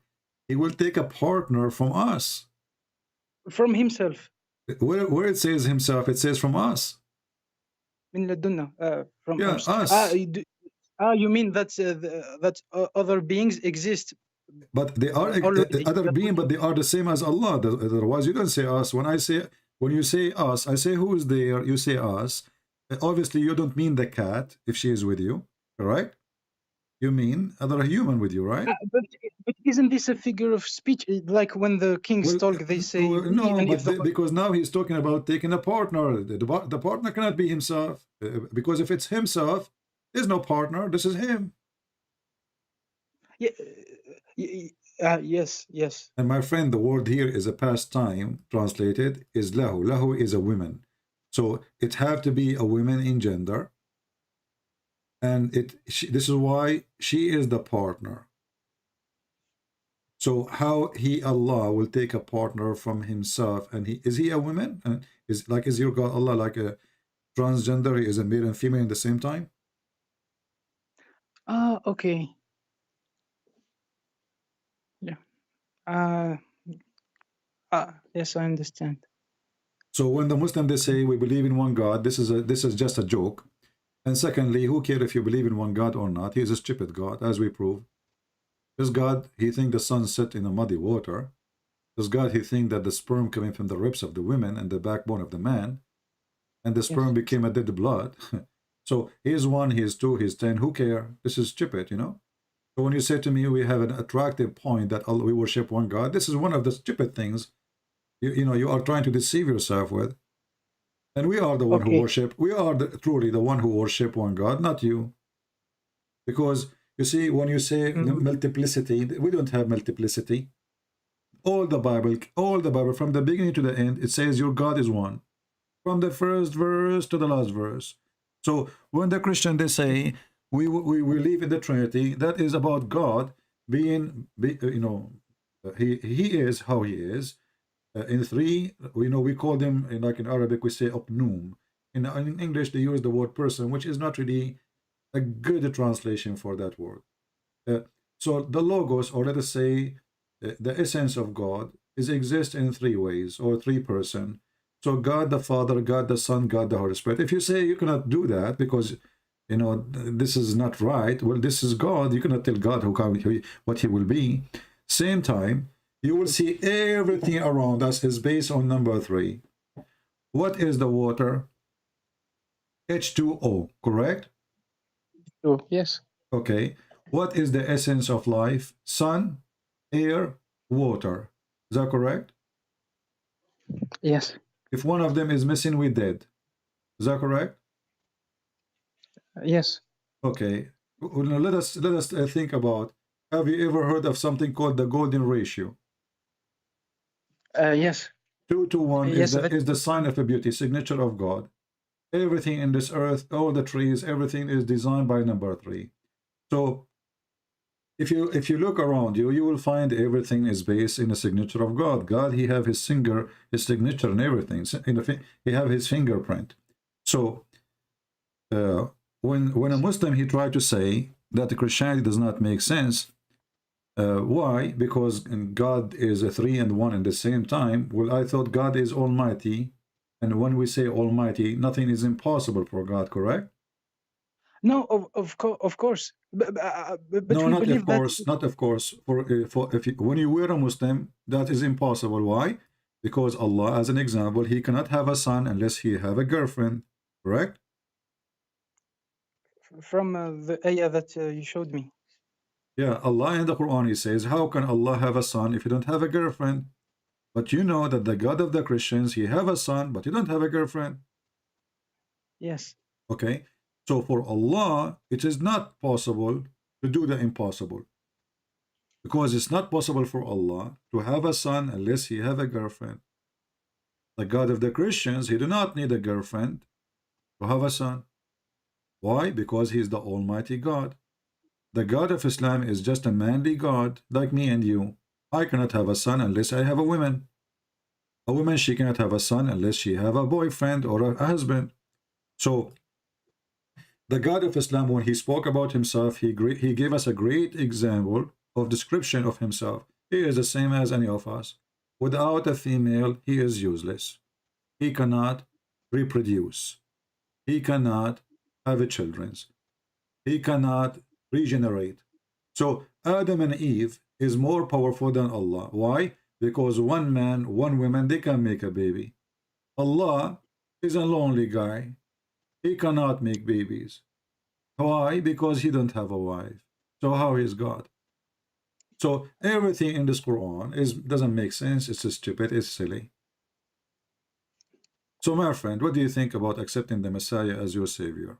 S7: he will take a partner from us.
S16: From himself.
S7: Where it says himself, it says from us.
S16: من لدنا. From
S7: Yeah,
S16: us.
S7: us.
S16: You mean that other beings exist?
S7: But they are
S16: already.
S7: other being, but they are the same as Allah. Otherwise, you don't say us. When you say us, I say who is there. You say us. Obviously, you don't mean the cat if she is with you, correct? You mean other human with you, right?
S16: But isn't this a figure of speech? Like when the kings talk, they say
S7: no,
S16: and
S7: but because now he's talking about taking a partner. The partner cannot be himself, because if it's himself, there's no partner. This is him.
S16: Yes.
S7: And my friend, the word here is a past time translated is lahu. Lahu is a woman, so it have to be a woman in gender, and this is why she is the partner. So how Allah will take a partner from himself, and is he a woman? And is your God Allah like a transgender? He is a male and female in the same time?
S16: Okay. Yeah. Yes, I understand.
S7: So when the Muslim they say we believe in one God, this is just a joke. And secondly, who cares if you believe in one God or not? He is a stupid God, as we prove. This God, he think the sun set in a muddy water. This God, he think that the sperm coming from the ribs of the women and the backbone of the man, and the sperm became a dead blood. So he's 1, he's 2, he's 10. Who care? This is stupid, you know. So when you say to me we have an attractive point that we worship one God, this is one of the stupid things you are trying to deceive yourself with. And we are the one who worship. We are truly the one who worship one God, not you. Because you see, when you say multiplicity, we don't have multiplicity. All the Bible, from the beginning to the end, it says your God is one. From the first verse to the last verse. So when the Christian, they say, we believe in the Trinity, that is about God being, he is how he is. In 3, we call them, like in Arabic, we say opnum. In English, they use the word person, which is not really a good translation for that word. So the logos, or let us say the essence of God, exists in 3 ways, or 3 persons. So God the Father, God the Son, God the Holy Spirit. If you say you cannot do that because this is not right, well, this is God. You cannot tell God what he will be. Same time, you will see everything around us is based on number 3. What is the water? H2O, correct?
S16: Oh, yes.
S7: Okay. What is the essence of life? Sun, air, water. Is that correct?
S16: Yes.
S7: If one of them is missing, we're dead. Is that correct?
S16: Yes.
S7: Okay. Now let us think about, have you ever heard of something called the golden ratio?
S16: Yes.
S7: 2 to 1
S16: yes,
S7: is the sign of a beauty, signature of God. Everything in this earth, all the trees, everything is designed by number 3. So if you look around you, you will find everything is based in a signature of God. God, he have his signature and everything. He have his fingerprint. So when a Muslim, he tried to say that Christianity does not make sense. Why? Because God is a 3 and 1 at the same time. Well, I thought God is almighty, and when we say almighty, nothing is impossible for God, correct?
S16: No, of course. But
S7: no,
S16: we
S7: not
S16: believe
S7: of course, not of course. When you were a Muslim, that is impossible. Why? Because Allah, as an example, he cannot have a son unless he have a girlfriend, correct?
S16: From the ayah that you showed me.
S7: Yeah, Allah in the Quran, he says, how can Allah have a son if you don't have a girlfriend? But you know that the God of the Christians, he have a son, but he don't have a girlfriend.
S16: Yes.
S7: Okay. So for Allah, it is not possible to do the impossible. Because it's not possible for Allah to have a son unless he have a girlfriend. The God of the Christians, he do not need a girlfriend to have a son. Why? Because he is the Almighty God. The God of Islam is just a manly God like me and you. I cannot have a son unless I have a woman. A woman, she cannot have a son unless she have a boyfriend or a husband. So the God of Islam, when he spoke about himself, he gave us a great example of description of himself. He is the same as any of us. Without a female, he is useless. He cannot reproduce. He cannot have children. He cannot regenerate. So Adam and Eve is more powerful than Allah. Why? Because one man, one woman, they can make a baby. Allah is a lonely guy. He cannot make babies. Why? Because he don't have a wife. So how is God? So everything in this Quran doesn't make sense. It's stupid. It's silly. So my friend, what do you think about accepting the Messiah as your savior?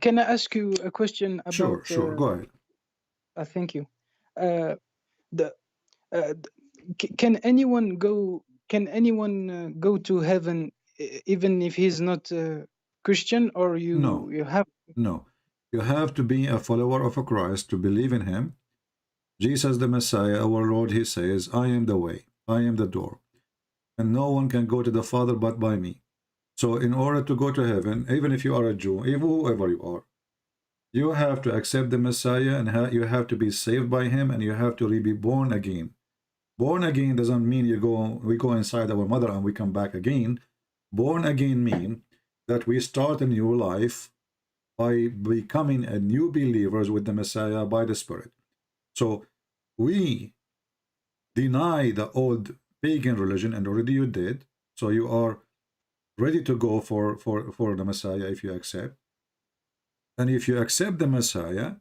S16: Can I ask you a question about?
S7: Sure. Go ahead.
S16: Thank you. Can anyone go? Can anyone go to heaven even if he's not Christian, or you?
S7: No.
S16: You have.
S7: No. You have to be a follower of Christ to believe in him. Jesus the Messiah, our Lord, he says, I am the way, I am the door, and no one can go to the Father but by me. So in order to go to heaven, even if you are a Jew, even whoever you are, you have to accept the Messiah, and you have to be saved by him, and you have to be born again. Born again doesn't mean we go inside our mother and we come back again. Born again means that we start a new life by becoming a new believers with the Messiah by the Spirit. So we deny the old pagan religion, and already you did. So you are ready to go for the Messiah if you accept. And if you accept the Messiah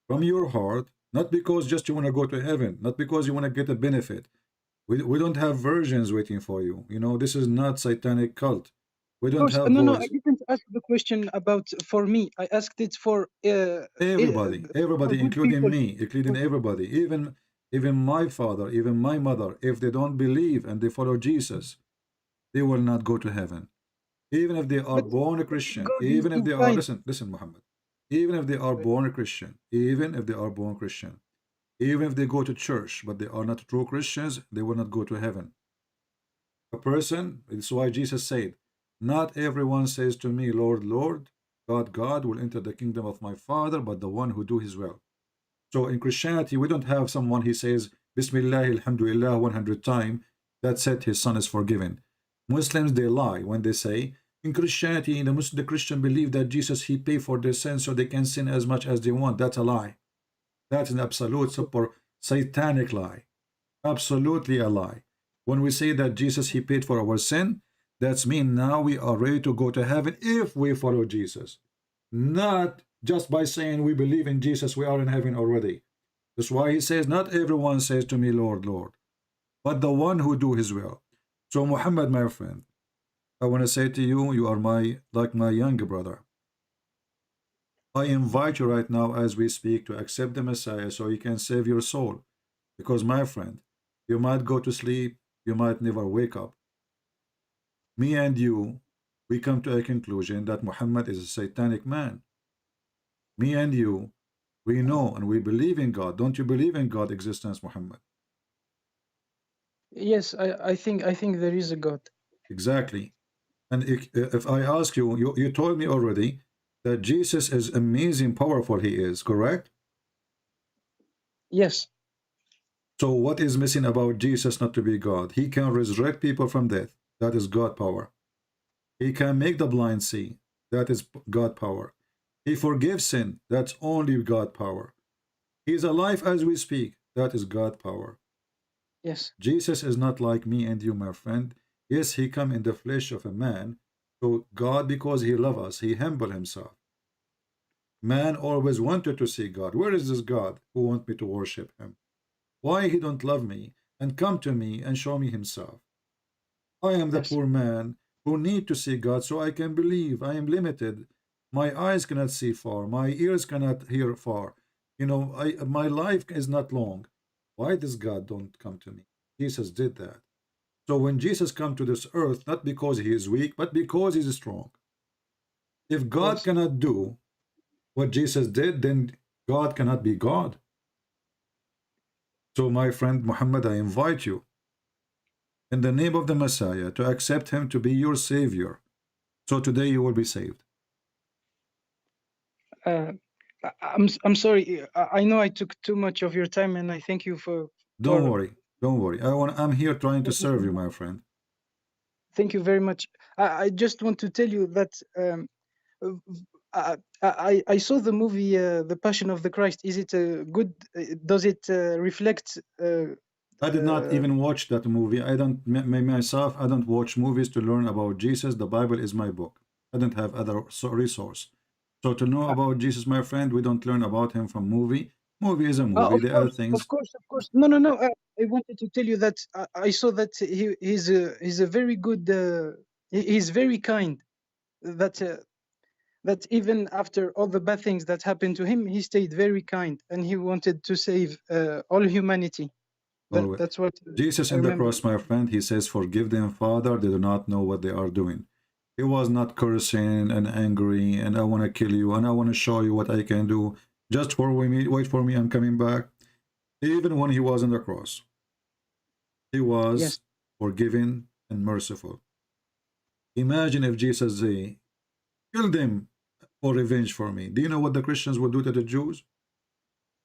S7: from your heart, not because just you want to go to heaven, not because you want to get a benefit. We don't have virgins waiting for you. You know, this is not satanic cult. We don't have
S16: No,
S7: voice.
S16: I didn't ask the question about for me. I asked it for
S7: everybody, including
S16: people.
S7: me, including everybody, even my father, even my mother. If they don't believe and they follow Jesus, they will not go to heaven. Even if they are born a Christian, even if they are, listen, Muhammad, even if they are born a Christian, even if they are born Christian, even if they go to church, but they are not true Christians, they will not go to heaven. A person, it's why Jesus said, not everyone says to me, Lord, Lord, God will enter the kingdom of my Father, but the one who do his will. So in Christianity, we don't have someone he says, Bismillah, Alhamdulillah, 100 times, that's it, his son is forgiven. Muslims, they lie when they say, in Christianity, the Christian believe that Jesus, he paid for their sins so they can sin as much as they want. That's a lie. That's an absolute super satanic lie. Absolutely a lie. When we say that Jesus, he paid for our sin, that's mean now we are ready to go to heaven if we follow Jesus. Not just by saying we believe in Jesus, we are in heaven already. That's why he says, not everyone says to me, Lord, Lord, but the one who do his will. So Muhammad, my friend, I want to say to you, you are like my younger brother. I invite you right now as we speak to accept the Messiah so he can save your soul. Because my friend, you might go to sleep, you might never wake up. Me and you, we come to a conclusion that Muhammad is a satanic man. Me and you, we know and we believe in God. Don't you believe in God's existence, Muhammad?
S16: Yes, I think there is a God.
S7: Exactly. And if I ask you, you told me already that Jesus is amazing, powerful he is, correct?
S16: Yes.
S7: So what is missing about Jesus not to be God? He can resurrect people from death. That is God power. He can make the blind see. That is God power. He forgives sin. That's only God power. He is alive as we speak. That is God power.
S16: Yes.
S7: Jesus is not like me and you, my friend. Yes, he come in the flesh of a man. So God, because he loves us, he humbled himself. Man always wanted to see God. Where is this God who want me to worship him? Why he don't love me and come to me and show me himself? I am the poor man who need to see God so I can believe. I am limited. My eyes cannot see far. My ears cannot hear far. You know, my life is not long. Why does God don't come to me? Jesus did that. So when Jesus come to this earth, not because he is weak, but because he is strong. If God cannot do what Jesus did, then God cannot be God. So my friend Muhammad, I invite you in the name of the Messiah to accept him to be your savior. So today you will be saved.
S16: I'm sorry. I know I took too much of your time, and I thank you for.
S7: Don't worry. Don't worry. I'm here trying to serve you, my friend.
S16: Thank you very much. I just want to tell you that I saw the movie The Passion of the Christ. Is it good? Does it reflect?
S7: I did not even watch that movie. I don't myself. I don't watch movies to learn about Jesus. The Bible is my book. I don't have other resource. So to know about Jesus, my friend, we don't learn about him from movie. Movie is a movie. There are things.
S16: Of course. No. I wanted to tell you that I saw that he's a very good. He's very kind. That even after all the bad things that happened to him, he stayed very kind, and he wanted to save all humanity. That's what
S7: Jesus in the cross, my friend, he says, "Forgive them, Father, they do not know what they are doing." He was not cursing and angry, and I want to kill you, and I want to show you what I can do. Just wait for me, I'm coming back. Even when he was on the cross, he was forgiving and merciful. Imagine if Jesus say, "Kill them for revenge for me." Do you know what the Christians will do to the Jews?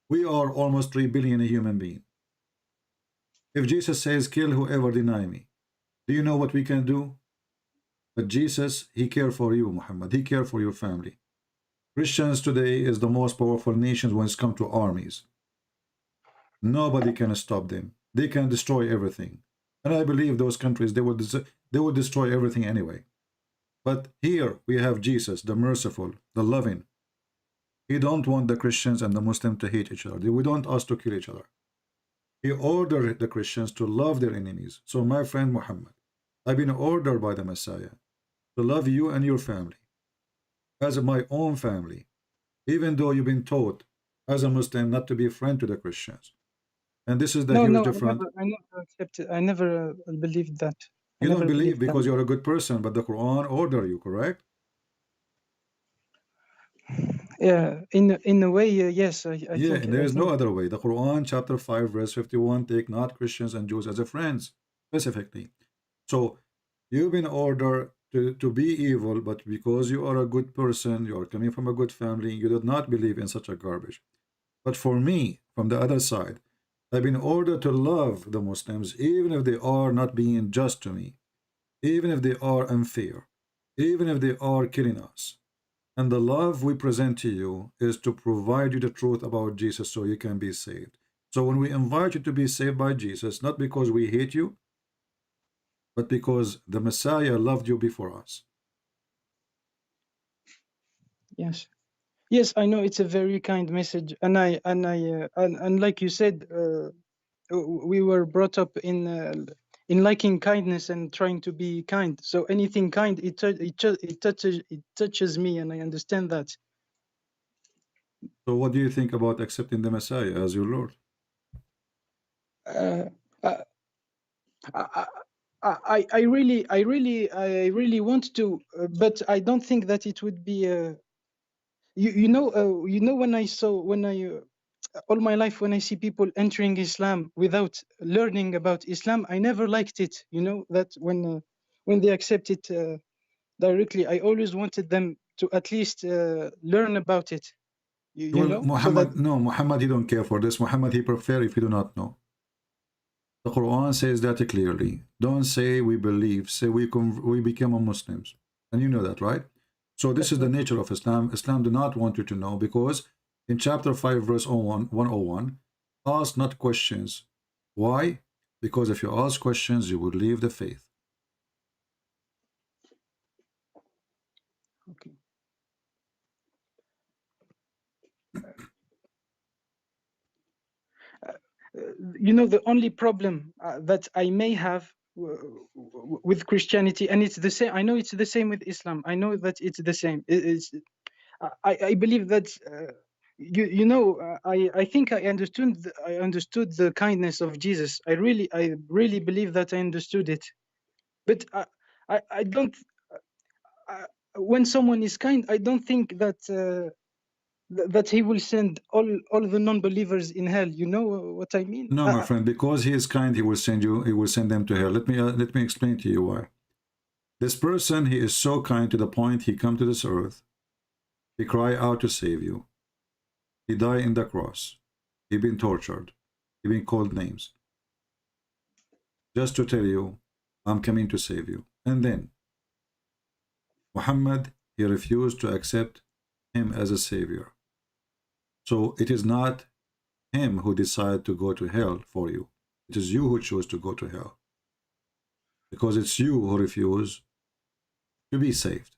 S7: We are almost 3 billion human beings. If Jesus says, "Kill whoever deny me," do you know what we can do? But Jesus, he cared for you, Muhammad. He cared for your family. Christians today is the most powerful nation when it comes to armies. Nobody can stop them. They can destroy everything. And I believe those countries, they will destroy everything anyway. But here we have Jesus, the merciful, the loving. He don't want the Christians and the Muslims to hate each other. We don't ask to kill each other. He ordered the Christians to love their enemies. So my friend Muhammad, I've been ordered by the Messiah to love you and your family as my own family, even though you've been taught as a Muslim not to be a friend to the Christians. And this is the huge difference.
S16: I never accepted. I never believed that.
S7: You don't believe because you're a good person, but the Quran order you, correct?
S16: Yeah, in a way, yes. I think,
S7: and there is no other way. The Quran, chapter 5, verse 51, take not Christians and Jews as a friends, specifically. So you've been ordered to be evil, but because you are a good person, you are coming from a good family, you do not believe in such a garbage. But for me, from the other side, I've been ordered to love the Muslims, even if they are not being just to me, even if they are unfair, even if they are killing us. And the love we present to you is to provide you the truth about Jesus so you can be saved. So when we invite you to be saved by Jesus, not because we hate you, but because the Messiah loved you before us.
S16: Yes, I know it's a very kind message, and like you said, we were brought up in liking kindness and trying to be kind. So anything kind, it touches me, and I understand that.
S7: So what do you think about accepting the Messiah as your Lord?
S16: I really want to, but I don't think that it would be. You know, when I all my life when I see people entering Islam without learning about Islam, I never liked it. You know that when they accept it directly, I always wanted them to at least learn about it. You know,
S7: Muhammad, no, Muhammad, he don't care for this. Muhammad, he prefer if you do not know. The Quran says that clearly. Don't say we believe, say we become Muslims. And you know that, right? So this is the nature of Islam. Islam do not want you to know, because in chapter 5, verse 101, ask not questions. Why? Because if you ask questions, you will leave the faith.
S16: Okay. You know, the only problem that I may have with Christianity, and it's the same. I know it's the same with Islam. I know that it's the same. I believe that I think I understood the kindness of Jesus. I really believe that I understood it. But I don't. When someone is kind, I don't think that that he will send all the non-believers in hell. You know what I mean?
S7: No, my friend, because he is kind, he will send you. He will send them to hell. Let me explain to you why. This person, he is so kind to the point he come to this earth. He cry out to save you. He die in the cross. He been tortured. He been called names. Just to tell you, I'm coming to save you. And then Muhammad, he refused to accept him as a savior. So it is not him who decided to go to hell for you. It is you who chose to go to hell. Because it's you who refuse to be saved.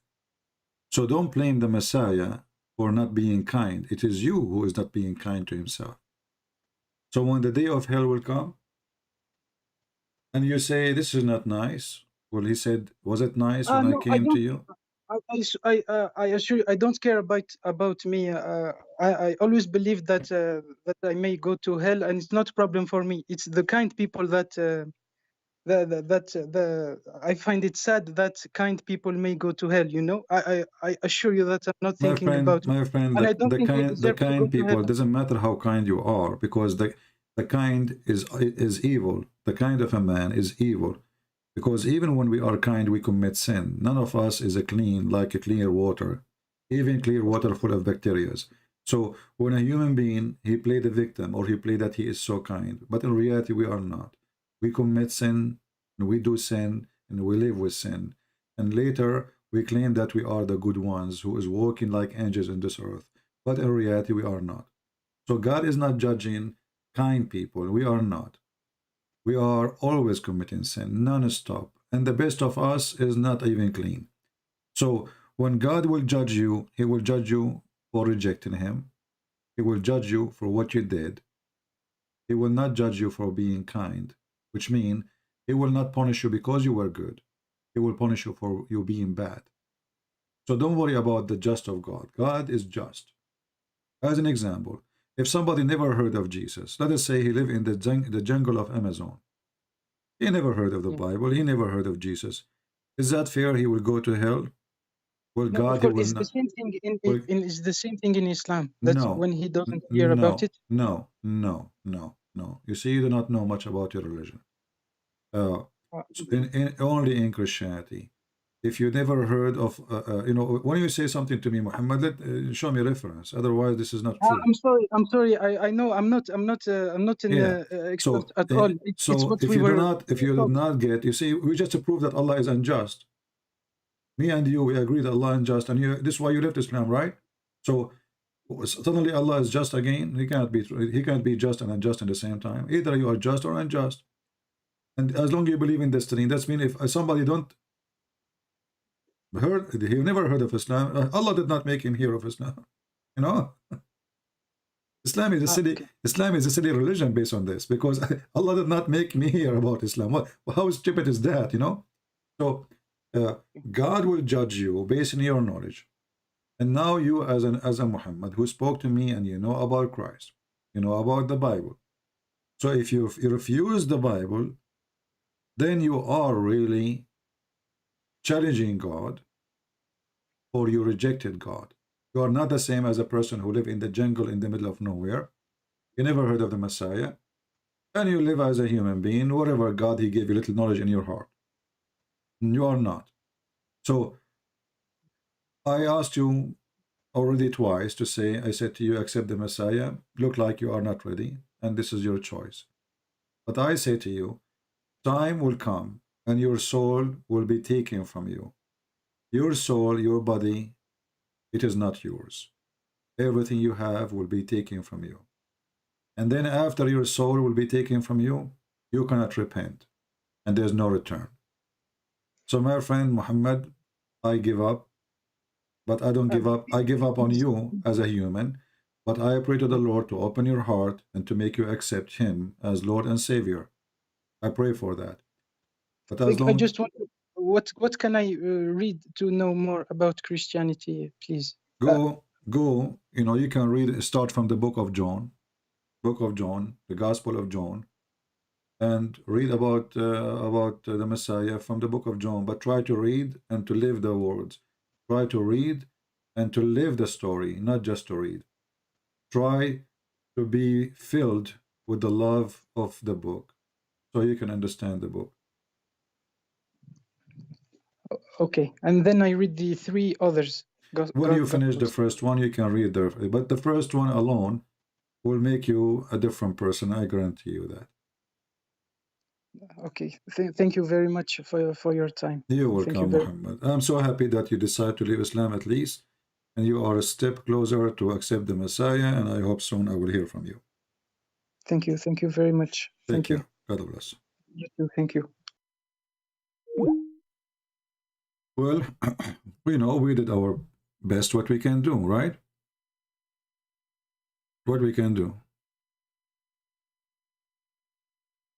S7: So don't blame the Messiah for not being kind. It is you who is not being kind to himself. So when the day of hell will come, and you say, this is not nice. Well, he said, was it nice when
S16: No,
S7: I came to you?
S16: I assure you, I don't care about me. I always believe that that I may go to hell, and it's not a problem for me. It's the kind people that I find it sad that kind people may go to hell. You know, I assure you that I'm not thinking about me,
S7: My friend,
S16: and I don't think I
S7: the
S16: deserve to go
S7: kind
S16: to
S7: people,
S16: heaven.
S7: it doesn't matter how kind you are, because the kind is evil. The kind of a man is evil. Because even when we are kind, we commit sin. None of us is a clean, like a clear water, even clear water full of bacteria. So when a human being, he play the victim, or he play that he is so kind, but in reality, we are not. We commit sin, and we do sin, and we live with sin. And later, we claim that we are the good ones who is walking like angels in this earth. But in reality, we are not. So God is not judging kind people. We are not. We are always committing sin, non-stop. And the best of us is not even clean. So when God will judge you, he will judge you for rejecting him. He will judge you for what you did. He will not judge you for being kind, which means he will not punish you because you were good. He will punish you for you being bad. So don't worry about the just of God. God is just. As an example, if somebody never heard of Jesus, let us say he lived in the jungle of Amazon. He never heard of the Bible. He never heard of Jesus. Is that fair? He will go to hell? Well,
S16: No,
S7: God,
S16: of
S7: he
S16: course,
S7: will
S16: it's the
S7: not.
S16: same thing
S7: Well,
S16: it's the same thing in Islam. That
S7: no,
S16: when he doesn't hear about it.
S7: no. You see, you do not know much about your religion. So only in Christianity. If you never heard of, when you say something to me, Muhammad, show me reference. Otherwise, this is not true.
S16: I'm sorry. I know I'm not an
S7: Yeah.
S16: expert at all. It's what
S7: If
S16: we
S7: you
S16: were.
S7: do not get, you see, we just prove that Allah is unjust. Me and you, we agree that Allah is unjust, and this is why you left Islam, right? So suddenly Allah is just again. He cannot be just and unjust at the same time. Either you are just or unjust. And as long as you believe in destiny, that's mean if somebody don't he never heard of Islam, Allah did not make him hear of Islam. You know, Islam is a silly religion based on this, because Allah did not make me hear about Islam. How stupid is that? You know, so God will judge you based on your knowledge. And now you, as a Muhammad who spoke to me, and you know about Christ, you know about the Bible. So if you refuse the Bible, then you are really challenging God, or you rejected God. You are not the same as a person who live in the jungle in the middle of nowhere. You never heard of the Messiah, and you live as a human being, whatever God he gave you little knowledge in your heart. You are not. So I asked you already twice to say, I said to you, accept the Messiah. Look like you are not ready, and this is your choice. But I say to you, time will come and your soul will be taken from you. Your soul, your body, it is not yours. Everything you have will be taken from you. And then after your soul will be taken from you, you cannot repent, and there's no return. So my friend Muhammad, I give up, but I don't give up. I give up on you as a human, but I pray to the Lord to open your heart and to make you accept him as Lord and Savior. I pray for that. But as long
S16: I just want. What can I read to know more about Christianity, please?
S7: Go. You know, you can read. Start from the book of John, the Gospel of John, and read about the Messiah from the book of John. But try to read and to live the words. Try to read and to live the story, not just to read. try to be filled with the love of the book so you can understand the book.
S16: Okay, and then I read the 3 others.
S7: When you finish the first one, you can read but the first one alone will make you a different person. I guarantee you that.
S16: Okay, thank you very much for your time.
S7: You're
S16: Thank you
S7: welcome, Muhammad. I'm so happy that you decide to leave Islam at least, and you are a step closer to accept the Messiah, and I hope soon I will hear from you.
S16: Thank you very much.
S7: Take care.
S16: You.
S7: God bless.
S16: You too. Thank you.
S7: Well, we did our best what we can do, right? What we can do.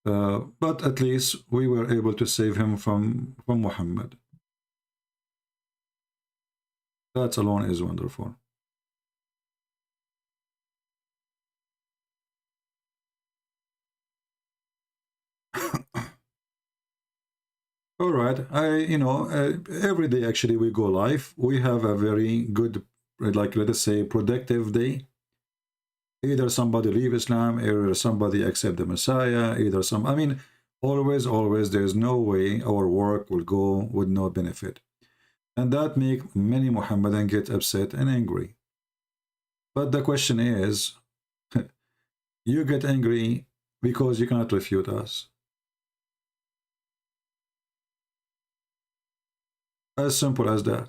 S7: But at least we were able to save him from Muhammad. That alone is wonderful. All right, every day actually we go live. We have a very good, like, let us say, productive day. Either somebody leave Islam, either somebody accept the Messiah, always there's no way our work will go with no benefit. And that make many Muhammadan get upset and angry. But the question is, you get angry because you cannot refute us. As simple as that.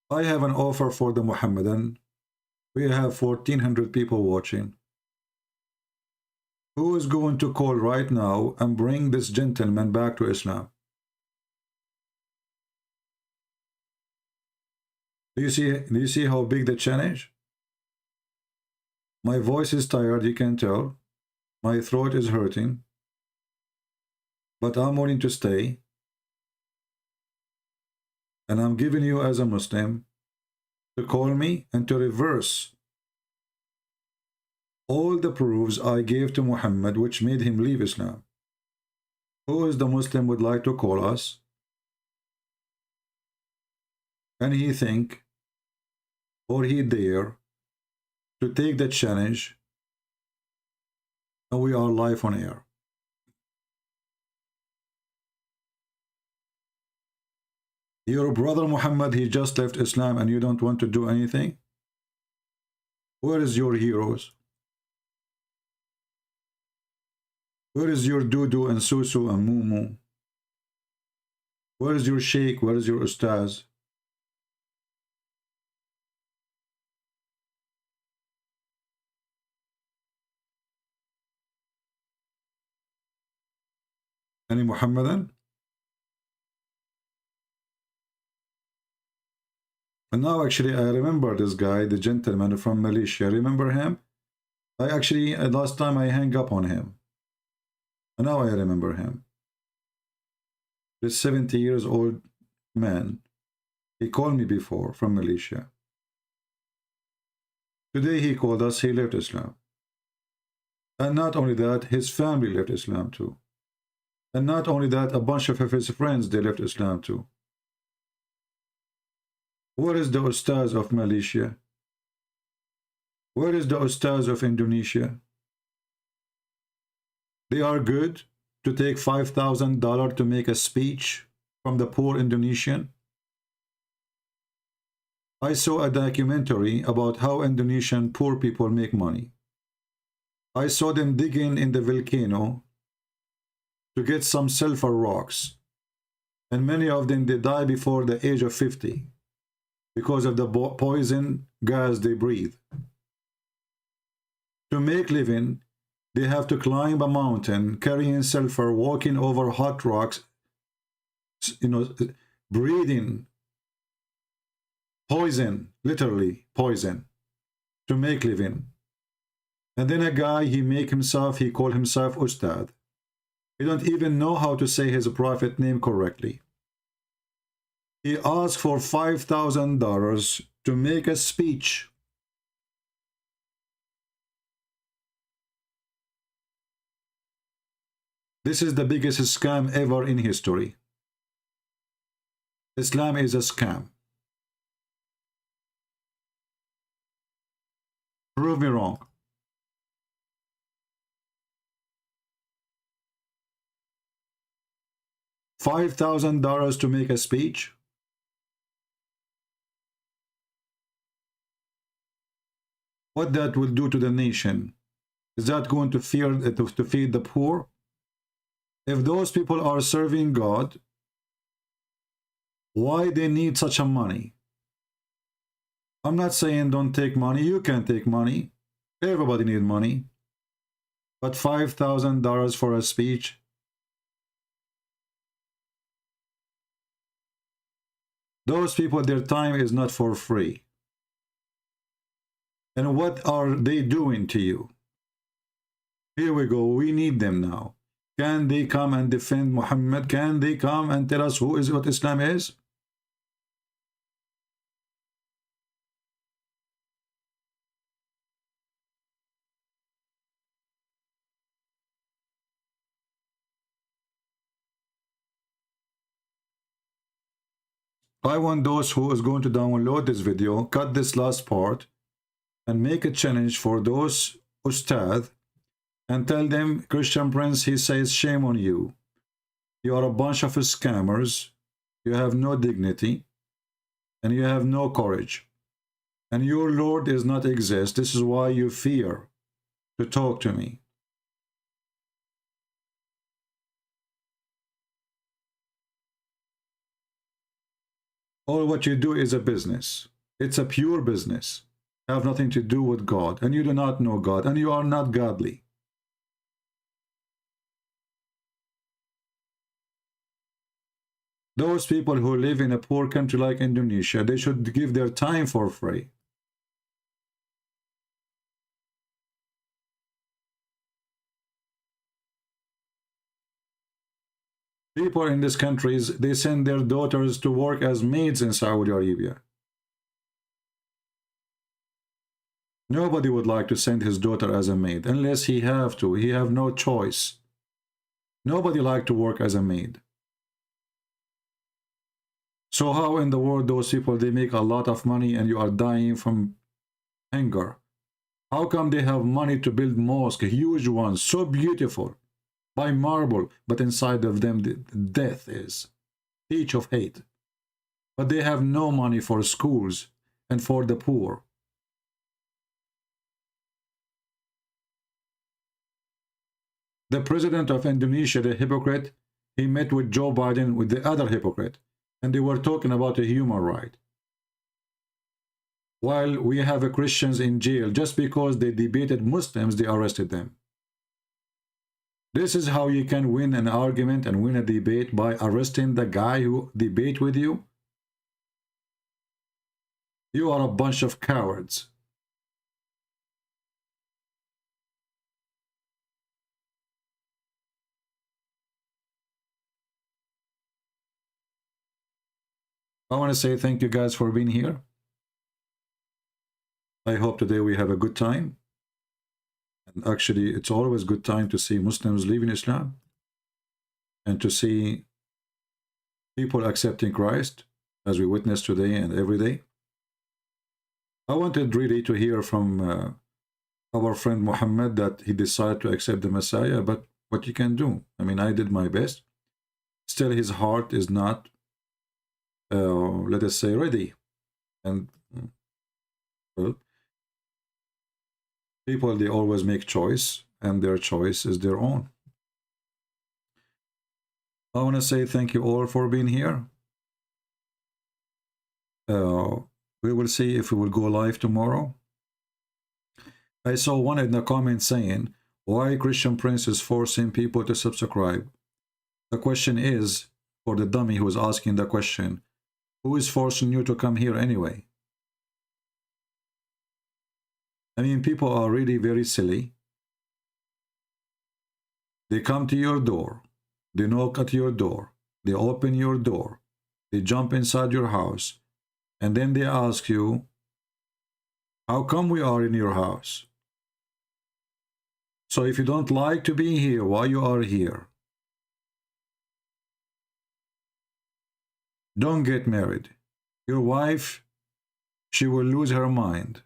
S7: I have an offer for the Muhammadan. We have 1,400 people watching. Who is going to call right now and bring this gentleman back to Islam? Do you see how big the challenge? My voice is tired, you can tell. My throat is hurting. But I'm willing to stay. And I'm giving you as a Muslim to call me and to reverse all the proofs I gave to Muhammad which made him leave Islam. Who is the Muslim would like to call us? And he think, or he dare, to take the challenge, and we are live on air. Your brother Muhammad, he just left Islam and you don't want to do anything? Where is your heroes? Where is your Dudu and Susu and Mumu? Where is your Sheikh? Where is your Ustaz? Any Muhammadan? And now actually I remember this guy, the gentleman from Malaysia. Remember him? I actually, last time I hung up on him. And now I remember him. This 70 years old man. He called me before from Malaysia. Today he called us, he left Islam. And not only that, his family left Islam too. And not only that, a bunch of his friends, they left Islam too. Where is the Ustaz of Malaysia? Where is the Ustaz of Indonesia? They are good to take $5,000 to make a speech from the poor Indonesian. I saw a documentary about how Indonesian poor people make money. I saw them digging in the volcano to get some sulfur rocks. And many of them, they die before the age of 50 because of the poison gas they breathe. To make living, they have to climb a mountain, carrying sulfur, walking over hot rocks, breathing poison, literally poison, to make living. And then a guy, he called himself Ustad. He don't even know how to say his prophet name correctly. He asked for $5,000 to make a speech. This is the biggest scam ever in history. Islam is a scam. Prove me wrong. $5,000 to make a speech? What that will do to the nation? Is that going to feed the poor? If those people are serving God, why they need such a money? I'm not saying don't take money. You can take money. Everybody need money. But $5,000 for a speech? Those people, their time is not for free. And what are they doing to you? Here we go. We need them now. Can they come and defend Muhammad? Can they come and tell us what Islam is? I want those who is going to download this video, cut this last part, and make a challenge for those ustad, and tell them, Christian Prince, he says, shame on you. You are a bunch of scammers. You have no dignity, and you have no courage. And your Lord does not exist. This is why you fear to talk to me. All what you do is a business. It's a pure business. Have nothing to do with God, and you do not know God, and you are not godly. Those people who live in a poor country like Indonesia, they should give their time for free. People in these countries, they send their daughters to work as maids in Saudi Arabia. Nobody would like to send his daughter as a maid unless he have to. He have no choice. Nobody like to work as a maid. So how in the world those people, they make a lot of money and you are dying from hunger? How come they have money to build mosques, huge ones, so beautiful, by marble, but inside of them the death is, teach of hate. But they have no money for schools and for the poor. The president of Indonesia, the hypocrite, he met with Joe Biden, with the other hypocrite, and they were talking about a human right. While we have Christians in jail, just because they debated Muslims, they arrested them. This is how you can win an argument and win a debate, by arresting the guy who debate with you. You are a bunch of cowards. I want to say thank you guys for being here. I hope today we have a good time. And actually, it's always a good time to see Muslims leaving Islam and to see people accepting Christ, as we witness today and every day. I wanted really to hear from our friend Muhammad that he decided to accept the Messiah, but what you can do? I mean, I did my best. Still, his heart is not, let us say, ready. And, well, people, they always make choice, and their choice is their own. I want to say thank you all for being here. We will see if we will go live tomorrow. I saw one in the comments saying, why Christian Prince is forcing people to subscribe? The question is, for the dummy who is asking the question, who is forcing you to come here anyway? I mean, people are really very silly. They come to your door. They knock at your door. They open your door. They jump inside your house. And then they ask you, how come we are in your house? So if you don't like to be here, why you are here? Don't get married. Your wife, she will lose her mind.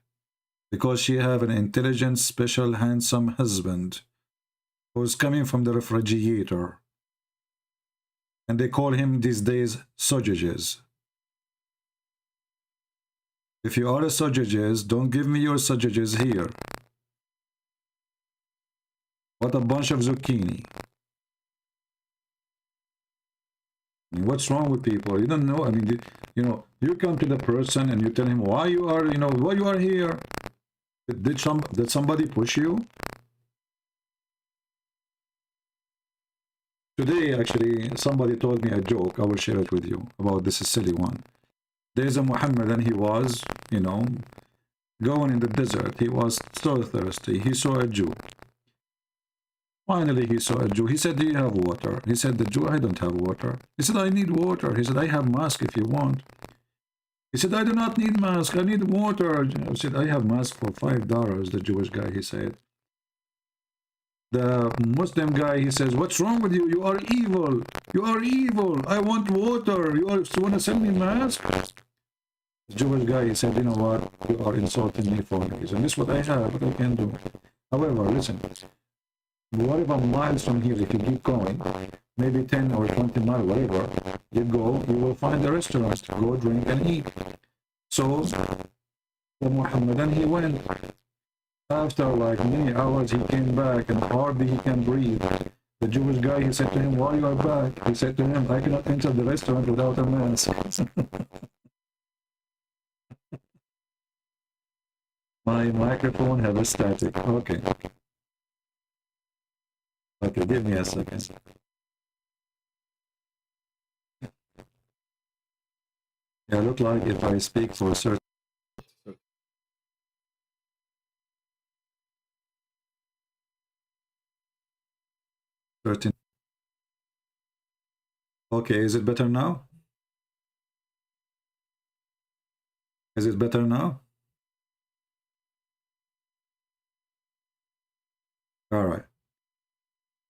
S7: because she have an intelligent, special, handsome husband who's coming from the refrigerator. And they call him these days sausages. If you are a sausages, don't give me your sausages here. What a bunch of zucchini. I mean, what's wrong with people? You don't know. I mean, you know, you come to the person and you tell him why you are, you know, why you are here. Did somebody push you? Today, actually, somebody told me a joke. I will share it with you about this silly one. There's a Muhammad, and he was, you know, going in the desert. He was so thirsty. He saw a Jew. Finally, he saw a Jew. He said, do you have water? He said, the Jew, I don't have water. He said, I need water. He said, I have mask if you want. He said, I do not need mask. I need water. I said, I have mask for $5, the Jewish guy, he said. The Muslim guy, he says, what's wrong with you? You are evil. You are evil. I want water. You want to send me mask? The Jewish guy, he said, you know what? You are insulting me for a reason. This is what I have, what I can do. However, listen, whatever miles from here, if you keep going, maybe 10 or 20 miles, whatever, you go, you will find a restaurant. Go drink and eat. So, the Muhammadan, he went. After like many hours, he came back and hardly he can breathe. The Jewish guy, he said to him, why you are back? He said to him, I cannot enter the restaurant without a mask. My microphone has a static. Okay. Okay, give me a second. Yeah, look like if I speak for a certain 13. Okay, is it better now? Is it better now? All right.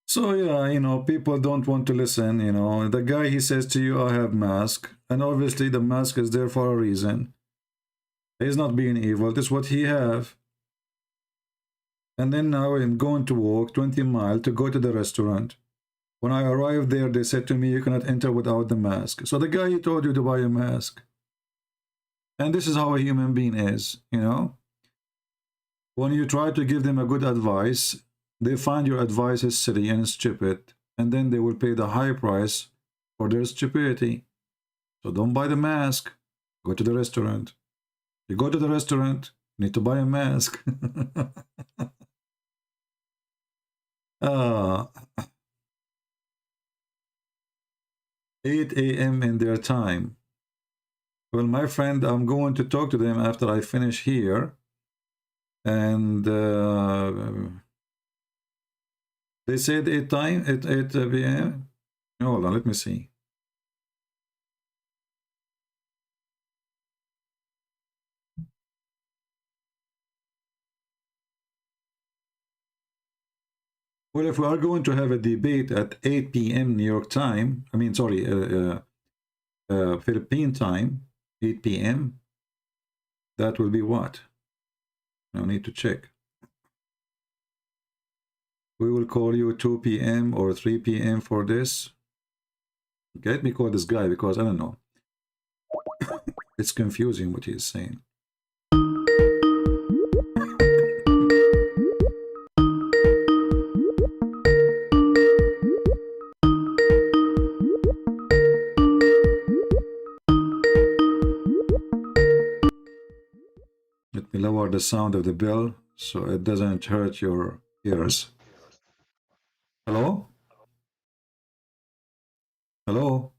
S7: So yeah, you know, people don't want to listen, you know. The guy, he says to you, I have mask. And obviously the mask is there for a reason. He's not being evil. This is what he have. And then now I'm going to walk 20 miles to go to the restaurant. When I arrived there, they said to me, you cannot enter without the mask. So the guy, he told you to buy a mask. And this is how a human being is, you know. When you try to give them a good advice, they find your advice is silly and stupid. And then they will pay the high price for their stupidity. So don't buy the mask. Go to the restaurant. You go to the restaurant, you need to buy a mask. 8 a.m. in their time. Well, my friend, I'm going to talk to them after I finish here. And they said 8 p.m. Hold on, let me see. Well, if we are going to have a debate at 8 p.m. New York time, I mean, sorry, Philippine time, 8 p.m., that will be what? I need to check. We will call you 2 p.m. or 3 p.m. for this. Okay, let me call this guy because I don't know. It's confusing what he's saying. Let me lower the sound of the bell so it doesn't hurt your ears. Hello? Hello?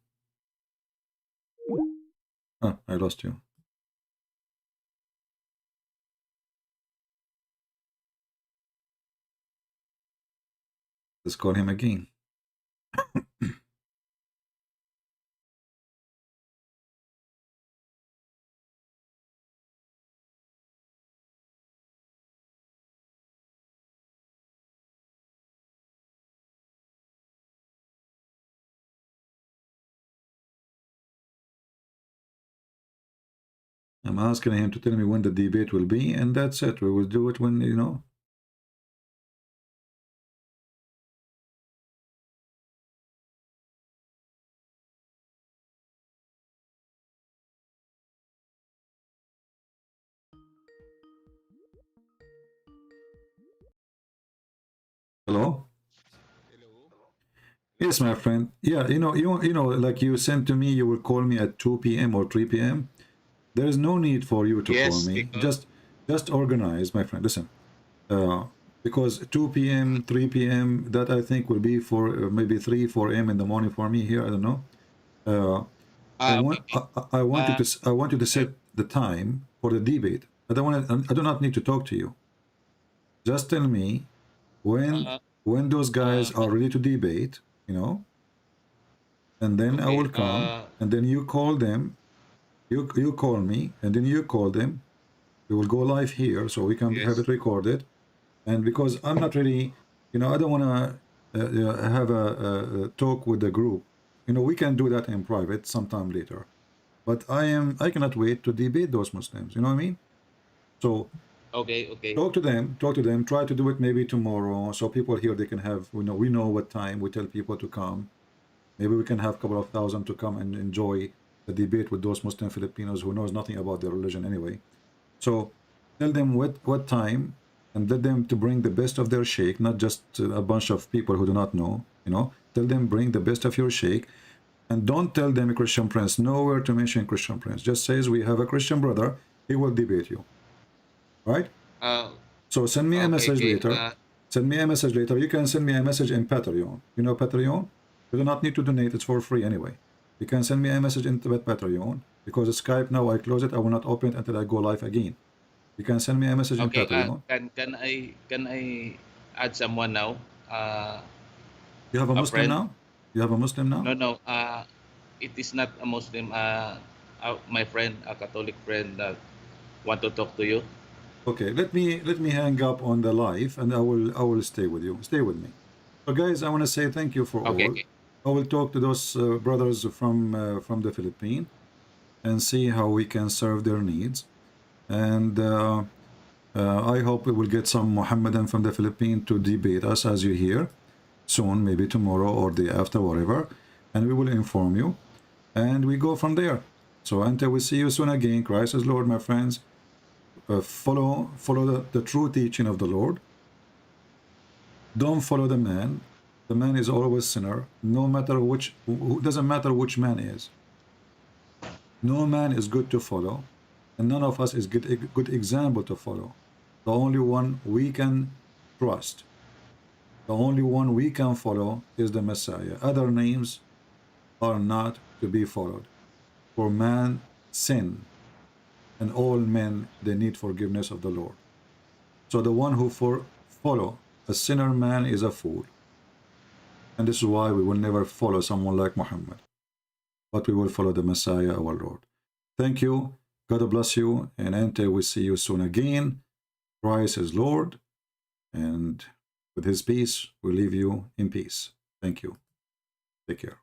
S7: Oh, I lost you. Let's call him again. I'm asking him to tell me when the debate will be, and that's it. We will do it when, you know. Hello? Yes, my friend. Yeah, you know, like you sent to me, you will call me at 2 p.m. or 3 p.m. There is no need for you to call me. Just organize, my friend. Listen, because 2 p.m., 3 p.m., that I think will be for maybe 3, 4 a.m. in the morning for me here. I don't know. I want you to set the time for the debate. I do not need to talk to you. Just tell me when those guys are ready to debate, you know, and then I will come, and then you call them, you call me, and then you call them. We will go live here, so we can have it recorded. And because I'm not really, you know, I don't want to have a talk with the group. You know, we can do that in private sometime later. But I cannot wait to debate those Muslims. You know what I mean? So
S9: Okay.
S7: talk to them, try to do it maybe tomorrow, so people here, they can have, we know what time, we tell people to come. Maybe we can have a couple of thousand to come and enjoy the debate with those Muslim Filipinos who knows nothing about their religion anyway. So tell them what time, and let them to bring the best of their sheikh, not just a bunch of people who do not know, you know. Tell them bring the best of your sheikh, and don't tell them a Christian prince. Nowhere to mention Christian prince. Just says we have a Christian brother, he will debate you. Right? So send me a message later. Send me a message later. You can send me a message in Patreon. You know Patreon? You do not need to donate. It's for free anyway. You can send me a message in Patreon, because Skype now I close it. I will not open it until I go live again. You can send me a message in Patreon.
S9: Can I add someone now?
S7: You have a Muslim
S9: friend?
S7: now? You have a Muslim now?
S9: No. It is not a Muslim. My friend, a Catholic friend that want to talk to you.
S7: Okay, let me hang up on the live, and I will stay with you. Stay with me. So guys, I want to say thank you for all. I will talk to those brothers from the Philippines and see how we can serve their needs. And I hope we will get some Mohammedan from the Philippines to debate us, as you hear, soon, maybe tomorrow or the after, whatever. And we will inform you, and we go from there. So until we see you soon again, Christ is Lord, my friends. Follow the true teaching of the Lord. Don't follow the man. The man is always sinner, no matter which, doesn't matter which man is. No man is good to follow, and none of us is good example to follow. The only one we can trust, the only one we can follow is the Messiah. Other names are not to be followed. For man sin, and all men, they need forgiveness of the Lord. So the one who follow a sinner man is a fool. And this is why we will never follow someone like Muhammad, but we will follow the Messiah, our Lord. Thank you. God bless you. And until we see you soon again, Christ is Lord. And with his peace, we leave you in peace. Thank you. Take care.